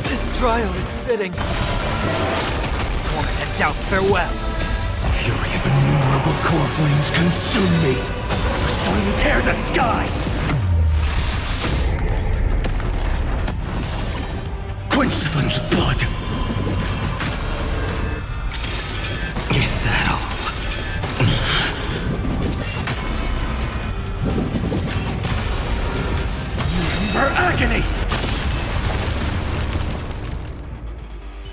This trial is fitting. Torment and doubt, farewell. Fury of innumerable core flames consume me! The sun tear the sky! Quench the flames with blood! Is that all? Remember agony!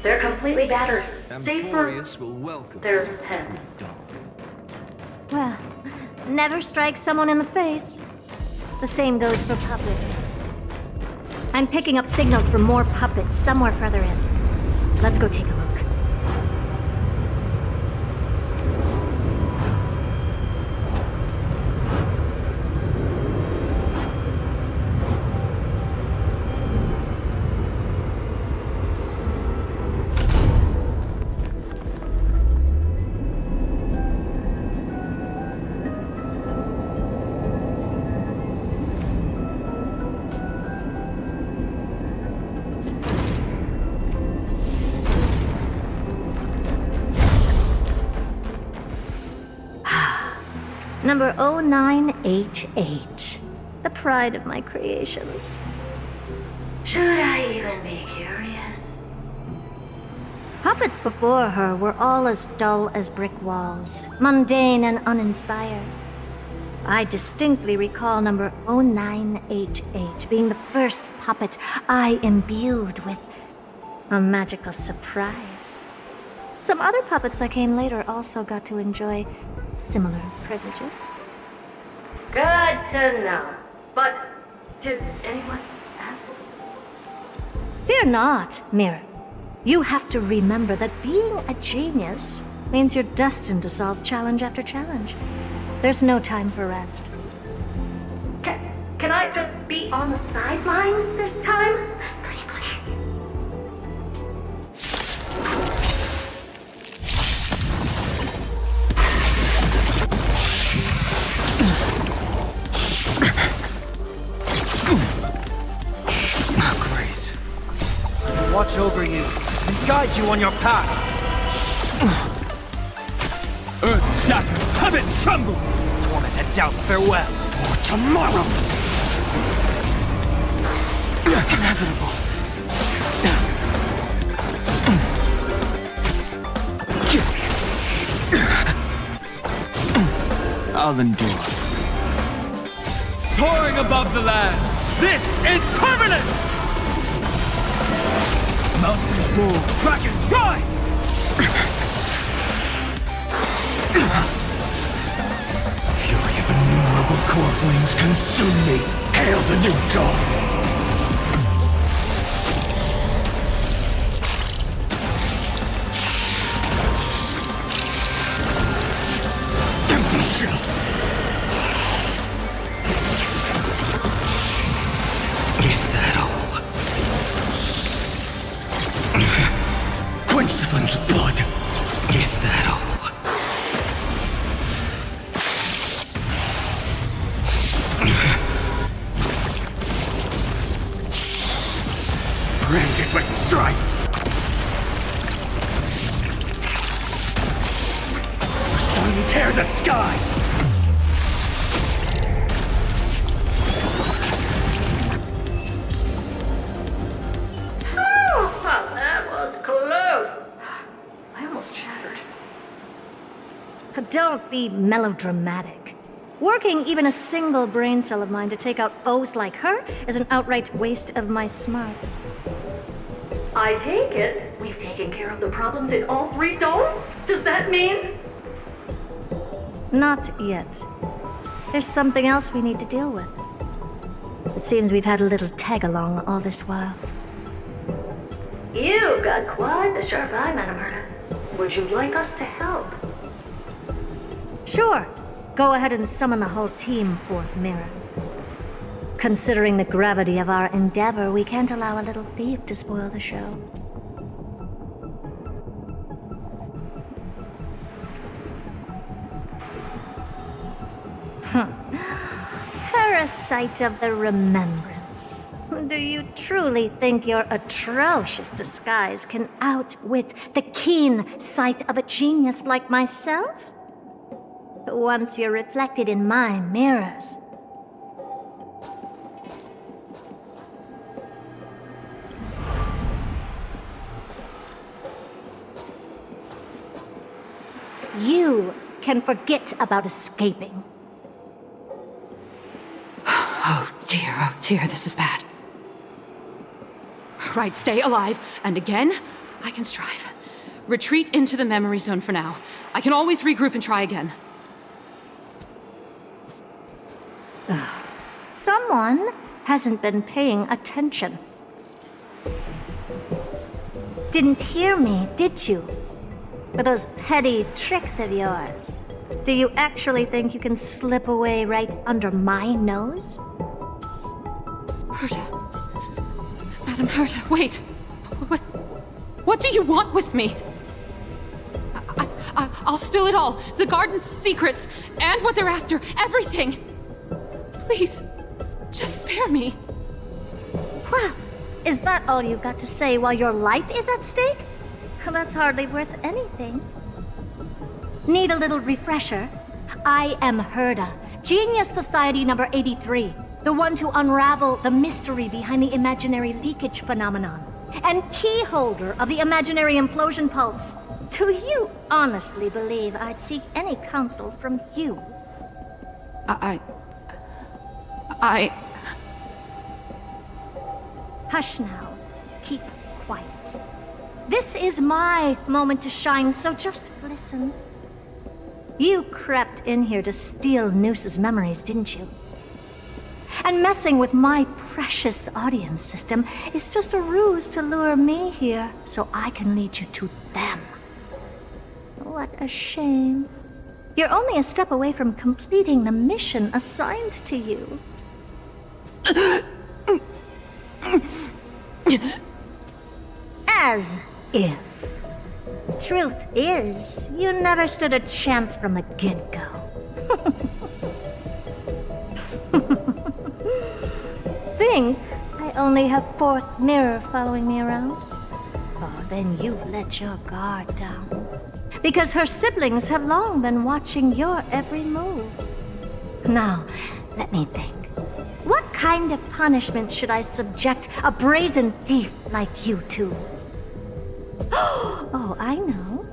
They're completely battered. Safe for will welcome their heads. Well, never strike someone in the face. The same goes for puppets. I'm picking up signals for more puppets somewhere further in. Let's go take a look. Number 0988. The pride of my creations. Should I even be curious? Puppets before her were all as dull as brick walls, mundane and uninspired. I distinctly recall number 0988 being the first puppet I imbued with a magical surprise. Some other puppets that came later also got to enjoy similar privileges. Good to know. But did anyone ask? Fear not, Mirror. You have to remember that being a genius means you're destined to solve challenge after challenge. There's no time for rest. Can I just be on the sidelines this time? Pretty please. Grace. I will watch over you and guide you on your path. Earth shatters, heaven trembles. Torment and doubt, farewell. For tomorrow! Inevitable. I'll endure. Soaring above the lands, this is permanence! Mountains roar, dragons rise! Fury of innumerable core flames consume me! Hail the new dawn! Empty shell! Is that all? Quench the flames with blood! Is that all? Branded with strife! The sun tear the sky! Oh, that was close. I almost shattered. But don't be melodramatic. Working even a single brain cell of mine to take out foes like her is an outright waste of my smarts. I take it we've taken care of the problems in all 3 zones? Does that mean? Not yet. There's something else we need to deal with. It seems we've had a little tag-along all this while. You've got quite the sharp eye, Madam Herta. Would you like us to help? Sure. Go ahead and summon the whole team, Fourth Mirror. Considering the gravity of our endeavor, we can't allow a little thief to spoil the show. Parasite of the Remembrance. Do you truly think your atrocious disguise can outwit the keen sight of a genius like myself? Once you're reflected in my mirrors, you can forget about escaping. Oh dear, this is bad. Right, stay alive, and again, I can strive. Retreat into the memory zone for now. I can always regroup and try again. Someone hasn't been paying attention. Didn't hear me, did you? For those petty tricks of yours. Do you actually think you can slip away right under my nose? Herta. Madam Herta, wait. What do you want with me? I'll spill it all. The garden's secrets, and what they're after. Everything. Please, just spare me. Well, is that all you've got to say while your life is at stake? That's hardly worth anything. Need a little refresher? I am Herta, Genius Society number 83, the one to unravel the mystery behind the imaginary leakage phenomenon, and key holder of the imaginary implosion pulse. Do you honestly believe I'd seek any counsel from you? Hush now. Keep quiet. This is my moment to shine, so just listen. You crept in here to steal Noose's memories, didn't you? And messing with my precious audience system is just a ruse to lure me here so I can lead you to them. What a shame. You're only a step away from completing the mission assigned to you. As if. Truth is, you never stood a chance from the get-go. Think I only have Fourth Mirror following me around? Oh, then you've let your guard down. Because her siblings have long been watching your every move. Now, let me think. What kind of punishment should I subject a brazen thief like you to? Oh, I know.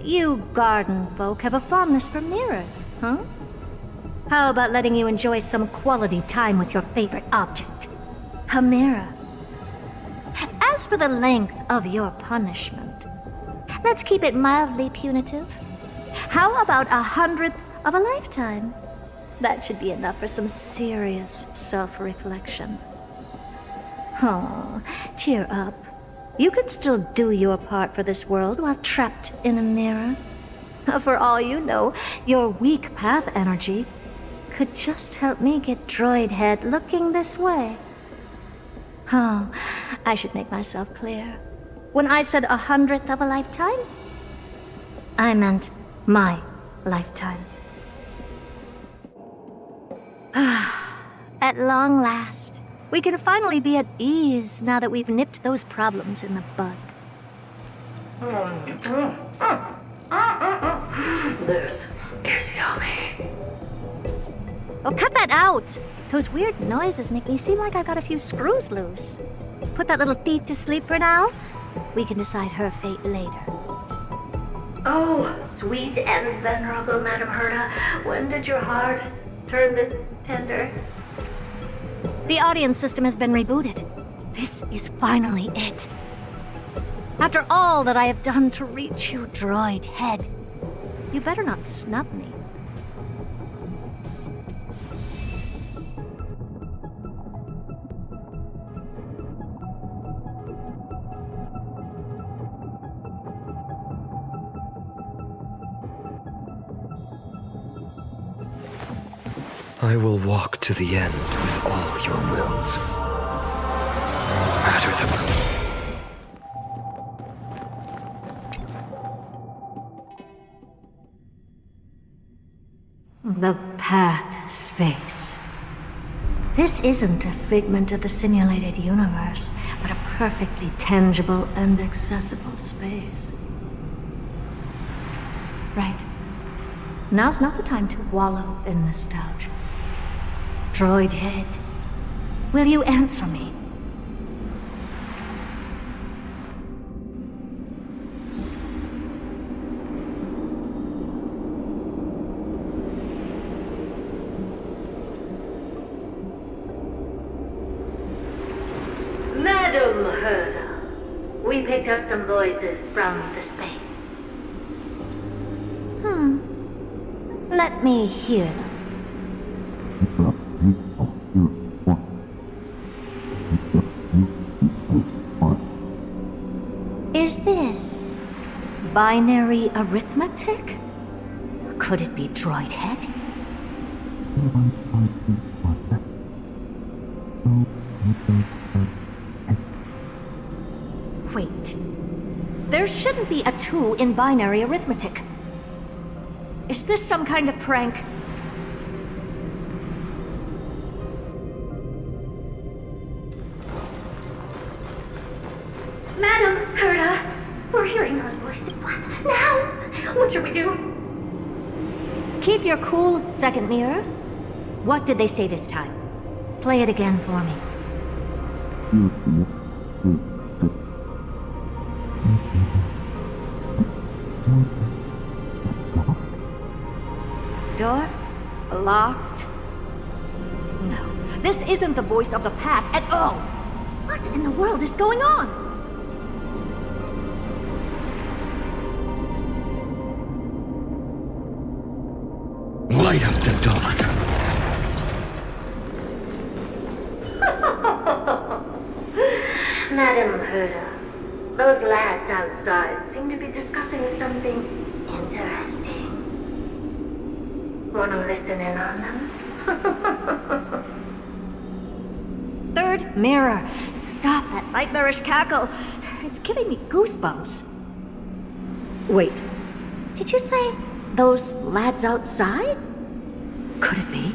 You garden folk have a fondness for mirrors, huh? How about letting you enjoy some quality time with your favorite object? A mirror. As for the length of your punishment, let's keep it mildly punitive. How about 100th of a lifetime? That should be enough for some serious self-reflection. Oh, cheer up. You can still do your part for this world while trapped in a mirror. For all you know, your weak path energy could just help me get droid head looking this way. Oh, I should make myself clear. When I said 100th of a lifetime, I meant my lifetime. At long last, we can finally be at ease now that we've nipped those problems in the bud. This is yummy. Oh, cut that out! Those weird noises make me seem like I've got a few screws loose. Put that little thief to sleep for now. We can decide her fate later. Oh, sweet and venerable Madam Herta, when did your heart turn this tender? The audience system has been rebooted. This is finally it. After all that I have done to reach you, droid head, you better not snub me. I will walk to the end with all your wills. No matter the cost. The path space. This isn't a figment of the simulated universe, but a perfectly tangible and accessible space. Right. Now's not the time to wallow in nostalgia. Droid head, will you answer me? Madam Herta, we picked up some voices from the space. Let me hear them. Is this binary arithmetic? Could it be droid head? Wait. There shouldn't be a 2 in binary arithmetic. Is this some kind of prank? Madam Herta, we're hearing those voices. What now? What should we do? Keep your cool, second mirror. What did they say this time? Play it again for me. Door locked. No, this isn't the voice of the path at all. What in the world is going on? Light up the dawn. Madam Herta, those lads outside seem to be discussing something interesting. Want to listen in on them? Third mirror, stop that nightmarish cackle. It's giving me goosebumps. Wait, did you say those lads outside? Could it be?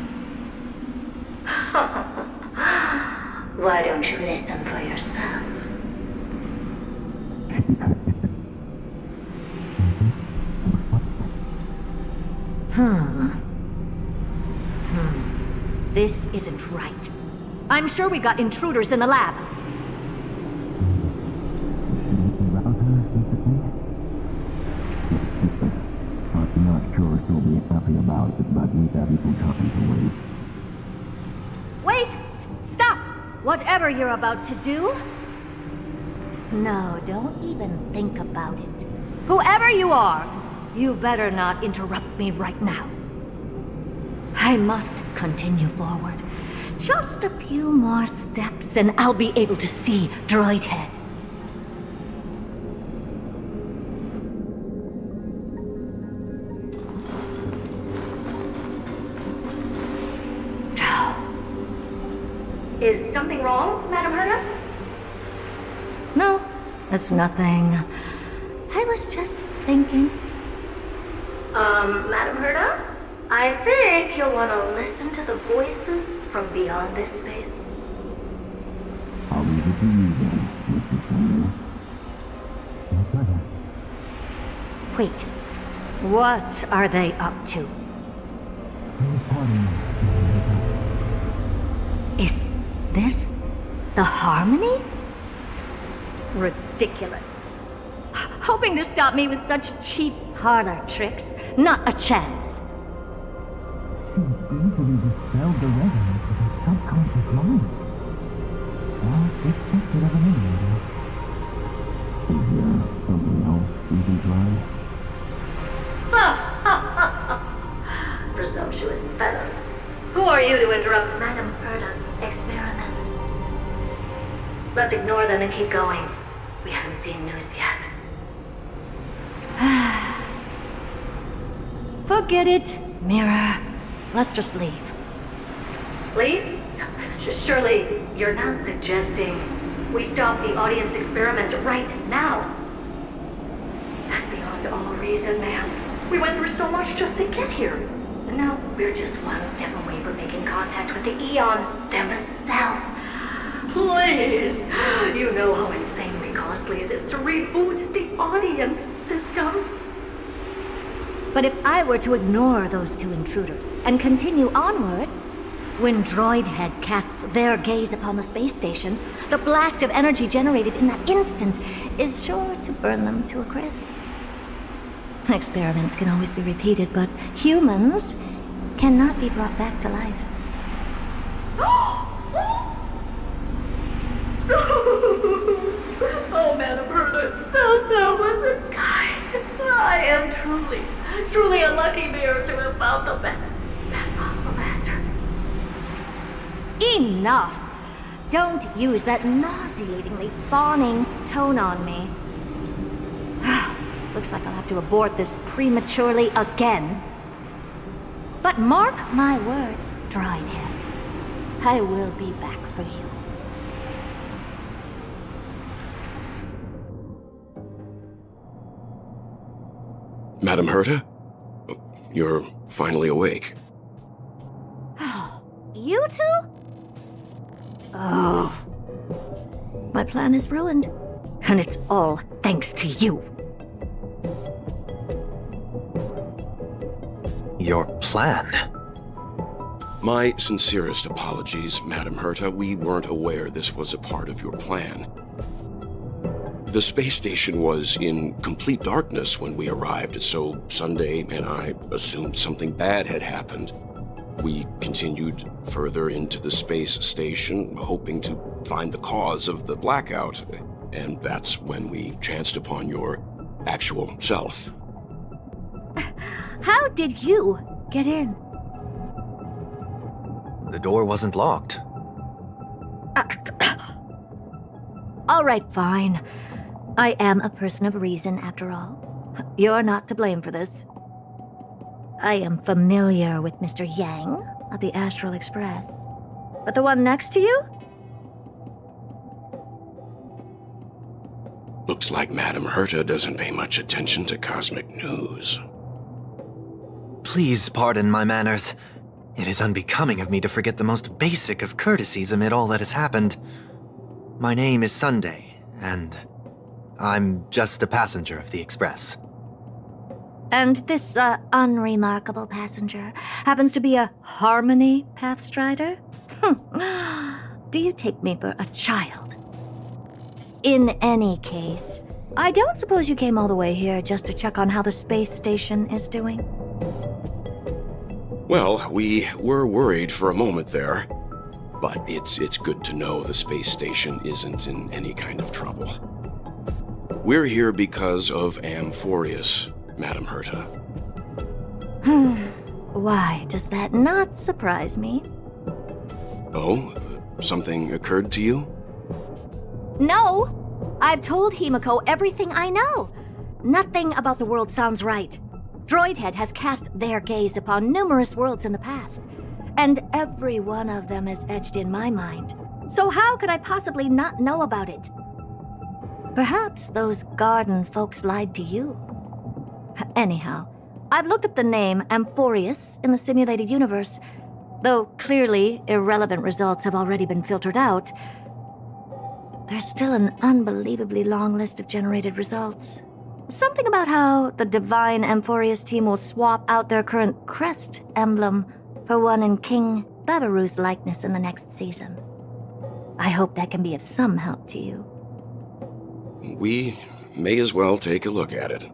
Why don't you listen for yourself? This isn't right. I'm sure we got intruders in the lab. I'm not sure she'll be happy about it, but we have you talking to wait. Wait! Stop! Whatever you're about to do. No, don't even think about it. Whoever you are, you better not interrupt me right now. I must continue forward. Just a few more steps and I'll be able to see Droid Head. Is something wrong, Madam Herta? No, it's nothing. I was just thinking. Madam Herta? I think you'll want to listen to the voices from beyond this space. I'll leave it to you then, Mr. Saga. Wait, what are they up to? Is this the Harmony? Ridiculous. Hoping to stop me with such cheap parlor tricks. Not a chance. Easily dispelled the resonance of his subconscious mind. Well, it's just a bit of an Herta's experiment. Let's ignore them and keep going. We haven't seen news yet. Forget it, Mirror. Let's just leave. Leave? Surely you're not suggesting we stop the audience experiment right now? That's beyond all reason, ma'am. We went through so much just to get here. And now we're just one step away from making contact with the Eon themselves. Please! You know how insanely costly it is to reboot the audience system. But if I were to ignore those two intruders and continue onward, when Droidhead casts their gaze upon the space station, the blast of energy generated in that instant is sure to burn them to a crisp. Experiments can always be repeated, but humans cannot be brought back to life. Oh, Madam Herta, so selfless and kind. I am truly a lucky mirror to have found the best possible master. Enough! Don't use that nauseatingly fawning tone on me. Looks like I'll have to abort this prematurely again. But mark my words, Droidhead. I will be back for you. Madam Herta? You're finally awake. You two? Oh. My plan is ruined. And it's all thanks to you. Your plan? My sincerest apologies, Madam Herta. We weren't aware this was a part of your plan. The space station was in complete darkness when we arrived, so Sunday and I assumed something bad had happened. We continued further into the space station, hoping to find the cause of the blackout, and that's when we chanced upon your actual self. How did you get in? The door wasn't locked. All right, fine. I am a person of reason, after all. You're not to blame for this. I am familiar with Mr. Yang of the Astral Express. But the one next to you? Looks like Madam Herta doesn't pay much attention to cosmic news. Please pardon my manners. It is unbecoming of me to forget the most basic of courtesies amid all that has happened. My name is Sunday, and I'm just a passenger of the Express. And this, unremarkable passenger happens to be a Harmony Pathstrider? Do you take me for a child? In any case, I don't suppose you came all the way here just to check on how the space station is doing? Well, we were worried for a moment there, but it's good to know the space station isn't in any kind of trouble. We're here because of Amphorius, Madam Herta. Why does that not surprise me? Oh, something occurred to you? No! I've told Himiko everything I know. Nothing about the world sounds right. Droidhead has cast their gaze upon numerous worlds in the past, and every one of them is etched in my mind. So how could I possibly not know about it? Perhaps those garden folks lied to you. Anyhow, I've looked up the name Amphorius in the simulated universe. Though clearly irrelevant results have already been filtered out, there's still an unbelievably long list of generated results. Something about how the Divine Amphorius team will swap out their current crest emblem for one in King Babaru's likeness in the next season. I hope that can be of some help to you. We may as well take a look at it.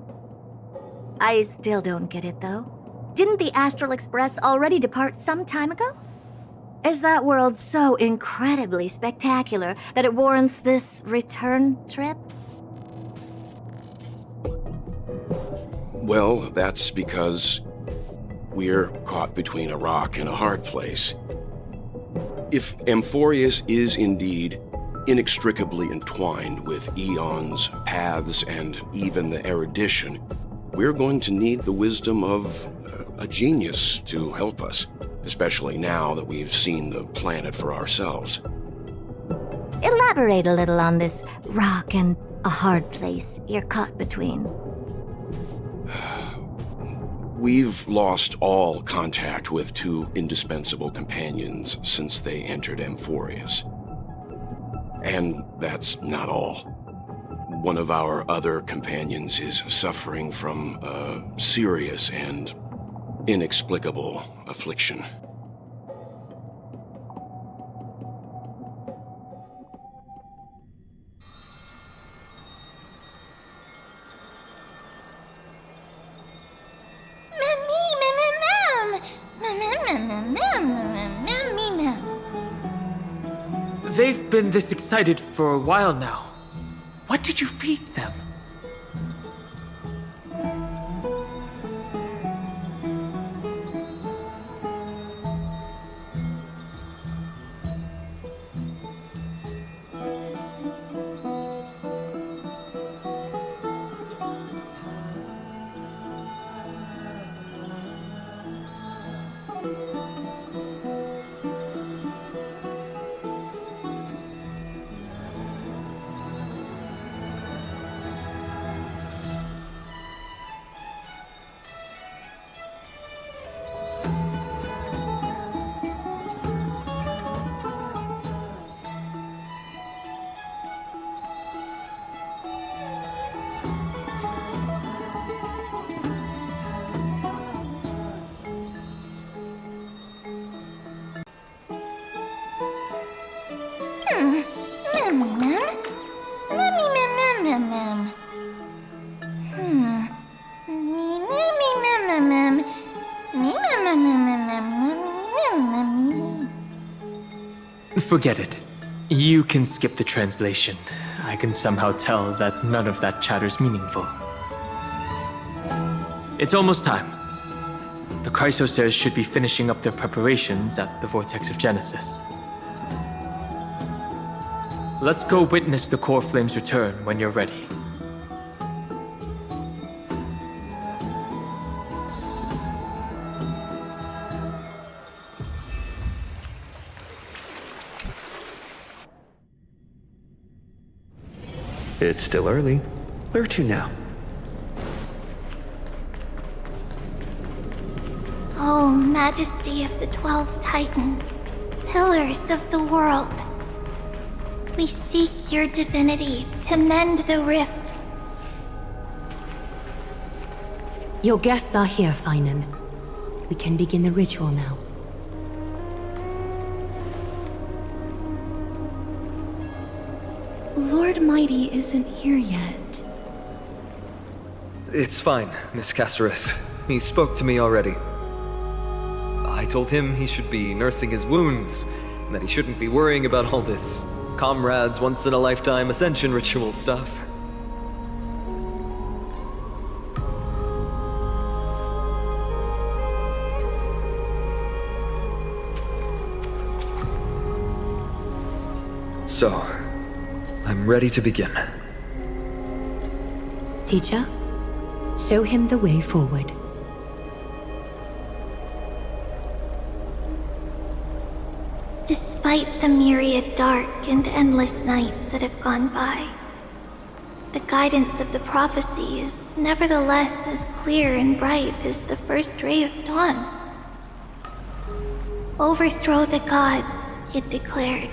I still don't get it, though. Didn't the Astral Express already depart some time ago? Is that world so incredibly spectacular that it warrants this return trip? Well, that's because we're caught between a rock and a hard place. If Amphorius is indeed inextricably entwined with eons, paths, and even the erudition, we're going to need the wisdom of a genius to help us, especially now that we've seen the planet for ourselves. Elaborate a little on this rock and a hard place you're caught between. We've lost all contact with two indispensable companions since they entered Amphorius. And that's not all. One of our other companions is suffering from a serious and inexplicable affliction. They've been this excited for a while now. What did you feed them? Forget it. You can skip the translation. I can somehow tell that none of that chatter's meaningful. It's almost time. The Chrysosers should be finishing up their preparations at the Vortex of Genesis. Let's go witness the core flame's return when you're ready. It's still early. Where to now? Oh, Majesty of the 12 Titans, pillars of the world. We seek your divinity to mend the rifts. Your guests are here, Finan. We can begin the ritual now. Lord Mighty isn't here yet. It's fine, Miss Caceres. He spoke to me already. I told him he should be nursing his wounds, and that he shouldn't be worrying about all this comrades once-in-a-lifetime ascension ritual stuff. So, I'm ready to begin. Teacher, show him the way forward. Despite the myriad dark and endless nights that have gone by, the guidance of the prophecy is nevertheless as clear and bright as the first ray of dawn. Overthrow the gods, it declared.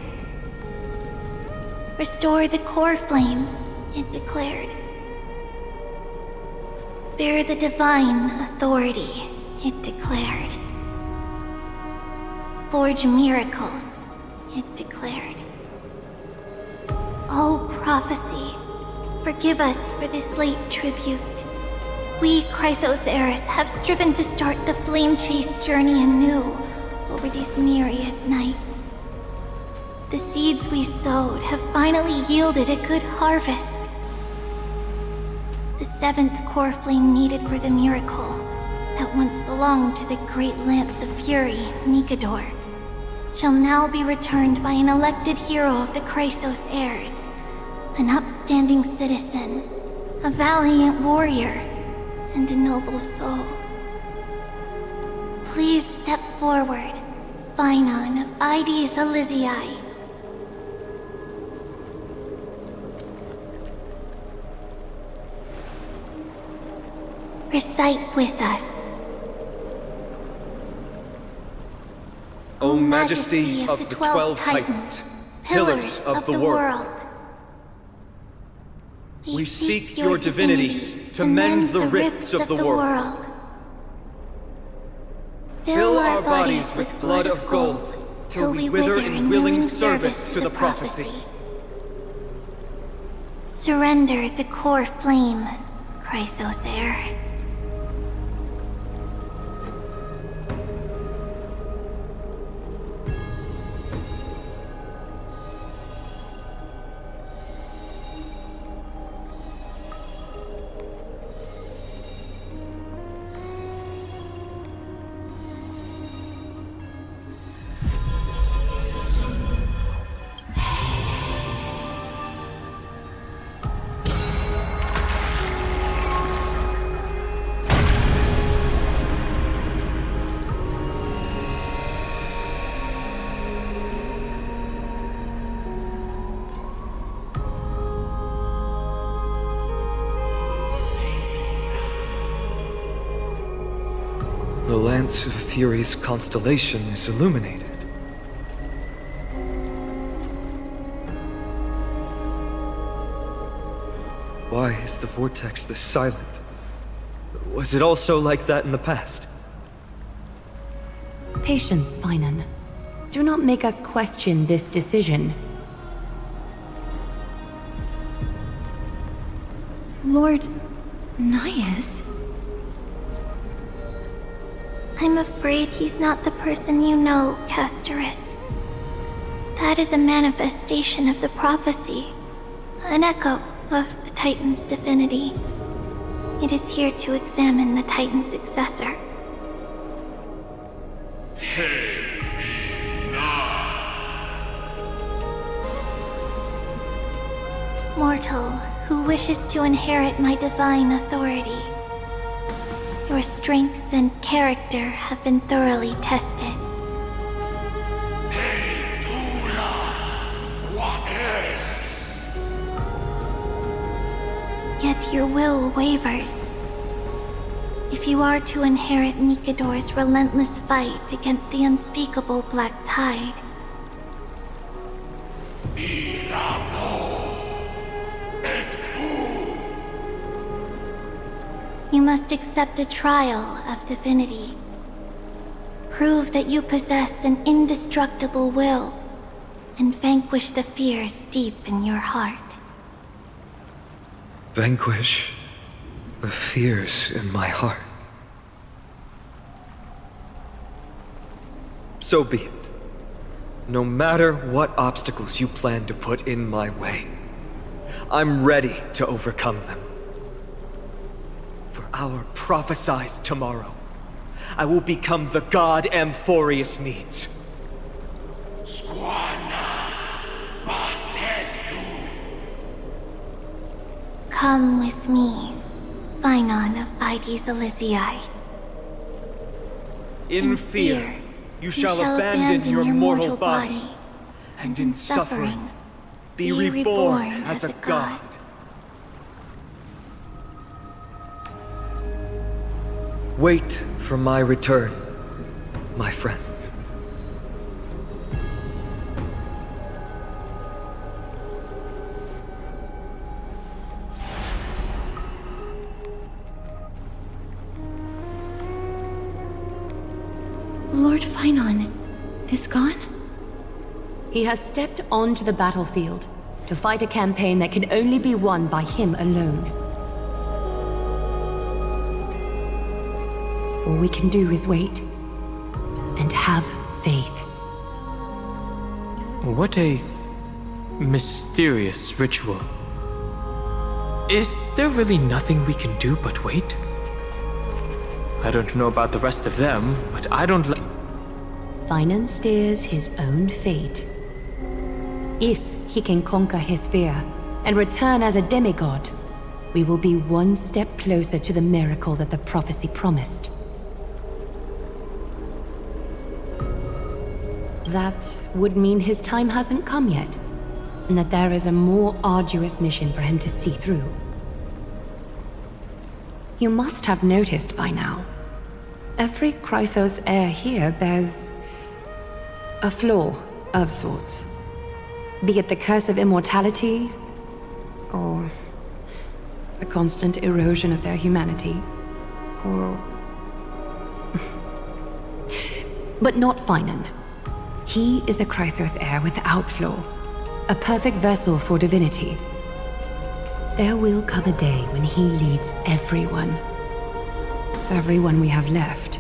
Restore the core flames, it declared. Bear the divine authority, it declared. Forge miracles, it declared. Oh, prophecy, forgive us for this late tribute. We, Chrysosers, have striven to start the flame chase journey anew over these myriad nights. The seeds we sowed have finally yielded a good harvest. The seventh core flame needed for the miracle that once belonged to the great Lance of Fury, Nikador, shall now be returned by an elected hero of the Chrysos heirs, an upstanding citizen, a valiant warrior, and a noble soul. Please step forward, Phainon of Ides Elysiae. Recite with us. O Majesty of the 12 Titans, pillars of the world, we seek your divinity to mend the rifts of the world. Fill our bodies with blood of gold, till we wither in willing service to the prophecy. Surrender the core flame, Chrysos heir. The Lance of Fury's constellation is illuminated. Why is the vortex this silent? Was it also like that in the past? Patience, Phainon. Do not make us question this decision. Lord Naius? I'm afraid he's not the person you know, Castorus. That is a manifestation of the prophecy, an echo of the Titan's divinity. It is here to examine the Titan's successor. Mortal who wishes to inherit my divine authority. Your strength and character have been thoroughly tested. Yet your will wavers. If you are to inherit Nikador's relentless fight against the unspeakable Black Tide, you must accept a trial of divinity. Prove that you possess an indestructible will, and vanquish the fears deep in your heart. Vanquish the fears in my heart. So be it. No matter what obstacles you plan to put in my way, I'm ready to overcome them. For our prophesied tomorrow, I will become the god Amphorius needs. Come with me, Phainon of Ides Elysiae. In fear, you shall abandon your mortal body, and in suffering, be reborn as a god. Wait for my return, my friends. Lord Phainon is gone? He has stepped onto the battlefield to fight a campaign that can only be won by him alone. All we can do is wait and have faith. What a mysterious ritual. Is there really nothing we can do but wait? I don't know about the rest of them, but I don't Finan steers his own fate. If he can conquer his fear and return as a demigod, we will be one step closer to the miracle that the prophecy promised. That would mean his time hasn't come yet, and that there is a more arduous mission for him to see through. You must have noticed by now, every Chrysos heir here bears a flaw of sorts. Be it the curse of immortality, or the constant erosion of their humanity, or... But not Finan. He is a Chrysos heir without flaw, a perfect vessel for divinity. There will come a day when he leads everyone we have left,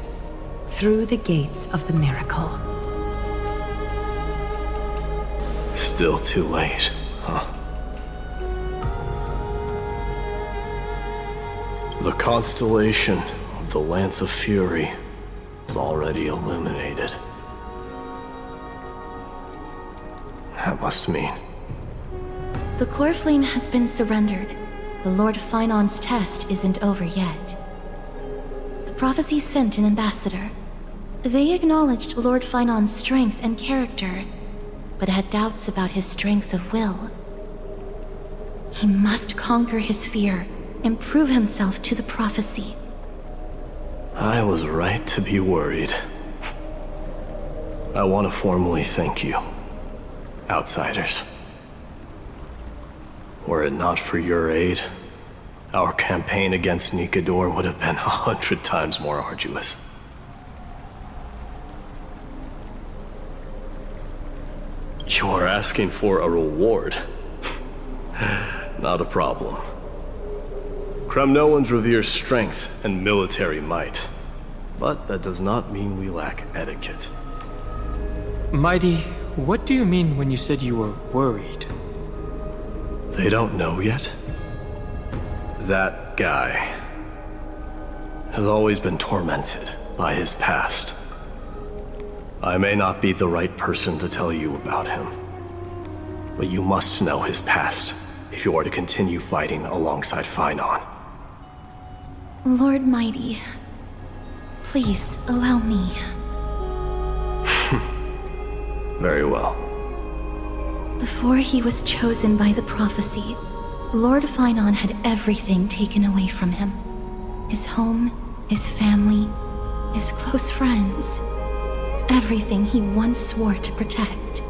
through the gates of the miracle. Still too late, huh? The constellation of the Lance of Fury is already illuminated. That must mean... The core flame has been surrendered. The Lord Finan's test isn't over yet. The prophecy sent an ambassador. They acknowledged Lord Finan's strength and character, but had doubts about his strength of will. He must conquer his fear and prove himself to the prophecy. I was right to be worried. I want to formally thank you, outsiders. Were it not for your aid, our campaign against Nikador would have been 100 times more arduous. You are asking for a reward. Not a problem. Kremnoans revere strength and military might, but that does not mean we lack etiquette. Mighty, what do you mean when you said you were worried? They don't know yet. That guy has always been tormented by his past. I may not be the right person to tell you about him, but you must know his past if you are to continue fighting alongside Finan. Lord Mighty, please allow me. Very well. Before he was chosen by the prophecy, Lord Finan had everything taken away from him. His home, his family, his close friends. Everything he once swore to protect.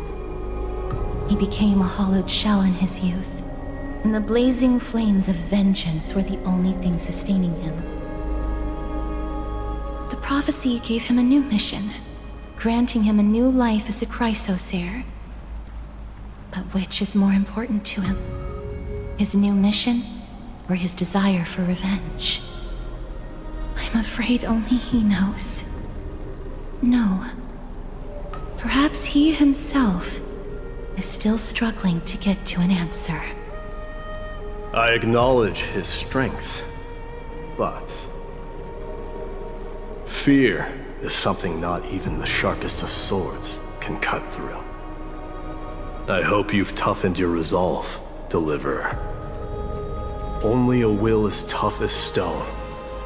He became a hollowed shell in his youth, and the blazing flames of vengeance were the only thing sustaining him. The prophecy gave him a new mission, granting him a new life as a Chrysos heir. But which is more important to him? His new mission, or his desire for revenge? I'm afraid only he knows. No. Perhaps he himself is still struggling to get to an answer. I acknowledge his strength, but fear is something not even the sharpest of swords can cut through. I hope you've toughened your resolve, Deliverer. Only a will as tough as stone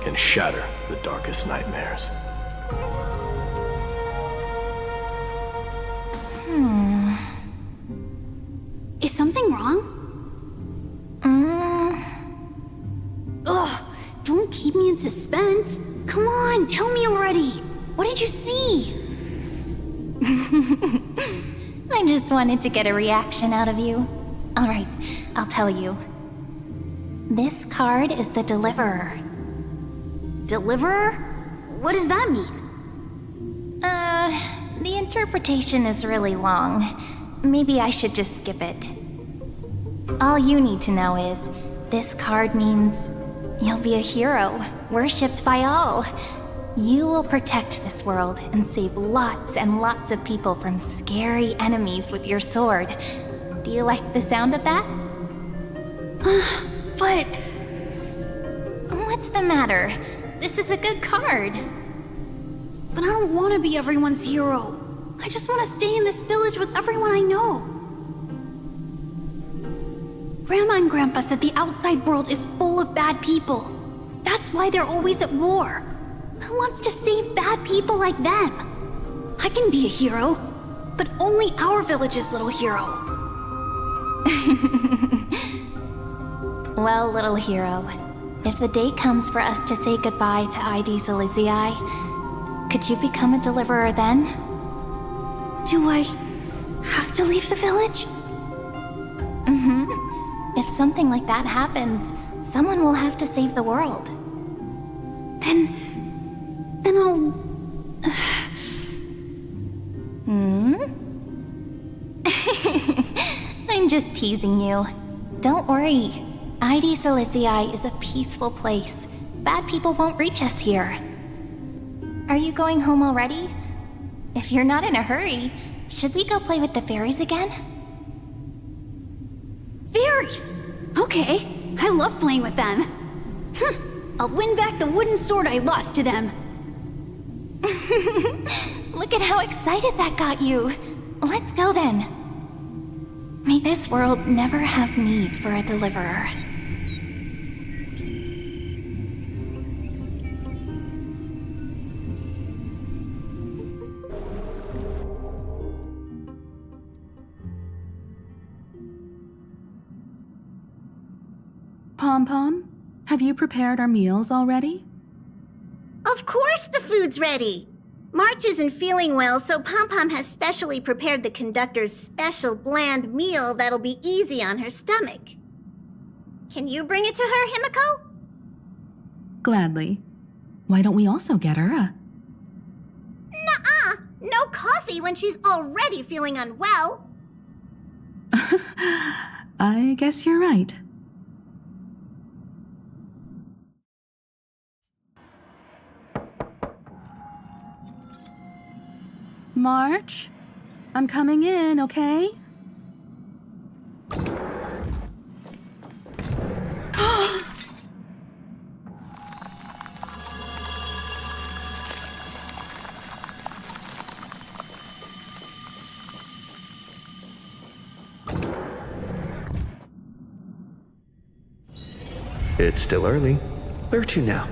can shatter the darkest nightmares. Is something wrong? Ugh, don't keep me in suspense. Come on, tell me already. What did you see? I just wanted to get a reaction out of you. Alright, I'll tell you. This card is the Deliverer. Deliverer? What does that mean? The interpretation is really long. Maybe I should just skip it. All you need to know is, this card means you'll be a hero, worshipped by all. You will protect this world and save lots and lots of people from scary enemies with your sword. Do you like the sound of that? But... What's the matter? This is a good card. But I don't want to be everyone's hero. I just want to stay in this village with everyone I know. Grandma and Grandpa said the outside world is full of bad people. That's why they're always at war. Who wants to save bad people like them? I can be a hero, but only our village's little hero. Well, little hero, if the day comes for us to say goodbye to ID Sileziae, could you become a deliverer then? Do I have to leave the village? Mm-hmm. If something like that happens, someone will have to save the world. Then I'll... I'm just teasing you. Don't worry. ID Sileziae is a peaceful place. Bad people won't reach us here. Are you going home already? If you're not in a hurry, should we go play with the fairies again? Fairies! Okay, I love playing with them. I'll win back the wooden sword I lost to them. Look at how excited that got you. Let's go then. May this world never have need for a deliverer. Pom-Pom, have you prepared our meals already? Of course the food's ready! March isn't feeling well, so Pom-Pom has specially prepared the conductor's special bland meal that'll be easy on her stomach. Can you bring it to her, Himiko? Gladly. Why don't we also get her a... Nuh-uh! No coffee when she's already feeling unwell! I guess you're right. March, I'm coming in, okay? It's still early. Where to now?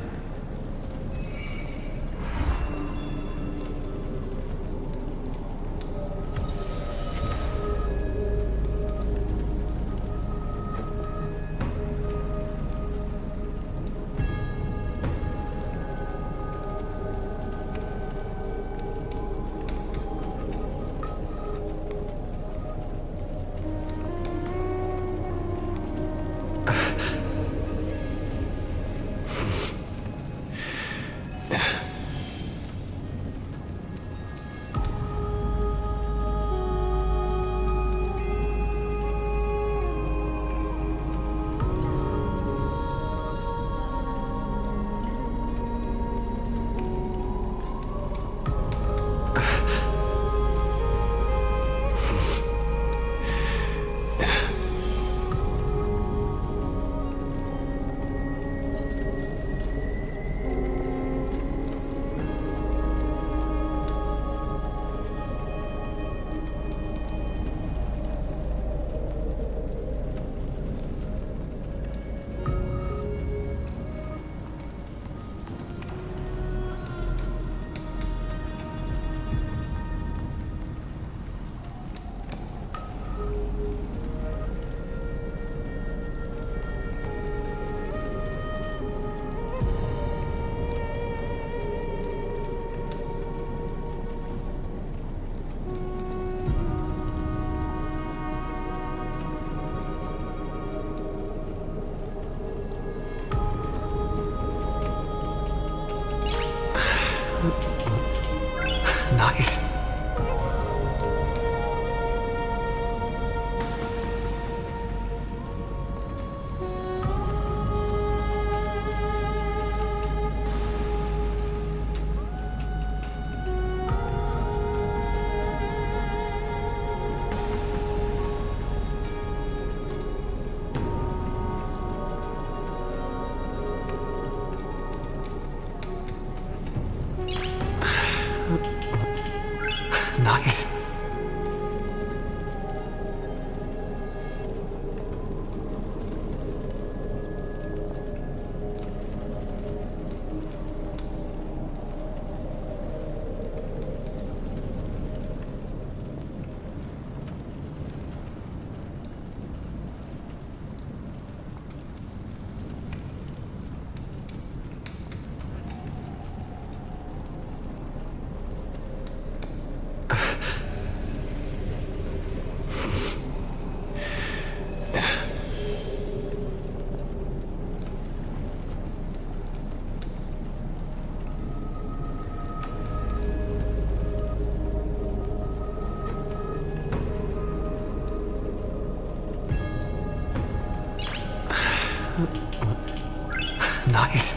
Nice. Nice.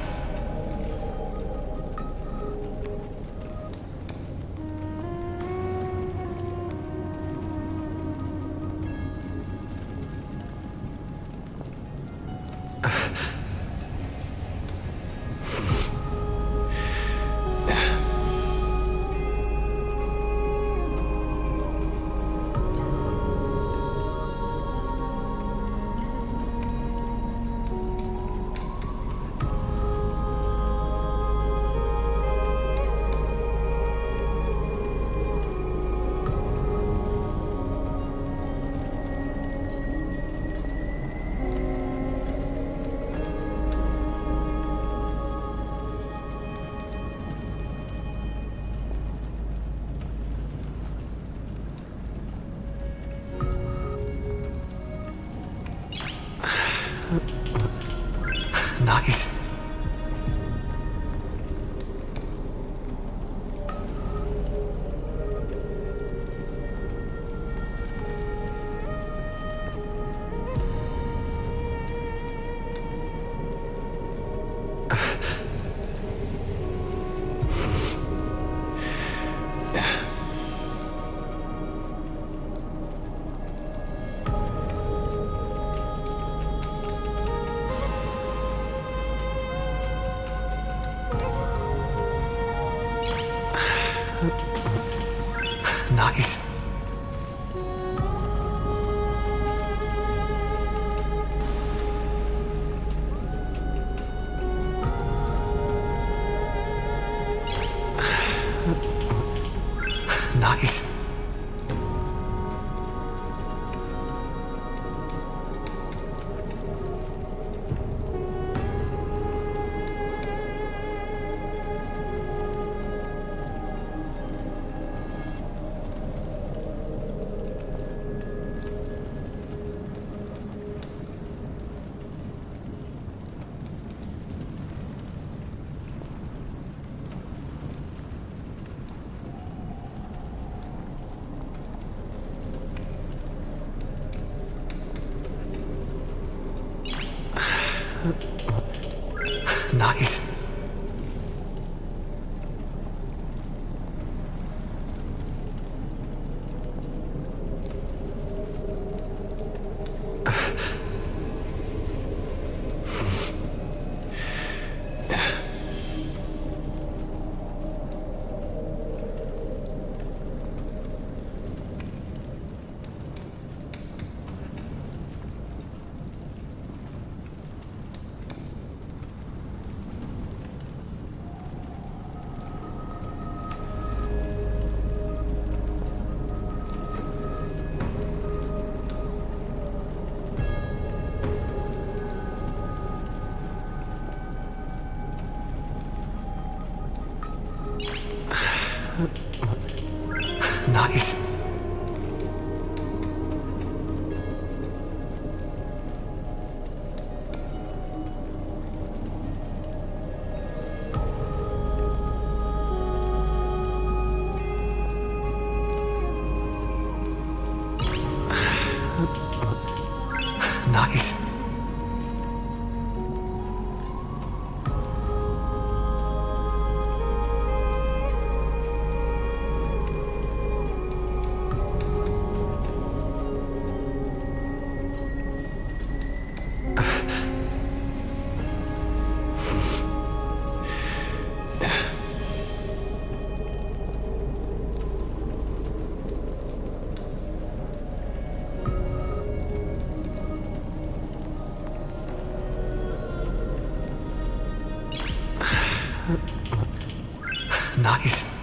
Nice. Nice. Nice. Nice. Nice. Nice.